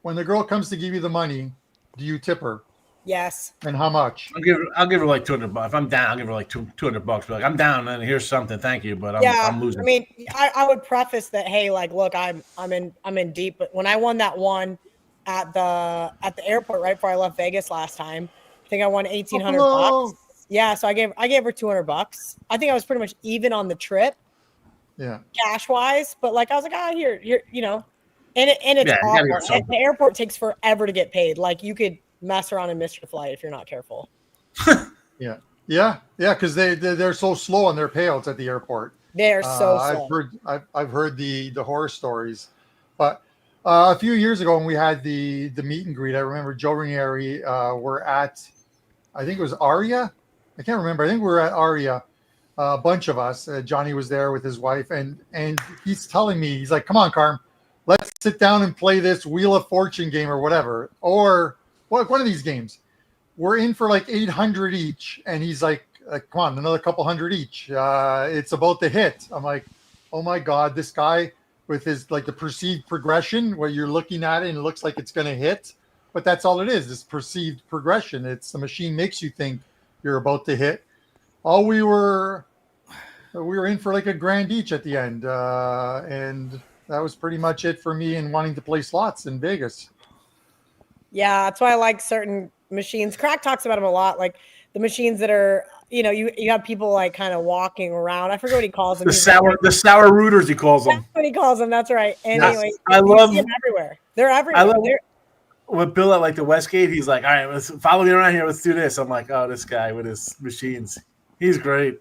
[SPEAKER 4] When the girl comes to give you the money, do you tip her?
[SPEAKER 3] Yes.
[SPEAKER 4] And how much?
[SPEAKER 10] I'll give her like $200. If I'm down, I'll give her like $200. Be like, I'm down, and here's something. Thank you, but I'm losing.
[SPEAKER 3] I mean, I would preface that. Hey, like, look, I'm in deep. But when I won that one at the airport right before I left Vegas last time, I think I won $1,800. Yeah, so I gave her $200. I think I was pretty much even on the trip.
[SPEAKER 4] Yeah.
[SPEAKER 3] Cash wise, but like I was like, here, you know, and it's awful. The airport takes forever to get paid. Like you could mess around and miss your flight if you're not careful.
[SPEAKER 4] Yeah, because they're so slow on their payouts at the airport.
[SPEAKER 3] They're so slow.
[SPEAKER 4] I've heard the horror stories, but a few years ago when we had the meet and greet, I remember Joe Ranieri were at, I think it was Aria. I can't remember. I think we were at Aria. A bunch of us. Johnny was there with his wife, and he's telling me, he's like, "Come on, Carm, let's sit down and play this Wheel of Fortune game or whatever, or one of these games. We're in for like 800 each." And he's like, "Come on, another couple hundred each. It's about to hit." I'm like, "Oh my God, this guy with his like the perceived progression where you're looking at it and it looks like it's going to hit, but that's all it is. This perceived progression. It's the machine makes you think you're about to hit." All we were in for like $1,000 each at the end, and that was pretty much it for me in wanting to play slots in Vegas.
[SPEAKER 3] Yeah, that's why I like certain machines. Crack talks about them a lot, like the machines that are, you know, you have people like kind of walking around. I forget what he calls them.
[SPEAKER 10] The sour rooters, he calls them.
[SPEAKER 3] That's what he calls them. That's right. Anyway,
[SPEAKER 10] I love
[SPEAKER 3] them everywhere. They're everywhere.
[SPEAKER 10] I love with Bill at like the Westgate. He's like, "All right, let's follow me around here. Let's do this." I'm like, "Oh, this guy with his machines, he's great."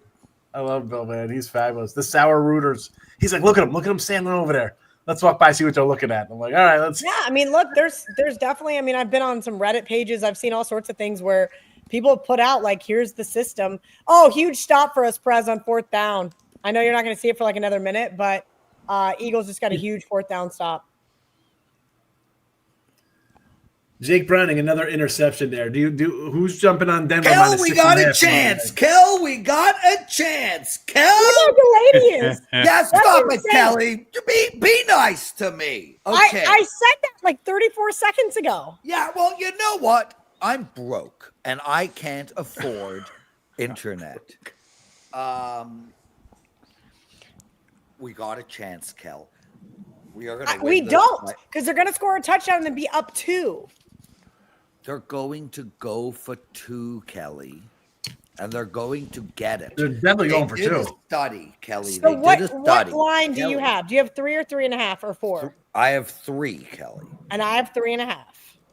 [SPEAKER 10] I love Bill, man. He's fabulous. The sour rooters. He's like, look at him standing over there. Let's walk by, see what they're looking at. I'm like, all right, let's.
[SPEAKER 3] Yeah, I mean, look, there's definitely. I mean, I've been on some Reddit pages. I've seen all sorts of things where people have put out like, here's the system. Oh, huge stop for us, Prez, on 4th down. I know you're not going to see it for like another minute, but Eagles just got a huge 4th down stop.
[SPEAKER 10] Jake Browning, another interception there. Who's jumping on Denver?
[SPEAKER 1] Kel, we got a chance. Kel, we got a chance. Kel,
[SPEAKER 3] the lady is.
[SPEAKER 1] Yeah, stop it, Kelly. Be nice to me. Okay.
[SPEAKER 3] I said that like 34 seconds ago.
[SPEAKER 1] Yeah, well, you know what? I'm broke and I can't afford internet. We got a chance, Kel. We are going to.
[SPEAKER 3] We don't, because they're going to score a touchdown and then be up 2.
[SPEAKER 1] They're going to go for 2, Kelly, and they're going to get it.
[SPEAKER 10] They're definitely going for 2.
[SPEAKER 1] They did a study, Kelly.
[SPEAKER 3] So what line do you have? Do you have 3 or 3.5 or 4?
[SPEAKER 1] I have 3, Kelly.
[SPEAKER 3] And I have 3.5.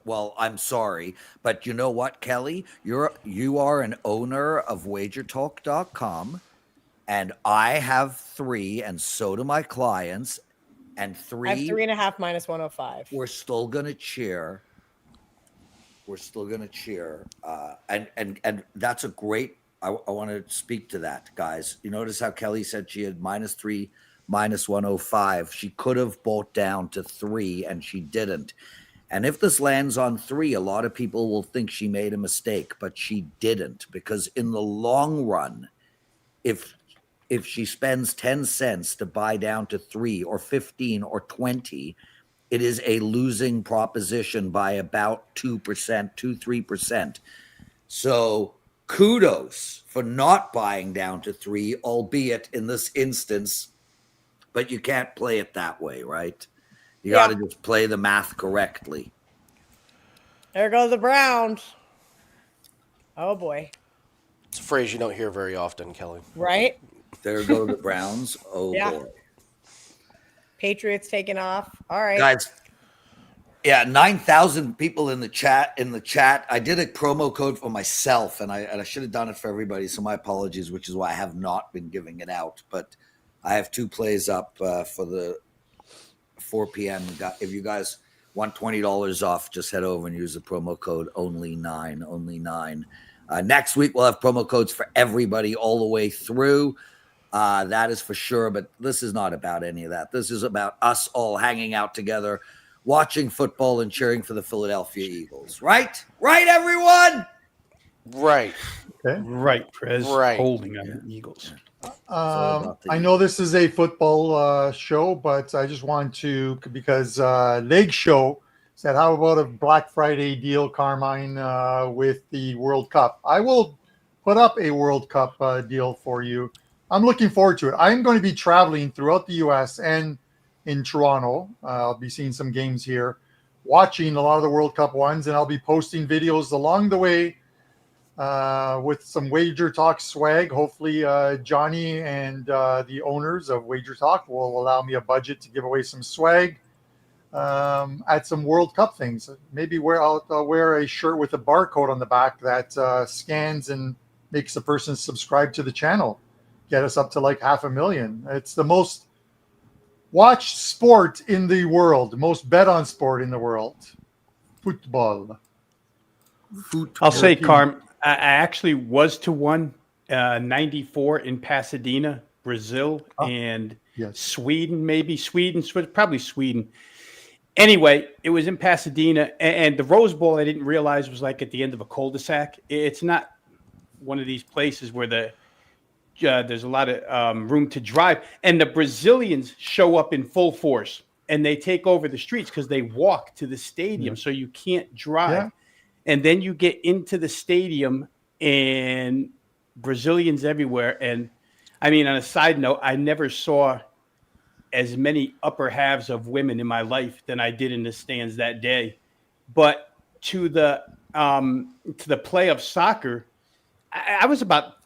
[SPEAKER 1] Well, I'm sorry, but you know what, Kelly? You are an owner of WagerTalk.com, and I have 3, and so do my clients. And 3.
[SPEAKER 3] I have 3.5 minus 105.
[SPEAKER 1] We're still gonna cheer. And that's a great. I want to speak to that, guys. You notice how Kelly said she had -3, minus 105. She could have bought down to 3, and she didn't. And if this lands on 3, a lot of people will think she made a mistake, but she didn't, because in the long run, if she spends 10 cents to buy down to 3 or 15 or 20, it is a losing proposition by about 2%, 2-3%. So kudos for not buying down to 3, albeit in this instance, but you can't play it that way, right? You got to just play the math correctly.
[SPEAKER 3] There go the Browns. Oh boy.
[SPEAKER 2] It's a phrase you don't hear very often, Kelly.
[SPEAKER 3] Right?
[SPEAKER 1] There go the Browns. Oh boy.
[SPEAKER 3] Patriots taking off. All right.
[SPEAKER 1] Guys. Yeah, 9,000 people in the chat. I did a promo code for myself, and I should have done it for everybody, so my apologies, which is why I have not been giving it out. But I have 2 plays up for the 4 p.m. If you guys want $20 off, just head over and use the promo code only9. Next week, we'll have promo codes for everybody all the way through. That is for sure, but this is not about any of that. This is about us all hanging out together, watching football and cheering for the Philadelphia Eagles. Right? Right, everyone?
[SPEAKER 2] Right.
[SPEAKER 4] Okay.
[SPEAKER 8] Right, Prez.
[SPEAKER 2] Right.
[SPEAKER 8] Holding on the Eagles.
[SPEAKER 4] I know this is a football show, but I just want to, because Leg Show said, how about a Black Friday deal, Carmine, with the World Cup? I will put up a World Cup deal for you. I'm looking forward to it. I'm going to be traveling throughout the U.S. and in Toronto. I'll be seeing some games here, watching a lot of the World Cup ones, and I'll be posting videos along the way with some WagerTalk swag. Hopefully, Johnny and the owners of WagerTalk will allow me a budget to give away some swag at some World Cup things. Maybe I'll wear a shirt with a barcode on the back that scans and makes the person subscribe to the channel. Get us up to like 500,000. It's the most watched sport in the world, most bet on sport in the world. Football.
[SPEAKER 8] I'll say, Carm, I actually was to one 94 in Pasadena, Brazil, and Sweden, probably Sweden. Anyway, it was in Pasadena, and the Rose Bowl I didn't realize was like at the end of a cul-de-sac. It's not one of these places where there's a lot of room to drive, and the Brazilians show up in full force, and they take over the streets because they walk to the stadium, so you can't drive.
[SPEAKER 4] Yeah.
[SPEAKER 8] And then you get into the stadium, and Brazilians everywhere. And I mean, on a side note, I never saw as many upper halves of women in my life than I did in the stands that day. But to the play of soccer, I was about,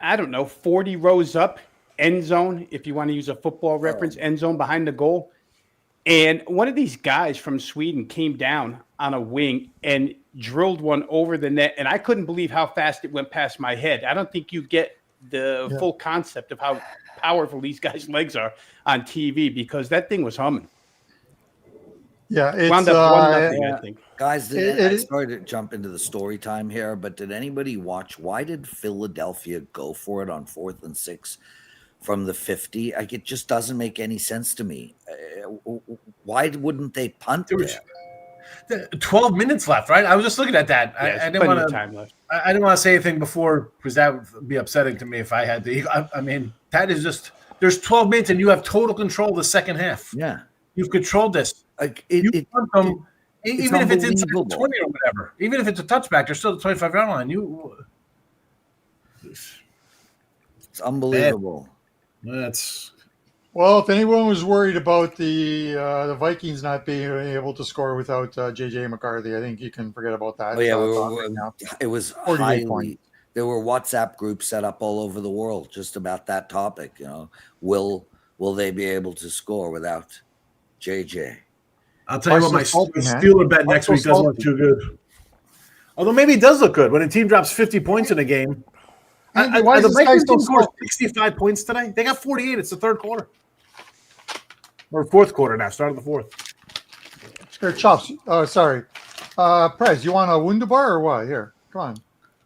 [SPEAKER 8] 40 rows up, end zone, if you want to use a football reference, end zone behind the goal. And one of these guys from Sweden came down on a wing and drilled one over the net. And I couldn't believe how fast it went past my head. I don't think you get the full concept of how powerful these guys' legs are on TV, because that thing was humming.
[SPEAKER 4] Yeah, it's
[SPEAKER 8] wound up 1-0, I think.
[SPEAKER 1] Guys, I started to jump into the story time here, but did anybody watch? Why did Philadelphia go for it on 4th and 6 from the 50? It just doesn't make any sense to me. Why wouldn't they punt there?
[SPEAKER 10] 12 minutes left, right? I was just looking at that. I didn't want to. I didn't want to say anything before because that would be upsetting to me if I had to. I mean, that is just. There's 12 minutes and you have total control of the second half.
[SPEAKER 1] Yeah,
[SPEAKER 10] you've controlled this. Even if it's inside the 20 or whatever, even if it's a touchback, they're still the 25-yard line.
[SPEAKER 1] It's unbelievable.
[SPEAKER 4] Well, if anyone was worried about the Vikings not being able to score without J.J. McCarthy, I think you can forget about that.
[SPEAKER 1] Oh, yeah, it was highly. There were WhatsApp groups set up all over the world just about that topic. Will they be able to score without J.J.?
[SPEAKER 10] I'll tell you what, my Steeler bet next week doesn't look too good. Although maybe it does look good when a team drops 50 points in a game.
[SPEAKER 4] Why
[SPEAKER 10] the
[SPEAKER 4] is
[SPEAKER 10] Vikings team scored 65 points today? They got 48. It's the third quarter. Or fourth quarter now, start of the fourth.
[SPEAKER 4] Here, Chops. Oh, sorry. Prez, you want a Wunderbar or what? Here, come on.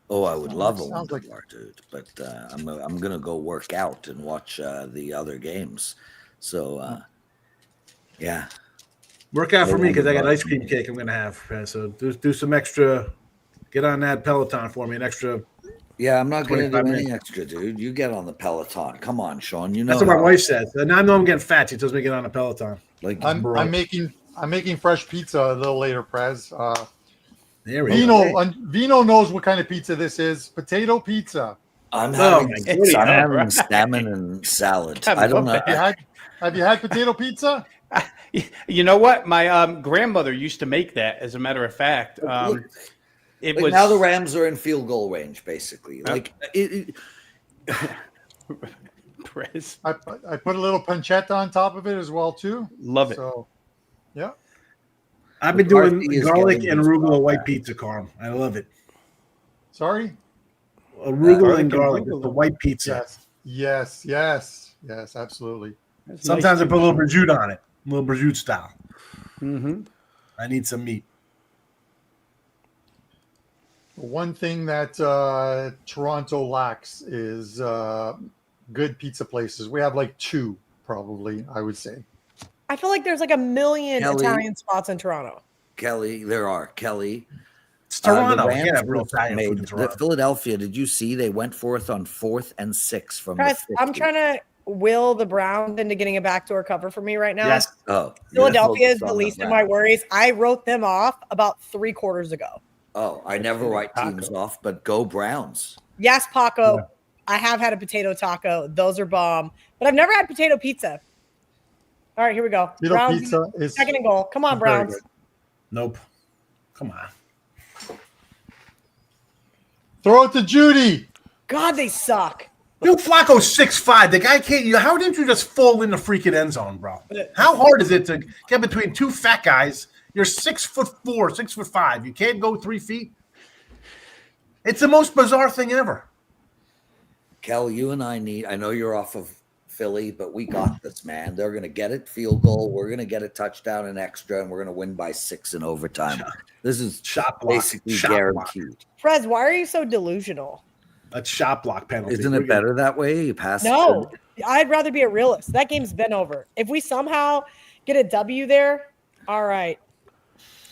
[SPEAKER 1] Oh, I would love a Wunderbar, dude. But I'm going to go work out and watch the other games. So, yeah.
[SPEAKER 10] Work out for me because I got ice cream cake I'm going to have. So do some extra. Get on that Peloton for me, an extra.
[SPEAKER 1] Yeah, I'm not going to do any extra, dude. You get on the Peloton. Come on, Sean. You know
[SPEAKER 10] that's what my wife says. And I know I'm getting fat. She tells me to get on a Peloton.
[SPEAKER 4] Like I'm making fresh pizza a little later, Prez.
[SPEAKER 10] There we go.
[SPEAKER 4] Vino knows what kind of pizza this is. Potato pizza.
[SPEAKER 1] I'm having salmon and salad. I don't know.
[SPEAKER 4] Have you had potato pizza?
[SPEAKER 8] You know what? My grandmother used to make that. As a matter of fact,
[SPEAKER 1] Look,
[SPEAKER 8] it
[SPEAKER 1] like
[SPEAKER 8] was
[SPEAKER 1] now the Rams are in field goal range, basically. Like
[SPEAKER 8] Prez.
[SPEAKER 4] I put a little pancetta on top of it as well too.
[SPEAKER 8] Love it.
[SPEAKER 4] So, yeah.
[SPEAKER 10] I've been doing
[SPEAKER 1] McCarthy is
[SPEAKER 10] garlic
[SPEAKER 1] getting
[SPEAKER 10] and
[SPEAKER 1] his
[SPEAKER 10] arugula
[SPEAKER 1] spot
[SPEAKER 10] white
[SPEAKER 1] back.
[SPEAKER 10] pizza, Carm. I love it.
[SPEAKER 4] Sorry.
[SPEAKER 10] Arugula and
[SPEAKER 8] Garlic
[SPEAKER 10] garlic.
[SPEAKER 8] and
[SPEAKER 10] It's the
[SPEAKER 8] arugula.
[SPEAKER 10] white pizza.
[SPEAKER 4] Yes. Absolutely.
[SPEAKER 8] That's
[SPEAKER 10] Sometimes
[SPEAKER 8] nice
[SPEAKER 10] I put a little
[SPEAKER 8] too.
[SPEAKER 10] prosciutto on it, a little prosciutto style.
[SPEAKER 8] Mm-hmm.
[SPEAKER 10] I need some meat.
[SPEAKER 4] One thing that Toronto lacks is good pizza places. We have like 2, probably, I would say.
[SPEAKER 3] I feel like there's like a million
[SPEAKER 1] Kelly.
[SPEAKER 3] Italian spots in Toronto.
[SPEAKER 1] Kelly, there are Kelly.
[SPEAKER 10] It's
[SPEAKER 1] The
[SPEAKER 10] Toronto. We
[SPEAKER 1] Rams
[SPEAKER 10] can't have real Italian food in
[SPEAKER 1] made
[SPEAKER 10] Toronto.
[SPEAKER 1] Philadelphia. Did you see they went forth on 4th and 6 from
[SPEAKER 3] Press,
[SPEAKER 1] the 50?
[SPEAKER 3] I'm trying to will the Browns into getting a backdoor cover for me right now.
[SPEAKER 10] Yes.
[SPEAKER 1] Oh,
[SPEAKER 3] Philadelphia is
[SPEAKER 1] focused
[SPEAKER 3] the
[SPEAKER 1] on
[SPEAKER 3] least of
[SPEAKER 1] Browns.
[SPEAKER 3] my worries. I wrote them off about 3 quarters ago.
[SPEAKER 1] Oh, I never write teams off, but go Browns.
[SPEAKER 3] Yes, Paco. Yeah. I have had a potato taco. Those are bomb. But I've never had potato pizza. All right, here we go.
[SPEAKER 4] Potato
[SPEAKER 3] Browns
[SPEAKER 4] pizza is
[SPEAKER 3] 2nd and goal. Come on,
[SPEAKER 4] very
[SPEAKER 3] Browns.
[SPEAKER 4] good.
[SPEAKER 10] Nope. Come on.
[SPEAKER 4] Throw it to Judy.
[SPEAKER 3] God, they suck.
[SPEAKER 10] Yo, Flacco's 6'5". The guy can't. How didn't you just fall in the freaking end zone, bro? How hard is it to get between 2 fat guys? You're 6'4", 6'5". You can't go 3 feet. It's the most bizarre thing ever.
[SPEAKER 1] Kel, you and I know you're off of Philly, but we got this, man. They're going to get it field goal. We're going to get a touchdown and extra, and we're going to win by 6 in overtime. This is
[SPEAKER 10] shot block.
[SPEAKER 1] basically
[SPEAKER 10] shot
[SPEAKER 1] guaranteed.
[SPEAKER 10] Block.
[SPEAKER 3] Prez, why are you so delusional?
[SPEAKER 10] That's shot block penalty.
[SPEAKER 1] Isn't it better that way? You pass.
[SPEAKER 3] No, I'd rather be a realist. That game's been over. If we somehow get a W there, all right.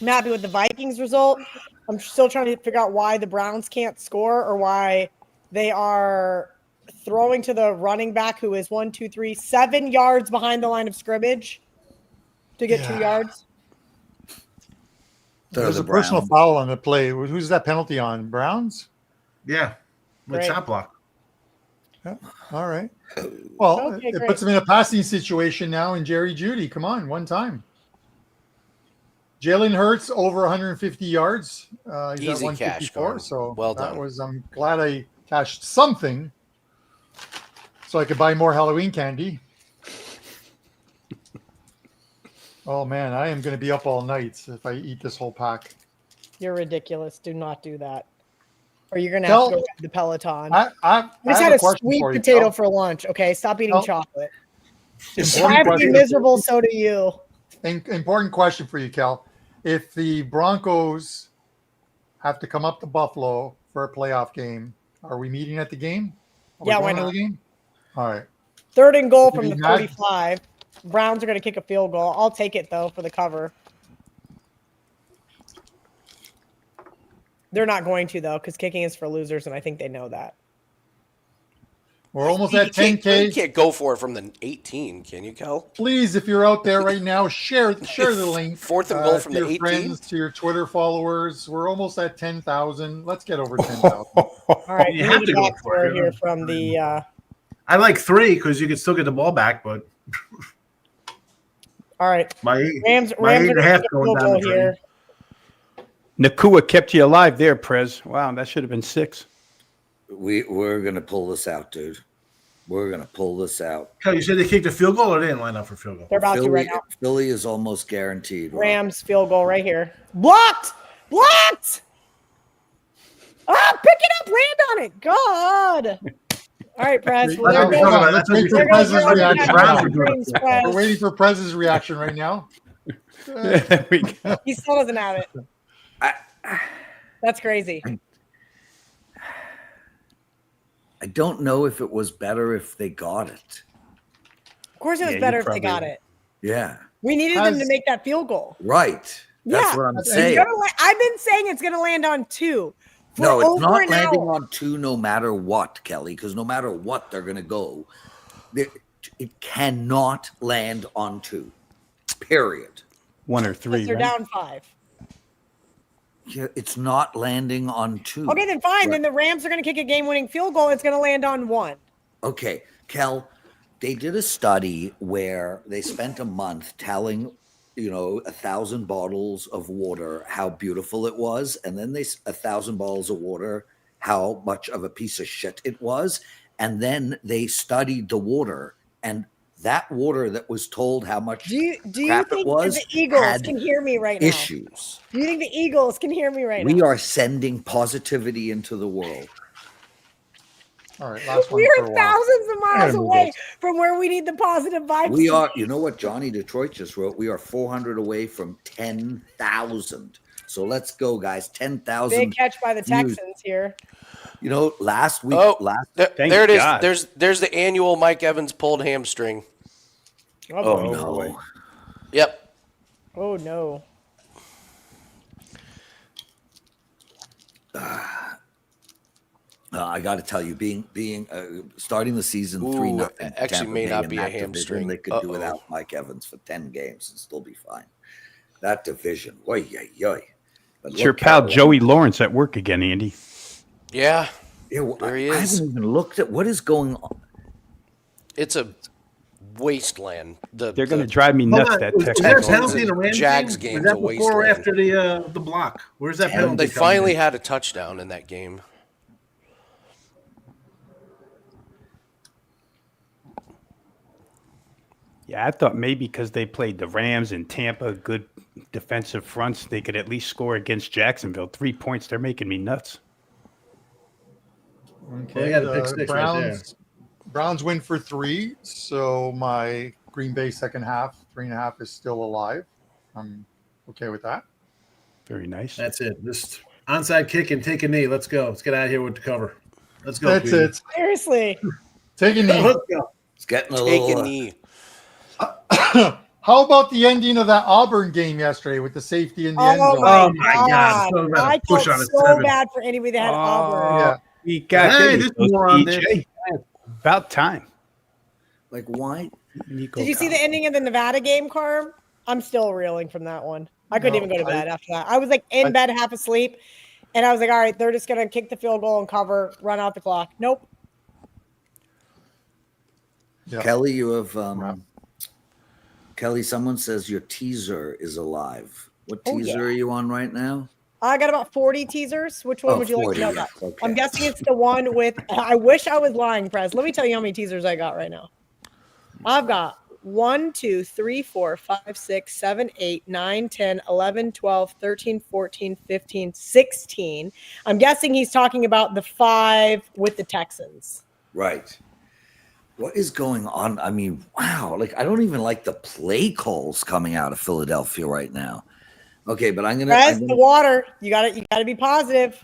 [SPEAKER 3] I'm happy with the Vikings result. I'm still trying to figure out why the Browns can't score or why they are throwing to the running back who is 7 yards behind the line of scrimmage to get 2 yards.
[SPEAKER 4] There's a personal foul on the play. Who's that penalty on? Browns?
[SPEAKER 10] Yeah. With
[SPEAKER 3] Great.
[SPEAKER 10] shot block.
[SPEAKER 4] Yeah. All right. Well,
[SPEAKER 3] Okay,
[SPEAKER 4] it
[SPEAKER 3] great.
[SPEAKER 4] puts him in a passing situation now in Jerry Judy. Come on, one time. Jalen Hurts over 150 yards. He's at
[SPEAKER 2] Easy cash,
[SPEAKER 4] 154.
[SPEAKER 2] Gordon.
[SPEAKER 4] So
[SPEAKER 2] Well
[SPEAKER 4] that
[SPEAKER 2] done.
[SPEAKER 4] was. I'm glad I cashed something, so I could buy more Halloween candy. Oh man, I am going to be up all night if I eat this whole pack.
[SPEAKER 3] You're ridiculous. Do not do that. Or you're going to have to go to the Peloton.
[SPEAKER 4] I
[SPEAKER 3] just
[SPEAKER 4] have
[SPEAKER 3] had a
[SPEAKER 4] question
[SPEAKER 3] sweet
[SPEAKER 4] for you,
[SPEAKER 3] potato
[SPEAKER 4] Kel.
[SPEAKER 3] for lunch. Okay, stop eating
[SPEAKER 4] Kel.
[SPEAKER 3] chocolate. If
[SPEAKER 4] Important
[SPEAKER 3] I have to be
[SPEAKER 4] question.
[SPEAKER 3] miserable, so do you.
[SPEAKER 4] Important question for you, Kel. If the Broncos have to come up to Buffalo for a playoff game, are we meeting at the game? Are we
[SPEAKER 3] Yeah, why
[SPEAKER 4] going to
[SPEAKER 3] not?
[SPEAKER 4] the game? All right.
[SPEAKER 3] 3rd and goal
[SPEAKER 4] Did
[SPEAKER 3] from
[SPEAKER 4] he
[SPEAKER 3] the
[SPEAKER 4] not-
[SPEAKER 3] 45. Browns are going to kick a field goal. I'll take it, though, for the cover. They're not going to, though, because kicking is for losers, and I think they know that.
[SPEAKER 4] We're almost
[SPEAKER 2] You
[SPEAKER 4] at
[SPEAKER 2] can't
[SPEAKER 4] 10K.
[SPEAKER 2] go for it from the 18, can you, Kel?
[SPEAKER 4] Please, if you're out there right now, share the link.
[SPEAKER 2] 4th and goal from
[SPEAKER 4] to
[SPEAKER 2] the
[SPEAKER 4] your
[SPEAKER 2] 18?
[SPEAKER 4] friends, to your Twitter followers. We're almost at 10,000. Let's get over 10,000.
[SPEAKER 3] All right,
[SPEAKER 10] You
[SPEAKER 3] we
[SPEAKER 10] have
[SPEAKER 3] need
[SPEAKER 10] to
[SPEAKER 3] a
[SPEAKER 10] go
[SPEAKER 3] back
[SPEAKER 10] for
[SPEAKER 3] score
[SPEAKER 10] it.
[SPEAKER 3] here from the
[SPEAKER 10] I like 3 because you can still get the ball back, but
[SPEAKER 3] all right.
[SPEAKER 10] my
[SPEAKER 3] Rams
[SPEAKER 10] my
[SPEAKER 3] are
[SPEAKER 10] 8.5
[SPEAKER 3] going to kick a
[SPEAKER 10] going
[SPEAKER 3] field
[SPEAKER 10] down
[SPEAKER 3] goal
[SPEAKER 10] the drain.
[SPEAKER 3] here.
[SPEAKER 8] Nakua kept you alive there, Prez. Wow, that should have been 6.
[SPEAKER 1] We're gonna pull this out, dude. We're gonna pull this out.
[SPEAKER 10] Kel, you said they kicked a field goal or they didn't line up for field goal?
[SPEAKER 3] They're about to right now.
[SPEAKER 1] Philly is almost guaranteed. Rob.
[SPEAKER 3] Rams field goal right here. Blocked! Blocked! Ah, pick it up, land on it. God. All right, Prez. Well, there
[SPEAKER 10] That's
[SPEAKER 3] goes,
[SPEAKER 10] what I'm
[SPEAKER 4] Let's
[SPEAKER 10] talking
[SPEAKER 4] wait
[SPEAKER 10] about.
[SPEAKER 4] for
[SPEAKER 3] there goes
[SPEAKER 4] Prez's
[SPEAKER 3] your
[SPEAKER 4] reaction.
[SPEAKER 10] Browns
[SPEAKER 3] overtime
[SPEAKER 10] are doing
[SPEAKER 3] dreams,
[SPEAKER 10] it.
[SPEAKER 3] Prez.
[SPEAKER 4] We're waiting for Prez's reaction right now.
[SPEAKER 8] There we go.
[SPEAKER 3] He still doesn't have it. That's crazy.
[SPEAKER 1] I don't know if it was better if they got it.
[SPEAKER 3] Of course, it was
[SPEAKER 8] Yeah,
[SPEAKER 3] better
[SPEAKER 8] you
[SPEAKER 3] if they got
[SPEAKER 8] probably-
[SPEAKER 3] it.
[SPEAKER 1] Yeah,
[SPEAKER 3] We needed them to
[SPEAKER 4] Has-
[SPEAKER 3] make that field goal.
[SPEAKER 1] right. That's
[SPEAKER 3] Yeah.
[SPEAKER 1] what I'm
[SPEAKER 3] It's
[SPEAKER 1] saying.
[SPEAKER 3] gonna I've been saying it's going to land on 2. For
[SPEAKER 1] No, it's
[SPEAKER 3] over
[SPEAKER 1] not
[SPEAKER 3] an
[SPEAKER 1] landing
[SPEAKER 3] hour.
[SPEAKER 1] on 2 no matter what, Kelly, because no matter what they're going to go, it cannot land on 2, period.
[SPEAKER 8] 1 or 3.
[SPEAKER 3] Because they're
[SPEAKER 8] Right?
[SPEAKER 3] down 5.
[SPEAKER 1] Yeah, it's not landing on 2.
[SPEAKER 3] Okay, then fine.
[SPEAKER 1] Right.
[SPEAKER 3] Then the Rams are going to kick a game-winning field goal. It's going to land on 1.
[SPEAKER 1] Okay, Kel, they did a study where they spent a month telling 1,000 bottles of water how beautiful it was, and then 1,000 bottles of water how much of a piece of shit it was, and then they studied the water, and that water that was told how much
[SPEAKER 3] do you
[SPEAKER 1] crap
[SPEAKER 3] think
[SPEAKER 1] it was
[SPEAKER 3] the Eagles
[SPEAKER 1] had
[SPEAKER 3] can hear me right now?
[SPEAKER 1] issues.
[SPEAKER 3] Do you think the Eagles can hear me right now?
[SPEAKER 1] We are sending positivity into the world.
[SPEAKER 4] All right, last one.
[SPEAKER 3] We
[SPEAKER 4] for
[SPEAKER 3] are
[SPEAKER 4] a while.
[SPEAKER 3] thousands of miles
[SPEAKER 4] move
[SPEAKER 3] away
[SPEAKER 4] it.
[SPEAKER 3] from where we need the positive vibes.
[SPEAKER 1] We are, you know what Johnny Detroit just wrote? We are 400 away from 10,000. So let's go, guys. 10,000.
[SPEAKER 3] Big catch by the
[SPEAKER 1] views.
[SPEAKER 3] Texans here.
[SPEAKER 1] Last week.
[SPEAKER 2] There it is.
[SPEAKER 8] God.
[SPEAKER 2] There's the annual Mike Evans pulled hamstring.
[SPEAKER 1] Oh no.
[SPEAKER 2] Yep.
[SPEAKER 3] Oh no.
[SPEAKER 1] I got to tell you, being starting the season 3-0.
[SPEAKER 2] Actually, may not be a hamstring.
[SPEAKER 1] They could do without Mike Evans for 10 games and still be fine. That division, oy.
[SPEAKER 8] It's your pal Joey Lawrence at work again, Andy.
[SPEAKER 2] Yeah.
[SPEAKER 1] There he is. I haven't even looked at what is going on.
[SPEAKER 2] It's a wasteland.
[SPEAKER 8] They're going to drive me nuts. That
[SPEAKER 10] Was
[SPEAKER 8] Texans.
[SPEAKER 10] that penalty in the Rams
[SPEAKER 2] Jags
[SPEAKER 10] game?
[SPEAKER 2] game's
[SPEAKER 10] Was that
[SPEAKER 2] a
[SPEAKER 10] before or
[SPEAKER 2] wasteland.
[SPEAKER 10] after the block? Where's that penalty?
[SPEAKER 2] They
[SPEAKER 10] coming
[SPEAKER 2] finally
[SPEAKER 10] in?
[SPEAKER 2] had a touchdown in that game.
[SPEAKER 8] Yeah, I thought maybe because they played the Rams and Tampa, good defensive fronts, they could at least score against Jacksonville. 3 points, they're making me nuts.
[SPEAKER 4] Okay,
[SPEAKER 10] Well, they got a pick six right there.
[SPEAKER 4] Browns win for 3, so my Green Bay second half, 3.5 is still alive. I'm okay with that.
[SPEAKER 8] Very nice.
[SPEAKER 10] That's it. Just onside kick and take a knee. Let's go. Let's get out of here with the cover. Let's go.
[SPEAKER 4] That's it.
[SPEAKER 3] Seriously.
[SPEAKER 4] Take a knee.
[SPEAKER 10] Let's go.
[SPEAKER 1] It's getting a
[SPEAKER 2] Take
[SPEAKER 1] little.
[SPEAKER 2] a knee.
[SPEAKER 4] How about the ending of that Auburn game yesterday with the safety in the end
[SPEAKER 3] Oh
[SPEAKER 4] zone?
[SPEAKER 3] my,
[SPEAKER 10] Oh my God. So bad.
[SPEAKER 3] I
[SPEAKER 10] Push
[SPEAKER 3] felt
[SPEAKER 10] on it,
[SPEAKER 3] so
[SPEAKER 10] 7.
[SPEAKER 3] bad for anybody that had Auburn.
[SPEAKER 4] Yeah.
[SPEAKER 8] We got
[SPEAKER 10] Hey,
[SPEAKER 8] this
[SPEAKER 10] this moron did.
[SPEAKER 8] EJ. About time.
[SPEAKER 1] Like, why?
[SPEAKER 8] Nico
[SPEAKER 3] Did you see the
[SPEAKER 8] Collins.
[SPEAKER 3] ending of the Nevada game, Carm? I'm still reeling from that one. I couldn't
[SPEAKER 4] No,
[SPEAKER 3] even go to bed after that. I was like in bed, half asleep, and I was like, all right, they're just going to kick the field goal and cover, run out the clock. Nope.
[SPEAKER 4] Yeah.
[SPEAKER 1] Kelly, you have Kelly, someone says your teaser is alive. What
[SPEAKER 3] Oh,
[SPEAKER 1] teaser
[SPEAKER 3] yeah.
[SPEAKER 1] are you on right now?
[SPEAKER 3] I got about 40 teasers. Which one
[SPEAKER 1] Oh,
[SPEAKER 3] would you like
[SPEAKER 1] 40,
[SPEAKER 3] to know
[SPEAKER 1] yeah.
[SPEAKER 3] about?
[SPEAKER 1] Okay.
[SPEAKER 3] I'm guessing it's the one with, I wish I was lying, Prez. Let me tell you how many teasers I got right now. I've got 1, 2, 3, 4, 5, 6, 7, 8, 9, 10, 11, 12, 13, 14, 15, 16. I'm guessing he's talking about the 5 with the Texans.
[SPEAKER 1] Right. What is going on? I mean, wow. Like, I don't even like the play calls coming out of Philadelphia right now. Okay, but I'm
[SPEAKER 3] Prez,
[SPEAKER 1] gonna
[SPEAKER 3] the water. You got to be positive.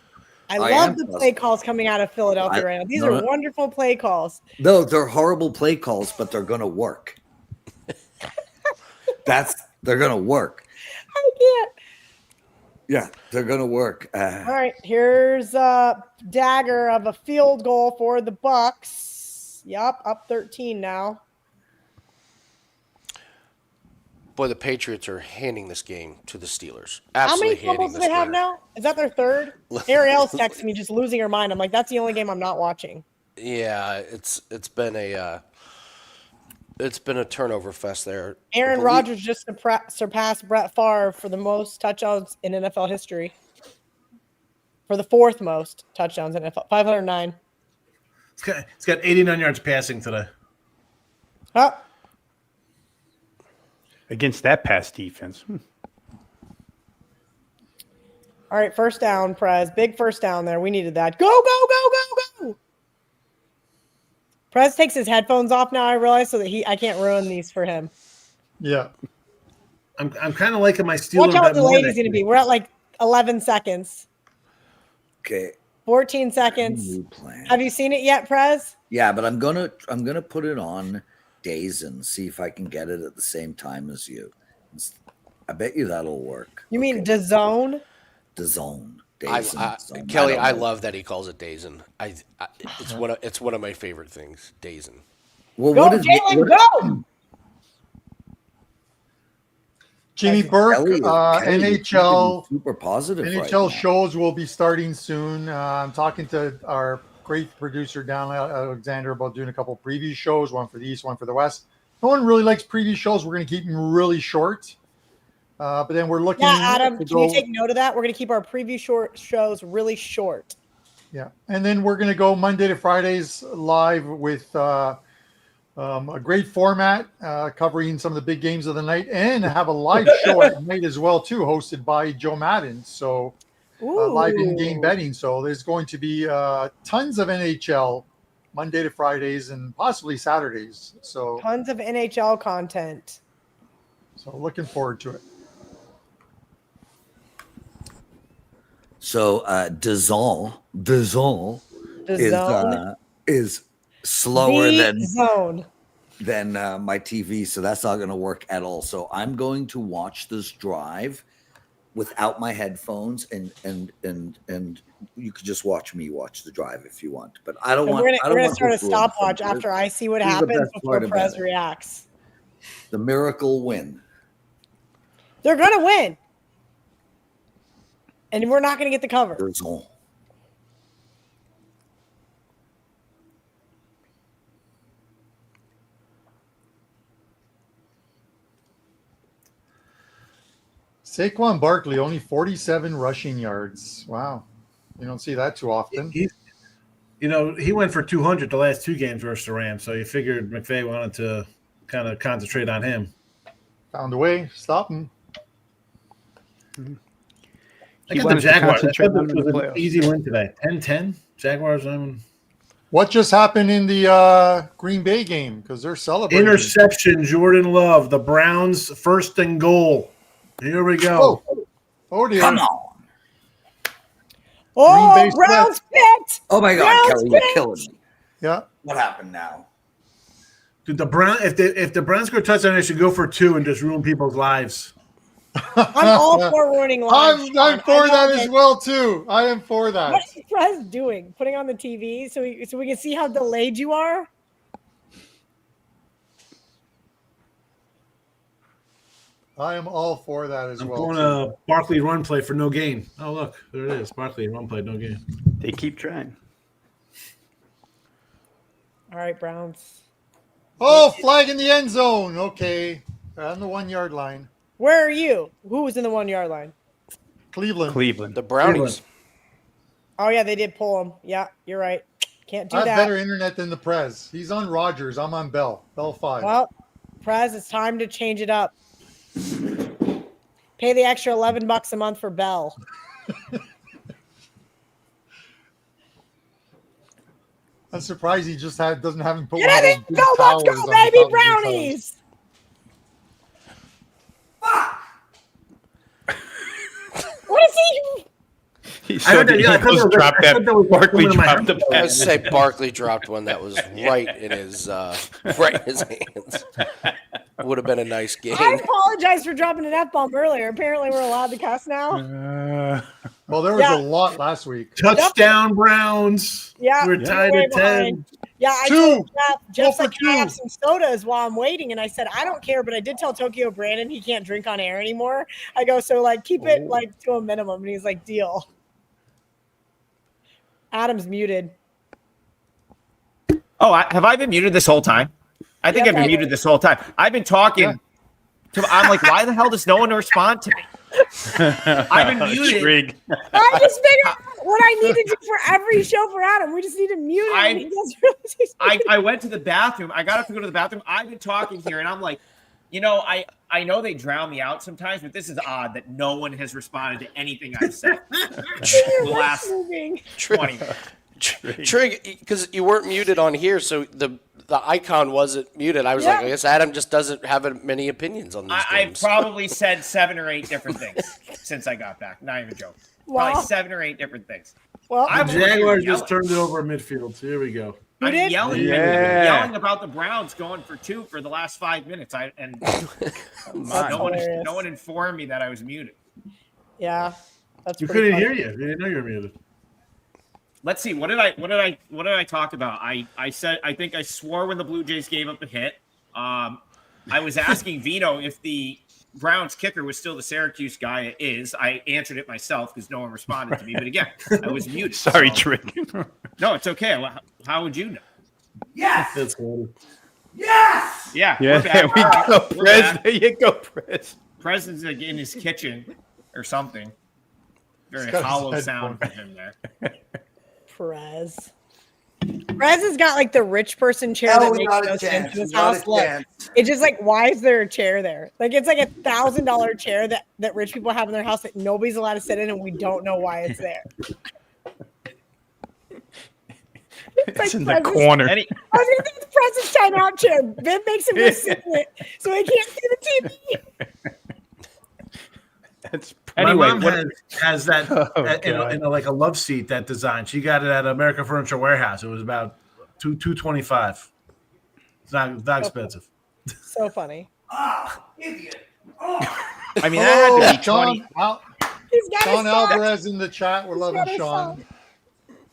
[SPEAKER 3] I
[SPEAKER 1] I
[SPEAKER 3] love
[SPEAKER 1] am
[SPEAKER 3] the
[SPEAKER 1] positive.
[SPEAKER 3] play calls coming out of Philadelphia right now. These are
[SPEAKER 1] no.
[SPEAKER 3] wonderful play calls.
[SPEAKER 1] No, they're horrible play calls, but they're gonna work. They're gonna work.
[SPEAKER 3] I can't.
[SPEAKER 1] Yeah, they're gonna work.
[SPEAKER 3] All right, here's a dagger of a field goal for the Bucks. Yup, up 13 now.
[SPEAKER 2] Boy, the Patriots are handing this game to the Steelers.
[SPEAKER 3] How many
[SPEAKER 2] Absolutely
[SPEAKER 3] fumbles do they have now? Is that their third? Ariel's texting me, just losing her mind. I'm like, that's the only game I'm not watching.
[SPEAKER 2] Yeah, it's been a turnover fest there.
[SPEAKER 3] Aaron Rodgers just surpassed Brett Favre for the most touchdowns in NFL history. For the 4th most touchdowns in NFL, 509.
[SPEAKER 10] It's got 89 yards passing today.
[SPEAKER 3] Oh,
[SPEAKER 8] Against that pass defense.
[SPEAKER 3] all right, first down, Prez. Big first down there. We needed that. Go, go, go, go, go. Prez takes his headphones off now, I realize, so that I can't ruin these for him.
[SPEAKER 4] Yeah.
[SPEAKER 10] I'm kind of liking my Steelers.
[SPEAKER 3] Watch out what
[SPEAKER 10] bet
[SPEAKER 3] the
[SPEAKER 10] more
[SPEAKER 3] lady's
[SPEAKER 10] next
[SPEAKER 3] going to be.
[SPEAKER 10] week.
[SPEAKER 3] We're at like 11 seconds.
[SPEAKER 1] Okay.
[SPEAKER 3] 14 seconds.
[SPEAKER 1] New plan.
[SPEAKER 3] Have you seen it yet, Prez?
[SPEAKER 1] Yeah, but I'm gonna put it on Days and see if I can get it at the same time as you. I bet you that'll work.
[SPEAKER 3] You mean DAZN?
[SPEAKER 1] DAZN.
[SPEAKER 2] Kelly, I
[SPEAKER 1] don't know.
[SPEAKER 2] love that he calls it Dazin. It's one of my favorite things, Dazin.
[SPEAKER 1] Well,
[SPEAKER 3] Go,
[SPEAKER 1] what is
[SPEAKER 3] Jalen,
[SPEAKER 1] what-
[SPEAKER 3] go!
[SPEAKER 4] Jimmy Burke,
[SPEAKER 1] Kelly,
[SPEAKER 4] NHL.
[SPEAKER 1] super positive.
[SPEAKER 4] NHL
[SPEAKER 1] right now.
[SPEAKER 4] shows will be starting soon. I'm talking to our great producer down Alexander about doing a couple preview shows, one for the East, one for the West. No one really likes preview shows. We're going to keep them really short. But then we're looking.
[SPEAKER 3] Yeah, Adam, can you take note of that? We're going to keep our preview shows really short.
[SPEAKER 4] Yeah, and then we're going to go Monday to Fridays live with a great format covering some of the big games of the night, and have a live show at night as well too, hosted by Joe Madden. So live in-game betting. So there's going to be tons of NHL Monday to Fridays and possibly Saturdays. So
[SPEAKER 3] tons of NHL content.
[SPEAKER 4] So looking forward to it.
[SPEAKER 1] So DAZN is slower than my TV, so that's not going to work at all. So I'm going to watch this drive without my headphones, and you could just watch me watch the drive if you want. But I don't want.
[SPEAKER 3] We're going to start a stopwatch after I see what happens before Prez reacts.
[SPEAKER 1] The miracle win.
[SPEAKER 3] They're going to win. And we're not going to get the cover.
[SPEAKER 4] Saquon Barkley, only 47 rushing yards. Wow. You don't see that too often.
[SPEAKER 10] He went for 200 the last two games versus the Rams, so you figured McVay wanted to kind of concentrate on him.
[SPEAKER 4] Found a way. Stop him.
[SPEAKER 10] Mm-hmm. I got the Jaguars. It was an easy win today. 10-10. Jaguars.
[SPEAKER 4] What just happened in the Green Bay game? Because they're celebrating.
[SPEAKER 10] Interception, Jordan Love. The Browns 1st and goal. Here we go.
[SPEAKER 4] Oh dear.
[SPEAKER 1] Come on.
[SPEAKER 3] Oh, Browns picked.
[SPEAKER 1] Oh my God, Kelly, you're killing me.
[SPEAKER 4] Yeah.
[SPEAKER 1] What happened now?
[SPEAKER 10] Dude, if the Browns go touchdown, they should go for 2 and just ruin people's lives.
[SPEAKER 3] I'm all for ruining lives.
[SPEAKER 4] I'm for that as well too. I am for that.
[SPEAKER 3] What is Prez doing? Putting on the TV so we can see how delayed you are?
[SPEAKER 4] I am all for that as well.
[SPEAKER 10] I'm going to Barkley run play for no gain. Oh, look. There it is. Barkley run play, no gain.
[SPEAKER 8] They keep trying.
[SPEAKER 3] All right, Browns.
[SPEAKER 4] Oh, flag in the end zone. Okay. On the 1 yard line.
[SPEAKER 3] Where are you? Who was in the 1 yard line?
[SPEAKER 4] Cleveland.
[SPEAKER 2] The Brownies.
[SPEAKER 3] Oh, yeah, they did pull him. Yeah, you're right. Can't do
[SPEAKER 4] I have
[SPEAKER 3] that.
[SPEAKER 4] better internet than the Prez. He's on Rogers. I'm on Bell. Bell 5.
[SPEAKER 3] Well, Prez, it's time to change it up. Pay the extra $11 a month for Bell.
[SPEAKER 4] I'm surprised he just doesn't have him put
[SPEAKER 3] Get
[SPEAKER 4] one of
[SPEAKER 3] it!
[SPEAKER 4] those big
[SPEAKER 3] Go, let's
[SPEAKER 4] towers
[SPEAKER 3] go,
[SPEAKER 4] on the
[SPEAKER 3] baby,
[SPEAKER 4] top of his
[SPEAKER 3] Brownies! What is he?
[SPEAKER 8] He said that Barkley dropped the
[SPEAKER 2] I would
[SPEAKER 8] pass.
[SPEAKER 2] say Barkley dropped one that was right in his hands. Would have been a nice game.
[SPEAKER 3] I apologize for dropping an F-bomb earlier. Apparently, we're allowed to cuss now.
[SPEAKER 4] Well, there was a lot last week.
[SPEAKER 10] Touchdown Browns.
[SPEAKER 3] Yeah,
[SPEAKER 10] we're tied at 10.
[SPEAKER 3] Yeah, I told Jeff said, can I have some sodas while I'm waiting? And I said, I don't care, but I did tell Tokyo Brandon he can't drink on air anymore. I go, so keep it to a minimum. And he's like, deal. Adam's muted.
[SPEAKER 9] Oh, have I been muted this whole time? I think I've been muted this whole time. I've been talking. I'm like, why the hell does no one respond to me? I've been muted.
[SPEAKER 3] I just figured out what I need to do for every show for Adam. We just need to mute him.
[SPEAKER 9] I went to the bathroom. I got up to go to the bathroom. I've been talking here, and I'm like, I know they drown me out sometimes, but this is odd that no one has responded to anything I've said the last 20 minutes.
[SPEAKER 2] Trig, because you weren't muted on here, so the icon wasn't muted. I was like, I guess Adam just doesn't have many opinions on these games.
[SPEAKER 9] I've probably said 7 or 8 different things since I got back. Not even a joke.
[SPEAKER 3] Wow.
[SPEAKER 9] Probably 7 or 8 different things.
[SPEAKER 3] Well,
[SPEAKER 10] the Jaguars just turned it over at midfield. So here we go.
[SPEAKER 9] I'm yelling about the Browns going for 2 for the last 5 minutes. No one informed me that I was muted.
[SPEAKER 3] Yeah, that's
[SPEAKER 10] you couldn't hear you. We didn't know you were muted.
[SPEAKER 9] Let's see. What did I talk about? I said I think I swore when the Blue Jays gave up a hit. I was asking Vito if the Browns kicker was still the Syracuse guy. It is. I answered it myself because no one responded to me. But again, I was muted.
[SPEAKER 8] Sorry, Trick.
[SPEAKER 9] No, it's okay. How would you know?
[SPEAKER 1] Yes.
[SPEAKER 10] That's funny.
[SPEAKER 1] Yes.
[SPEAKER 9] Yeah.
[SPEAKER 8] Yeah,
[SPEAKER 9] we're back.
[SPEAKER 8] there we go,
[SPEAKER 9] We're
[SPEAKER 8] Prez.
[SPEAKER 9] back.
[SPEAKER 8] There you go, Prez.
[SPEAKER 9] President's like in his kitchen or something. Very
[SPEAKER 4] He's got his
[SPEAKER 9] hollow
[SPEAKER 4] headphones.
[SPEAKER 9] sound from him there.
[SPEAKER 3] Perez. Perez has got like the rich person chair that makes no sense in his house. Look, it's just like, why is there a chair there? Like, it's like $1,000 chair that rich people have in their house that nobody's allowed to sit in, and we don't know why it's there.
[SPEAKER 8] It's
[SPEAKER 3] like
[SPEAKER 8] in the
[SPEAKER 3] Prez's-
[SPEAKER 8] corner.
[SPEAKER 3] I was gonna think it's Prez's timeout chair. Ben makes him go sit in it so he can't see the TV.
[SPEAKER 8] That's
[SPEAKER 10] My
[SPEAKER 9] Anyway,
[SPEAKER 10] mom has that
[SPEAKER 8] Oh,
[SPEAKER 10] in like a love seat, that design. She got it at American Furniture Warehouse. It was about $225. It's not expensive.
[SPEAKER 3] So funny.
[SPEAKER 1] Idiot.
[SPEAKER 9] I mean, that had to be 20.
[SPEAKER 3] He's got
[SPEAKER 4] Sean
[SPEAKER 3] his socks.
[SPEAKER 4] Alvarez in the chat. We're loving
[SPEAKER 3] got his
[SPEAKER 4] Sean.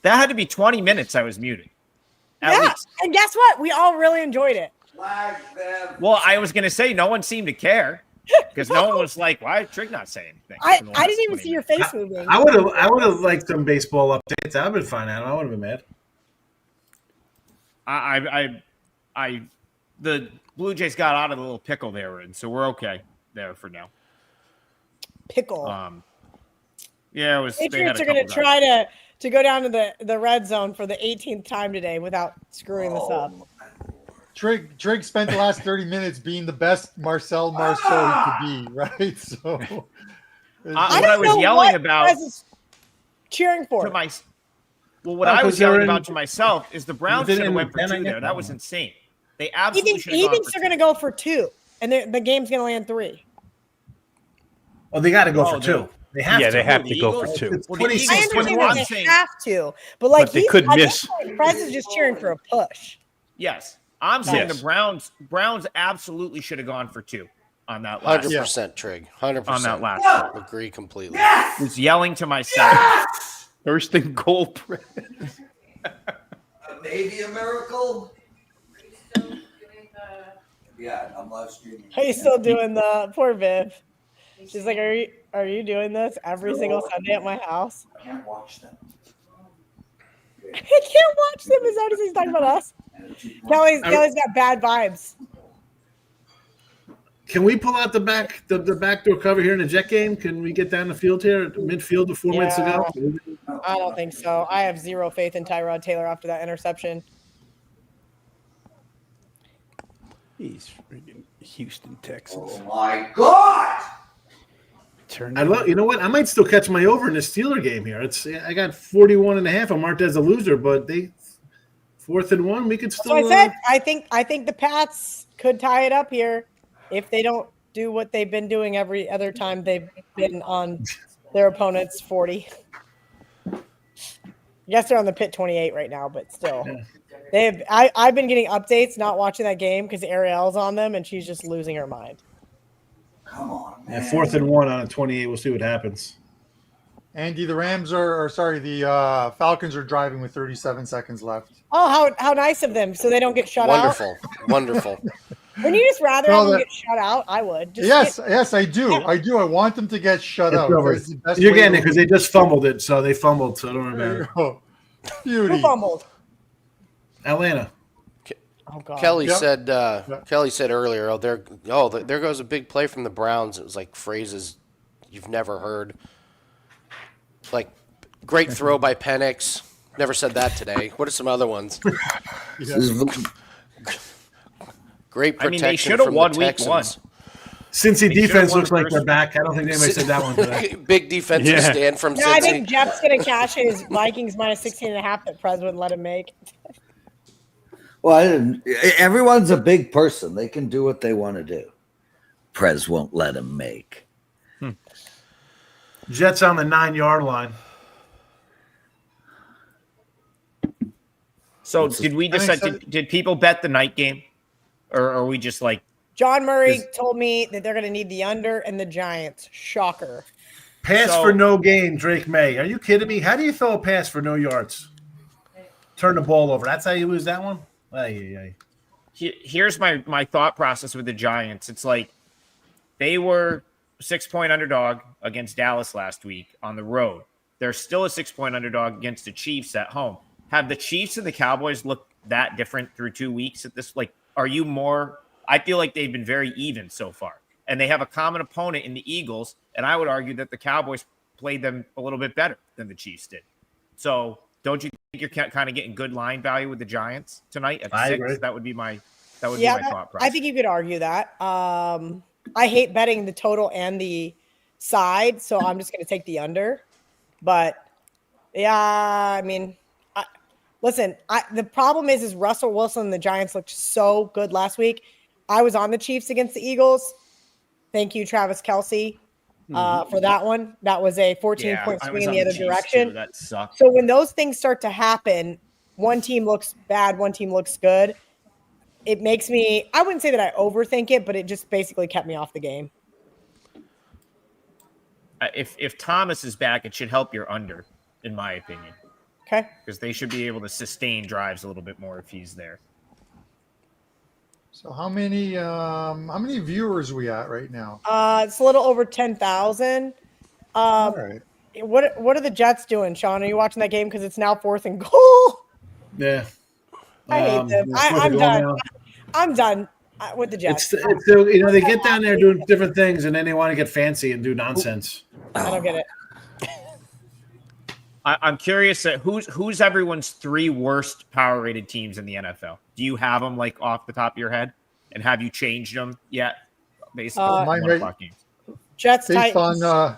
[SPEAKER 9] That had to be 20 minutes I was muted. At
[SPEAKER 3] Yeah,
[SPEAKER 9] least.
[SPEAKER 3] and guess what? We all really enjoyed it.
[SPEAKER 1] Flag them.
[SPEAKER 9] Well, I was going to say no one seemed to care because no one was like, why is Trig not saying anything?
[SPEAKER 3] I
[SPEAKER 9] for the last
[SPEAKER 3] didn't even
[SPEAKER 9] 20
[SPEAKER 3] see your
[SPEAKER 9] minutes?
[SPEAKER 3] face moving.
[SPEAKER 10] I would have liked some baseball updates. I've been fine. I would have been mad.
[SPEAKER 9] The Blue Jays got out of the little pickle they were in, so we're okay there for now.
[SPEAKER 3] Pickle.
[SPEAKER 9] Yeah, it was.
[SPEAKER 3] Patriots are going to try to go down to the red zone for the 18th time today without screwing this up.
[SPEAKER 4] Trig spent the last 30 minutes being the best Marcel Marceau he could be, right? So
[SPEAKER 9] What I was yelling about
[SPEAKER 3] Prez is cheering for
[SPEAKER 9] to
[SPEAKER 3] it.
[SPEAKER 9] my what I was yelling about to myself is the Browns
[SPEAKER 10] Within
[SPEAKER 9] should have went for
[SPEAKER 10] the
[SPEAKER 9] 2
[SPEAKER 10] 10,
[SPEAKER 9] there. That was insane. They
[SPEAKER 3] He
[SPEAKER 9] absolutely should have gone
[SPEAKER 3] thinks
[SPEAKER 9] for
[SPEAKER 3] they're
[SPEAKER 9] 2.
[SPEAKER 3] going to go for 2, and the game's going to land 3.
[SPEAKER 10] Oh, they got to go
[SPEAKER 9] Oh,
[SPEAKER 10] for 2.
[SPEAKER 9] no.
[SPEAKER 10] They have
[SPEAKER 8] Yeah,
[SPEAKER 10] to.
[SPEAKER 8] they have
[SPEAKER 9] The
[SPEAKER 8] to go for
[SPEAKER 9] Eagles?
[SPEAKER 8] 2.
[SPEAKER 10] It's
[SPEAKER 9] Well, the Eagles-
[SPEAKER 10] 26,
[SPEAKER 3] I understand
[SPEAKER 10] 21.
[SPEAKER 3] that they
[SPEAKER 9] saying-
[SPEAKER 3] have to, but like
[SPEAKER 8] they could
[SPEAKER 3] at this
[SPEAKER 8] miss.
[SPEAKER 3] point, Prez is just cheering for a push.
[SPEAKER 9] Yes, I'm saying
[SPEAKER 8] Yes.
[SPEAKER 9] the Browns absolutely should have gone for 2 on that last
[SPEAKER 2] 100% Trig. 100%.
[SPEAKER 9] on that last. one.
[SPEAKER 2] Agree completely.
[SPEAKER 9] I was yelling to myself.
[SPEAKER 8] First and goal, Prez.
[SPEAKER 1] Maybe a miracle.
[SPEAKER 11] Still doing the
[SPEAKER 1] Yeah, I'm live streaming.
[SPEAKER 3] Are you still doing the poor Viv? She's like, are you doing this every single Sunday at my house?
[SPEAKER 1] I can't watch them.
[SPEAKER 3] I can't watch them. Is that what he's talking about us? Kelly's got bad vibes.
[SPEAKER 10] Can we pull out the backdoor cover here in the Jet game? Can we get down the field here, midfield, with 4 minutes to go?
[SPEAKER 3] I don't think so. I have zero faith in Tyrod Taylor after that interception.
[SPEAKER 8] He's freaking Houston Texans.
[SPEAKER 1] Oh my God!
[SPEAKER 8] Turn
[SPEAKER 10] I love. You know what? I might still catch my over in the Steeler game here. I got 41.5. I'm marked as a loser, but they 4th and 1. We could still.
[SPEAKER 3] So I said, I think the Pats could tie it up here if they don't do what they've been doing every other time they've been on their opponent's 40. I guess they're on the pit 28 right now, but still. I've been getting updates, not watching that game because Ariel's on them and she's just losing her mind.
[SPEAKER 1] Come on,
[SPEAKER 10] Yeah,
[SPEAKER 1] man.
[SPEAKER 10] 4th and 1 on a 28. We'll see what happens.
[SPEAKER 4] Andy, the Falcons are driving with 37 seconds left.
[SPEAKER 3] Oh, how nice of them. So they don't get shut out.
[SPEAKER 2] Wonderful.
[SPEAKER 3] Wouldn't you just rather
[SPEAKER 4] No,
[SPEAKER 3] have them
[SPEAKER 4] that-
[SPEAKER 3] get shut out? I would. Just
[SPEAKER 4] Yes, I do. I want them to get shut
[SPEAKER 10] It's
[SPEAKER 4] out.
[SPEAKER 10] over.
[SPEAKER 4] That's the best
[SPEAKER 10] You're
[SPEAKER 4] way
[SPEAKER 10] getting it
[SPEAKER 4] to-
[SPEAKER 10] because they just fumbled it, so they fumbled. So don't worry
[SPEAKER 4] There you
[SPEAKER 10] about
[SPEAKER 4] go.
[SPEAKER 3] Who
[SPEAKER 4] Beauty.
[SPEAKER 3] fumbled?
[SPEAKER 10] it. Atlanta.
[SPEAKER 3] Oh God.
[SPEAKER 2] Kelly
[SPEAKER 4] Yep.
[SPEAKER 2] said.
[SPEAKER 4] Yep.
[SPEAKER 2] Kelly said earlier. There goes a big play from the Browns. It was like phrases you've never heard. Like great throw by Penix. Never said that today. What are some other ones? Great
[SPEAKER 9] I mean,
[SPEAKER 2] protection
[SPEAKER 9] they should have
[SPEAKER 2] from
[SPEAKER 9] won
[SPEAKER 2] the
[SPEAKER 9] week one.
[SPEAKER 2] Texans.
[SPEAKER 10] Cincy defense
[SPEAKER 9] won
[SPEAKER 10] looks
[SPEAKER 9] the
[SPEAKER 10] like
[SPEAKER 9] first-
[SPEAKER 10] they're back. I don't think anybody said that one today.
[SPEAKER 2] Big defensive
[SPEAKER 8] Yeah.
[SPEAKER 2] stand from
[SPEAKER 3] No, I think
[SPEAKER 2] Cincy.
[SPEAKER 3] Jeff's gonna cash his Vikings minus 16.5 that Prez wouldn't let him make.
[SPEAKER 1] Well, everyone's a big person. They can do what they want to do. Prez won't let him make.
[SPEAKER 10] Jets on the 9-yard line.
[SPEAKER 9] So did we decide? Did people bet the night game, or are we just like
[SPEAKER 3] John Murray told me that they're gonna need the under and the Giants. Shocker.
[SPEAKER 10] Pass
[SPEAKER 9] So-
[SPEAKER 10] for no gain, Drake May. Are you kidding me? How do you throw a pass for no yards? Turn the ball over. That's how you lose that one?
[SPEAKER 9] Here's my thought process with the Giants. It's like they were 6-point underdog against Dallas last week on the road. They're still a 6-point underdog against the Chiefs at home. have the Chiefs and the Cowboys looked that different through 2 weeks at this? Like, are you more? I feel like they've been very even so far, and they have a common opponent in the Eagles. And I would argue that the Cowboys played them a little bit better than the Chiefs did. So, don't you think you're kind of getting good line value with the Giants tonight at 6?
[SPEAKER 10] Agree.
[SPEAKER 9] That would be my thought process.
[SPEAKER 3] I think you could argue that. I hate betting the total and the side, so I'm just going to take the under. But yeah, I mean, listen, the problem is Russell Wilson and the Giants looked so good last week. I was on the Chiefs against the Eagles. Thank you, Travis Kelce, for that one. That was a 14-point swing in the other direction.
[SPEAKER 9] That sucked.
[SPEAKER 3] So when those things start to happen, one team looks bad, one team looks good. It makes me, I wouldn't say that I overthink it, but it just basically kept me off the game.
[SPEAKER 9] If Thomas is back, it should help your under, in my opinion.
[SPEAKER 3] Okay.
[SPEAKER 9] Because they should be able to sustain drives a little bit more if he's there.
[SPEAKER 4] So how many viewers are we at right now?
[SPEAKER 3] It's a little over 10,000.
[SPEAKER 4] All right.
[SPEAKER 3] What are the Jets doing, Sean? Are you watching that game because it's now 4th and goal?
[SPEAKER 10] Yeah.
[SPEAKER 3] I hate them. I'm done. I'm done with the Jets.
[SPEAKER 10] It's they get down there doing different things, and then they want to get fancy and do nonsense.
[SPEAKER 3] I don't get it.
[SPEAKER 9] I'm curious at who's everyone's 3 worst power rated teams in the NFL. Do you have them like off the top of your head, and have you changed them yet? Basically, 1 o'clock games.
[SPEAKER 3] Jets, Titans.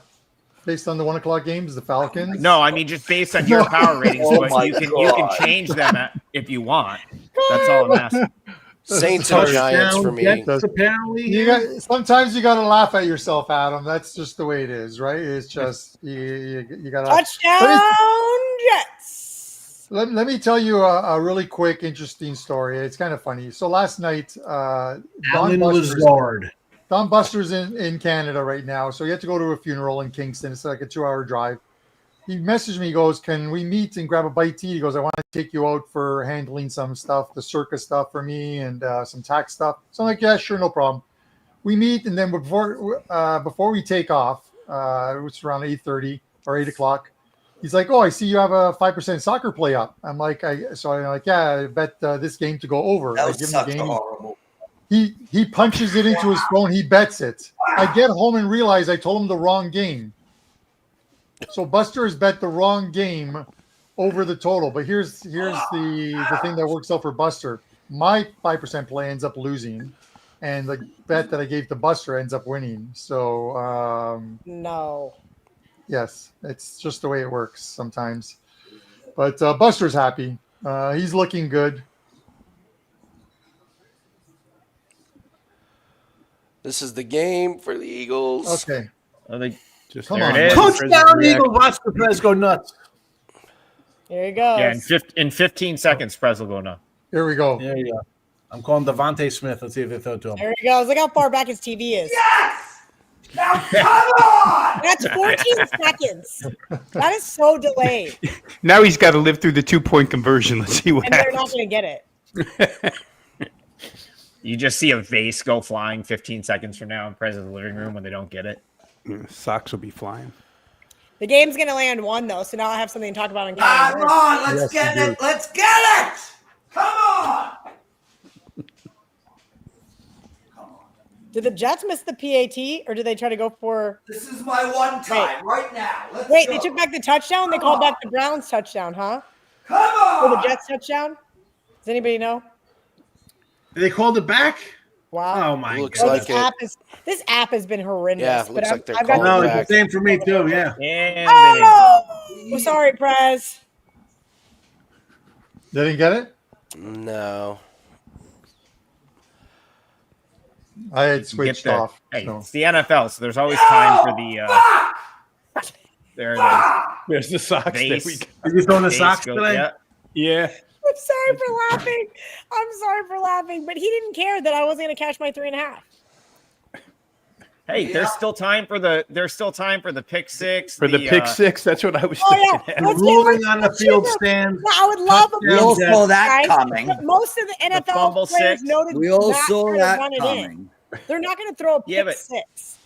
[SPEAKER 4] Based on the 1 o'clock games, the Falcons.
[SPEAKER 9] No, I mean just based on your power ratings, but you can change them if you want. That's all I'm asking.
[SPEAKER 2] Saints and Giants for me.
[SPEAKER 10] Apparently,
[SPEAKER 4] sometimes you got to laugh at yourself, Adam. That's just the way it is, right? It's just you got to
[SPEAKER 3] touchdown Jets.
[SPEAKER 4] Let me tell you a really quick, interesting story. It's kind of funny. So last night, Don Buster's in Canada right now, so he had to go to a funeral in Kingston. It's like a 2-hour drive. He messaged me, he goes, can we meet and grab a bite to eat? He goes, I want to take you out for handling some stuff, the circus stuff for me and some tax stuff. So I'm like, yeah, sure, no problem. We meet, and then before we take off, it was around 8:30 or 8 o'clock, he's like, oh, I see you have a 5% soccer play up. I'm like, yeah, I bet this game to go over.
[SPEAKER 1] That
[SPEAKER 4] I
[SPEAKER 1] was
[SPEAKER 4] give him
[SPEAKER 1] such
[SPEAKER 4] the game.
[SPEAKER 1] horrible.
[SPEAKER 4] He punches it into his phone. He bets it. I get home and realize I told him the wrong game. So Buster has bet the wrong game over the total. But here's the thing that works out for Buster. My 5% play ends up losing, and the bet that I gave to Buster ends up winning. So
[SPEAKER 3] no.
[SPEAKER 4] Yes, it's just the way it works sometimes. But Buster's happy. He's looking good.
[SPEAKER 2] This is the game for the Eagles.
[SPEAKER 4] Okay.
[SPEAKER 10] Come on. Touchdown, Eagles. Watch the Prez go nuts.
[SPEAKER 3] There you go.
[SPEAKER 9] Yeah, in 15 seconds, Prez will go nuts.
[SPEAKER 4] Here we go.
[SPEAKER 10] There you go. I'm calling Devontae Smith. Let's see if they throw to him.
[SPEAKER 3] There he goes. Look how far back his TV is.
[SPEAKER 1] Yes! Now come on!
[SPEAKER 3] That's 14 seconds. That is so delayed.
[SPEAKER 8] Now he's got to live through the 2-point conversion. Let's see what
[SPEAKER 3] and
[SPEAKER 8] happens.
[SPEAKER 3] they're not going to get it.
[SPEAKER 9] You just see a vase go flying 15 seconds from now in Prez's living room when they don't get it.
[SPEAKER 8] Socks will be flying.
[SPEAKER 3] The game's going to land 1, though, so now I have something to talk about in
[SPEAKER 1] Come on, let's get it. Let's get it. Come on.
[SPEAKER 3] Did the Jets miss the PAT, or did they try to go for?
[SPEAKER 1] This is my one time right now. Let's
[SPEAKER 3] Wait,
[SPEAKER 1] go.
[SPEAKER 3] they took back the touchdown? They called back the Browns touchdown, huh?
[SPEAKER 1] Come on.
[SPEAKER 3] Or the Jets touchdown? Does anybody know?
[SPEAKER 10] They called it back?
[SPEAKER 3] Wow.
[SPEAKER 10] Oh, my
[SPEAKER 2] Looks
[SPEAKER 10] God.
[SPEAKER 2] like
[SPEAKER 3] This app has been horrendous.
[SPEAKER 2] Yeah,
[SPEAKER 3] but
[SPEAKER 2] looks like they're
[SPEAKER 3] I've got
[SPEAKER 2] calling
[SPEAKER 10] No,
[SPEAKER 2] back.
[SPEAKER 10] it's the same for me, too. Yeah.
[SPEAKER 3] Oh, sorry, Prez.
[SPEAKER 4] Didn't get it?
[SPEAKER 2] No.
[SPEAKER 4] I had switched off.
[SPEAKER 9] Hey,
[SPEAKER 4] so.
[SPEAKER 9] it's the NFL, so there's always time for the. There it is.
[SPEAKER 8] There's the socks.
[SPEAKER 9] Base.
[SPEAKER 8] There we go.
[SPEAKER 10] Are you throwing the
[SPEAKER 9] Base
[SPEAKER 10] socks
[SPEAKER 9] goes-
[SPEAKER 10] today?
[SPEAKER 9] yeah.
[SPEAKER 8] Yeah.
[SPEAKER 3] I'm sorry for laughing. But he didn't care that I wasn't going to catch my 3.5.
[SPEAKER 9] Hey, there's still time for the pick six.
[SPEAKER 8] For the pick six, that's what I was
[SPEAKER 3] Oh, yeah.
[SPEAKER 8] thinking.
[SPEAKER 3] Let's
[SPEAKER 10] Ruling
[SPEAKER 3] get-
[SPEAKER 10] on the field stand.
[SPEAKER 3] No, I would love a
[SPEAKER 1] We all
[SPEAKER 10] Touchdown,
[SPEAKER 1] saw that
[SPEAKER 3] guys.
[SPEAKER 1] coming.
[SPEAKER 3] But most of the NFL
[SPEAKER 9] fumble
[SPEAKER 3] players
[SPEAKER 9] six.
[SPEAKER 3] noted
[SPEAKER 1] We all
[SPEAKER 3] not
[SPEAKER 1] saw
[SPEAKER 3] trying to
[SPEAKER 1] that
[SPEAKER 3] run it in.
[SPEAKER 1] coming.
[SPEAKER 3] They're not going to throw a pick
[SPEAKER 9] Yeah, but-
[SPEAKER 3] six.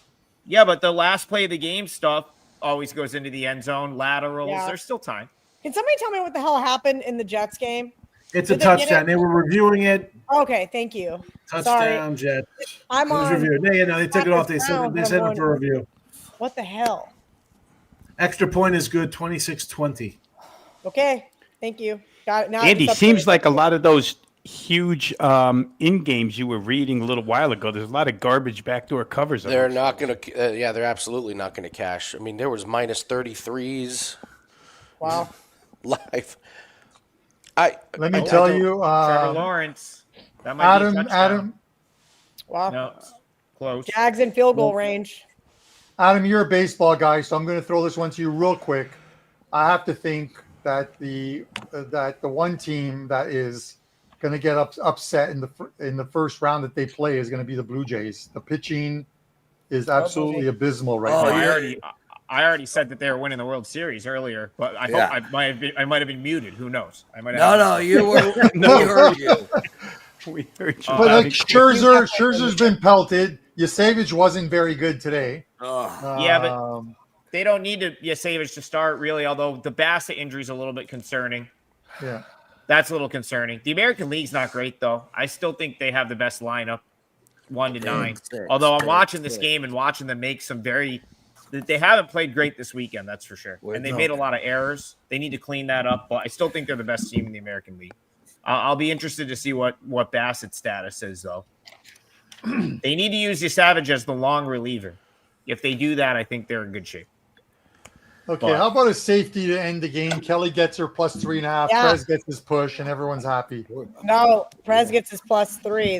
[SPEAKER 9] Yeah, but the last play of the game stuff always goes into the end zone, laterals.
[SPEAKER 3] Yeah.
[SPEAKER 9] There's still time.
[SPEAKER 3] Can somebody tell me what the hell happened in the Jets game?
[SPEAKER 10] It's a
[SPEAKER 3] Did they get
[SPEAKER 10] touchdown.
[SPEAKER 3] it?
[SPEAKER 10] They were reviewing it.
[SPEAKER 3] Okay, thank you.
[SPEAKER 10] Touchdown, Jets.
[SPEAKER 3] I'm
[SPEAKER 10] It was
[SPEAKER 3] on.
[SPEAKER 10] reviewed. They took it off. They
[SPEAKER 3] Browns,
[SPEAKER 10] sent
[SPEAKER 3] I'm
[SPEAKER 10] it for review.
[SPEAKER 3] What the hell?
[SPEAKER 10] Extra point is good. 26-20.
[SPEAKER 3] Okay, thank you. Got it. Now
[SPEAKER 8] Andy,
[SPEAKER 3] it's up
[SPEAKER 8] seems
[SPEAKER 3] to-
[SPEAKER 8] like a lot of those huge in games you were reading a little while ago. There's a lot of garbage backdoor covers.
[SPEAKER 2] They're not going to. They're absolutely not going to cash. I mean, there was minus 33s
[SPEAKER 3] Wow.
[SPEAKER 2] live.
[SPEAKER 4] Let me tell you,
[SPEAKER 9] Trevor Lawrence. That might be a touchdown.
[SPEAKER 4] Adam,
[SPEAKER 3] Wow.
[SPEAKER 9] No, close.
[SPEAKER 3] Jags in field goal range.
[SPEAKER 4] Adam, you're a baseball guy, so I'm going to throw this one to you real quick. I have to think that the one team that is going to get upset in the first round that they play is going to be the Blue Jays. The pitching is absolutely abysmal right now.
[SPEAKER 9] I already said that they were winning the World Series earlier, but I hope I might have been muted. Who knows? I might have
[SPEAKER 1] No, you were. We heard you.
[SPEAKER 8] We heard you.
[SPEAKER 4] But like Scherzer's been pelted. Yasevich wasn't very good today.
[SPEAKER 9] Yeah, but they don't need to Savage to start really. Although the Bassett injury is a little bit concerning.
[SPEAKER 4] Yeah,
[SPEAKER 9] that's a little concerning. The American League's not great though. I still think they have the best lineup, 1-9. Although I'm watching this game and watching them make some very. They haven't played great this weekend, that's for sure. And they made a lot of errors. They need to clean that up, but I still think they're the best team in the American League. I'll be interested to see what Bassett's status is, though. They need to use Savage as the long reliever. If they do that, I think they're in good shape.
[SPEAKER 4] Okay, how about a safety to end the game? Kelly gets her plus 3.5.
[SPEAKER 3] Yeah.
[SPEAKER 4] Prez gets his push, and everyone's happy.
[SPEAKER 3] No, Prez gets his +3.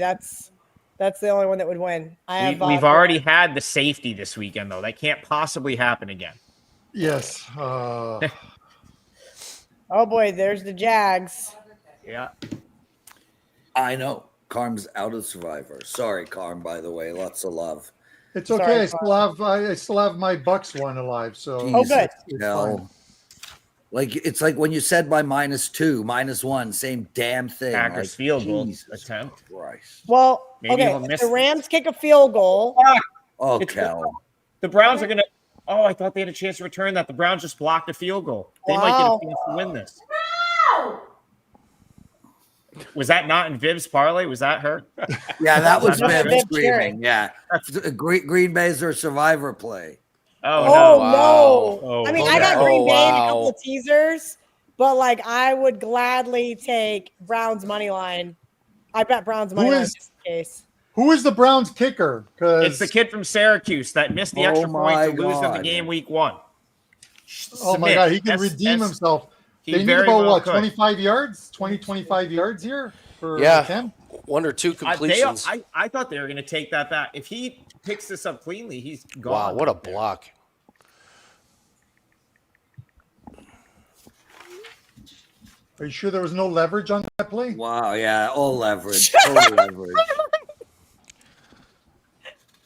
[SPEAKER 3] That's the only one that would win.
[SPEAKER 9] We've already had the safety this weekend, though. That can't possibly happen again.
[SPEAKER 4] Yes.
[SPEAKER 3] Oh, boy, there's the Jags.
[SPEAKER 9] Yeah.
[SPEAKER 1] I know. Carm's out of Survivor. Sorry, Carm, by the way. Lots of love.
[SPEAKER 4] It's okay.
[SPEAKER 3] Sorry,
[SPEAKER 4] I still have my Bucks one alive. So
[SPEAKER 3] good.
[SPEAKER 1] No. Like it's like when you said by -2, -1, same damn thing.
[SPEAKER 9] Packers
[SPEAKER 1] like,
[SPEAKER 9] field goal
[SPEAKER 1] Jesus
[SPEAKER 9] attempt.
[SPEAKER 1] Christ.
[SPEAKER 3] Well,
[SPEAKER 9] Maybe
[SPEAKER 3] okay,
[SPEAKER 9] he'll
[SPEAKER 3] if
[SPEAKER 9] miss
[SPEAKER 3] the
[SPEAKER 9] it.
[SPEAKER 3] Rams kick a field goal.
[SPEAKER 1] Oh,
[SPEAKER 9] It's
[SPEAKER 1] Kel.
[SPEAKER 9] The Browns are going to – oh, I thought they had a chance to return that. The Browns just blocked a field goal. They might get a chance to win this. Was that not in Viv's parlay? Was that her?
[SPEAKER 1] Yeah, that was
[SPEAKER 3] Viv
[SPEAKER 1] Viv
[SPEAKER 3] cheering.
[SPEAKER 1] screaming. Yeah. Green Bay's their Survivor play.
[SPEAKER 9] Oh,
[SPEAKER 3] Oh,
[SPEAKER 9] no.
[SPEAKER 3] no.
[SPEAKER 8] Oh,
[SPEAKER 3] I mean,
[SPEAKER 8] okay.
[SPEAKER 3] I got Green
[SPEAKER 2] Oh,
[SPEAKER 3] Bay and a
[SPEAKER 2] wow.
[SPEAKER 3] couple of teasers, but like I would gladly take Browns money line. I bet Browns money line just in case.
[SPEAKER 4] who is the Browns kicker?
[SPEAKER 9] It's the kid from Syracuse that missed the extra
[SPEAKER 1] my
[SPEAKER 9] point to lose in the
[SPEAKER 1] God.
[SPEAKER 9] game week 1.
[SPEAKER 4] Oh my God, he can redeem himself.
[SPEAKER 9] He
[SPEAKER 4] They need
[SPEAKER 9] very
[SPEAKER 4] about
[SPEAKER 9] well
[SPEAKER 4] what,
[SPEAKER 9] could.
[SPEAKER 4] 25 yards? 25 yards here for
[SPEAKER 2] Yeah.
[SPEAKER 4] attempt?
[SPEAKER 2] 1 or 2
[SPEAKER 9] I
[SPEAKER 2] completions.
[SPEAKER 9] thought they were going to take that back. If he picks this up cleanly, he's gone.
[SPEAKER 2] Wow, what a block.
[SPEAKER 4] Are you sure there was no leverage on that play?
[SPEAKER 1] Wow, yeah, all leverage. Total leverage.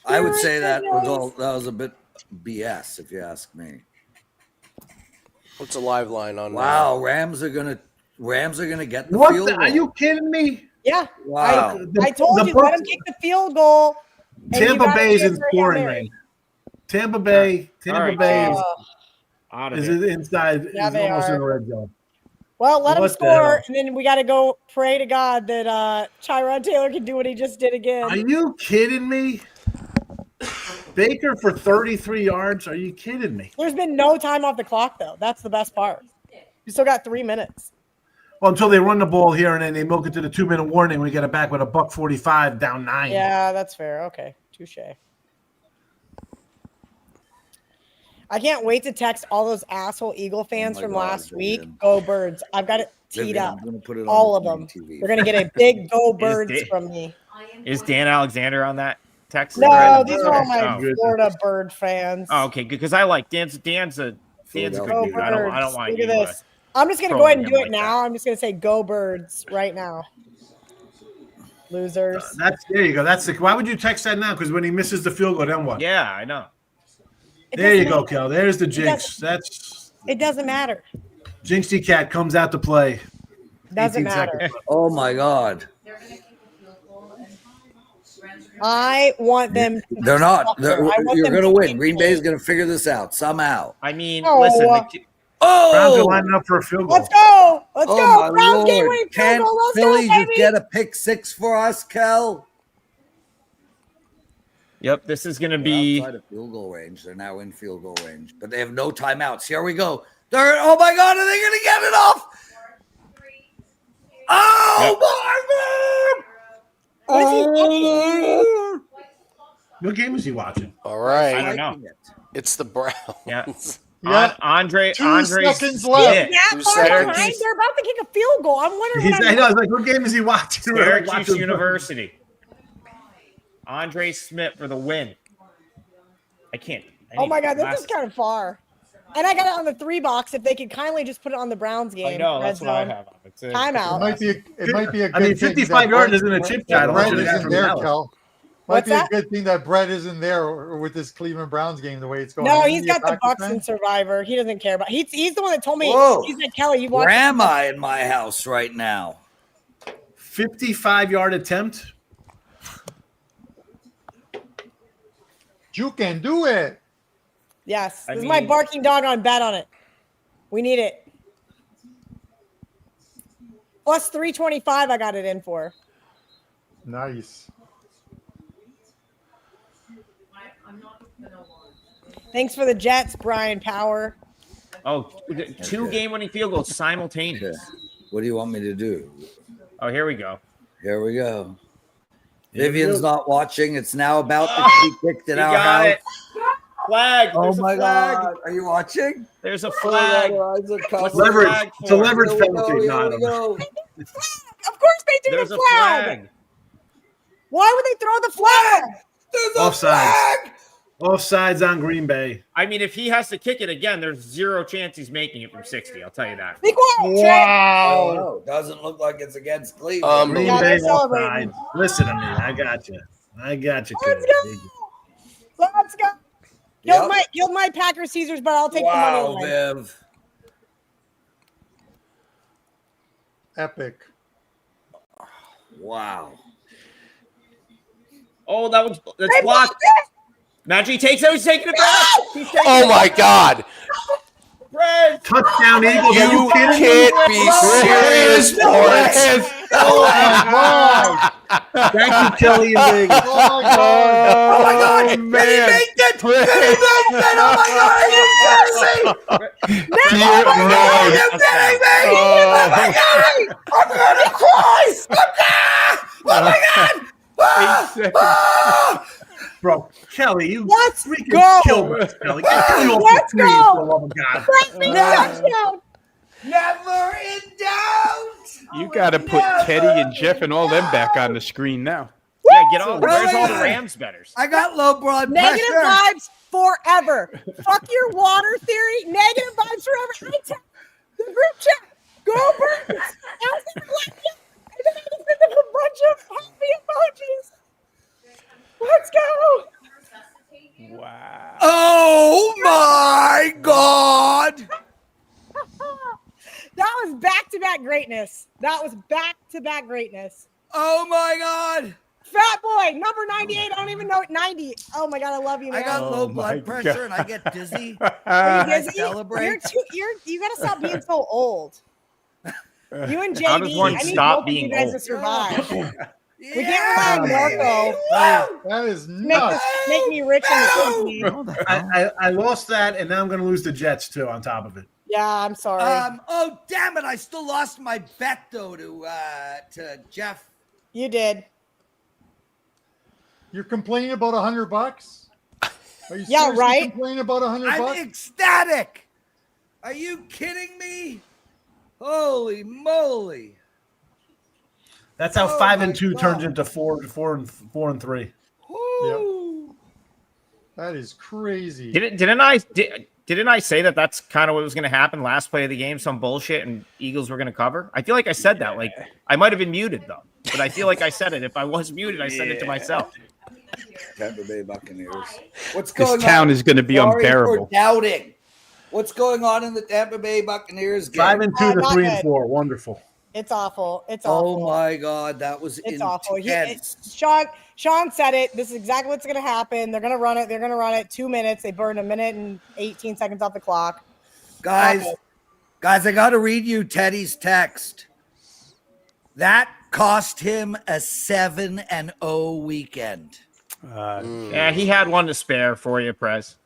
[SPEAKER 1] I would say that was a bit BS, if you ask me.
[SPEAKER 2] What's a live line on
[SPEAKER 1] Wow, Rams are gonna get the
[SPEAKER 10] What?
[SPEAKER 1] field goal.
[SPEAKER 10] Are you kidding me?
[SPEAKER 3] Yeah.
[SPEAKER 1] Wow.
[SPEAKER 3] I told you, let him kick the field goal. and you
[SPEAKER 10] Tampa
[SPEAKER 3] got a
[SPEAKER 10] Bay is in
[SPEAKER 3] chance for a
[SPEAKER 10] scoring
[SPEAKER 3] Hail Mary.
[SPEAKER 10] range. Tampa Bay
[SPEAKER 9] Out of
[SPEAKER 10] is
[SPEAKER 9] it.
[SPEAKER 10] inside.
[SPEAKER 3] Yeah,
[SPEAKER 10] is
[SPEAKER 3] they
[SPEAKER 10] almost
[SPEAKER 3] are.
[SPEAKER 10] in the red zone.
[SPEAKER 3] Well, let him
[SPEAKER 10] What the
[SPEAKER 3] score,
[SPEAKER 10] hell?
[SPEAKER 3] and then we got to go pray to God that Tyrod Taylor can do what he just did again.
[SPEAKER 10] Are you kidding me? Baker for 33 yards. Are you kidding me?
[SPEAKER 3] There's been no time off the clock, though. That's the best part. You still got 3 minutes.
[SPEAKER 10] Well, until they run the ball here and then they milk it to the 2-minute warning, we get it back with a $1:45 down 9.
[SPEAKER 3] Yeah, that's fair. Okay, touche. I can't wait to text all those asshole Eagle fans
[SPEAKER 1] my
[SPEAKER 3] from
[SPEAKER 1] God,
[SPEAKER 3] last week.
[SPEAKER 1] Vivian.
[SPEAKER 3] Go Birds. I've got it teed
[SPEAKER 1] Vivian,
[SPEAKER 3] up.
[SPEAKER 1] I'm gonna put it on
[SPEAKER 3] All of
[SPEAKER 1] the
[SPEAKER 3] them.
[SPEAKER 1] TV.
[SPEAKER 3] They're going to get a big Go Birds
[SPEAKER 9] Dick.
[SPEAKER 3] from me.
[SPEAKER 9] Is Dan Alexander on that text?
[SPEAKER 3] No,
[SPEAKER 9] thread?
[SPEAKER 3] these are all my
[SPEAKER 9] Oh.
[SPEAKER 3] Florida Bird fans.
[SPEAKER 9] Oh, okay, good. Because I like Dan's a good
[SPEAKER 3] Go
[SPEAKER 9] dude.
[SPEAKER 3] Birds.
[SPEAKER 9] I don't want
[SPEAKER 3] Look
[SPEAKER 9] you
[SPEAKER 3] at this. I'm just going to go
[SPEAKER 9] trolling
[SPEAKER 3] ahead and
[SPEAKER 9] him
[SPEAKER 3] do it
[SPEAKER 9] like
[SPEAKER 3] now. I'm just going to say Go Birds right now. Losers.
[SPEAKER 10] There you go. Why would you text that now? Because when he misses the field goal, then what?
[SPEAKER 9] Yeah, I know.
[SPEAKER 10] There you go, Kel. There's the jinx.
[SPEAKER 3] It doesn't matter.
[SPEAKER 10] Jinxie Cat comes out to play.
[SPEAKER 3] Doesn't
[SPEAKER 10] 18
[SPEAKER 3] matter.
[SPEAKER 10] seconds.
[SPEAKER 1] Oh my God.
[SPEAKER 11] They're gonna kick the field goal and
[SPEAKER 3] I want them.
[SPEAKER 1] They're not.
[SPEAKER 3] I want
[SPEAKER 1] You're
[SPEAKER 3] them
[SPEAKER 1] going to
[SPEAKER 3] to
[SPEAKER 1] win.
[SPEAKER 3] keep
[SPEAKER 1] Green
[SPEAKER 3] playing.
[SPEAKER 1] Bay's going to figure this out somehow.
[SPEAKER 9] I mean,
[SPEAKER 3] No.
[SPEAKER 9] listen,
[SPEAKER 10] Browns are
[SPEAKER 1] Oh,
[SPEAKER 10] lining up for a field goal.
[SPEAKER 3] Let's go. Let's
[SPEAKER 1] oh
[SPEAKER 3] go.
[SPEAKER 1] my
[SPEAKER 3] Browns game
[SPEAKER 1] Lord.
[SPEAKER 3] winning field
[SPEAKER 1] Can
[SPEAKER 3] goal. Let's
[SPEAKER 1] Philly
[SPEAKER 3] go,
[SPEAKER 1] just
[SPEAKER 3] baby.
[SPEAKER 1] get a pick 6 for us, Kel?
[SPEAKER 9] Yep, this is going to
[SPEAKER 1] They're
[SPEAKER 9] be.
[SPEAKER 1] outside of field goal range. They're now in field goal range, but they have no timeouts. Here we go. Oh my God, are they going to get it off? Oh my God!
[SPEAKER 3] What is he
[SPEAKER 10] What game is he watching?
[SPEAKER 2] All right.
[SPEAKER 9] I don't know.
[SPEAKER 1] Liking it.
[SPEAKER 2] It's the Browns.
[SPEAKER 9] Yeah.
[SPEAKER 4] Yeah.
[SPEAKER 9] Andre.
[SPEAKER 4] 2 seconds left.
[SPEAKER 3] that
[SPEAKER 2] Two
[SPEAKER 3] far
[SPEAKER 2] seconds.
[SPEAKER 3] behind? They're about to kick a field goal. I'm wondering
[SPEAKER 10] I
[SPEAKER 3] what
[SPEAKER 10] know. I was like, what game is he watching?
[SPEAKER 9] Syracuse University. Andre Smith for the win. I can't.
[SPEAKER 3] Oh my God, this is kind of far. And I got it on the 3 box. If they could kindly just put it on the Browns game.
[SPEAKER 9] I know. That's
[SPEAKER 3] Red
[SPEAKER 9] what I
[SPEAKER 3] zone.
[SPEAKER 9] have on it.
[SPEAKER 4] It
[SPEAKER 3] Timeout.
[SPEAKER 4] might be a good
[SPEAKER 10] I mean,
[SPEAKER 4] thing
[SPEAKER 10] 55
[SPEAKER 4] that
[SPEAKER 10] yards
[SPEAKER 4] Brett-
[SPEAKER 10] isn't a chip
[SPEAKER 4] that
[SPEAKER 10] shot.
[SPEAKER 4] Brett
[SPEAKER 10] Unless you're
[SPEAKER 4] isn't
[SPEAKER 10] from
[SPEAKER 4] there,
[SPEAKER 10] Dallas.
[SPEAKER 4] Kel. Might
[SPEAKER 3] What's
[SPEAKER 4] be
[SPEAKER 3] that?
[SPEAKER 4] a good thing that Brett isn't there with this Cleveland Browns game the way it's going.
[SPEAKER 3] No,
[SPEAKER 4] Isn't
[SPEAKER 3] he's
[SPEAKER 4] he a
[SPEAKER 3] got the
[SPEAKER 4] Packers
[SPEAKER 3] Bucks
[SPEAKER 4] fan?
[SPEAKER 3] and Survivor. He doesn't care about. He's the one that told me.
[SPEAKER 1] Whoa.
[SPEAKER 3] He's like, Kelly, you watch.
[SPEAKER 1] Where am I in my house right now?
[SPEAKER 10] 55-yard attempt.
[SPEAKER 4] You can do it.
[SPEAKER 3] Yes,
[SPEAKER 9] I
[SPEAKER 3] this is my
[SPEAKER 9] mean-
[SPEAKER 3] barking dog on bet on it. We need it. Plus 325. I got it in for.
[SPEAKER 4] Nice.
[SPEAKER 3] Thanks for the Jets, Brian Power.
[SPEAKER 9] Oh, 2 game-winning field goals simultaneous.
[SPEAKER 1] Okay. What do you want me to do?
[SPEAKER 9] Oh, here we go.
[SPEAKER 1] Here we go.
[SPEAKER 10] Here we
[SPEAKER 1] Vivian's
[SPEAKER 10] go.
[SPEAKER 1] not watching. It's now about to be kicked in
[SPEAKER 9] You
[SPEAKER 1] our
[SPEAKER 9] got
[SPEAKER 1] house.
[SPEAKER 9] it. Flag.
[SPEAKER 1] Oh
[SPEAKER 9] There's
[SPEAKER 1] my
[SPEAKER 9] a flag.
[SPEAKER 1] God. Are you watching?
[SPEAKER 9] There's a
[SPEAKER 1] Oh my
[SPEAKER 9] flag.
[SPEAKER 1] God, our eyes are covered.
[SPEAKER 9] What's the
[SPEAKER 10] Leverage.
[SPEAKER 9] flag
[SPEAKER 10] It's a
[SPEAKER 9] for?
[SPEAKER 10] leverage
[SPEAKER 1] Here we go,
[SPEAKER 10] penalty.
[SPEAKER 1] here
[SPEAKER 10] No, I
[SPEAKER 1] we
[SPEAKER 10] don't know.
[SPEAKER 3] Of course they do
[SPEAKER 9] There's
[SPEAKER 3] the
[SPEAKER 9] a
[SPEAKER 3] flag.
[SPEAKER 9] flag.
[SPEAKER 3] Why would they throw the flag?
[SPEAKER 1] There's a
[SPEAKER 10] Offsides.
[SPEAKER 1] flag.
[SPEAKER 10] Offsides on Green Bay.
[SPEAKER 9] I mean, if he has to kick it again, there's 0 chance he's making it from 60. I'll tell you that.
[SPEAKER 3] Be quiet,
[SPEAKER 1] Oh, no. Doesn't look like it's against Cleveland.
[SPEAKER 10] Green
[SPEAKER 3] Yeah,
[SPEAKER 10] Bay
[SPEAKER 3] they're celebrating.
[SPEAKER 10] offsides. Listen to me. I got you. I got you.
[SPEAKER 3] Let's
[SPEAKER 10] kid.
[SPEAKER 3] go. Let's go. Killed my Packers Caesars, but I'll take the
[SPEAKER 1] Wow,
[SPEAKER 3] money line.
[SPEAKER 1] Viv.
[SPEAKER 4] Epic.
[SPEAKER 1] Wow.
[SPEAKER 9] Oh, that's
[SPEAKER 3] They
[SPEAKER 9] blocked.
[SPEAKER 3] blocked it.
[SPEAKER 9] Imagine he takes it. He's taking it back. He's taking
[SPEAKER 2] Oh
[SPEAKER 9] it
[SPEAKER 2] my
[SPEAKER 9] back.
[SPEAKER 2] God.
[SPEAKER 9] Prez.
[SPEAKER 10] Touchdown Eagles. Are
[SPEAKER 2] You
[SPEAKER 10] you kidding me?
[SPEAKER 2] can't be serious, Lawrence.
[SPEAKER 4] Oh my God.
[SPEAKER 10] Thank you, Kelly and Vegas.
[SPEAKER 4] Oh my God.
[SPEAKER 1] Oh my God.
[SPEAKER 2] Oh,
[SPEAKER 1] Did he
[SPEAKER 2] man.
[SPEAKER 1] make it? Did he make it? Oh my God. Are you kidding me?
[SPEAKER 2] Dear
[SPEAKER 1] Are
[SPEAKER 2] Lord.
[SPEAKER 1] you kidding me? Oh my God. I'm going to cry. Oh my God. Ah!
[SPEAKER 10] Bro, Kelly, you
[SPEAKER 3] Let's
[SPEAKER 10] freaking
[SPEAKER 3] go.
[SPEAKER 10] killed us, Kelly. Get Kelly off
[SPEAKER 3] Let's
[SPEAKER 10] the screen,
[SPEAKER 3] go.
[SPEAKER 10] for the love of God.
[SPEAKER 3] Big touchdown.
[SPEAKER 1] Never in doubt.
[SPEAKER 12] You got to put Teddy and Jeff and all them back on the screen now.
[SPEAKER 9] Yeah, get on.
[SPEAKER 1] Really?
[SPEAKER 9] Where's all the Rams betters?
[SPEAKER 1] I got low blood
[SPEAKER 3] Negative
[SPEAKER 1] pressure.
[SPEAKER 3] vibes forever. Fuck your water theory. Negative vibes forever. I tell the group chat. Go Birds. And then I just sent them a bunch of happy emojis. Let's go.
[SPEAKER 12] Wow.
[SPEAKER 1] Oh my God.
[SPEAKER 3] That was back-to-back greatness. That was back-to-back greatness.
[SPEAKER 1] Oh my God.
[SPEAKER 3] Fat boy, number 98. I don't even know 90. Oh my God, I love you, man.
[SPEAKER 1] I got
[SPEAKER 12] Oh
[SPEAKER 1] low
[SPEAKER 12] my
[SPEAKER 1] blood pressure and I get dizzy.
[SPEAKER 3] Are you
[SPEAKER 1] I
[SPEAKER 3] dizzy?
[SPEAKER 1] celebrate.
[SPEAKER 3] You gotta stop being so old. You and JD,
[SPEAKER 9] How does one
[SPEAKER 3] I need
[SPEAKER 9] stop
[SPEAKER 3] both of
[SPEAKER 9] being
[SPEAKER 3] you guys
[SPEAKER 9] old?
[SPEAKER 3] to survive.
[SPEAKER 1] We
[SPEAKER 3] We can't rely on Marco.
[SPEAKER 4] That is
[SPEAKER 3] Make,
[SPEAKER 4] nuts.
[SPEAKER 3] make me rich in the company.
[SPEAKER 10] I lost that, and now I'm going to lose the Jets, too, on top of it.
[SPEAKER 3] Yeah, I'm sorry.
[SPEAKER 1] Oh damn it! I still lost my bet though to Jeff.
[SPEAKER 3] You did.
[SPEAKER 4] You're complaining about $100? Are you
[SPEAKER 3] Yeah,
[SPEAKER 4] seriously
[SPEAKER 3] right?
[SPEAKER 4] complaining about $100?
[SPEAKER 1] I'm ecstatic. Are you kidding me? Holy moly!
[SPEAKER 10] That's how
[SPEAKER 1] Oh
[SPEAKER 10] 5
[SPEAKER 1] my
[SPEAKER 10] and 2
[SPEAKER 1] God.
[SPEAKER 10] turns into 4 and 3.
[SPEAKER 1] Woo.
[SPEAKER 4] That is crazy.
[SPEAKER 9] Didn't I say that that's kind of what was going to happen last play of the game? Some bullshit and Eagles were going to cover. I feel like I said that. Like I might have been muted though, but I feel like I said it. If I was muted, I said it to myself.
[SPEAKER 1] Tampa Bay Buccaneers. What's
[SPEAKER 12] This
[SPEAKER 1] going
[SPEAKER 12] town
[SPEAKER 1] on?
[SPEAKER 12] is going to be
[SPEAKER 1] Sorry for
[SPEAKER 12] unbearable.
[SPEAKER 1] doubting. What's going on in the Tampa Bay Buccaneers game?
[SPEAKER 10] 5 and 2 to
[SPEAKER 3] not
[SPEAKER 10] 3
[SPEAKER 3] good.
[SPEAKER 10] and 4. Wonderful.
[SPEAKER 3] It's awful. It's
[SPEAKER 1] Oh
[SPEAKER 3] awful.
[SPEAKER 1] my God, that was
[SPEAKER 3] It's awful.
[SPEAKER 1] intense.
[SPEAKER 3] Sean said it. This is exactly what's going to happen. They're going to run it. They're going to run it 2 minutes. They burned a minute and 18 seconds off the clock.
[SPEAKER 1] Guys, Guys, I got to read you Teddy's text. That cost him a 7-0 weekend.
[SPEAKER 9] Yeah, he had one to spare for you, Prez.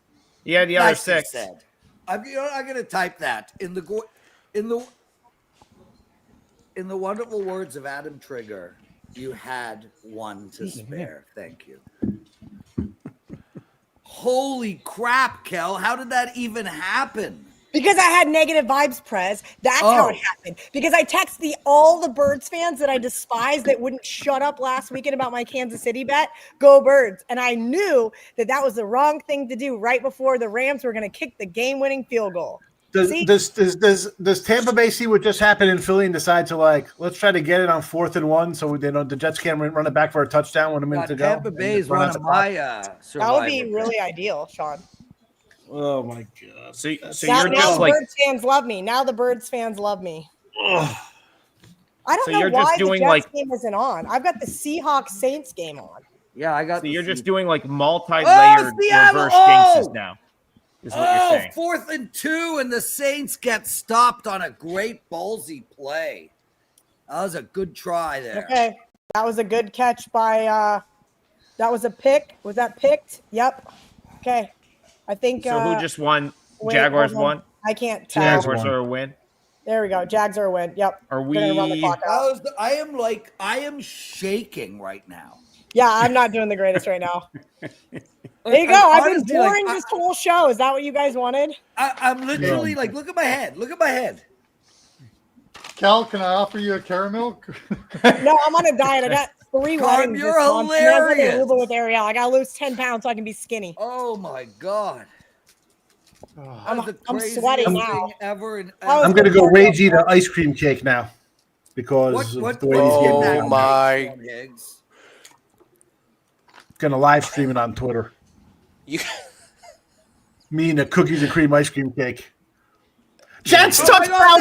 [SPEAKER 9] He had the other
[SPEAKER 1] Nicely
[SPEAKER 9] 6.
[SPEAKER 1] said. I'm going to type that in the wonderful words of Adam Trigger. You had one to spare. Thank you. Holy crap, Kel! How did that even happen?
[SPEAKER 3] Because I had negative vibes, Prez. That's how it happened. Because I texted all the Birds fans that I despise that wouldn't shut up last weekend about my Kansas City bet. Go Birds. And I knew that was the wrong thing to do right before the Rams were going to kick the game-winning field goal.
[SPEAKER 10] Does Tampa Bay see what just happened in Philly and decide to let's try to get it on 4th and 1 so the Jets can't run it back for a touchdown with a minute to go?
[SPEAKER 1] Tampa Bay is one of my
[SPEAKER 3] that would be really ideal, Sean.
[SPEAKER 10] Oh my God!
[SPEAKER 9] So
[SPEAKER 3] now,
[SPEAKER 9] you're just
[SPEAKER 3] the Birds fans love me. Now the Birds fans love me. I don't know why the Jets game isn't on. I've got the Seahawks Saints game on.
[SPEAKER 1] Yeah, I got.
[SPEAKER 9] So you're just doing multi-layered reverse jinxes now. Is what you're saying.
[SPEAKER 1] 4th and 2, and the Saints get stopped on a great ballsy play. That was a good try there.
[SPEAKER 3] Okay, that was a good catch by. That was a pick. Was that picked? Yep. Okay. I think.
[SPEAKER 9] So who just won? Jaguars won?
[SPEAKER 3] I can't tell.
[SPEAKER 9] Jaguars are a win.
[SPEAKER 3] There we go. Jags are a win. Yep.
[SPEAKER 9] Are we?
[SPEAKER 3] Run the clock out.
[SPEAKER 1] I am shaking right now.
[SPEAKER 3] Yeah, I'm not doing the greatest right now. There you go. I've been boring this whole show. Is that what you guys wanted?
[SPEAKER 1] I'm literally look at my head. Look at my head.
[SPEAKER 4] Cal, can I offer you a caramel?
[SPEAKER 3] No, I'm on a diet. I got 3 weddings.
[SPEAKER 1] You're hilarious.
[SPEAKER 3] With Ariel. I got to lose 10 pounds so I can be skinny.
[SPEAKER 1] Oh, my God.
[SPEAKER 3] I'm sweating now.
[SPEAKER 10] I'm going to go rage eat an ice cream cake now because of the way he's getting down.
[SPEAKER 2] Oh, my.
[SPEAKER 10] Going to live stream it on Twitter. Me and a cookies and cream ice cream cake. Jets touchdown!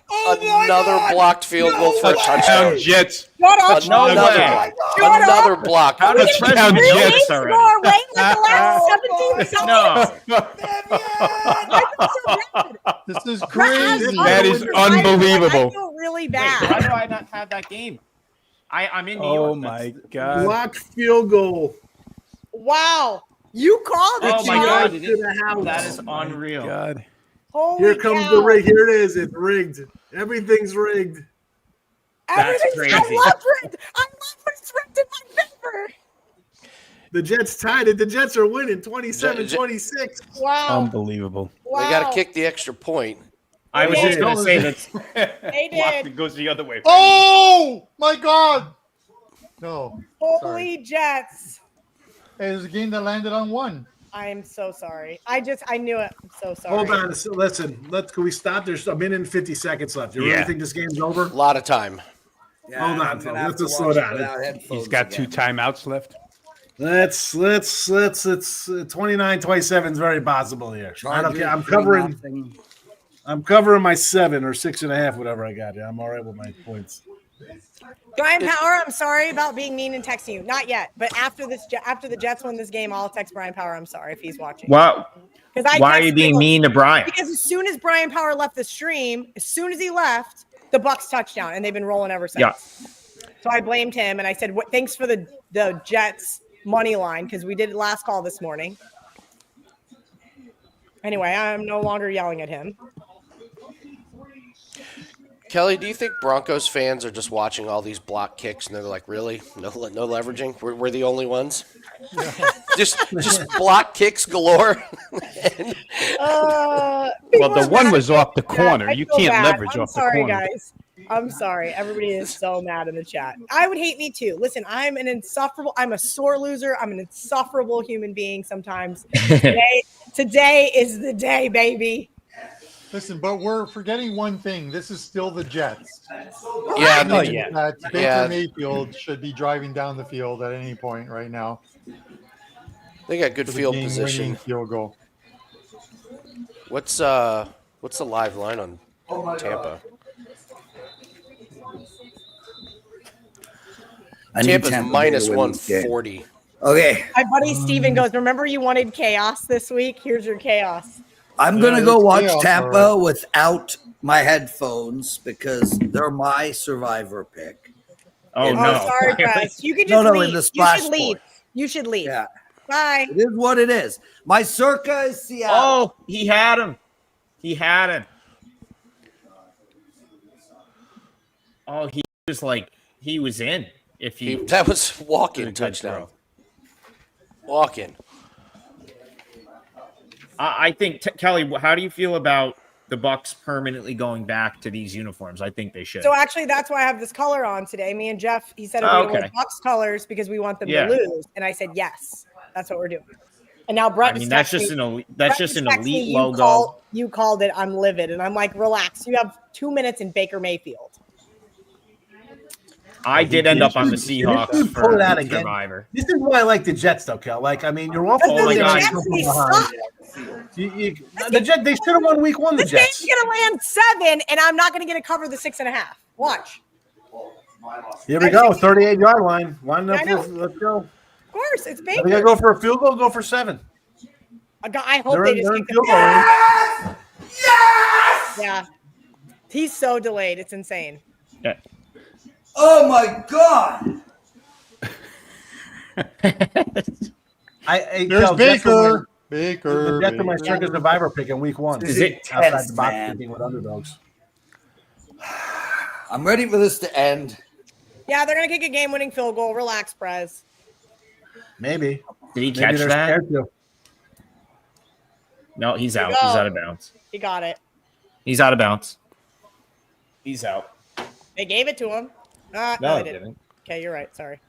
[SPEAKER 2] Another blocked field goal for a touchdown.
[SPEAKER 12] Jets.
[SPEAKER 2] Another block.
[SPEAKER 12] Touchdown Jets already.
[SPEAKER 4] This is crazy.
[SPEAKER 12] That is unbelievable.
[SPEAKER 3] I feel really bad.
[SPEAKER 9] Why do I not have that game? I'm in New York.
[SPEAKER 12] Oh my God.
[SPEAKER 10] Blocked field goal.
[SPEAKER 3] Wow. You called it.
[SPEAKER 9] Oh my God. That is unreal.
[SPEAKER 12] God.
[SPEAKER 3] Holy
[SPEAKER 10] Here comes
[SPEAKER 3] cow.
[SPEAKER 10] the rig. Here it is. It's rigged. Everything's rigged.
[SPEAKER 9] That's crazy.
[SPEAKER 3] I love rigged. I love when it's rigged in my favor.
[SPEAKER 10] The Jets tied it. The Jets are winning 27-26.
[SPEAKER 3] Wow.
[SPEAKER 12] Unbelievable.
[SPEAKER 3] Wow.
[SPEAKER 2] They got to kick the extra point.
[SPEAKER 9] I was just going to say that.
[SPEAKER 3] They
[SPEAKER 6] Blocked,
[SPEAKER 3] did.
[SPEAKER 6] it goes the other way.
[SPEAKER 4] Oh my God! No.
[SPEAKER 3] Holy
[SPEAKER 4] Sorry.
[SPEAKER 3] Jets.
[SPEAKER 4] Hey, there's a game that landed on 1.
[SPEAKER 3] I am so sorry. I knew it. I'm so sorry.
[SPEAKER 10] Hold on. So listen. Can we stop? There's a minute and 50 seconds left. You really think this game's over?
[SPEAKER 2] A lot of time.
[SPEAKER 1] Yeah,
[SPEAKER 10] Hold on,
[SPEAKER 1] I'm gonna
[SPEAKER 10] let's
[SPEAKER 1] have
[SPEAKER 10] just
[SPEAKER 1] to
[SPEAKER 10] slow
[SPEAKER 1] watch
[SPEAKER 10] down.
[SPEAKER 1] it without headphones
[SPEAKER 12] He's got 2
[SPEAKER 1] again.
[SPEAKER 12] timeouts left.
[SPEAKER 10] Let's it's 29-27 is very possible here. I don't care. I'm covering my 7 or 6.5, whatever I got. Yeah, I'm all right with my points.
[SPEAKER 3] Brian Power, I'm sorry about being mean and texting you. Not yet, but after the Jets win this game, I'll text Brian Power. I'm sorry if he's watching.
[SPEAKER 9] Wow. Why are you
[SPEAKER 3] texted
[SPEAKER 9] being
[SPEAKER 3] him
[SPEAKER 9] mean to Brian?
[SPEAKER 3] Because as soon as Brian Power left the stream, as soon as he left, the Bucs touchdown, and they've been rolling ever since.
[SPEAKER 9] Yeah.
[SPEAKER 3] So I blamed him, and I said, thanks for the Jets money line, because we did it last call this morning. Anyway, I'm no longer yelling at him.
[SPEAKER 2] Kelly, do you think Broncos fans are just watching all these block kicks and they're like, really? No leveraging? We're the only ones? just block kicks galore?
[SPEAKER 12] Well, the one was off the corner. You can't leverage off the corner.
[SPEAKER 3] I'm sorry, guys. I'm sorry. Everybody is so mad in the chat. I would hate me too. Listen, I'm a sore loser. I'm an insufferable human being sometimes. Today is the day, baby.
[SPEAKER 4] Listen, but we're forgetting one thing. This is still the Jets.
[SPEAKER 2] Yeah,
[SPEAKER 4] That Baker Mayfield should be driving down the field at any point right now.
[SPEAKER 2] They got good field position.
[SPEAKER 4] Field goal.
[SPEAKER 2] What's the live line on Tampa? Tampa's minus 140.
[SPEAKER 1] Okay.
[SPEAKER 3] My buddy Steven goes, remember you wanted chaos this week? Here's your chaos.
[SPEAKER 1] I'm going to go watch
[SPEAKER 4] chaos,
[SPEAKER 1] Tampa
[SPEAKER 4] all right.
[SPEAKER 1] without my headphones because they're my survivor pick.
[SPEAKER 9] Oh,
[SPEAKER 3] Oh,
[SPEAKER 9] no.
[SPEAKER 3] sorry,
[SPEAKER 9] Really?
[SPEAKER 3] Prez. You can
[SPEAKER 1] No,
[SPEAKER 3] just
[SPEAKER 1] no,
[SPEAKER 3] leave.
[SPEAKER 1] in the
[SPEAKER 3] You
[SPEAKER 1] splash
[SPEAKER 3] should leave.
[SPEAKER 1] sports.
[SPEAKER 3] You should leave.
[SPEAKER 1] Yeah,
[SPEAKER 3] Bye.
[SPEAKER 1] it is what it is. My circa is Seattle.
[SPEAKER 9] Oh, he had him. He had him. Oh, he was like, he was in. If he
[SPEAKER 2] That was walk-in
[SPEAKER 9] Good
[SPEAKER 2] touchdown.
[SPEAKER 9] throw.
[SPEAKER 2] Walk-in.
[SPEAKER 9] I think Kelly, how do you feel about the Bucks permanently going back to these uniforms? I think they should.
[SPEAKER 3] So actually, that's why I have this color on today. Me and Jeff, he said we don't wear Bucks colors because we want them to lose, and I said yes, that's what we're doing. And now Brett,
[SPEAKER 9] I mean, that's just an elite
[SPEAKER 3] you
[SPEAKER 9] logo.
[SPEAKER 3] You called it. I'm livid, and I'm like, relax. You have 2 minutes in Baker Mayfield.
[SPEAKER 9] I did end up on the Seahawks
[SPEAKER 10] Pull
[SPEAKER 9] for
[SPEAKER 10] it out again.
[SPEAKER 9] Survivor.
[SPEAKER 10] This is why I like the Jets, though, Kel. Like, I mean, you're off.
[SPEAKER 3] Oh my
[SPEAKER 9] God.
[SPEAKER 3] They suck.
[SPEAKER 10] The Jets, they should have won week 1. The
[SPEAKER 3] This
[SPEAKER 10] Jets.
[SPEAKER 3] game's gonna land 7, and I'm not gonna get to cover the 6.5. Watch.
[SPEAKER 10] Here we go. 38-yard line. Line up.
[SPEAKER 3] I know.
[SPEAKER 10] Let's go.
[SPEAKER 3] Of course, it's
[SPEAKER 10] I
[SPEAKER 3] Baker.
[SPEAKER 10] think I go for a field goal. Go for 7.
[SPEAKER 3] I hope
[SPEAKER 10] They're
[SPEAKER 3] they
[SPEAKER 10] in
[SPEAKER 3] just kick
[SPEAKER 10] field
[SPEAKER 3] the
[SPEAKER 10] goal range.
[SPEAKER 1] Yes!
[SPEAKER 3] Yeah. He's so delayed. It's insane.
[SPEAKER 9] Yeah.
[SPEAKER 1] Oh my God!
[SPEAKER 10] There's
[SPEAKER 4] There's Baker. Baker.
[SPEAKER 10] That's my circus survivor pick in week 1.
[SPEAKER 9] Is it
[SPEAKER 10] outside
[SPEAKER 1] tense,
[SPEAKER 10] the box
[SPEAKER 1] man?
[SPEAKER 10] competing with underdogs?
[SPEAKER 1] I'm ready for this to end.
[SPEAKER 3] Yeah, they're gonna kick a game-winning field goal. Relax, Prez.
[SPEAKER 10] Maybe.
[SPEAKER 9] Did he
[SPEAKER 10] Maybe
[SPEAKER 9] catch
[SPEAKER 10] they're
[SPEAKER 9] that?
[SPEAKER 10] scared to.
[SPEAKER 9] No, he's out.
[SPEAKER 3] Here we
[SPEAKER 9] He's
[SPEAKER 3] go.
[SPEAKER 9] out of bounds.
[SPEAKER 3] He got it.
[SPEAKER 9] He's out of bounds. He's out.
[SPEAKER 3] They gave it to him.
[SPEAKER 9] No,
[SPEAKER 3] they
[SPEAKER 9] he
[SPEAKER 3] didn't.
[SPEAKER 9] didn't.
[SPEAKER 3] Okay, you're right. Sorry.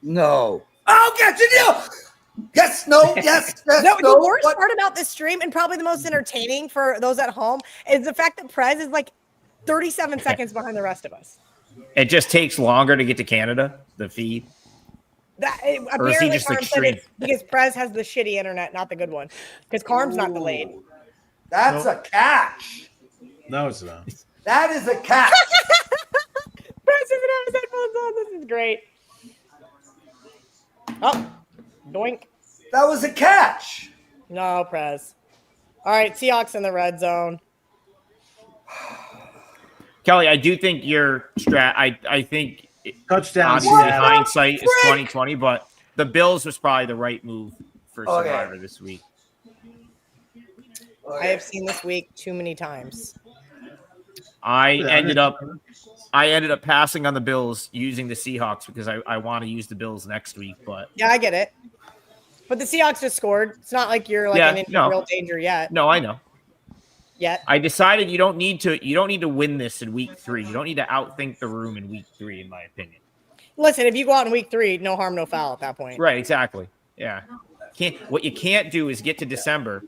[SPEAKER 1] No. Oh, get you! Yes, no, yes, yes,
[SPEAKER 3] No,
[SPEAKER 1] no.
[SPEAKER 3] the worst
[SPEAKER 1] What?
[SPEAKER 3] part about this stream, and probably the most entertaining for those at home, is the fact that Prez is like 37 seconds behind the rest of us.
[SPEAKER 9] It just takes longer to get to Canada, the feed. Or is he
[SPEAKER 3] Apparently,
[SPEAKER 9] just
[SPEAKER 3] Carm said
[SPEAKER 9] extreme?
[SPEAKER 3] it's because Prez has the shitty internet, not the good one. Because Carm's not delayed.
[SPEAKER 1] That's a catch.
[SPEAKER 10] No, it's not.
[SPEAKER 1] That is a catch.
[SPEAKER 3] Prez doesn't have his headphones on. This is great. Oh, doink.
[SPEAKER 1] That was a catch.
[SPEAKER 3] No, Prez. All right, Seahawks in the red zone.
[SPEAKER 9] Kelly, I do think your strat. I think
[SPEAKER 10] Touchdown.
[SPEAKER 9] obviously
[SPEAKER 10] Seattle.
[SPEAKER 9] hindsight is 2020, but the Bills was probably the right move for
[SPEAKER 1] Okay.
[SPEAKER 9] Survivor this week.
[SPEAKER 3] I have seen this week too many times.
[SPEAKER 9] I ended up passing on the Bills using the Seahawks because I want to use the Bills next week, but
[SPEAKER 3] Yeah, I get it. But the Seahawks just scored. It's not like you're like in real danger yet.
[SPEAKER 9] no, I know.
[SPEAKER 3] Yet.
[SPEAKER 9] I decided you don't need to win this in week 3. You don't need to outthink the room in week 3, in my opinion.
[SPEAKER 3] Listen, if you go out in week 3, no harm, no foul at that point.
[SPEAKER 9] Right, exactly. Yeah. What you can't do is get to December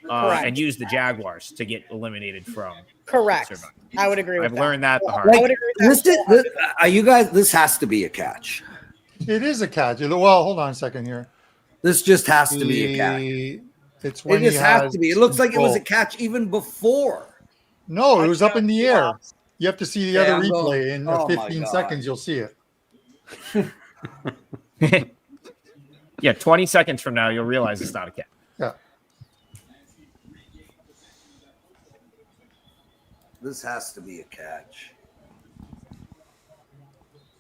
[SPEAKER 9] and use the Jaguars to get eliminated from.
[SPEAKER 3] Correct.
[SPEAKER 9] Survivor.
[SPEAKER 3] I would agree with
[SPEAKER 9] I've
[SPEAKER 3] that.
[SPEAKER 9] learned that the hard
[SPEAKER 3] I
[SPEAKER 9] way.
[SPEAKER 3] would agree with that.
[SPEAKER 1] Are you guys? This has to be a catch.
[SPEAKER 4] It is a catch. Well, hold on a second here.
[SPEAKER 1] This just has to be a catch.
[SPEAKER 4] It's
[SPEAKER 1] It
[SPEAKER 4] when
[SPEAKER 1] just
[SPEAKER 4] he
[SPEAKER 1] has to be. It looks like it was a
[SPEAKER 4] control.
[SPEAKER 1] catch even before.
[SPEAKER 4] No, it was up in the air. You have to see the
[SPEAKER 1] Yeah,
[SPEAKER 4] other
[SPEAKER 1] I'm
[SPEAKER 4] replay.
[SPEAKER 1] going-
[SPEAKER 4] In
[SPEAKER 1] oh my
[SPEAKER 4] 15
[SPEAKER 1] God.
[SPEAKER 4] seconds, you'll see it.
[SPEAKER 9] Yeah, 20 seconds from now, you'll realize it's not a catch.
[SPEAKER 4] Yeah.
[SPEAKER 1] This has to be a catch.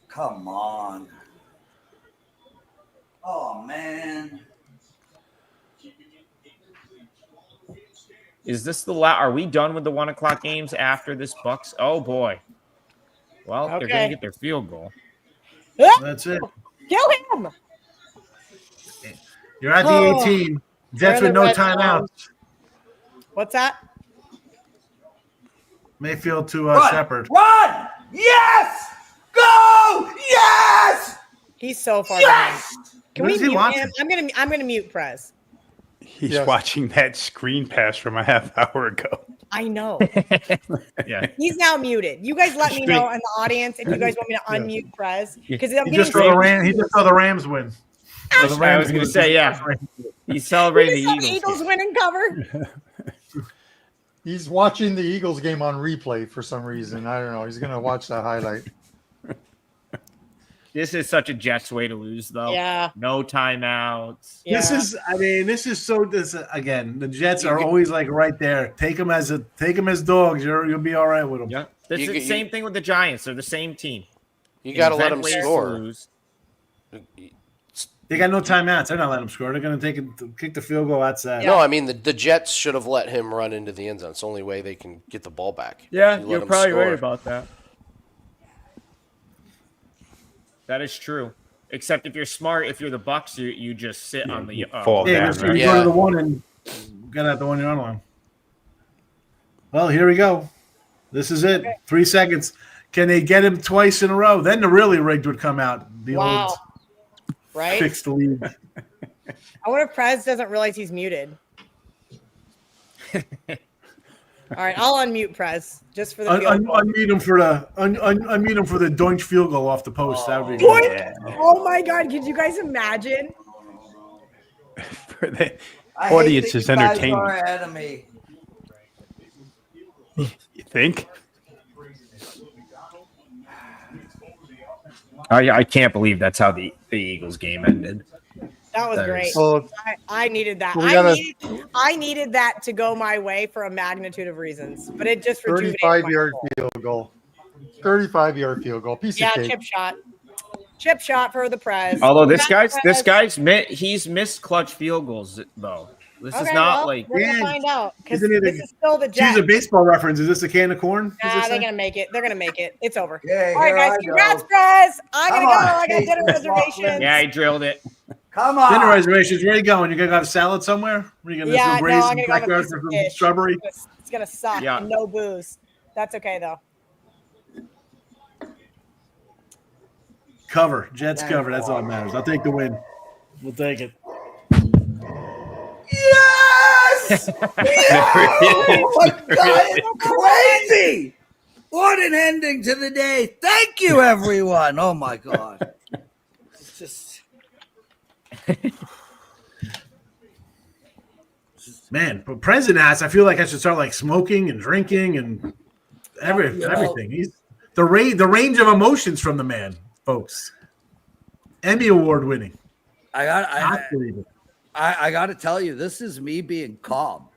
[SPEAKER 1] Come on. Oh man.
[SPEAKER 9] Is this the last? Are we done with the 1 o'clock games after this Bucks? Oh boy. Well, they're
[SPEAKER 3] Okay.
[SPEAKER 9] gonna get their field goal.
[SPEAKER 10] That's it.
[SPEAKER 3] Kill him.
[SPEAKER 10] You're at the
[SPEAKER 3] Oh.
[SPEAKER 10] 18.
[SPEAKER 3] They're
[SPEAKER 10] Jets
[SPEAKER 3] in
[SPEAKER 10] with
[SPEAKER 3] the
[SPEAKER 10] no
[SPEAKER 3] red
[SPEAKER 10] timeouts.
[SPEAKER 3] What's that?
[SPEAKER 10] Mayfield to
[SPEAKER 1] Run!
[SPEAKER 10] Shepard.
[SPEAKER 1] Run! Yes! Go! Yes!
[SPEAKER 3] He's so far
[SPEAKER 1] Yes!
[SPEAKER 3] behind. Can
[SPEAKER 10] What
[SPEAKER 3] we
[SPEAKER 10] is he
[SPEAKER 3] mute
[SPEAKER 10] watching?
[SPEAKER 3] him? I'm gonna mute Prez.
[SPEAKER 12] He's
[SPEAKER 4] Yes.
[SPEAKER 12] watching that screen pass from a half hour ago.
[SPEAKER 3] I know.
[SPEAKER 9] Yeah.
[SPEAKER 3] He's now muted. You guys let me know in the audience if you guys want me to unmute Prez. Because I'm
[SPEAKER 10] He
[SPEAKER 3] getting
[SPEAKER 10] just saw the Rams. He just saw the Rams win. Or the
[SPEAKER 9] I
[SPEAKER 10] Rams
[SPEAKER 9] was gonna
[SPEAKER 10] lose.
[SPEAKER 9] say, yeah. He's celebrating the
[SPEAKER 3] Eagles
[SPEAKER 9] Eagles.
[SPEAKER 3] winning cover.
[SPEAKER 4] He's watching the Eagles game on replay for some reason. I don't know. He's going to watch that highlight.
[SPEAKER 9] This is such a Jets way to lose, though.
[SPEAKER 3] Yeah.
[SPEAKER 9] No timeouts.
[SPEAKER 3] Yeah.
[SPEAKER 10] Again, the Jets are always like right there. Take them as dogs. You'll be all right with them.
[SPEAKER 9] Yeah. This is the same thing with the Giants. They're the same team.
[SPEAKER 2] You got to let them score.
[SPEAKER 10] They got no timeouts. They're not letting them score. They're going to kick the field goal outside.
[SPEAKER 2] No, I mean the Jets should have let him run into the end zone. It's the only way they can get the ball back.
[SPEAKER 9] Yeah,
[SPEAKER 2] You let
[SPEAKER 9] you're
[SPEAKER 2] him
[SPEAKER 9] probably
[SPEAKER 2] score.
[SPEAKER 9] right about that. That is true. Except if you're smart, if you're the Bucks, you just sit on the
[SPEAKER 12] fall down,
[SPEAKER 10] You go to the one and get out the 1 yard line. Well, here we go. This is it. 3 seconds. Can they get him twice in a row? Then the really rigged would come out. The old
[SPEAKER 3] right?
[SPEAKER 10] fixed league.
[SPEAKER 3] I wonder if Prez doesn't realize he's muted. All right, I'll unmute Prez just for the field goal.
[SPEAKER 10] Unmute him for the doink field goal off the post. That would be good.
[SPEAKER 3] Yeah. Oh my God! Could you guys imagine?
[SPEAKER 12] For the audience's entertainment.
[SPEAKER 1] Are ahead of me.
[SPEAKER 12] You think?
[SPEAKER 9] I can't believe that's how the Eagles game ended.
[SPEAKER 3] That was great.
[SPEAKER 4] Well,
[SPEAKER 3] I needed that. I needed that to go my way for a magnitude of reasons, but it just
[SPEAKER 4] 35-yard field goal. 35-yard field goal. Piece of cake.
[SPEAKER 3] Chip shot for the Prez.
[SPEAKER 9] Although this guy's he's missed clutch field goals though. This is not like
[SPEAKER 3] we're gonna find out because
[SPEAKER 10] Isn't it
[SPEAKER 3] this is still the Jets.
[SPEAKER 10] Choose a baseball reference. Is this a can of corn?
[SPEAKER 3] Nah, they're gonna make it. They're gonna make it. It's over.
[SPEAKER 1] Yeah,
[SPEAKER 3] all right, guys. Congrats, Prez. I gotta go. I got dinner reservations.
[SPEAKER 9] Yeah, I drilled it.
[SPEAKER 1] Come on.
[SPEAKER 10] Dinner reservations. Where are you going? You got a salad somewhere? Where are you going to
[SPEAKER 3] I'm gonna go have a piece of fish.
[SPEAKER 10] strawberry?
[SPEAKER 3] It's gonna suck.
[SPEAKER 9] Yeah.
[SPEAKER 3] And no booze. That's okay though.
[SPEAKER 10] Cover. Jets cover. That's all that matters. I'll take the win. We'll take it.
[SPEAKER 1] Yes! Oh my God, it's crazy! What an ending to the day. Thank you, everyone. Oh my God. It's just
[SPEAKER 10] Man, but President asks, I feel like I should start like smoking and drinking and everything. He's the range of emotions from the man, folks. Emmy Award winning.
[SPEAKER 1] I got to tell you, this is me being calm.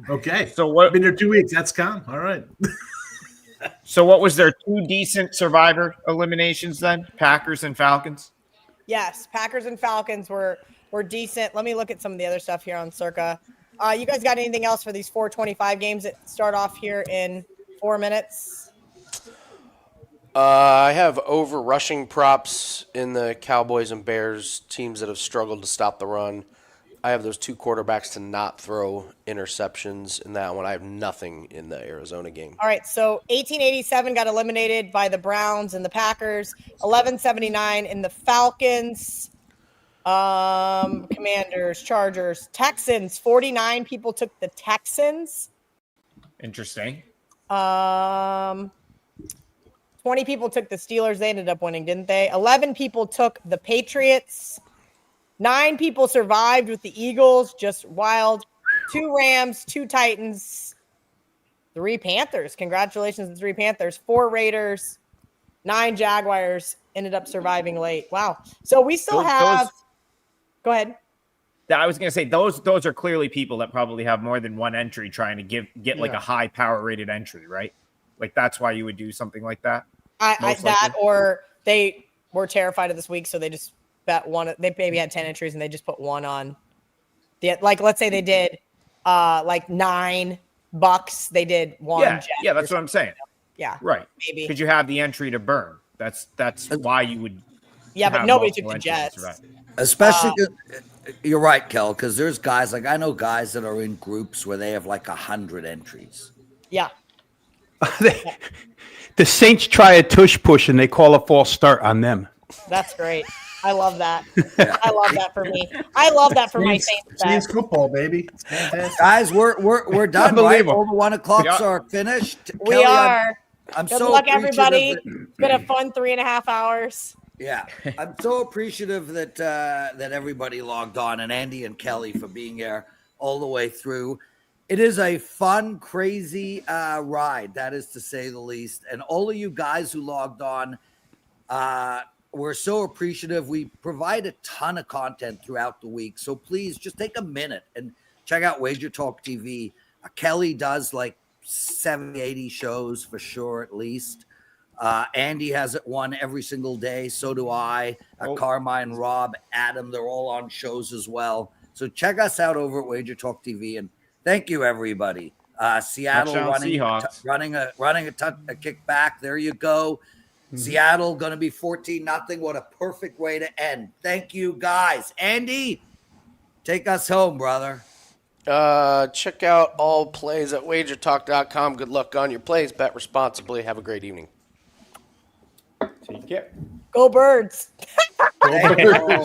[SPEAKER 10] Okay.
[SPEAKER 9] So what?
[SPEAKER 10] I've been there 2 weeks. That's calm. All right.
[SPEAKER 9] So what was there? 2 decent Survivor eliminations then? Packers and Falcons.
[SPEAKER 3] Yes, Packers and Falcons were decent. Let me look at some of the other stuff here on Circa. You guys got anything else for these 425 games that start off here in 4 minutes?
[SPEAKER 2] I have over rushing props in the Cowboys and Bears, teams that have struggled to stop the run. I have those 2 quarterbacks to not throw interceptions in that one. I have nothing in the Arizona game.
[SPEAKER 3] All right, so 1887 got eliminated by the Browns and the Packers. 1179 in the Falcons. Commanders, Chargers, Texans. 49 people took the Texans.
[SPEAKER 9] Interesting.
[SPEAKER 3] 20 people took the Steelers. They ended up winning, didn't they? 11 people took the Patriots. 9 people survived with the Eagles. Just wild. 2 Rams, 2 Titans, 3 Panthers. Congratulations to the 3 Panthers. 4 Raiders, 9 Jaguars ended up surviving late. Wow. So we still have – go ahead.
[SPEAKER 9] I was going to say those are clearly people that probably have more than one entry trying to get like a high power rated entry, right? Like that's why you would do something like that.
[SPEAKER 3] Or they were terrified of this week, so they just bet one. They maybe had 10 entries and they just put one on. Like let's say they did like $9. They did one.
[SPEAKER 9] Yeah, that's what I'm saying.
[SPEAKER 3] Yeah,
[SPEAKER 9] right.
[SPEAKER 3] Maybe
[SPEAKER 9] because you have the entry to burn. That's why you would.
[SPEAKER 3] Yeah, but nobody took the Jets.
[SPEAKER 9] Right.
[SPEAKER 1] Especially, you're right, Kel, because there's guys like I know guys that are in groups where they have like 100 entries.
[SPEAKER 3] Yeah.
[SPEAKER 12] The Saints try a tush push and they call a false start on them.
[SPEAKER 3] That's great. I love that. I love that for me. I love that for my Saints.
[SPEAKER 10] Saints football, baby. It's fantastic.
[SPEAKER 1] Guys, we're done. Right? All the 1 o'clocks are finished.
[SPEAKER 3] We are.
[SPEAKER 1] I'm
[SPEAKER 3] Good
[SPEAKER 1] so
[SPEAKER 3] luck, everybody.
[SPEAKER 1] appreciative
[SPEAKER 3] It's been a fun 3.5 hours.
[SPEAKER 1] Yeah, I'm so appreciative that everybody logged on, and Andy and Kelly for being here all the way through. It is a fun, crazy ride, that is to say the least. And all of you guys who logged on, we're so appreciative. We provide a ton of content throughout the week. So please just take a minute and check out WagerTalk TV. Kelly does like 70, 80 shows for sure, at least. Andy has one every single day. So do I. Carmine, Rob, Adam, they're all on shows as well. So check us out over at WagerTalk TV. And thank you, everybody. Seattle running a kick back. There you go. Seattle going to be 14-0. What a perfect way to end. Thank you, guys. Andy, take us home, brother.
[SPEAKER 2] Check out all plays at wagertalk.com. Good luck on your plays. Bet responsibly. Have a great evening.
[SPEAKER 8] Take care.
[SPEAKER 3] Go Birds.
[SPEAKER 1] Thank you all.